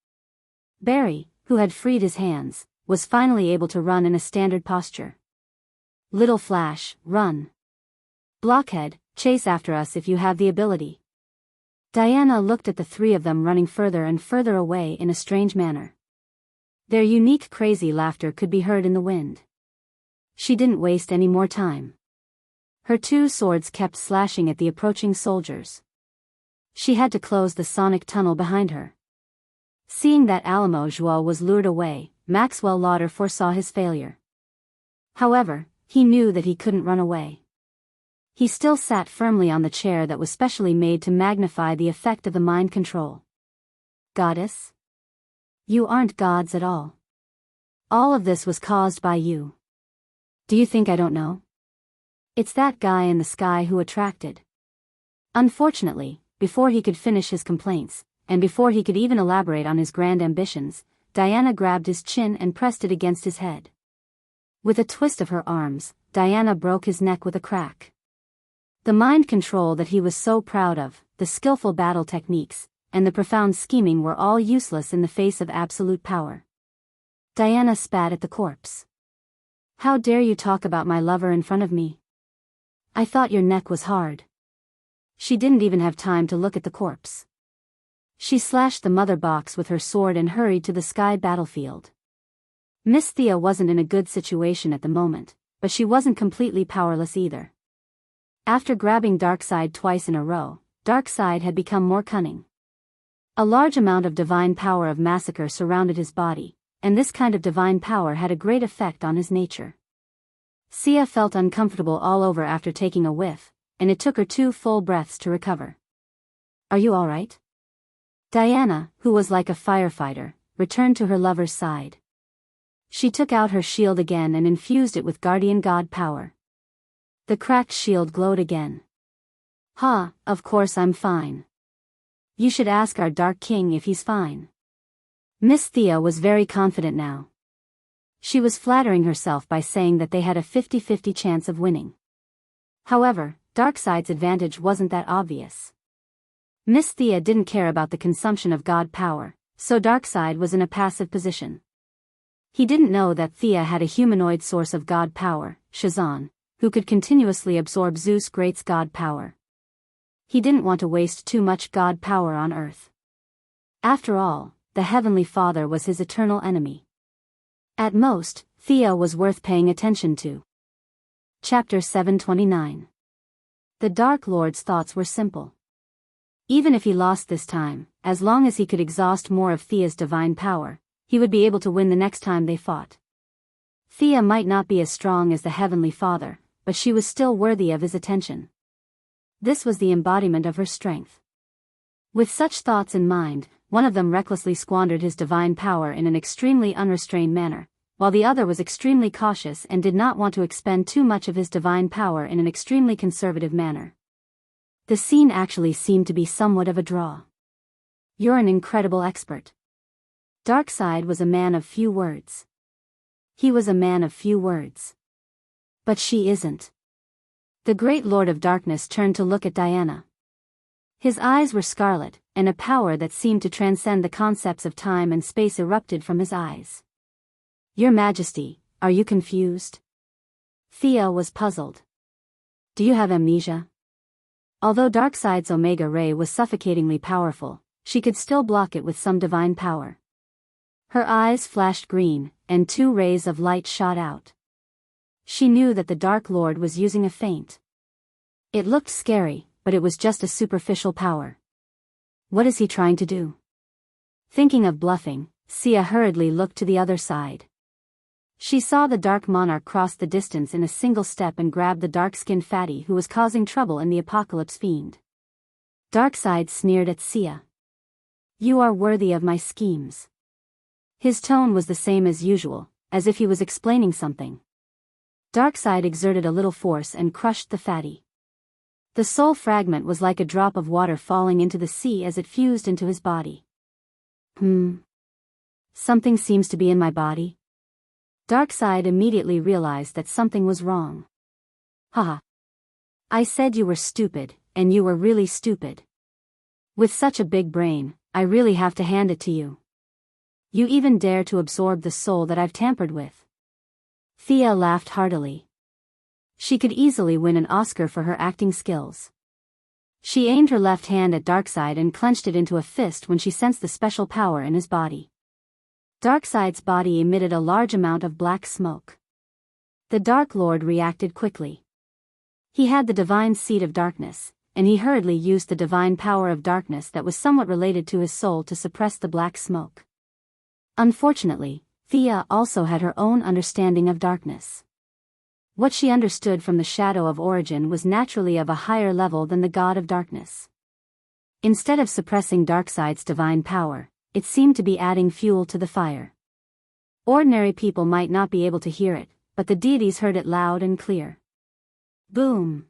Barry, who had freed his hands, was finally able to run in a standard posture. Little Flash, run. Blockhead, chase after us if you have the ability. Diana looked at the three of them running further and further away in a strange manner. Their unique crazy laughter could be heard in the wind. She didn't waste any more time. Her two swords kept slashing at the approaching soldiers. She had to close the sonic tunnel behind her. Seeing that Alamo Joao was lured away, Maxwell Lauder foresaw his failure. However, he knew that he couldn't run away. He still sat firmly on the chair that was specially made to magnify the effect of the mind control. Goddess? You aren't gods at all. All of this was caused by you. Do you think I don't know? It's that guy in the sky who attracted. Unfortunately, before he could finish his complaints, and before he could even elaborate on his grand ambitions, Diana grabbed his chin and pressed it against his head. With a twist of her arms, Diana broke his neck with a crack. The mind control that he was so proud of, the skillful battle techniques, and the profound scheming were all useless in the face of absolute power. Diana spat at the corpse. How dare you talk about my lover in front of me? I thought your neck was hard. She didn't even have time to look at the corpse. She slashed the mother box with her sword and hurried to the sky battlefield. Miss Thea wasn't in a good situation at the moment, but she wasn't completely powerless either. After grabbing Darkseid twice in a row, Darkseid had become more cunning. A large amount of divine power of massacre surrounded his body, and this kind of divine power had a great effect on his nature. Sia felt uncomfortable all over after taking a whiff, and it took her 2 full breaths to recover. Are you all right? Diana, who was like a firefighter, returned to her lover's side. She took out her shield again and infused it with guardian god power. The cracked shield glowed again. Ha, of course I'm fine. You should ask our Dark King if he's fine. Miss Thea was very confident now. She was flattering herself by saying that they had a 50-50 chance of winning. However, Darkseid's advantage wasn't that obvious. Miss Thea didn't care about the consumption of god power, so Darkseid was in a passive position. He didn't know that Thea had a humanoid source of god power, Shazan, who could continuously absorb Zeus Great's god power. He didn't want to waste too much god power on Earth. After all, the Heavenly Father was his eternal enemy. At most, Thea was worth paying attention to. Chapter 729. The Dark Lord's thoughts were simple. Even if he lost this time, as long as he could exhaust more of Thea's divine power, he would be able to win the next time they fought. Thea might not be as strong as the Heavenly Father, but she was still worthy of his attention. This was the embodiment of her strength. With such thoughts in mind, one of them recklessly squandered his divine power in an extremely unrestrained manner, while the other was extremely cautious and did not want to expend too much of his divine power in an extremely conservative manner. The scene actually seemed to be somewhat of a draw. You're an incredible expert. Darkseid was a man of few words. He was a man of few words. But she isn't. The great Lord of Darkness turned to look at Diana. His eyes were scarlet, and a power that seemed to transcend the concepts of time and space erupted from his eyes. Your Majesty, are you confused? Thea was puzzled. Do you have amnesia? Although Darkseid's Omega Ray was suffocatingly powerful, she could still block it with some divine power. Her eyes flashed green, and 2 rays of light shot out. She knew that the Dark Lord was using a feint. It looked scary, but it was just a superficial power. What is he trying to do? Thinking of bluffing, Sia hurriedly looked to the other side. She saw the Dark Monarch cross the distance in a single step and grab the dark-skinned fatty who was causing trouble in the Apocalypse Fiend. Darkseid sneered at Sia. You are worthy of my schemes. His tone was the same as usual, as if he was explaining something. Darkseid exerted a little force and crushed the fatty. The soul fragment was like a drop of water falling into the sea as it fused into his body. Something seems to be in my body. Darkseid immediately realized that something was wrong. Haha. I said you were stupid, and you were really stupid. With such a big brain, I really have to hand it to you. You even dare to absorb the soul that I've tampered with. Thea laughed heartily. She could easily win an Oscar for her acting skills. She aimed her left hand at Darkseid and clenched it into a fist when she sensed the special power in his body. Darkseid's body emitted a large amount of black smoke. The Dark Lord reacted quickly. He had the divine seed of darkness, and he hurriedly used the divine power of darkness that was somewhat related to his soul to suppress the black smoke. Unfortunately, Thea also had her own understanding of darkness. What she understood from the shadow of origin was naturally of a higher level than the god of darkness. Instead of suppressing Darkseid's divine power, it seemed to be adding fuel to the fire. Ordinary people might not be able to hear it, but the deities heard it loud and clear. Boom!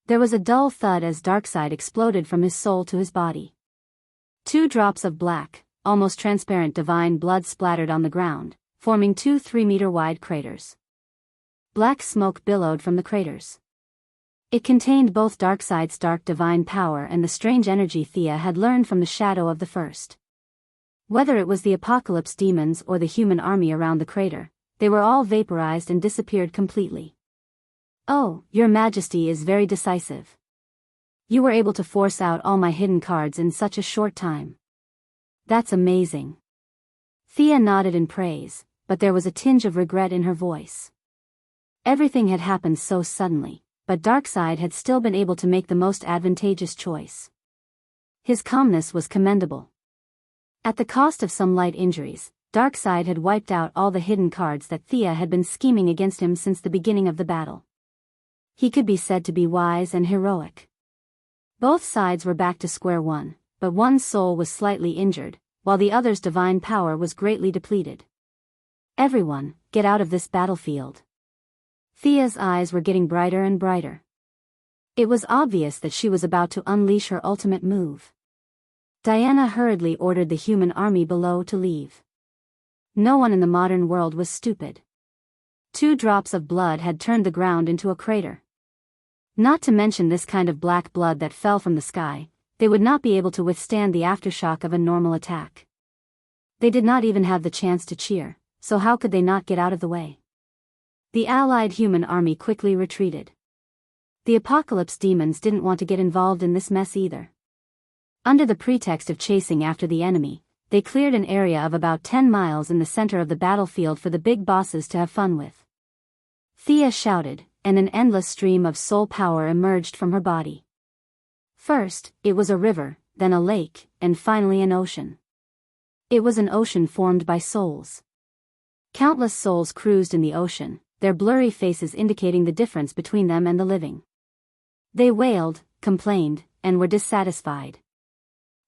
There was a dull thud as Darkseid exploded from his soul to his body. 2 drops of black, almost transparent divine blood splattered on the ground, forming 2 3-meter-wide craters. Black smoke billowed from the craters. It contained both Darkseid's dark divine power and the strange energy Thea had learned from the shadow of the first. Whether it was the apocalypse demons or the human army around the crater, they were all vaporized and disappeared completely. Oh, Your Majesty is very decisive. You were able to force out all my hidden cards in such a short time. That's amazing. Thea nodded in praise, but there was a tinge of regret in her voice. Everything had happened so suddenly, but Darkseid had still been able to make the most advantageous choice. His calmness was commendable. At the cost of some light injuries, Darkseid had wiped out all the hidden cards that Thea had been scheming against him since the beginning of the battle. He could be said to be wise and heroic. Both sides were back to square one, but one's soul was slightly injured, while the other's divine power was greatly depleted. Everyone, get out of this battlefield. Thea's eyes were getting brighter and brighter. It was obvious that she was about to unleash her ultimate move. Diana hurriedly ordered the human army below to leave. No one in the modern world was stupid. 2 drops of blood had turned the ground into a crater. Not to mention this kind of black blood that fell from the sky, they would not be able to withstand the aftershock of a normal attack. They did not even have the chance to cheer, so how could they not get out of the way? The allied human army quickly retreated. The apocalypse demons didn't want to get involved in this mess either. Under the pretext of chasing after the enemy, they cleared an area of about 10 miles in the center of the battlefield for the big bosses to have fun with. Thea shouted, and an endless stream of soul power emerged from her body. First, it was a river, then a lake, and finally an ocean. It was an ocean formed by souls. Countless souls cruised in the ocean, their blurry faces indicating the difference between them and the living. They wailed, complained, and were dissatisfied.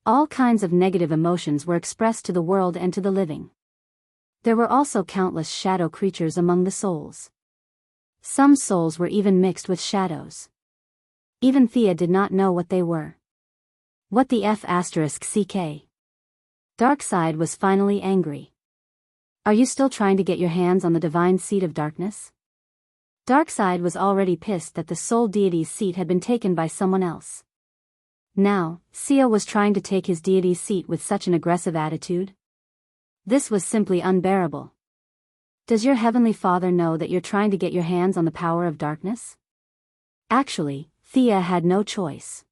All kinds of negative emotions were expressed to the world and to the living. There were also countless shadow creatures among the souls. Some souls were even mixed with shadows. Even Thea did not know what they were. What the F***ck? Darkseid was finally angry. Are you still trying to get your hands on the divine seat of darkness? Darkseid was already pissed that the soul deity's seat had been taken by someone else. Now, Sia was trying to take his deity's seat with such an aggressive attitude? This was simply unbearable. Does your heavenly father know that you're trying to get your hands on the power of darkness? Actually, Thea had no choice.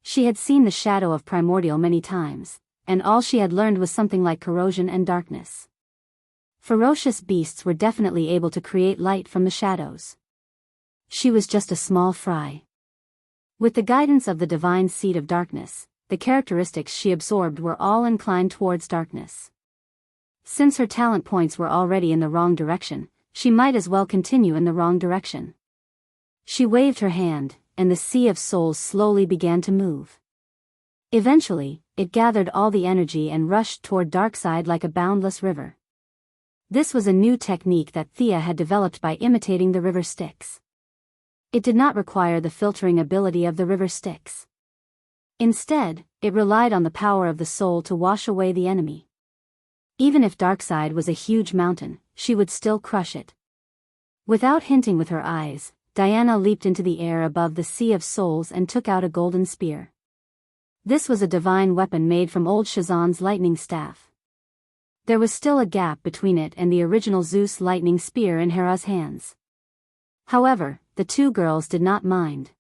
She had seen the shadow of Primordial many times, and all she had learned was something like corrosion and darkness. Ferocious beasts were definitely able to create light from the shadows. She was just a small fry. With the guidance of the divine seed of darkness, the characteristics she absorbed were all inclined towards darkness. Since her talent points were already in the wrong direction, she might as well continue in the wrong direction. She waved her hand, and the sea of souls slowly began to move. Eventually, it gathered all the energy and rushed toward Darkseid like a boundless river. This was a new technique that Thea had developed by imitating the river Styx. It did not require the filtering ability of the river Styx. Instead, it relied on the power of the soul to wash away the enemy. Even if Darkseid was a huge mountain, she would still crush it. Without hinting with her eyes, Diana leaped into the air above the sea of souls and took out a golden spear. This was a divine weapon made from old Shazan's lightning staff. There was still a gap between it and the original Zeus lightning spear in Hera's hands. However, the two girls did not mind.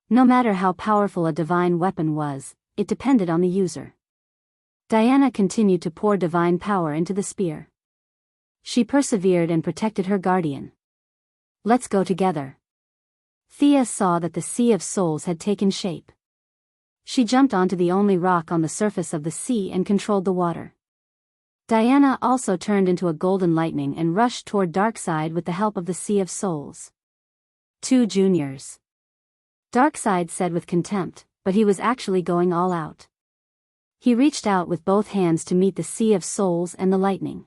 No matter how powerful a divine weapon was, it depended on the user. Diana continued to pour divine power into the spear. She persevered and protected her guardian. Let's go together. Thea saw that the sea of souls had taken shape. She jumped onto the only rock on the surface of the sea and controlled the water. Diana also turned into a golden lightning and rushed toward Darkseid with the help of the Sea of Souls. 2 juniors. Darkseid said with contempt, but he was actually going all out. He reached out with both hands to meet the Sea of Souls and the lightning.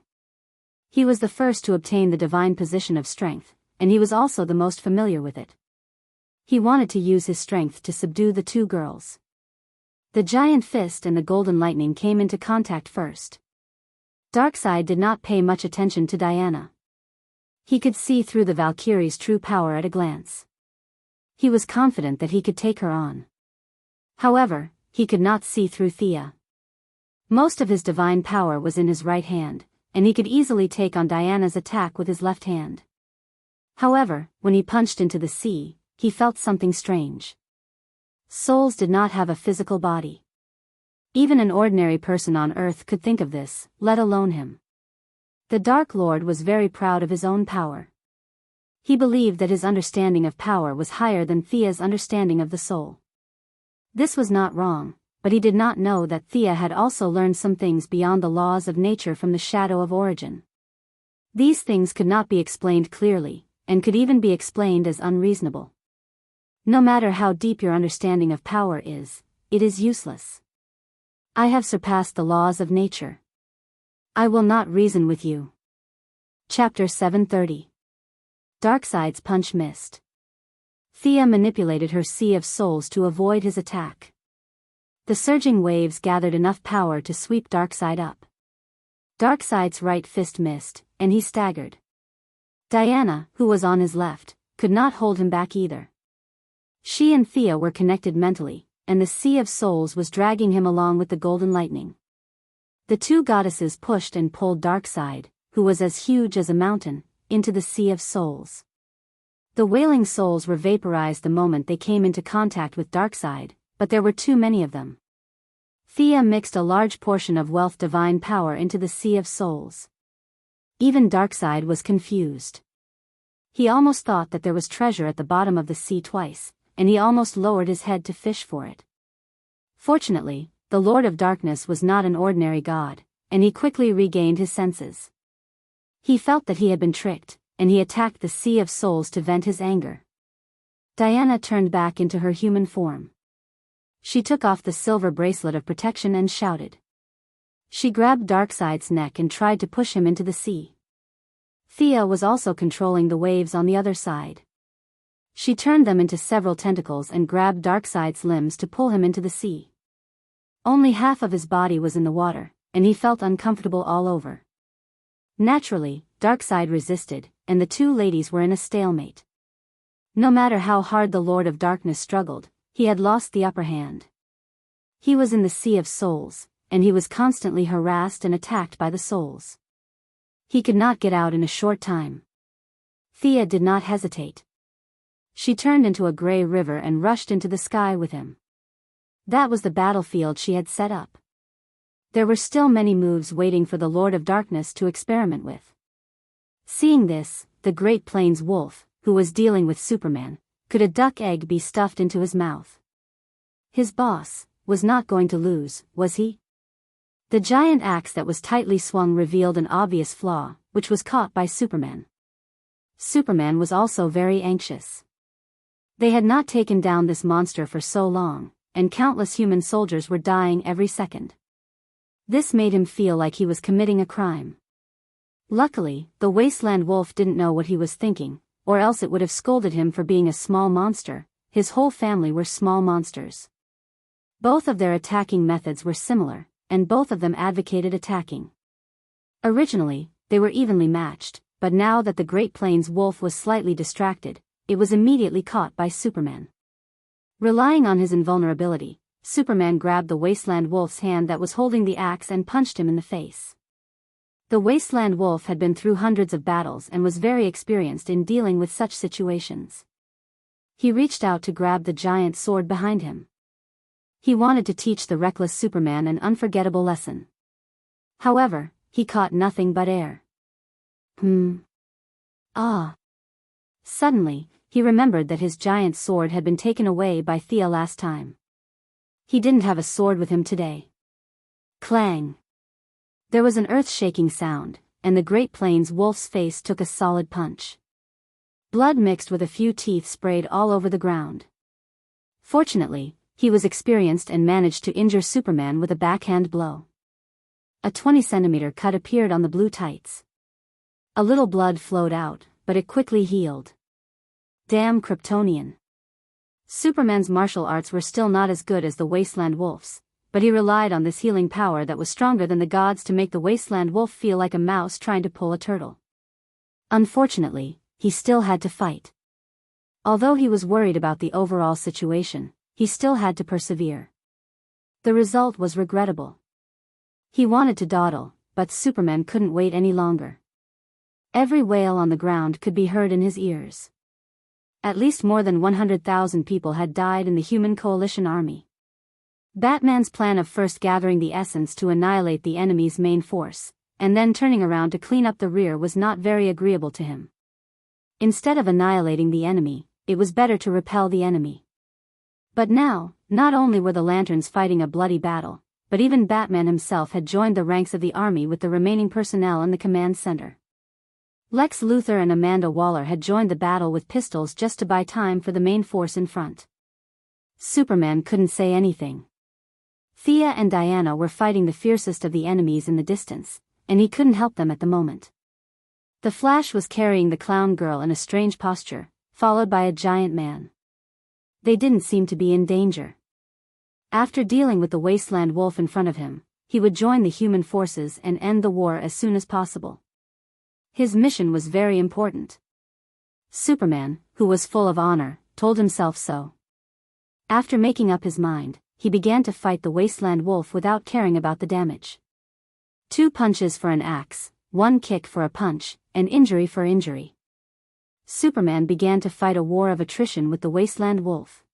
He was the first to obtain the divine position of strength, and he was also the most familiar with it. He wanted to use his strength to subdue the two girls. The giant fist and the golden lightning came into contact first. Darkseid did not pay much attention to Diana. He could see through the Valkyrie's true power at a glance. He was confident that he could take her on. However, he could not see through Thea. Most of his divine power was in his right hand, and he could easily take on Diana's attack with his left hand. However, when he punched into the sea, he felt something strange. Souls did not have a physical body. Even an ordinary person on Earth could think of this, let alone him. The Dark Lord was very proud of his own power. He believed that his understanding of power was higher than Thea's understanding of the soul. This was not wrong, but he did not know that Thea had also learned some things beyond the laws of nature from the shadow of origin. These things could not be explained clearly, and could even be explained as unreasonable. No matter how deep your understanding of power is, it is useless. I have surpassed the laws of nature. I will not reason with you. Chapter 730. Darkseid's punch missed. Thea manipulated her Sea of Souls to avoid his attack. The surging waves gathered enough power to sweep Darkseid up. Darkseid's right fist missed, and he staggered. Diana, who was on his left, could not hold him back either. She and Thea were connected mentally, and the Sea of Souls was dragging him along with the golden lightning. The two goddesses pushed and pulled Darkseid, who was as huge as a mountain, into the Sea of Souls. The wailing souls were vaporized the moment they came into contact with Darkseid, but there were too many of them. Thea mixed a large portion of wealth divine power into the Sea of Souls. Even Darkseid was confused. He almost thought that there was treasure at the bottom of the sea twice, and he almost lowered his head to fish for it. Fortunately, the Lord of Darkness was not an ordinary god, and he quickly regained his senses. He felt that he had been tricked, and he attacked the Sea of Souls to vent his anger. Diana turned back into her human form. She took off the silver bracelet of protection and shouted. She grabbed Darkseid's neck and tried to push him into the sea. Thea was also controlling the waves on the other side. She turned them into several tentacles and grabbed Darkseid's limbs to pull him into the sea. Only half of his body was in the water, and he felt uncomfortable all over. Naturally, Darkseid resisted, and the two ladies were in a stalemate. No matter how hard the Lord of Darkness struggled, he had lost the upper hand. He was in the Sea of Souls, and he was constantly harassed and attacked by the souls. He could not get out in a short time. Thea did not hesitate. She turned into a gray river and rushed into the sky with him. That was the battlefield she had set up. There were still many moves waiting for the Lord of Darkness to experiment with. Seeing this, the Great Plains wolf, who was dealing with Superman, could a duck egg be stuffed into his mouth? His boss was not going to lose, was he? The giant axe that was tightly swung revealed an obvious flaw, which was caught by Superman. Superman was also very anxious. They had not taken down this monster for so long, and countless human soldiers were dying every second. This made him feel like he was committing a crime. Luckily, the wasteland wolf didn't know what he was thinking, or else it would have scolded him for being a small monster. His whole family were small monsters. Both of their attacking methods were similar, and both of them advocated attacking. Originally, they were evenly matched, but now that the Great Plains wolf was slightly distracted, it was immediately caught by Superman. Relying on his invulnerability, Superman grabbed the wasteland wolf's hand that was holding the axe and punched him in the face. The wasteland wolf had been through hundreds of battles and was very experienced in dealing with such situations. He reached out to grab the giant sword behind him. He wanted to teach the reckless Superman an unforgettable lesson. However, he caught nothing but air. Suddenly, he remembered that his giant sword had been taken away by Thea last time. He didn't have a sword with him today. Clang! There was an earth-shaking sound, and the Great Plains wolf's face took a solid punch. Blood mixed with a few teeth sprayed all over the ground. Fortunately, he was experienced and managed to injure Superman with a backhand blow. A 20-centimeter cut appeared on the blue tights. A little blood flowed out, but it quickly healed. Damn Kryptonian. Superman's martial arts were still not as good as the Wasteland Wolf's, but he relied on this healing power that was stronger than the gods to make the Wasteland Wolf feel like a mouse trying to pull a turtle. Unfortunately, he still had to fight. Although he was worried about the overall situation, he still had to persevere. The result was regrettable. He wanted to dawdle, but Superman couldn't wait any longer. Every wail on the ground could be heard in his ears. At least more than 100,000 people had died in the human coalition army. Batman's plan of first gathering the essence to annihilate the enemy's main force, and then turning around to clean up the rear was not very agreeable to him. Instead of annihilating the enemy, it was better to repel the enemy. But now, not only were the Lanterns fighting a bloody battle, but even Batman himself had joined the ranks of the army with the remaining personnel in the command center. Lex Luthor and Amanda Waller had joined the battle with pistols just to buy time for the main force in front. Superman couldn't say anything. Thea and Diana were fighting the fiercest of the enemies in the distance, and he couldn't help them at the moment. The Flash was carrying the clown girl in a strange posture, followed by a giant man. They didn't seem to be in danger. After dealing with the Wasteland Wolf in front of him, he would join the human forces and end the war as soon as possible. His mission was very important. Superman, who was full of honor, told himself so. After making up his mind, he began to fight the Wasteland Wolf without caring about the damage. 2 punches for an axe, 1 kick for a punch, and injury for injury. Superman began to fight a war of attrition with the Wasteland Wolf.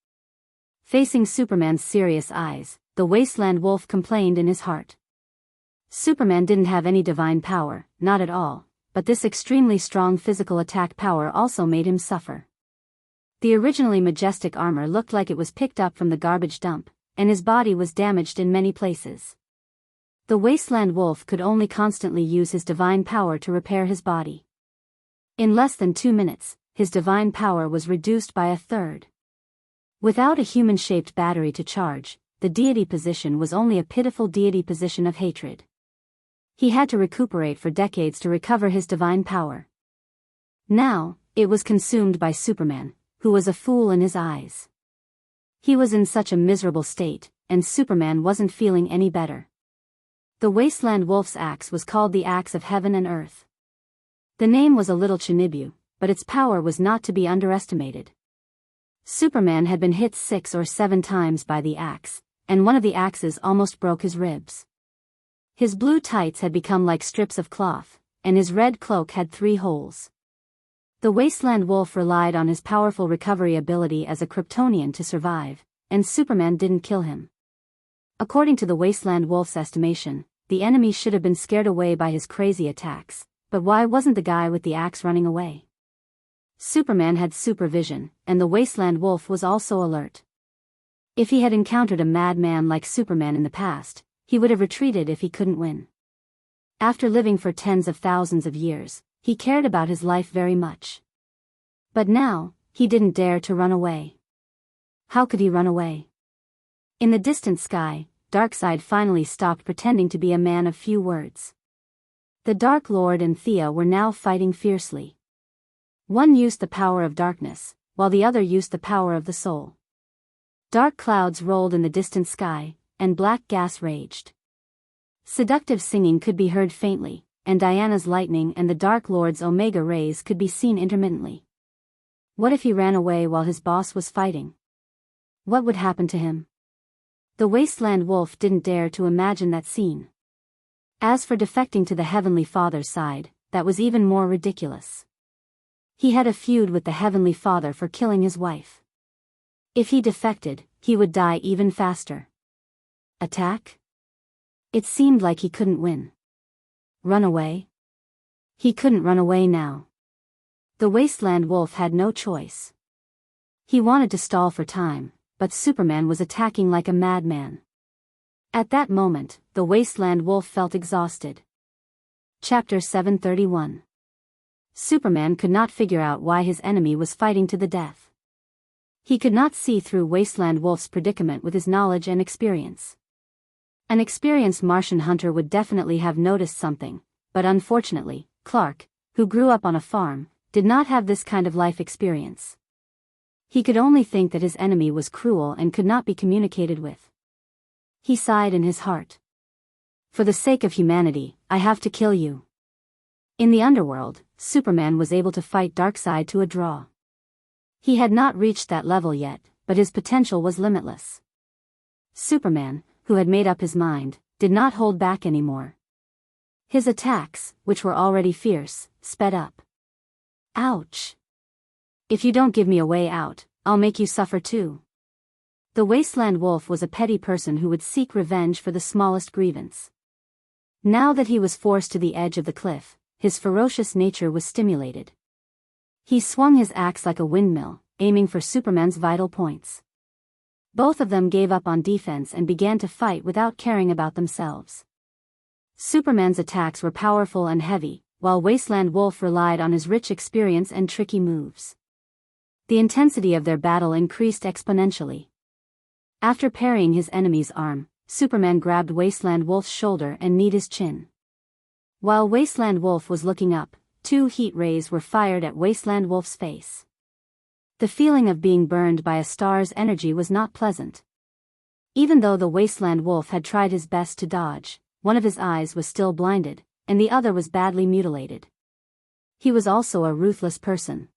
Facing Superman's serious eyes, the Wasteland Wolf complained in his heart. Superman didn't have any divine power, not at all, but this extremely strong physical attack power also made him suffer. The originally majestic armor looked like it was picked up from the garbage dump, and his body was damaged in many places. The wasteland wolf could only constantly use his divine power to repair his body. In less than 2 minutes, his divine power was reduced by a third. Without a human-shaped battery to charge, the deity position was only a pitiful deity position of hatred. He had to recuperate for decades to recover his divine power. Now, it was consumed by Superman, who was a fool in his eyes. He was in such a miserable state, and Superman wasn't feeling any better. The wasteland wolf's axe was called the Axe of Heaven and Earth. The name was a little Chinibu, but its power was not to be underestimated. Superman had been hit 6 or 7 times by the axe, and one of the axes almost broke his ribs. His blue tights had become like strips of cloth, and his red cloak had 3 holes. The wasteland wolf relied on his powerful recovery ability as a Kryptonian to survive, and Superman didn't kill him. According to the wasteland wolf's estimation, the enemy should have been scared away by his crazy attacks, but why wasn't the guy with the axe running away? Superman had supervision, and the wasteland wolf was also alert. If he had encountered a madman like Superman in the past, he would have retreated if he couldn't win. After living for tens of thousands of years, he cared about his life very much. But now, he didn't dare to run away. How could he run away? In the distant sky, Darkseid finally stopped pretending to be a man of few words. The Dark Lord and Thea were now fighting fiercely. One used the power of darkness, while the other used the power of the soul. Dark clouds rolled in the distant sky, and black gas raged. Seductive singing could be heard faintly, and Diana's lightning and the Dark Lord's Omega rays could be seen intermittently. What if he ran away while his boss was fighting? What would happen to him? The wasteland wolf didn't dare to imagine that scene. As for defecting to the Heavenly Father's side, that was even more ridiculous. He had a feud with the Heavenly Father for killing his wife. If he defected, he would die even faster. Attack? It seemed like he couldn't win. Run away? He couldn't run away now. The wasteland wolf had no choice. He wanted to stall for time, but Superman was attacking like a madman. At that moment, the wasteland wolf felt exhausted. Chapter 731. Superman could not figure out why his enemy was fighting to the death. He could not see through wasteland wolf's predicament with his knowledge and experience. An experienced Martian hunter would definitely have noticed something, but unfortunately, Clark, who grew up on a farm, did not have this kind of life experience. He could only think that his enemy was cruel and could not be communicated with. He sighed in his heart. For the sake of humanity, I have to kill you. In the underworld, Superman was able to fight Darkseid to a draw. He had not reached that level yet, but his potential was limitless. Superman, who had made up his mind, did not hold back anymore. His attacks, which were already fierce, sped up. Ouch! If you don't give me a way out, I'll make you suffer too. The wasteland wolf was a petty person who would seek revenge for the smallest grievance. Now that he was forced to the edge of the cliff, his ferocious nature was stimulated. He swung his axe like a windmill, aiming for Superman's vital points. Both of them gave up on defense and began to fight without caring about themselves. Superman's attacks were powerful and heavy, while Wasteland Wolf relied on his rich experience and tricky moves. The intensity of their battle increased exponentially. After parrying his enemy's arm, Superman grabbed Wasteland Wolf's shoulder and kneed his chin. While Wasteland Wolf was looking up, 2 heat rays were fired at Wasteland Wolf's face. The feeling of being burned by a star's energy was not pleasant. Even though the Wasteland Wolf had tried his best to dodge, one of his eyes was still blinded, and the other was badly mutilated. He was also a ruthless person.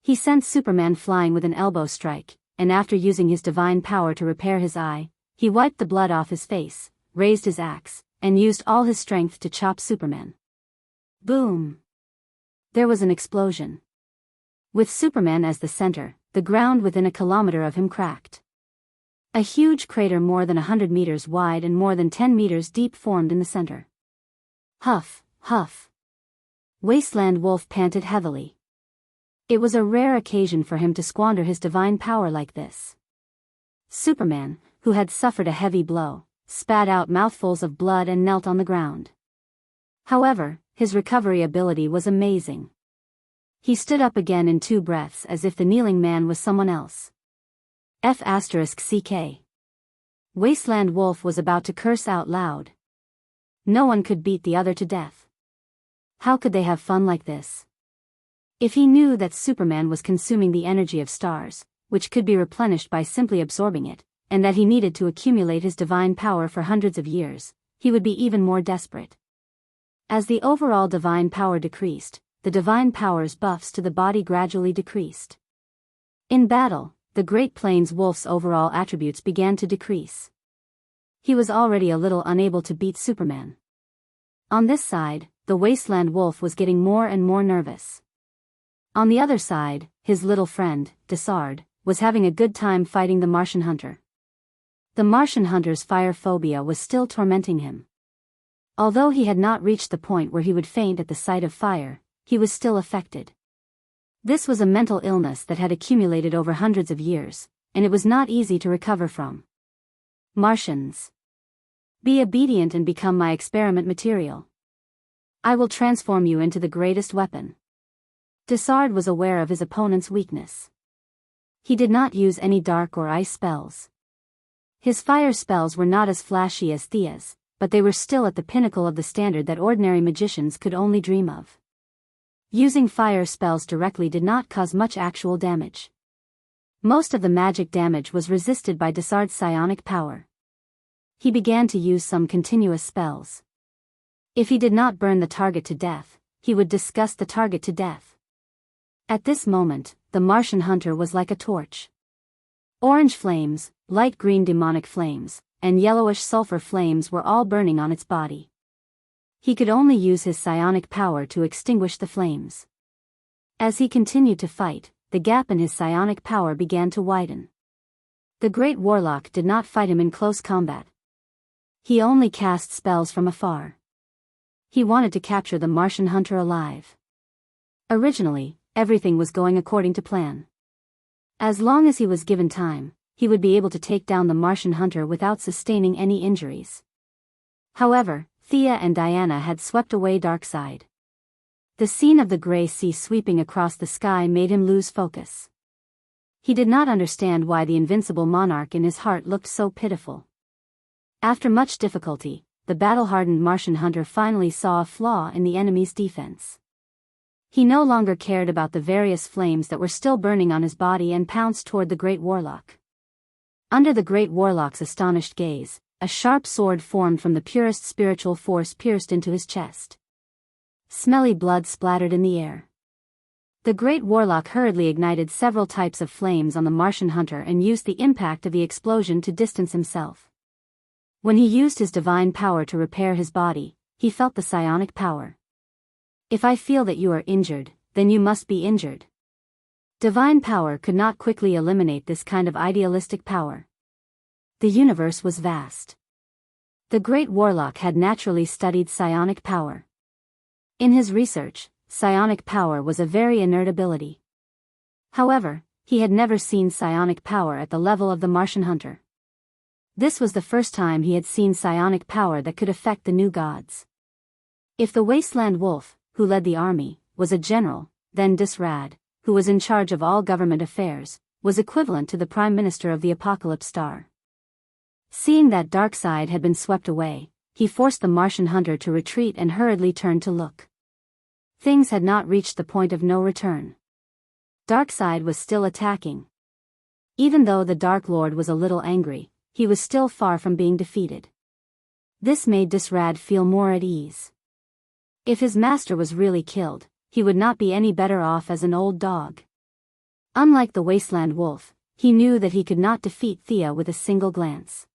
He sent Superman flying with an elbow strike, and after using his divine power to repair his eye, he wiped the blood off his face, raised his axe, and used all his strength to chop Superman. Boom! There was an explosion. With Superman as the center, the ground within a kilometer of him cracked. A huge crater more than 100 meters wide and more than 10 meters deep formed in the center. Huff, huff. Wasteland Wolf panted heavily. It was a rare occasion for him to squander his divine power like this. Superman, who had suffered a heavy blow, spat out mouthfuls of blood and knelt on the ground. However, his recovery ability was amazing. He stood up again in 2 breaths as if the kneeling man was someone else. F***ck. Wasteland Wolf was about to curse out loud. No one could beat the other to death. How could they have fun like this? If he knew that Superman was consuming the energy of stars, which could be replenished by simply absorbing it, and that he needed to accumulate his divine power for hundreds of years, he would be even more desperate. As the overall divine power decreased, the divine power's buffs to the body gradually decreased. In battle, the Great Plains Wolf's overall attributes began to decrease. He was already a little unable to beat Superman. On this side, the Wasteland Wolf was getting more and more nervous. On the other side, his little friend, Desard, was having a good time fighting the Martian Hunter. The Martian Hunter's fire phobia was still tormenting him. Although he had not reached the point where he would faint at the sight of fire, he was still affected. This was a mental illness that had accumulated over hundreds of years, and it was not easy to recover from. Martians. Be obedient and become my experiment material. I will transform you into the greatest weapon. Desard was aware of his opponent's weakness. He did not use any dark or ice spells. His fire spells were not as flashy as Thea's, but they were still at the pinnacle of the standard that ordinary magicians could only dream of. Using fire spells directly did not cause much actual damage. Most of the magic damage was resisted by Desard's psionic power. He began to use some continuous spells. If he did not burn the target to death, he would disgust the target to death. At this moment, the Martian Hunter was like a torch. Orange flames, light green demonic flames, and yellowish sulfur flames were all burning on its body. He could only use his psionic power to extinguish the flames. As he continued to fight, the gap in his psionic power began to widen. The Great Warlock did not fight him in close combat. He only cast spells from afar. He wanted to capture the Martian Hunter alive. Originally, everything was going according to plan. As long as he was given time, he would be able to take down the Martian Hunter without sustaining any injuries. However, Thea and Diana had swept away Darkseid. The scene of the gray sea sweeping across the sky made him lose focus. He did not understand why the invincible monarch in his heart looked so pitiful. After much difficulty, the battle-hardened Martian Hunter finally saw a flaw in the enemy's defense. He no longer cared about the various flames that were still burning on his body and pounced toward the Great Warlock. Under the Great Warlock's astonished gaze, a sharp sword formed from the purest spiritual force pierced into his chest. Smelly blood splattered in the air. The Great Warlock hurriedly ignited several types of flames on the Martian Hunter and used the impact of the explosion to distance himself. When he used his divine power to repair his body, he felt the psionic power. If I feel that you are injured, then you must be injured. Divine power could not quickly eliminate this kind of idealistic power. The universe was vast. The Great Warlock had naturally studied psionic power. In his research, psionic power was a very inert ability. However, he had never seen psionic power at the level of the Martian Hunter. This was the first time he had seen psionic power that could affect the new gods. If the Wasteland Wolf, who led the army, was a general, then Disrad, who was in charge of all government affairs, was equivalent to the Prime Minister of the Apocalypse Star. Seeing that Darkseid had been swept away, he forced the Martian Hunter to retreat and hurriedly turned to look. Things had not reached the point of no return. Darkseid was still attacking. Even though the Dark Lord was a little angry, he was still far from being defeated. This made Disrad feel more at ease. If his master was really killed, he would not be any better off as an old dog. Unlike the Wasteland Wolf, he knew that he could not defeat Thea with a single glance.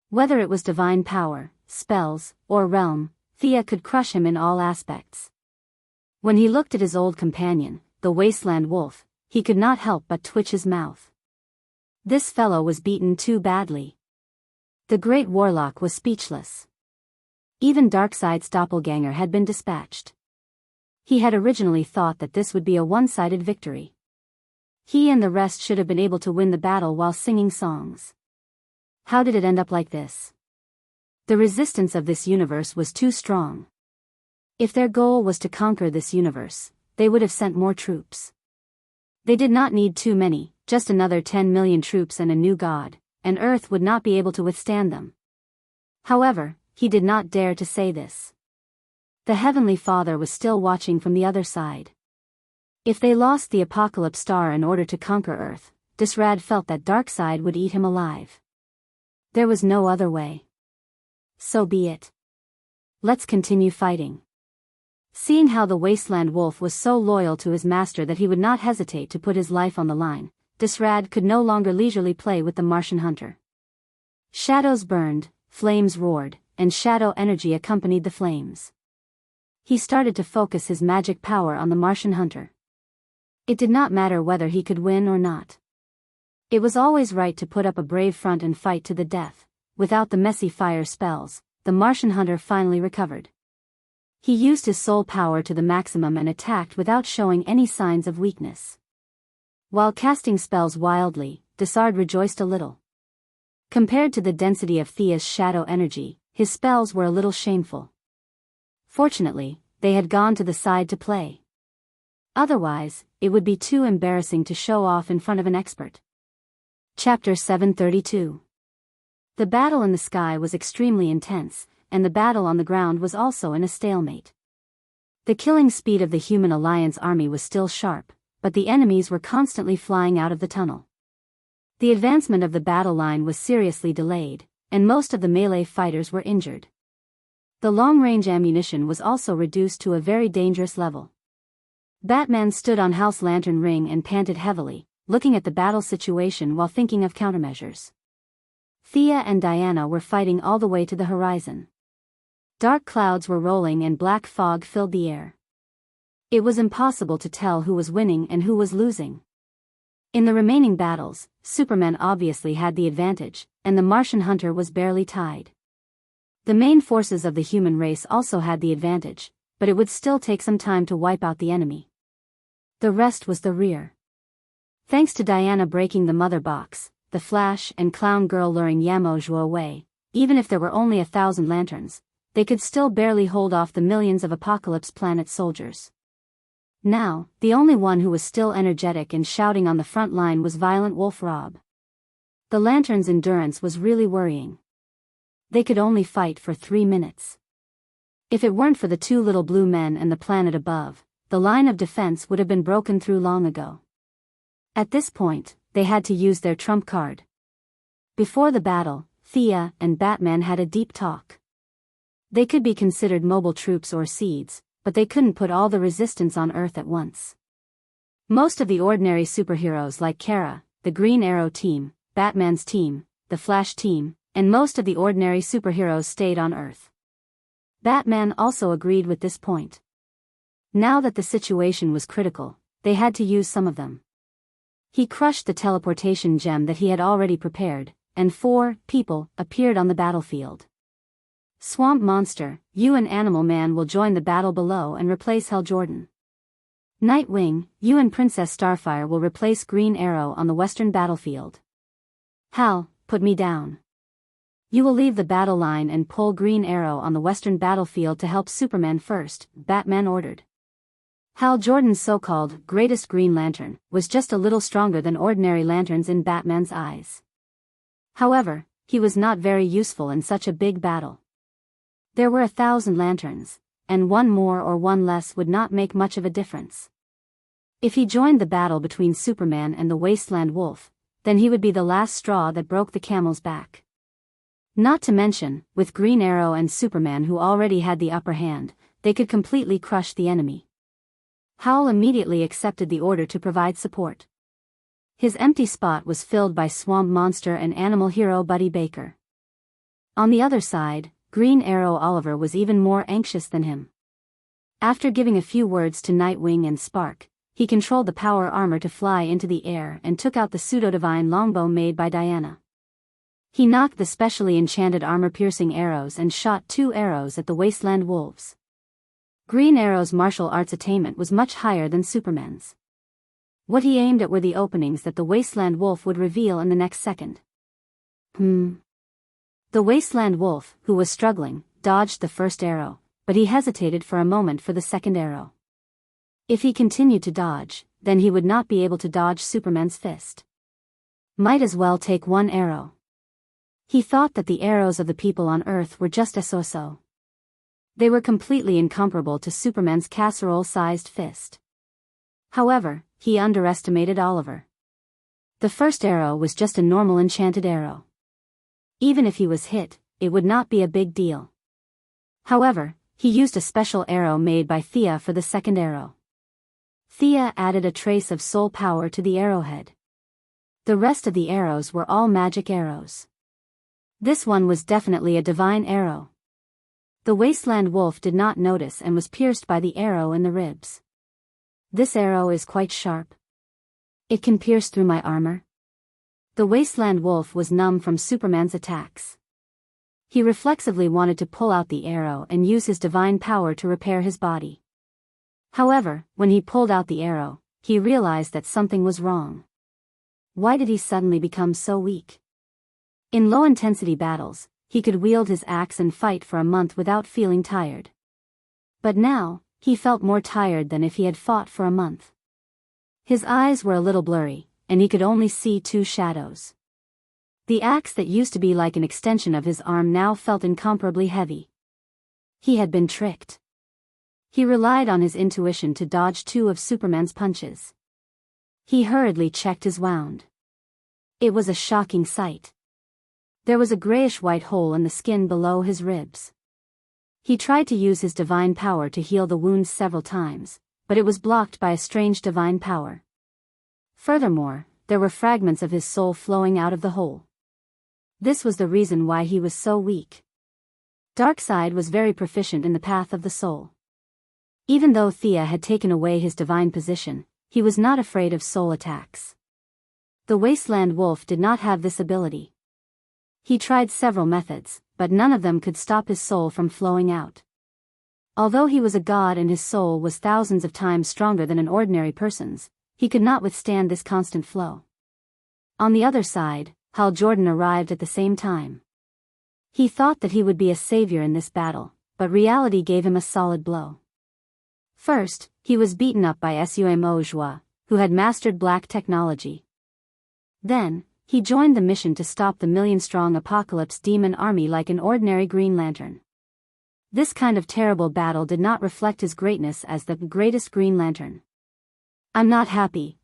Whether it was divine power, spells, or realm, Thea could crush him in all aspects. When he looked at his old companion, the Wasteland Wolf, he could not help but twitch his mouth. This fellow was beaten too badly. The Great Warlock was speechless. Even Darkseid's doppelganger had been dispatched. He had originally thought that this would be a one-sided victory. He and the rest should have been able to win the battle while singing songs. How did it end up like this? The resistance of this universe was too strong. If their goal was to conquer this universe, they would have sent more troops. They did not need too many, just another 10 million troops and a new god, and Earth would not be able to withstand them. However, he did not dare to say this. The Heavenly Father was still watching from the other side. If they lost the Apocalypse Star in order to conquer Earth, Disrad felt that Darkseid would eat him alive. There was no other way. So be it. Let's continue fighting. Seeing how the Wasteland Wolf was so loyal to his master that he would not hesitate to put his life on the line, Disrad could no longer leisurely play with the Martian hunter. Shadows burned, flames roared, and shadow energy accompanied the flames. He started to focus his magic power on the Martian hunter. It did not matter whether he could win or not. It was always right to put up a brave front and fight to the death. Without the messy fire spells, the Martian hunter finally recovered. He used his soul power to the maximum and attacked without showing any signs of weakness. While casting spells wildly, Disrad rejoiced a little. Compared to the density of Thea's shadow energy, his spells were a little shameful. Fortunately, they had gone to the side to play. Otherwise, it would be too embarrassing to show off in front of an expert. Chapter 732. The battle in the sky was extremely intense, and the battle on the ground was also in a stalemate. The killing speed of the Human Alliance army was still sharp, but the enemies were constantly flying out of the tunnel. The advancement of the battle line was seriously delayed, and most of the melee fighters were injured. The long-range ammunition was also reduced to a very dangerous level. Batman stood on Hal's lantern ring and panted heavily, looking at the battle situation while thinking of countermeasures. Thea and Diana were fighting all the way to the horizon. Dark clouds were rolling and black fog filled the air. It was impossible to tell who was winning and who was losing. In the remaining battles, Superman obviously had the advantage, and the Martian hunter was barely tied. The main forces of the human race also had the advantage, but it would still take some time to wipe out the enemy. The rest was the rear. Thanks to Diana breaking the mother box, the Flash and Clown Girl luring Yamojua away, even if there were only 1,000 lanterns, they could still barely hold off the millions of Apocalypse Planet soldiers. Now, the only one who was still energetic and shouting on the front line was Violent Wolf Rob. The Lantern's endurance was really worrying. They could only fight for 3 minutes. If it weren't for the 2 little blue men and the planet above, the line of defense would have been broken through long ago. At this point, they had to use their trump card. Before the battle, Thea and Batman had a deep talk. They could be considered mobile troops or seeds, but they couldn't put all the resistance on Earth at once. Most of the ordinary superheroes like Kara, the Green Arrow team, Batman's team, the Flash team, and most of the ordinary superheroes stayed on Earth. Batman also agreed with this point. Now that the situation was critical, they had to use some of them. He crushed the teleportation gem that he had already prepared, and 4 people appeared on the battlefield. Swamp Monster, you and Animal Man will join the battle below and replace Hal Jordan. Nightwing, you and Princess Starfire will replace Green Arrow on the western battlefield. Hal, put me down. You will leave the battle line and pull Green Arrow on the western battlefield to help Superman first, Batman ordered. Hal Jordan's so-called greatest Green Lantern was just a little stronger than ordinary lanterns in Batman's eyes. However, he was not very useful in such a big battle. There were 1,000 lanterns, and one more or one less would not make much of a difference. If he joined the battle between Superman and the Wasteland Wolf, then he would be the last straw that broke the camel's back. Not to mention, with Green Arrow and Superman who already had the upper hand, they could completely crush the enemy. Hal immediately accepted the order to provide support. His empty spot was filled by Swamp Monster and animal hero Buddy Baker. On the other side, Green Arrow Oliver was even more anxious than him. After giving a few words to Nightwing and Spark, he controlled the power armor to fly into the air and took out the pseudo-divine longbow made by Diana. He knocked the specially enchanted armor-piercing arrows and shot 2 arrows at the Wasteland Wolves. Green Arrow's martial arts attainment was much higher than Superman's. What he aimed at were the openings that the Wasteland Wolf would reveal in the next second. The wasteland wolf, who was struggling, dodged the first arrow, but he hesitated for a moment for the second arrow. If he continued to dodge, then he would not be able to dodge Superman's fist. Might as well take one arrow. He thought that the arrows of the people on Earth were just so. They were completely incomparable to Superman's casserole-sized fist. However, he underestimated Oliver. The first arrow was just a normal enchanted arrow. Even if he was hit, it would not be a big deal. However, he used a special arrow made by Thea for the second arrow. Thea added a trace of soul power to the arrowhead. The rest of the arrows were all magic arrows. This one was definitely a divine arrow. The wasteland wolf did not notice and was pierced by the arrow in the ribs. This arrow is quite sharp. It can pierce through my armor. The wasteland wolf was numb from Superman's attacks. He reflexively wanted to pull out the arrow and use his divine power to repair his body. However, when he pulled out the arrow, he realized that something was wrong. Why did he suddenly become so weak? In low-intensity battles, he could wield his axe and fight for a month without feeling tired. But now, he felt more tired than if he had fought for a month. His eyes were a little blurry, and he could only see two shadows. The axe that used to be like an extension of his arm now felt incomparably heavy. He had been tricked. He relied on his intuition to dodge two of Superman's punches. He hurriedly checked his wound. It was a shocking sight. There was a grayish-white hole in the skin below his ribs. He tried to use his divine power to heal the wound several times, but it was blocked by a strange divine power. Furthermore, there were fragments of his soul flowing out of the hole. This was the reason why he was so weak. Darkseid was very proficient in the path of the soul. Even though Thea had taken away his divine position, he was not afraid of soul attacks. The wasteland wolf did not have this ability. He tried several methods, but none of them could stop his soul from flowing out. Although he was a god and his soul was thousands of times stronger than an ordinary person's, he could not withstand this constant flow. On the other side, Hal Jordan arrived at the same time. He thought that he would be a savior in this battle, but reality gave him a solid blow. First, he was beaten up by Sumo, who had mastered black technology. Then, he joined the mission to stop the million-strong Apocalypse Demon army like an ordinary Green Lantern. This kind of terrible battle did not reflect his greatness as the greatest Green Lantern. I'm not happy.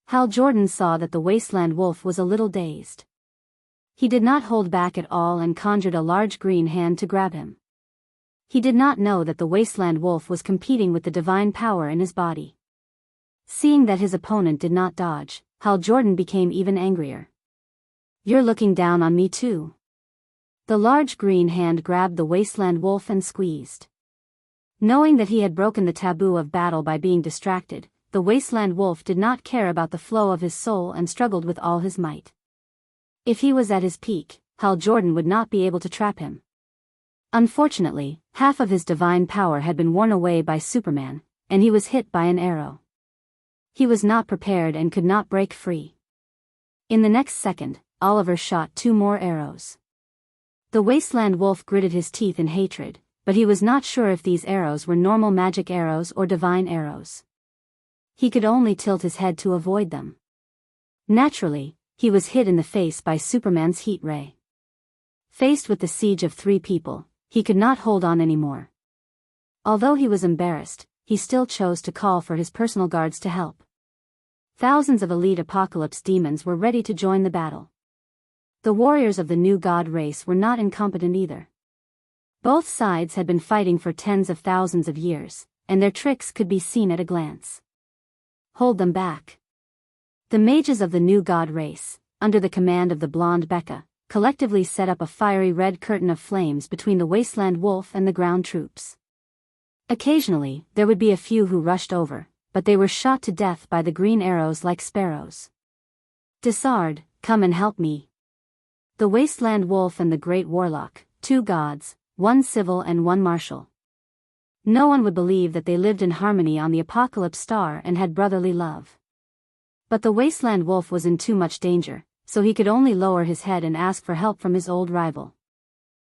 Hal Jordan saw that the wasteland wolf was a little dazed. He did not hold back at all and conjured a large green hand to grab him. He did not know that the wasteland wolf was competing with the divine power in his body. Seeing that his opponent did not dodge, Hal Jordan became even angrier. You're looking down on me too. The large green hand grabbed the wasteland wolf and squeezed. Knowing that he had broken the taboo of battle by being distracted, the wasteland wolf did not care about the flow of his soul and struggled with all his might. If he was at his peak, Hal Jordan would not be able to trap him. Unfortunately, half of his divine power had been worn away by Superman, and he was hit by an arrow. He was not prepared and could not break free. In the next second, Oliver shot two more arrows. The wasteland wolf gritted his teeth in hatred, but he was not sure if these arrows were normal magic arrows or divine arrows. He could only tilt his head to avoid them. Naturally, he was hit in the face by Superman's heat ray. Faced with the siege of 3 people, he could not hold on anymore. Although he was embarrassed, he still chose to call for his personal guards to help. Thousands of elite Apocalypse demons were ready to join the battle. The warriors of the new god race were not incompetent either. Both sides had been fighting for tens of thousands of years, and their tricks could be seen at a glance. Hold them back. The mages of the new god race, under the command of the blonde Becca, collectively set up a fiery red curtain of flames between the wasteland wolf and the ground troops. Occasionally, there would be a few who rushed over, but they were shot to death by the green arrows like sparrows. Desard, come and help me. The wasteland wolf and the great warlock, 2 gods, 1 civil and 1 martial. No one would believe that they lived in harmony on the Apocalypse Star and had brotherly love. But the wasteland wolf was in too much danger, so he could only lower his head and ask for help from his old rival.